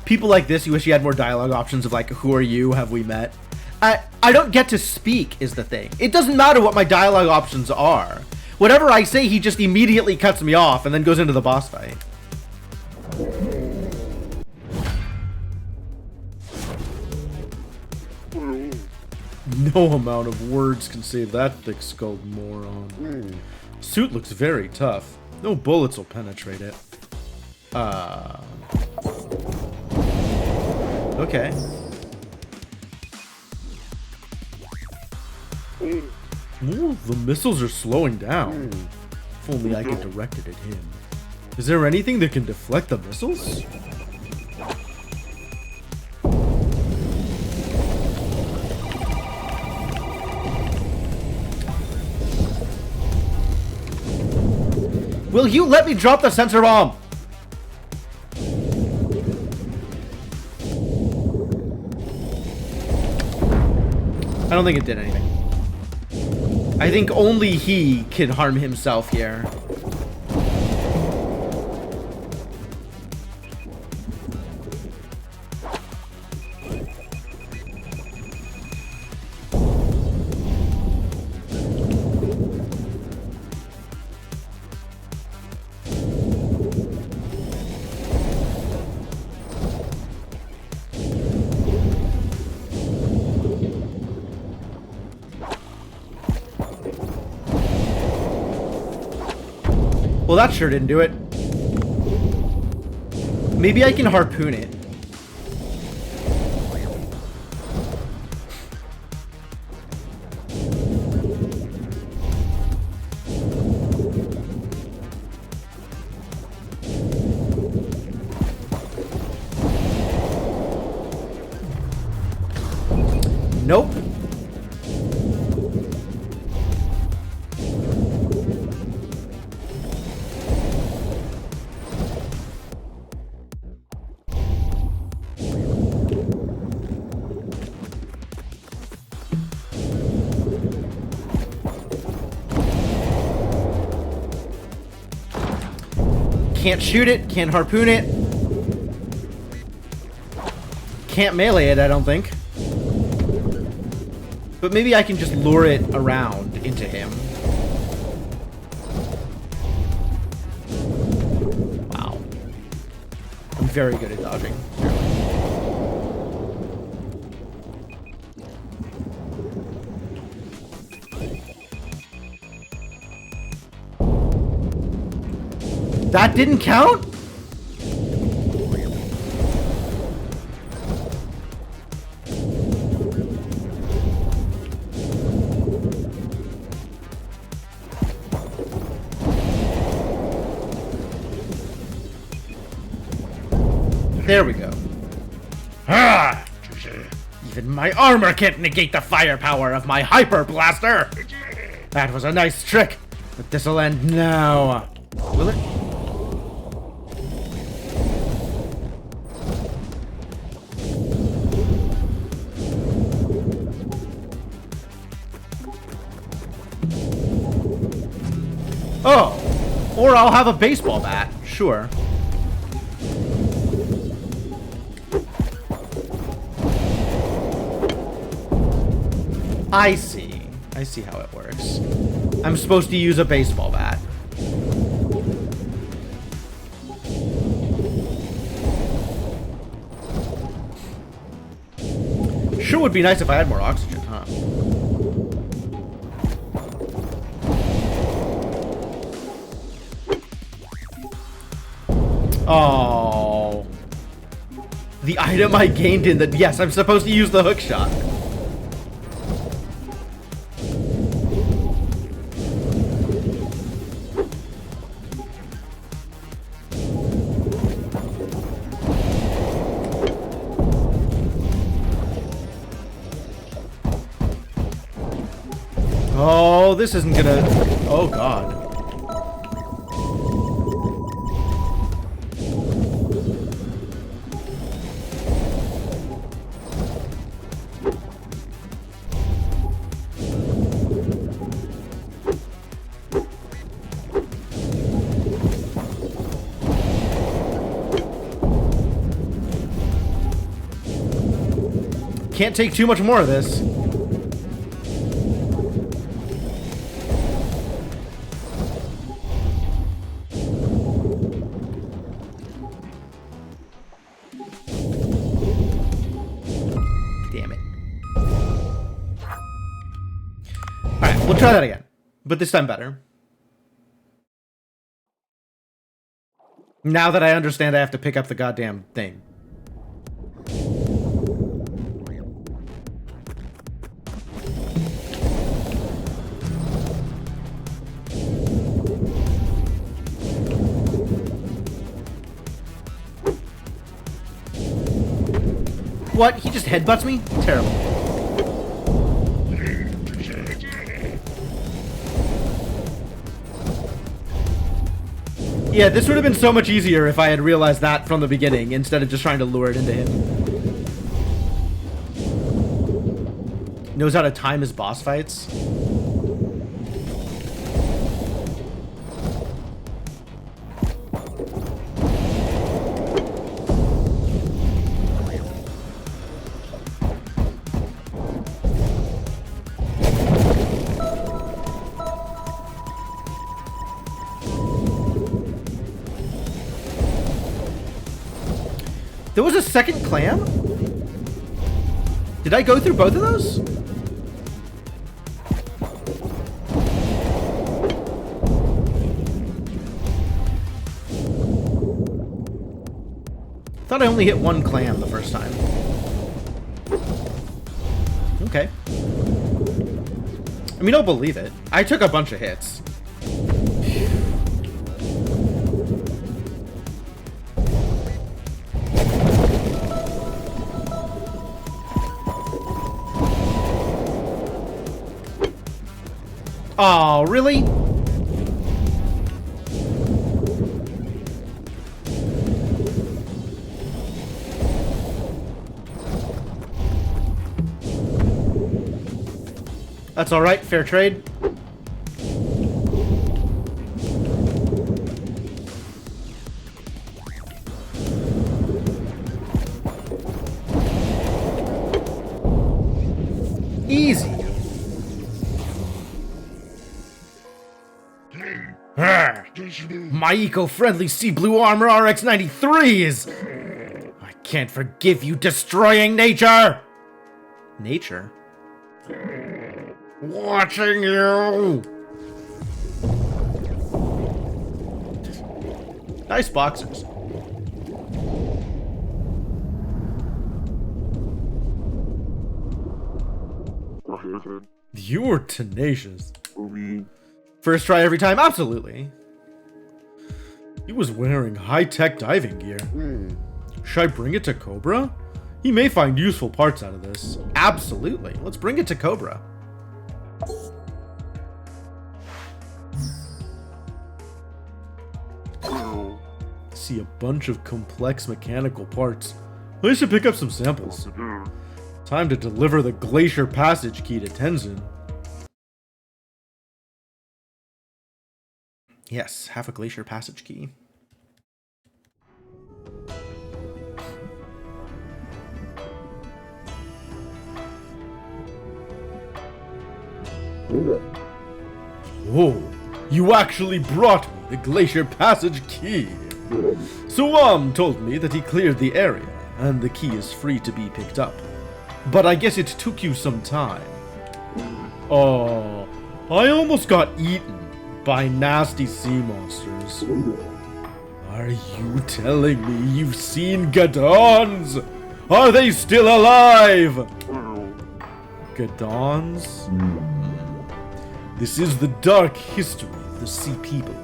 People like this, you wish you had more dialogue options of like, who are you, have we met? I don't get to speak, is the thing. It doesn't matter what my dialogue options are. Whatever I say, he just immediately cuts me off and then goes into the boss fight. No amount of words can save that thick-skulled moron. Suit looks very tough. No bullets will penetrate it. Okay. Ooh, the missiles are slowing down. If only I could direct it at him. Is there anything that can deflect the missiles? Will you let me drop the sensor bomb? I don't think it did anything. I think only he can harm himself here. Well, that sure didn't do it. Maybe I can harpoon it. Nope. Can't shoot it, can't harpoon it. Can't melee it, I don't think. But maybe I can just lure it around into him. Wow. I'm very good at dodging. That didn't count? There we go. Ah! Even my armor can't negate the firepower of my hyper blaster. That was a nice trick, but this'll end now. Will it? Oh, or I'll have a baseball bat, sure. I see. I see how it works. I'm supposed to use a baseball bat. Sure would be nice if I had more oxygen, huh? Oh. The item I gained in the... Yes, I'm supposed to use the hook shot. Oh, this isn't gonna... Oh, God. Can't take too much more of this. Damn it. Alright, we'll try that again. But this time better. Now that I understand I have to pick up the goddamn thing. What? He just headbutts me? Terrible. Yeah, this would have been so much easier if I had realized that from the beginning, instead of just trying to lure it into him. Knows how to time his boss fights. There was a second clam? Did I go through both of those? Thought I only hit one clam the first time. Okay. I mean, I'll believe it. I took a bunch of hits. Oh, really? That's all right, fair trade. Easy. My eco-friendly Sea Blue Armor RX-93 is... I can't forgive you destroying nature! Nature? Watching you! Nice boxers. You're tenacious. First try every time? Absolutely. He was wearing high-tech diving gear. Should I bring it to Cobra? He may find useful parts out of this. Absolutely. Let's bring it to Cobra. See a bunch of complex mechanical parts. I should pick up some samples. Time to deliver the Glacier Passage key to Tenzin. Yes, have a Glacier Passage key. Oh, you actually brought me the Glacier Passage key. Suam told me that he cleared the area, and the key is free to be picked up. But I guess it took you some time. Oh, I almost got eaten by nasty sea monsters. Are you telling me you've seen Gadons? Are they still alive? Gadons? This is the dark history of the Sea People.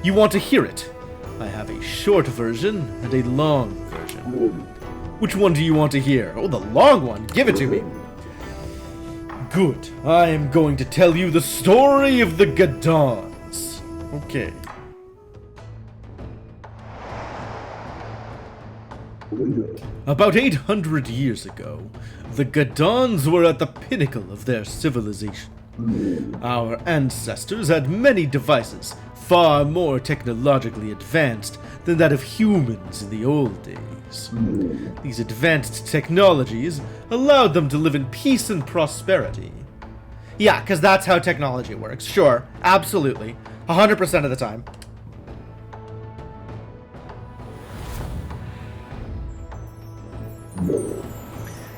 You want to hear it? I have a short version and a long version. Which one do you want to hear? Oh, the long one. Give it to me. Good. I am going to tell you the story of the Gadons. Okay. About 800 years ago, the Gadons were at the pinnacle of their civilization. Our ancestors had many devices, far more technologically advanced than that of humans in the old days. These advanced technologies allowed them to live in peace and prosperity. Yeah, because that's how technology works. Sure, absolutely. 100% of the time.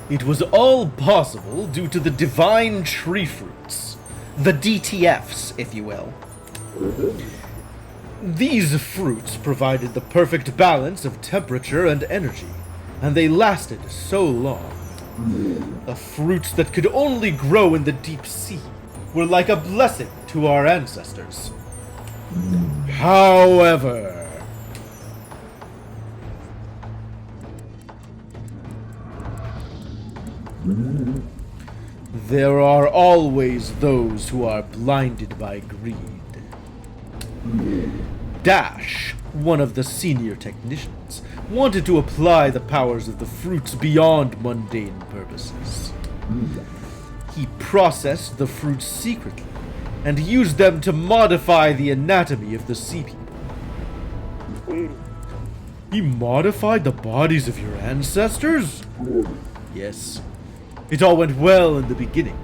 It was all possible due to the divine tree fruits. The DTFs, if you will. These fruits provided the perfect balance of temperature and energy, and they lasted so long. The fruits that could only grow in the deep sea were like a blessing to our ancestors. However, there are always those who are blinded by greed. Dash, one of the senior technicians, wanted to apply the powers of the fruits beyond mundane purposes. He processed the fruits secretly and used them to modify the anatomy of the sea people. He modified the bodies of your ancestors? Yes. It all went well in the beginning.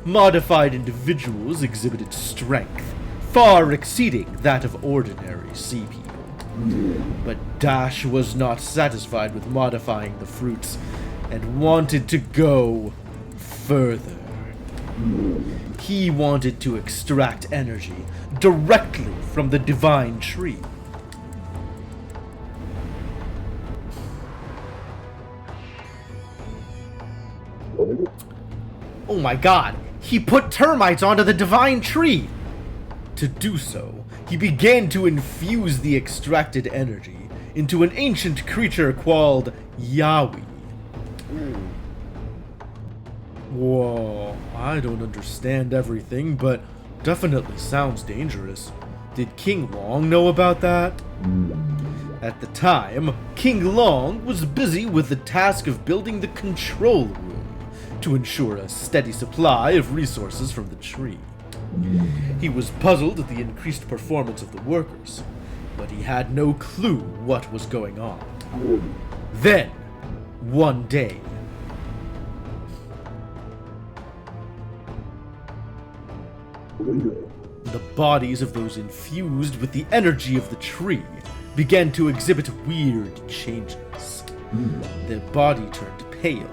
Modified individuals exhibited strength, far exceeding that of ordinary sea people. But Dash was not satisfied with modifying the fruits and wanted to go further. He wanted to extract energy directly from the divine tree. Oh my god, he put termites onto the divine tree! To do so, he began to infuse the extracted energy into an ancient creature called Yawi. Whoa, I don't understand everything, but definitely sounds dangerous. Did King Long know about that? At the time, King Long was busy with the task of building the control room to ensure a steady supply of resources from the tree. He was puzzled at the increased performance of the workers, but he had no clue what was going on. Then, one day, the bodies of those infused with the energy of the tree began to exhibit weird changes. Their body turned pale,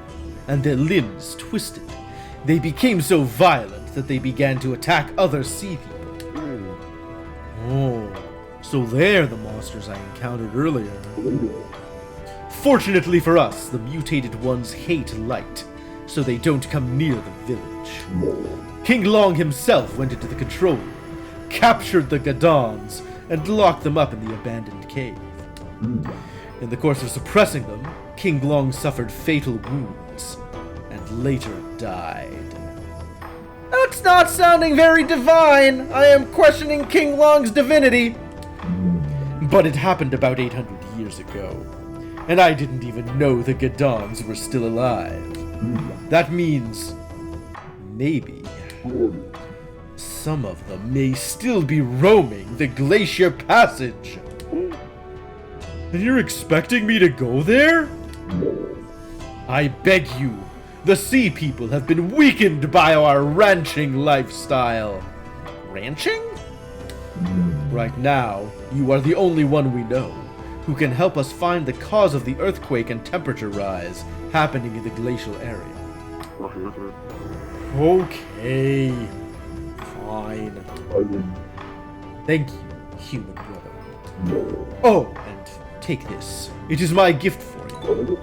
and their limbs twisted. They became so violent that they began to attack other sea people. Oh, so they're the monsters I encountered earlier. Fortunately for us, the mutated ones hate light, so they don't come near the village. King Long himself went into the control room, captured the Gadons, and locked them up in the abandoned cave. In the course of suppressing them, King Long suffered fatal wounds, and later died. That's not sounding very divine! I am questioning King Long's divinity! But it happened about 800 years ago, and I didn't even know the Gadons were still alive. That means maybe some of them may still be roaming the Glacier Passage. And you're expecting me to go there? I beg you. The sea people have been weakened by our ranching lifestyle. Ranching? Right now, you are the only one we know who can help us find the cause of the earthquake and temperature rise happening in the glacial area. Okay. Fine. Thank you, human brother. Oh, and take this. It is my gift for you.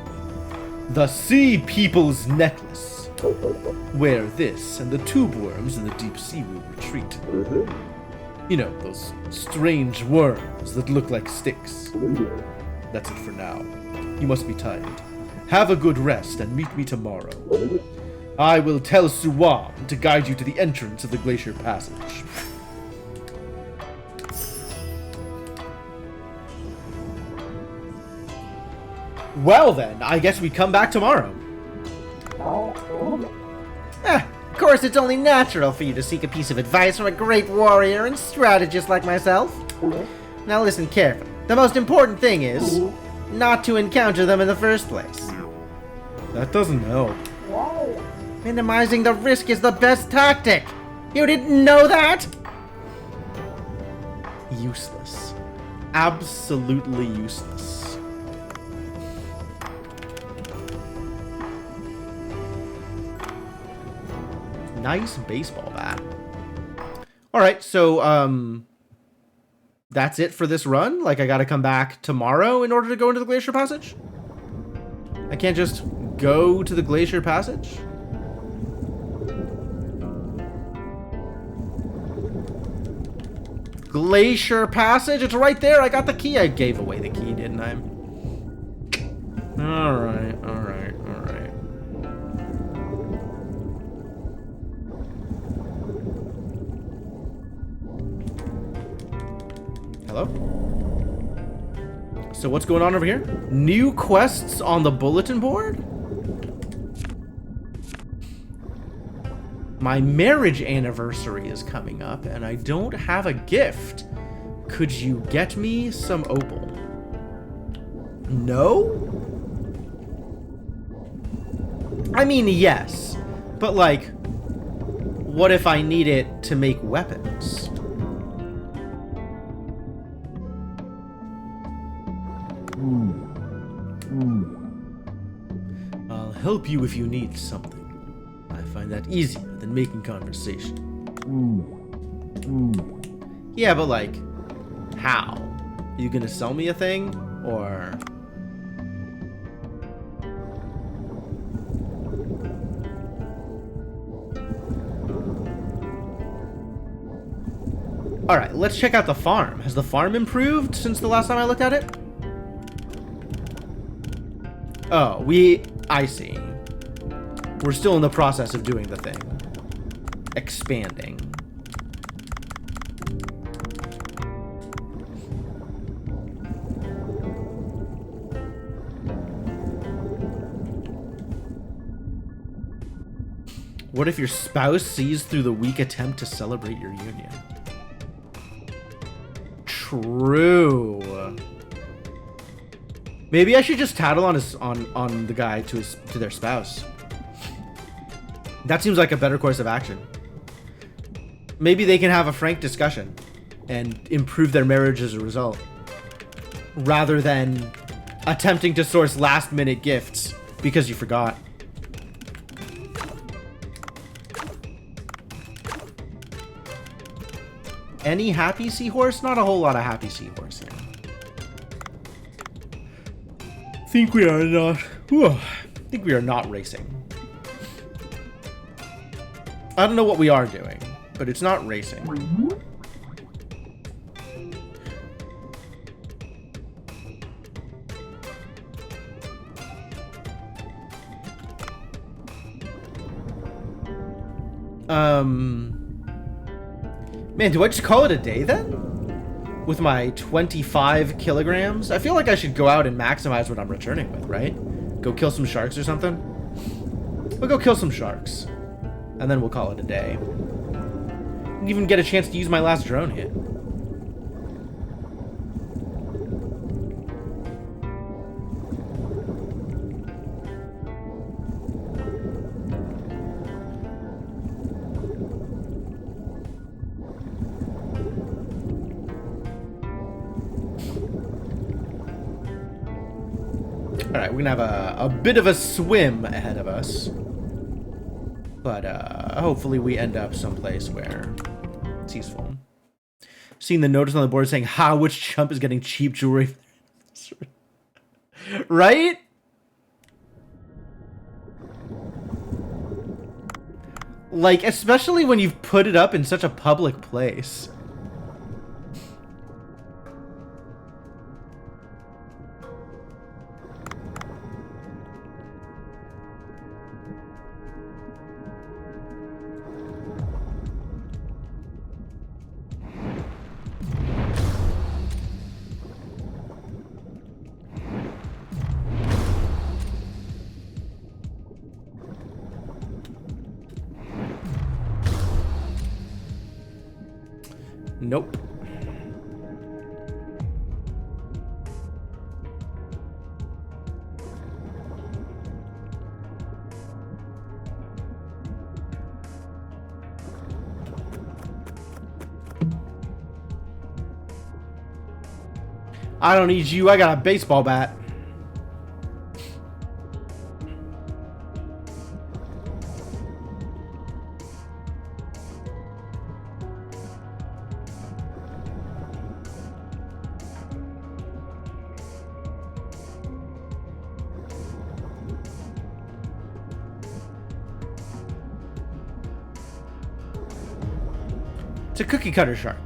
The Sea People's Necklace. Wear this, and the tube worms in the deep sea will retreat. You know, those strange worms that look like sticks. That's it for now. You must be tired. Have a good rest and meet me tomorrow. I will tell Suwam to guide you to the entrance of the Glacier Passage. Well then, I guess we come back tomorrow. Of course, it's only natural for you to seek a piece of advice from a great warrior and strategist like myself. Now listen carefully. The most important thing is not to encounter them in the first place. That doesn't help. Minimizing the risk is the best tactic. You didn't know that? Useless. Absolutely useless. Nice baseball bat. Alright, so, that's it for this run? Like, I gotta come back tomorrow in order to go into the Glacier Passage? I can't just go to the Glacier Passage? Glacier Passage? It's right there. I got the key. I gave away the key, didn't I? Alright, alright, alright. Hello? So what's going on over here? New quests on the bulletin board? My marriage anniversary is coming up, and I don't have a gift. Could you get me some opal? No? I mean, yes. But, like, what if I need it to make weapons? I'll help you if you need something. I find that easier than making conversation. Yeah, but like, how? Are you gonna sell me a thing? Or... Alright, let's check out the farm. Has the farm improved since the last time I looked at it? Oh, I see. We're still in the process of doing the thing. Expanding. What if your spouse sees through the weak attempt to celebrate your union? True. Maybe I should just tattle on the guy to their spouse. That seems like a better course of action. Maybe they can have a frank discussion and improve their marriage as a result, rather than attempting to source last-minute gifts because you forgot. Any happy seahorse? Not a whole lot of happy seahorse here. Think we are not racing. I don't know what we are doing, but it's not racing. Man, do I just call it a day then? With my 25 kilograms? I feel like I should go out and maximize what I'm returning with, right? Go kill some sharks or something? We'll go kill some sharks. And then we'll call it a day. Didn't even get a chance to use my last drone hit. Alright, we're gonna have a bit of a swim ahead of us. But hopefully we end up someplace where it's useful. Seeing the notice on the board saying, "Ha, which chump is getting cheap jewelry?" Right? Like, especially when you've put it up in such a public place. Nope. I don't need you. I got a baseball bat. It's a cookie cutter shark.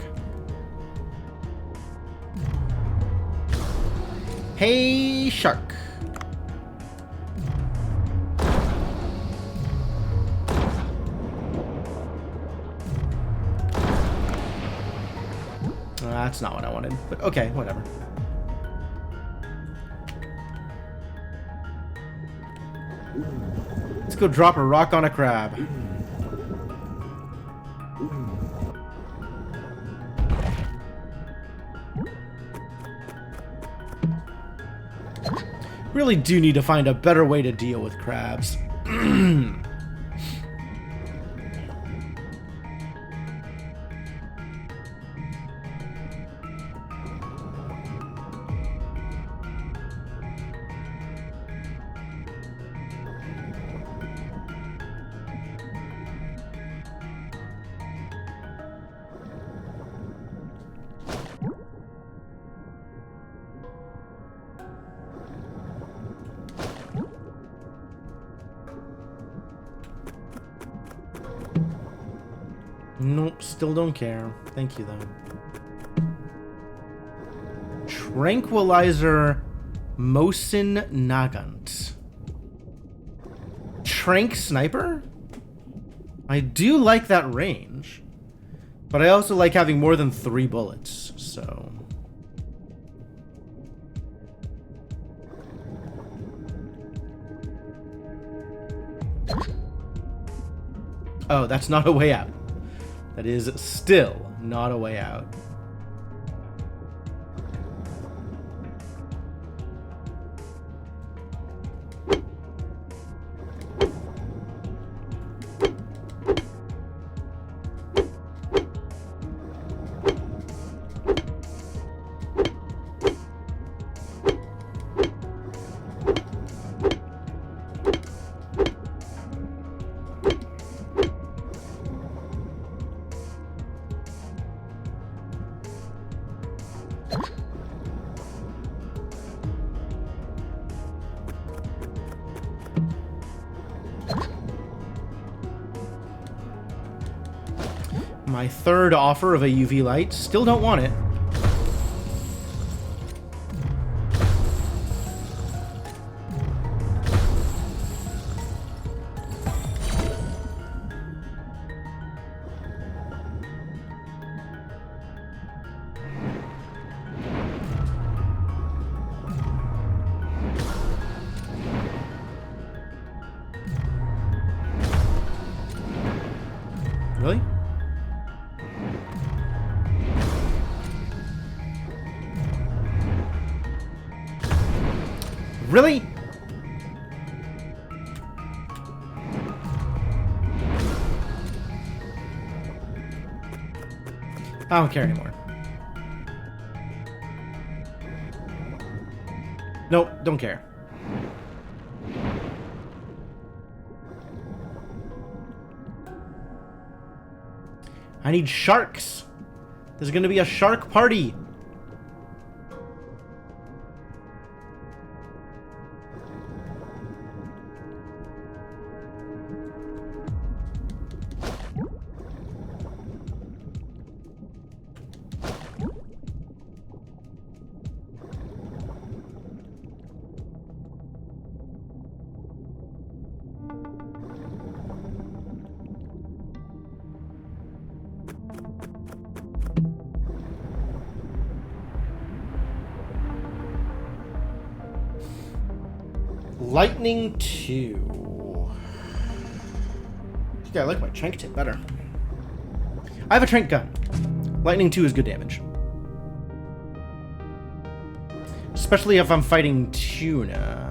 Hey, shark. That's not what I wanted, but okay, whatever. Let's go drop a rock on a crab. Really do need to find a better way to deal with crabs. Nope, still don't care. Thank you, though. Tranquilizer Mosin Nagant. Trank Sniper? I do like that range. But I also like having more than 3 bullets, so... Oh, that's not a way out. That is still not a way out. My third offer of a UV light. Still don't want it. Really? Really? I don't care anymore. Nope, don't care. I need sharks. There's gonna be a shark party. Lightning 2. Yeah, I like my trank tip better. I have a trank gun. Lightning 2 is good damage. Especially if I'm fighting tuna.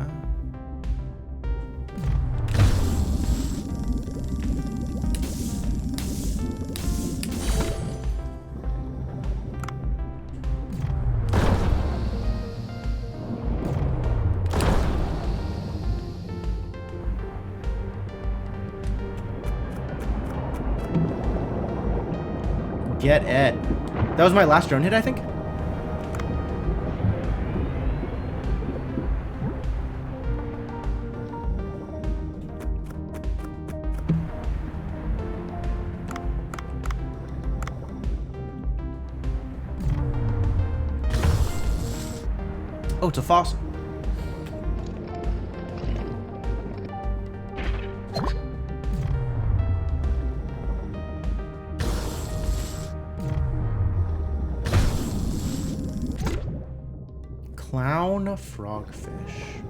Get Ed. That was my last drone hit, I think. Oh, it's a fossil. Clown frogfish.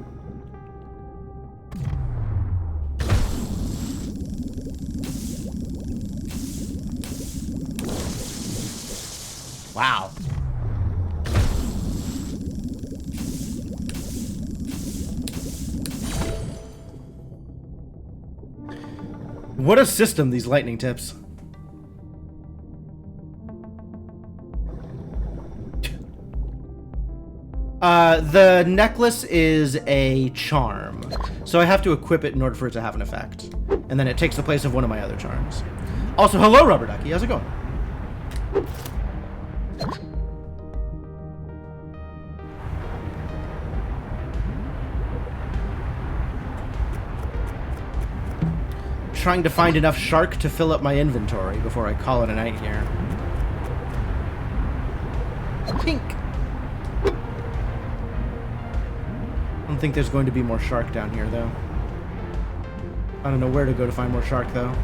Wow. What a system, these lightning tips. The necklace is a charm, so I have to equip it in order for it to have an effect. And then it takes the place of one of my other charms. Also, hello, Rubber Ducky. How's it going? Trying to find enough shark to fill up my inventory before I call it a night here. Pink. I don't think there's going to be more shark down here, though. I don't know where to go to find more shark, though.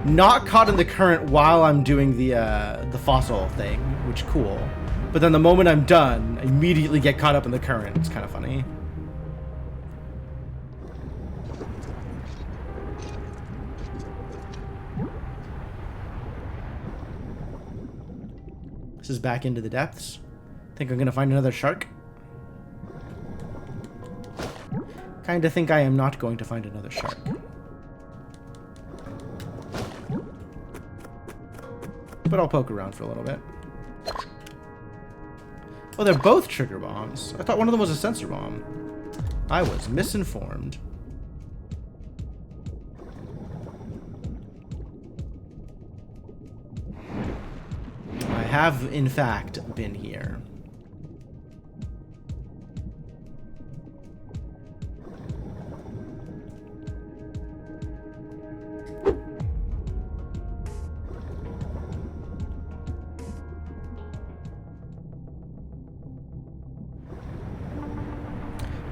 Not caught in the current while I'm doing the fossil thing, which cool. But then the moment I'm done, I immediately get caught up in the current. It's kind of funny. This is back into the depths. Think I'm gonna find another shark? Kinda think I am not going to find another shark. But I'll poke around for a little bit. Oh, they're both trigger bombs. I thought one of them was a sensor bomb. I was misinformed. I have, in fact, been here.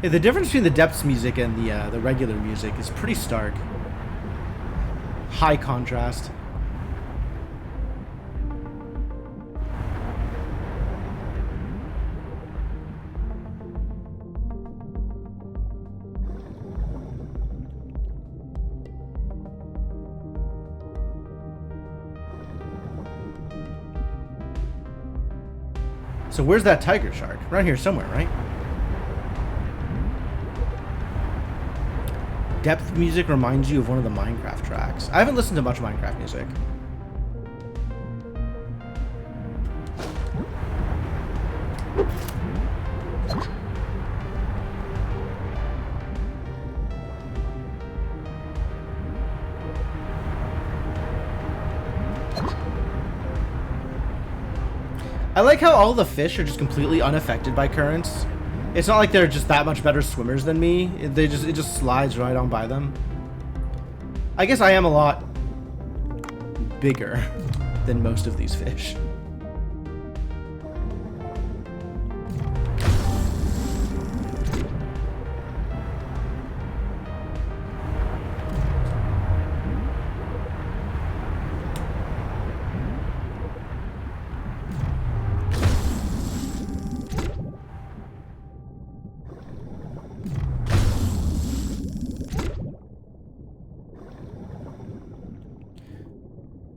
Yeah, the difference between the depths music and the regular music is pretty stark. High contrast. So where's that tiger shark? Around here somewhere, right? Depth music reminds you of one of the Minecraft tracks. I haven't listened to much Minecraft music. I like how all the fish are just completely unaffected by currents. It's not like they're just that much better swimmers than me. It just slides right on by them. I guess I am a lot bigger than most of these fish.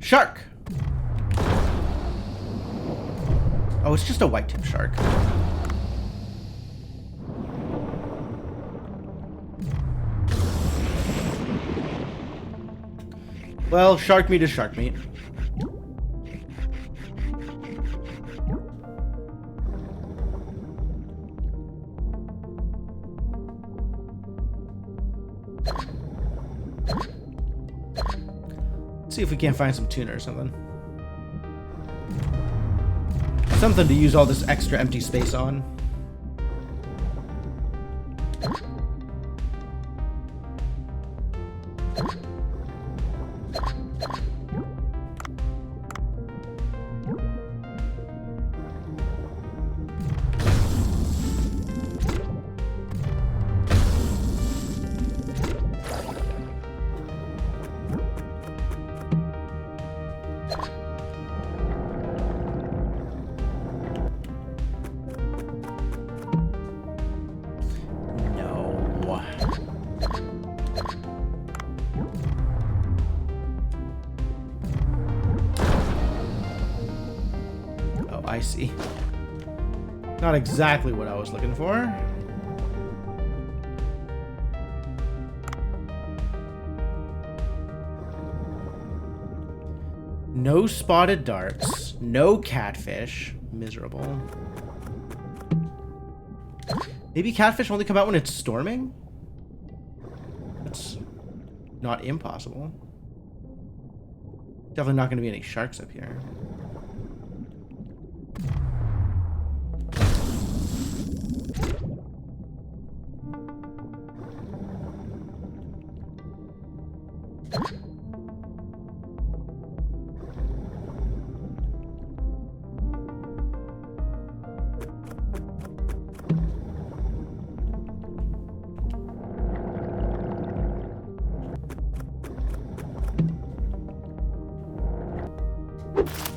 Shark! Oh, it's just a white tip shark. Well, shark meat is shark meat. See if we can't find some tuna or something. Something to use all this extra empty space on. I see. Not exactly what I was looking for. No spotted darts. No catfish. Miserable. Maybe catfish only come out when it's storming? That's not impossible. Definitely not going to be any sharks up here.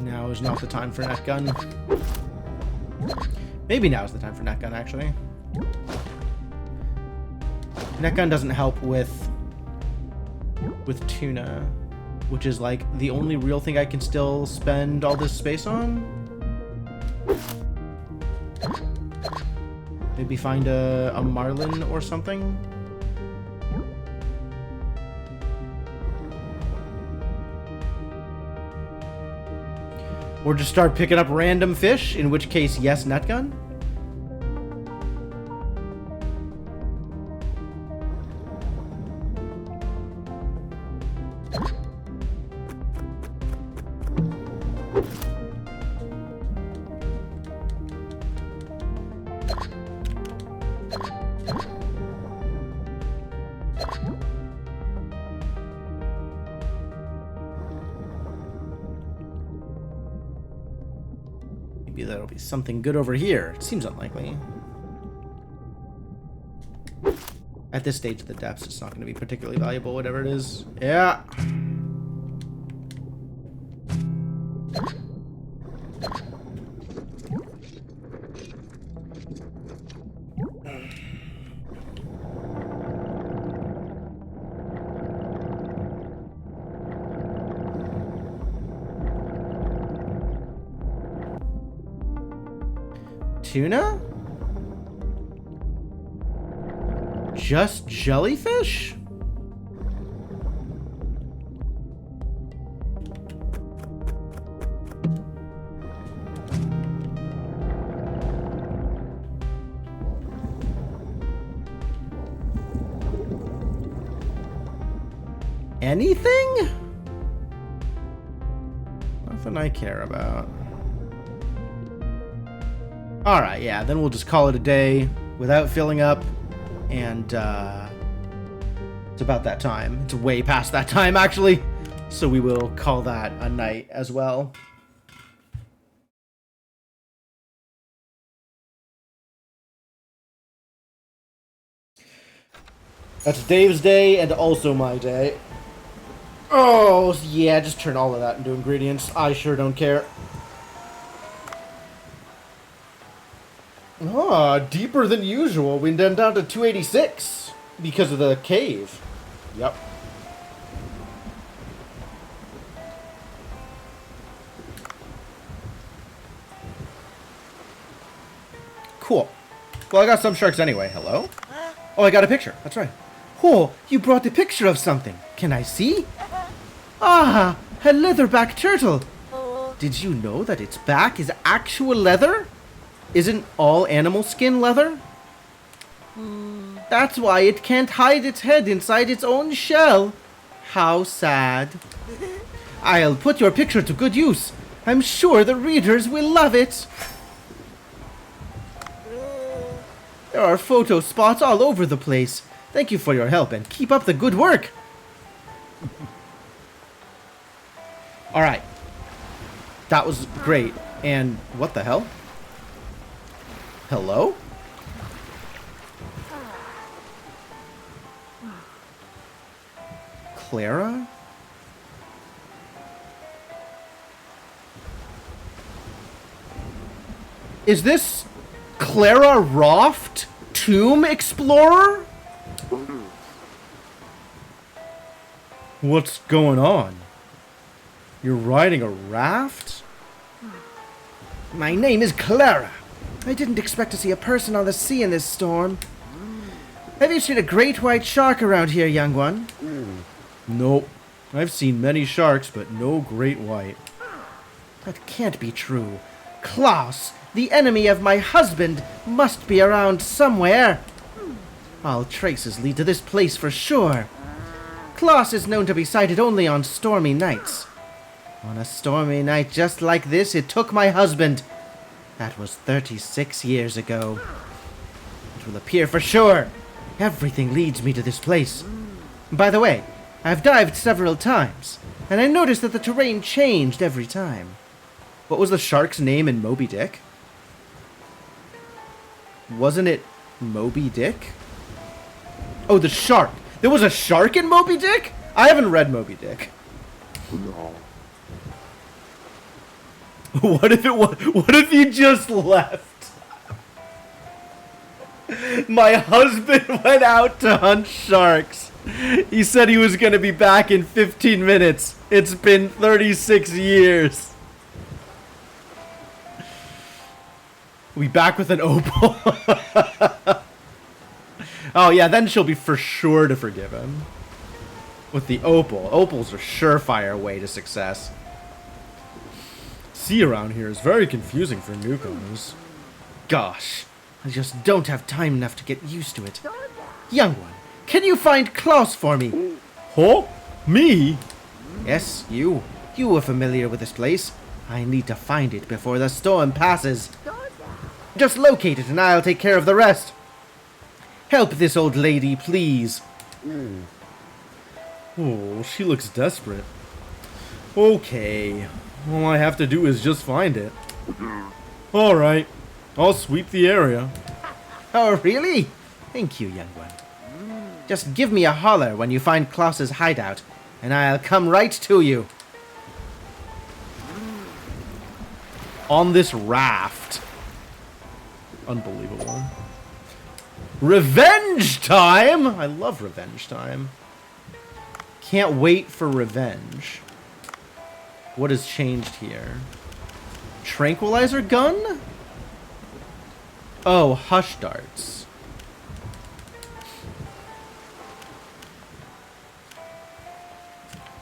Now is not the time for net gun. Maybe now is the time for net gun, actually. Net gun doesn't help with tuna, which is like the only real thing I can still spend all this space on. Maybe find a marlin or something. Or just start picking up random fish, in which case, yes, net gun. Maybe that'll be something good over here. It seems unlikely. At this stage of the depths, it's not going to be particularly valuable, whatever it is. Yeah. Tuna? Just jellyfish? Anything? Nothing I care about. Alright, yeah, then we'll just call it a day without filling up, and it's about that time. It's way past that time, actually, so we will call that a night as well. That's Dave's day and also my day. Oh, yeah, just turn all of that into ingredients. I sure don't care. Ah, deeper than usual. We went down to 286 because of the cave. Yep. Cool. Well, I got some sharks anyway. Hello? Oh, I got a picture. That's right. Oh, you brought a picture of something. Can I see? Ah, a leatherback turtle. Did you know that its back is actual leather? Isn't all animal skin leather? That's why it can't hide its head inside its own shell. How sad. I'll put your picture to good use. I'm sure the readers will love it. There are photo spots all over the place. Thank you for your help and keep up the good work. Alright. That was great. And what the hell? Hello? Clara? Is this Clara Roft, Tomb Explorer? What's going on? You're riding a raft? My name is Clara. I didn't expect to see a person on the sea in this storm. Have you seen a great white shark around here, young one? Nope. I've seen many sharks, but no great white. That can't be true. Klaus, the enemy of my husband, must be around somewhere. All traces lead to this place for sure. Klaus is known to be sighted only on stormy nights. On a stormy night just like this, it took my husband. That was 36 years ago. It will appear for sure. Everything leads me to this place. By the way, I've dived several times, and I noticed that the terrain changed every time. What was the shark's name in Moby Dick? Wasn't it Moby Dick? Oh, the shark. There was a shark in Moby Dick? I haven't read Moby Dick. No. What if you just left? My husband went out to hunt sharks. He said he was going to be back in 15 minutes. It's been 36 years. We back with an opal. Oh yeah, then she'll be for sure to forgive him. With the opal. Opals are surefire way to success. Sea around here is very confusing for newcomers. Gosh, I just don't have time enough to get used to it. Young one, can you find Klaus for me? Huh? Me? Yes, you. You are familiar with this place. I need to find it before the storm passes. Just locate it and I'll take care of the rest. Help this old lady, please. Oh, she looks desperate. Okay. All I have to do is just find it. Alright. I'll sweep the area. Oh, really? Thank you, young one. Just give me a holler when you find Klaus's hideout, and I'll come right to you. On this raft. Unbelievable. Revenge time! I love revenge time. Can't wait for revenge. What has changed here? Tranquilizer gun? Oh, hush darts.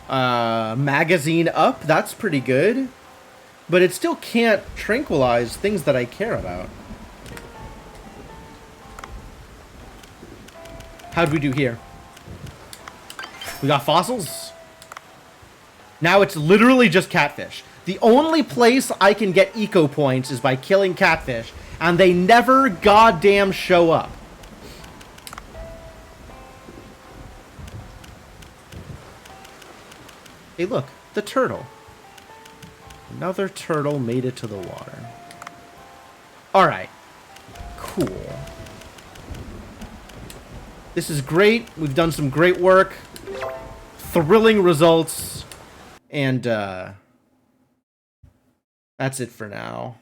Magazine up? That's pretty good. But it still can't tranquilize things that I care about. How'd we do here? We got fossils? Now it's literally just catfish. The only place I can get eco points is by killing catfish, and they never goddamn show up. Hey look, the turtle. Another turtle made it to the water. Alright. Cool. This is great. We've done some great work. Thrilling results. And, that's it for now.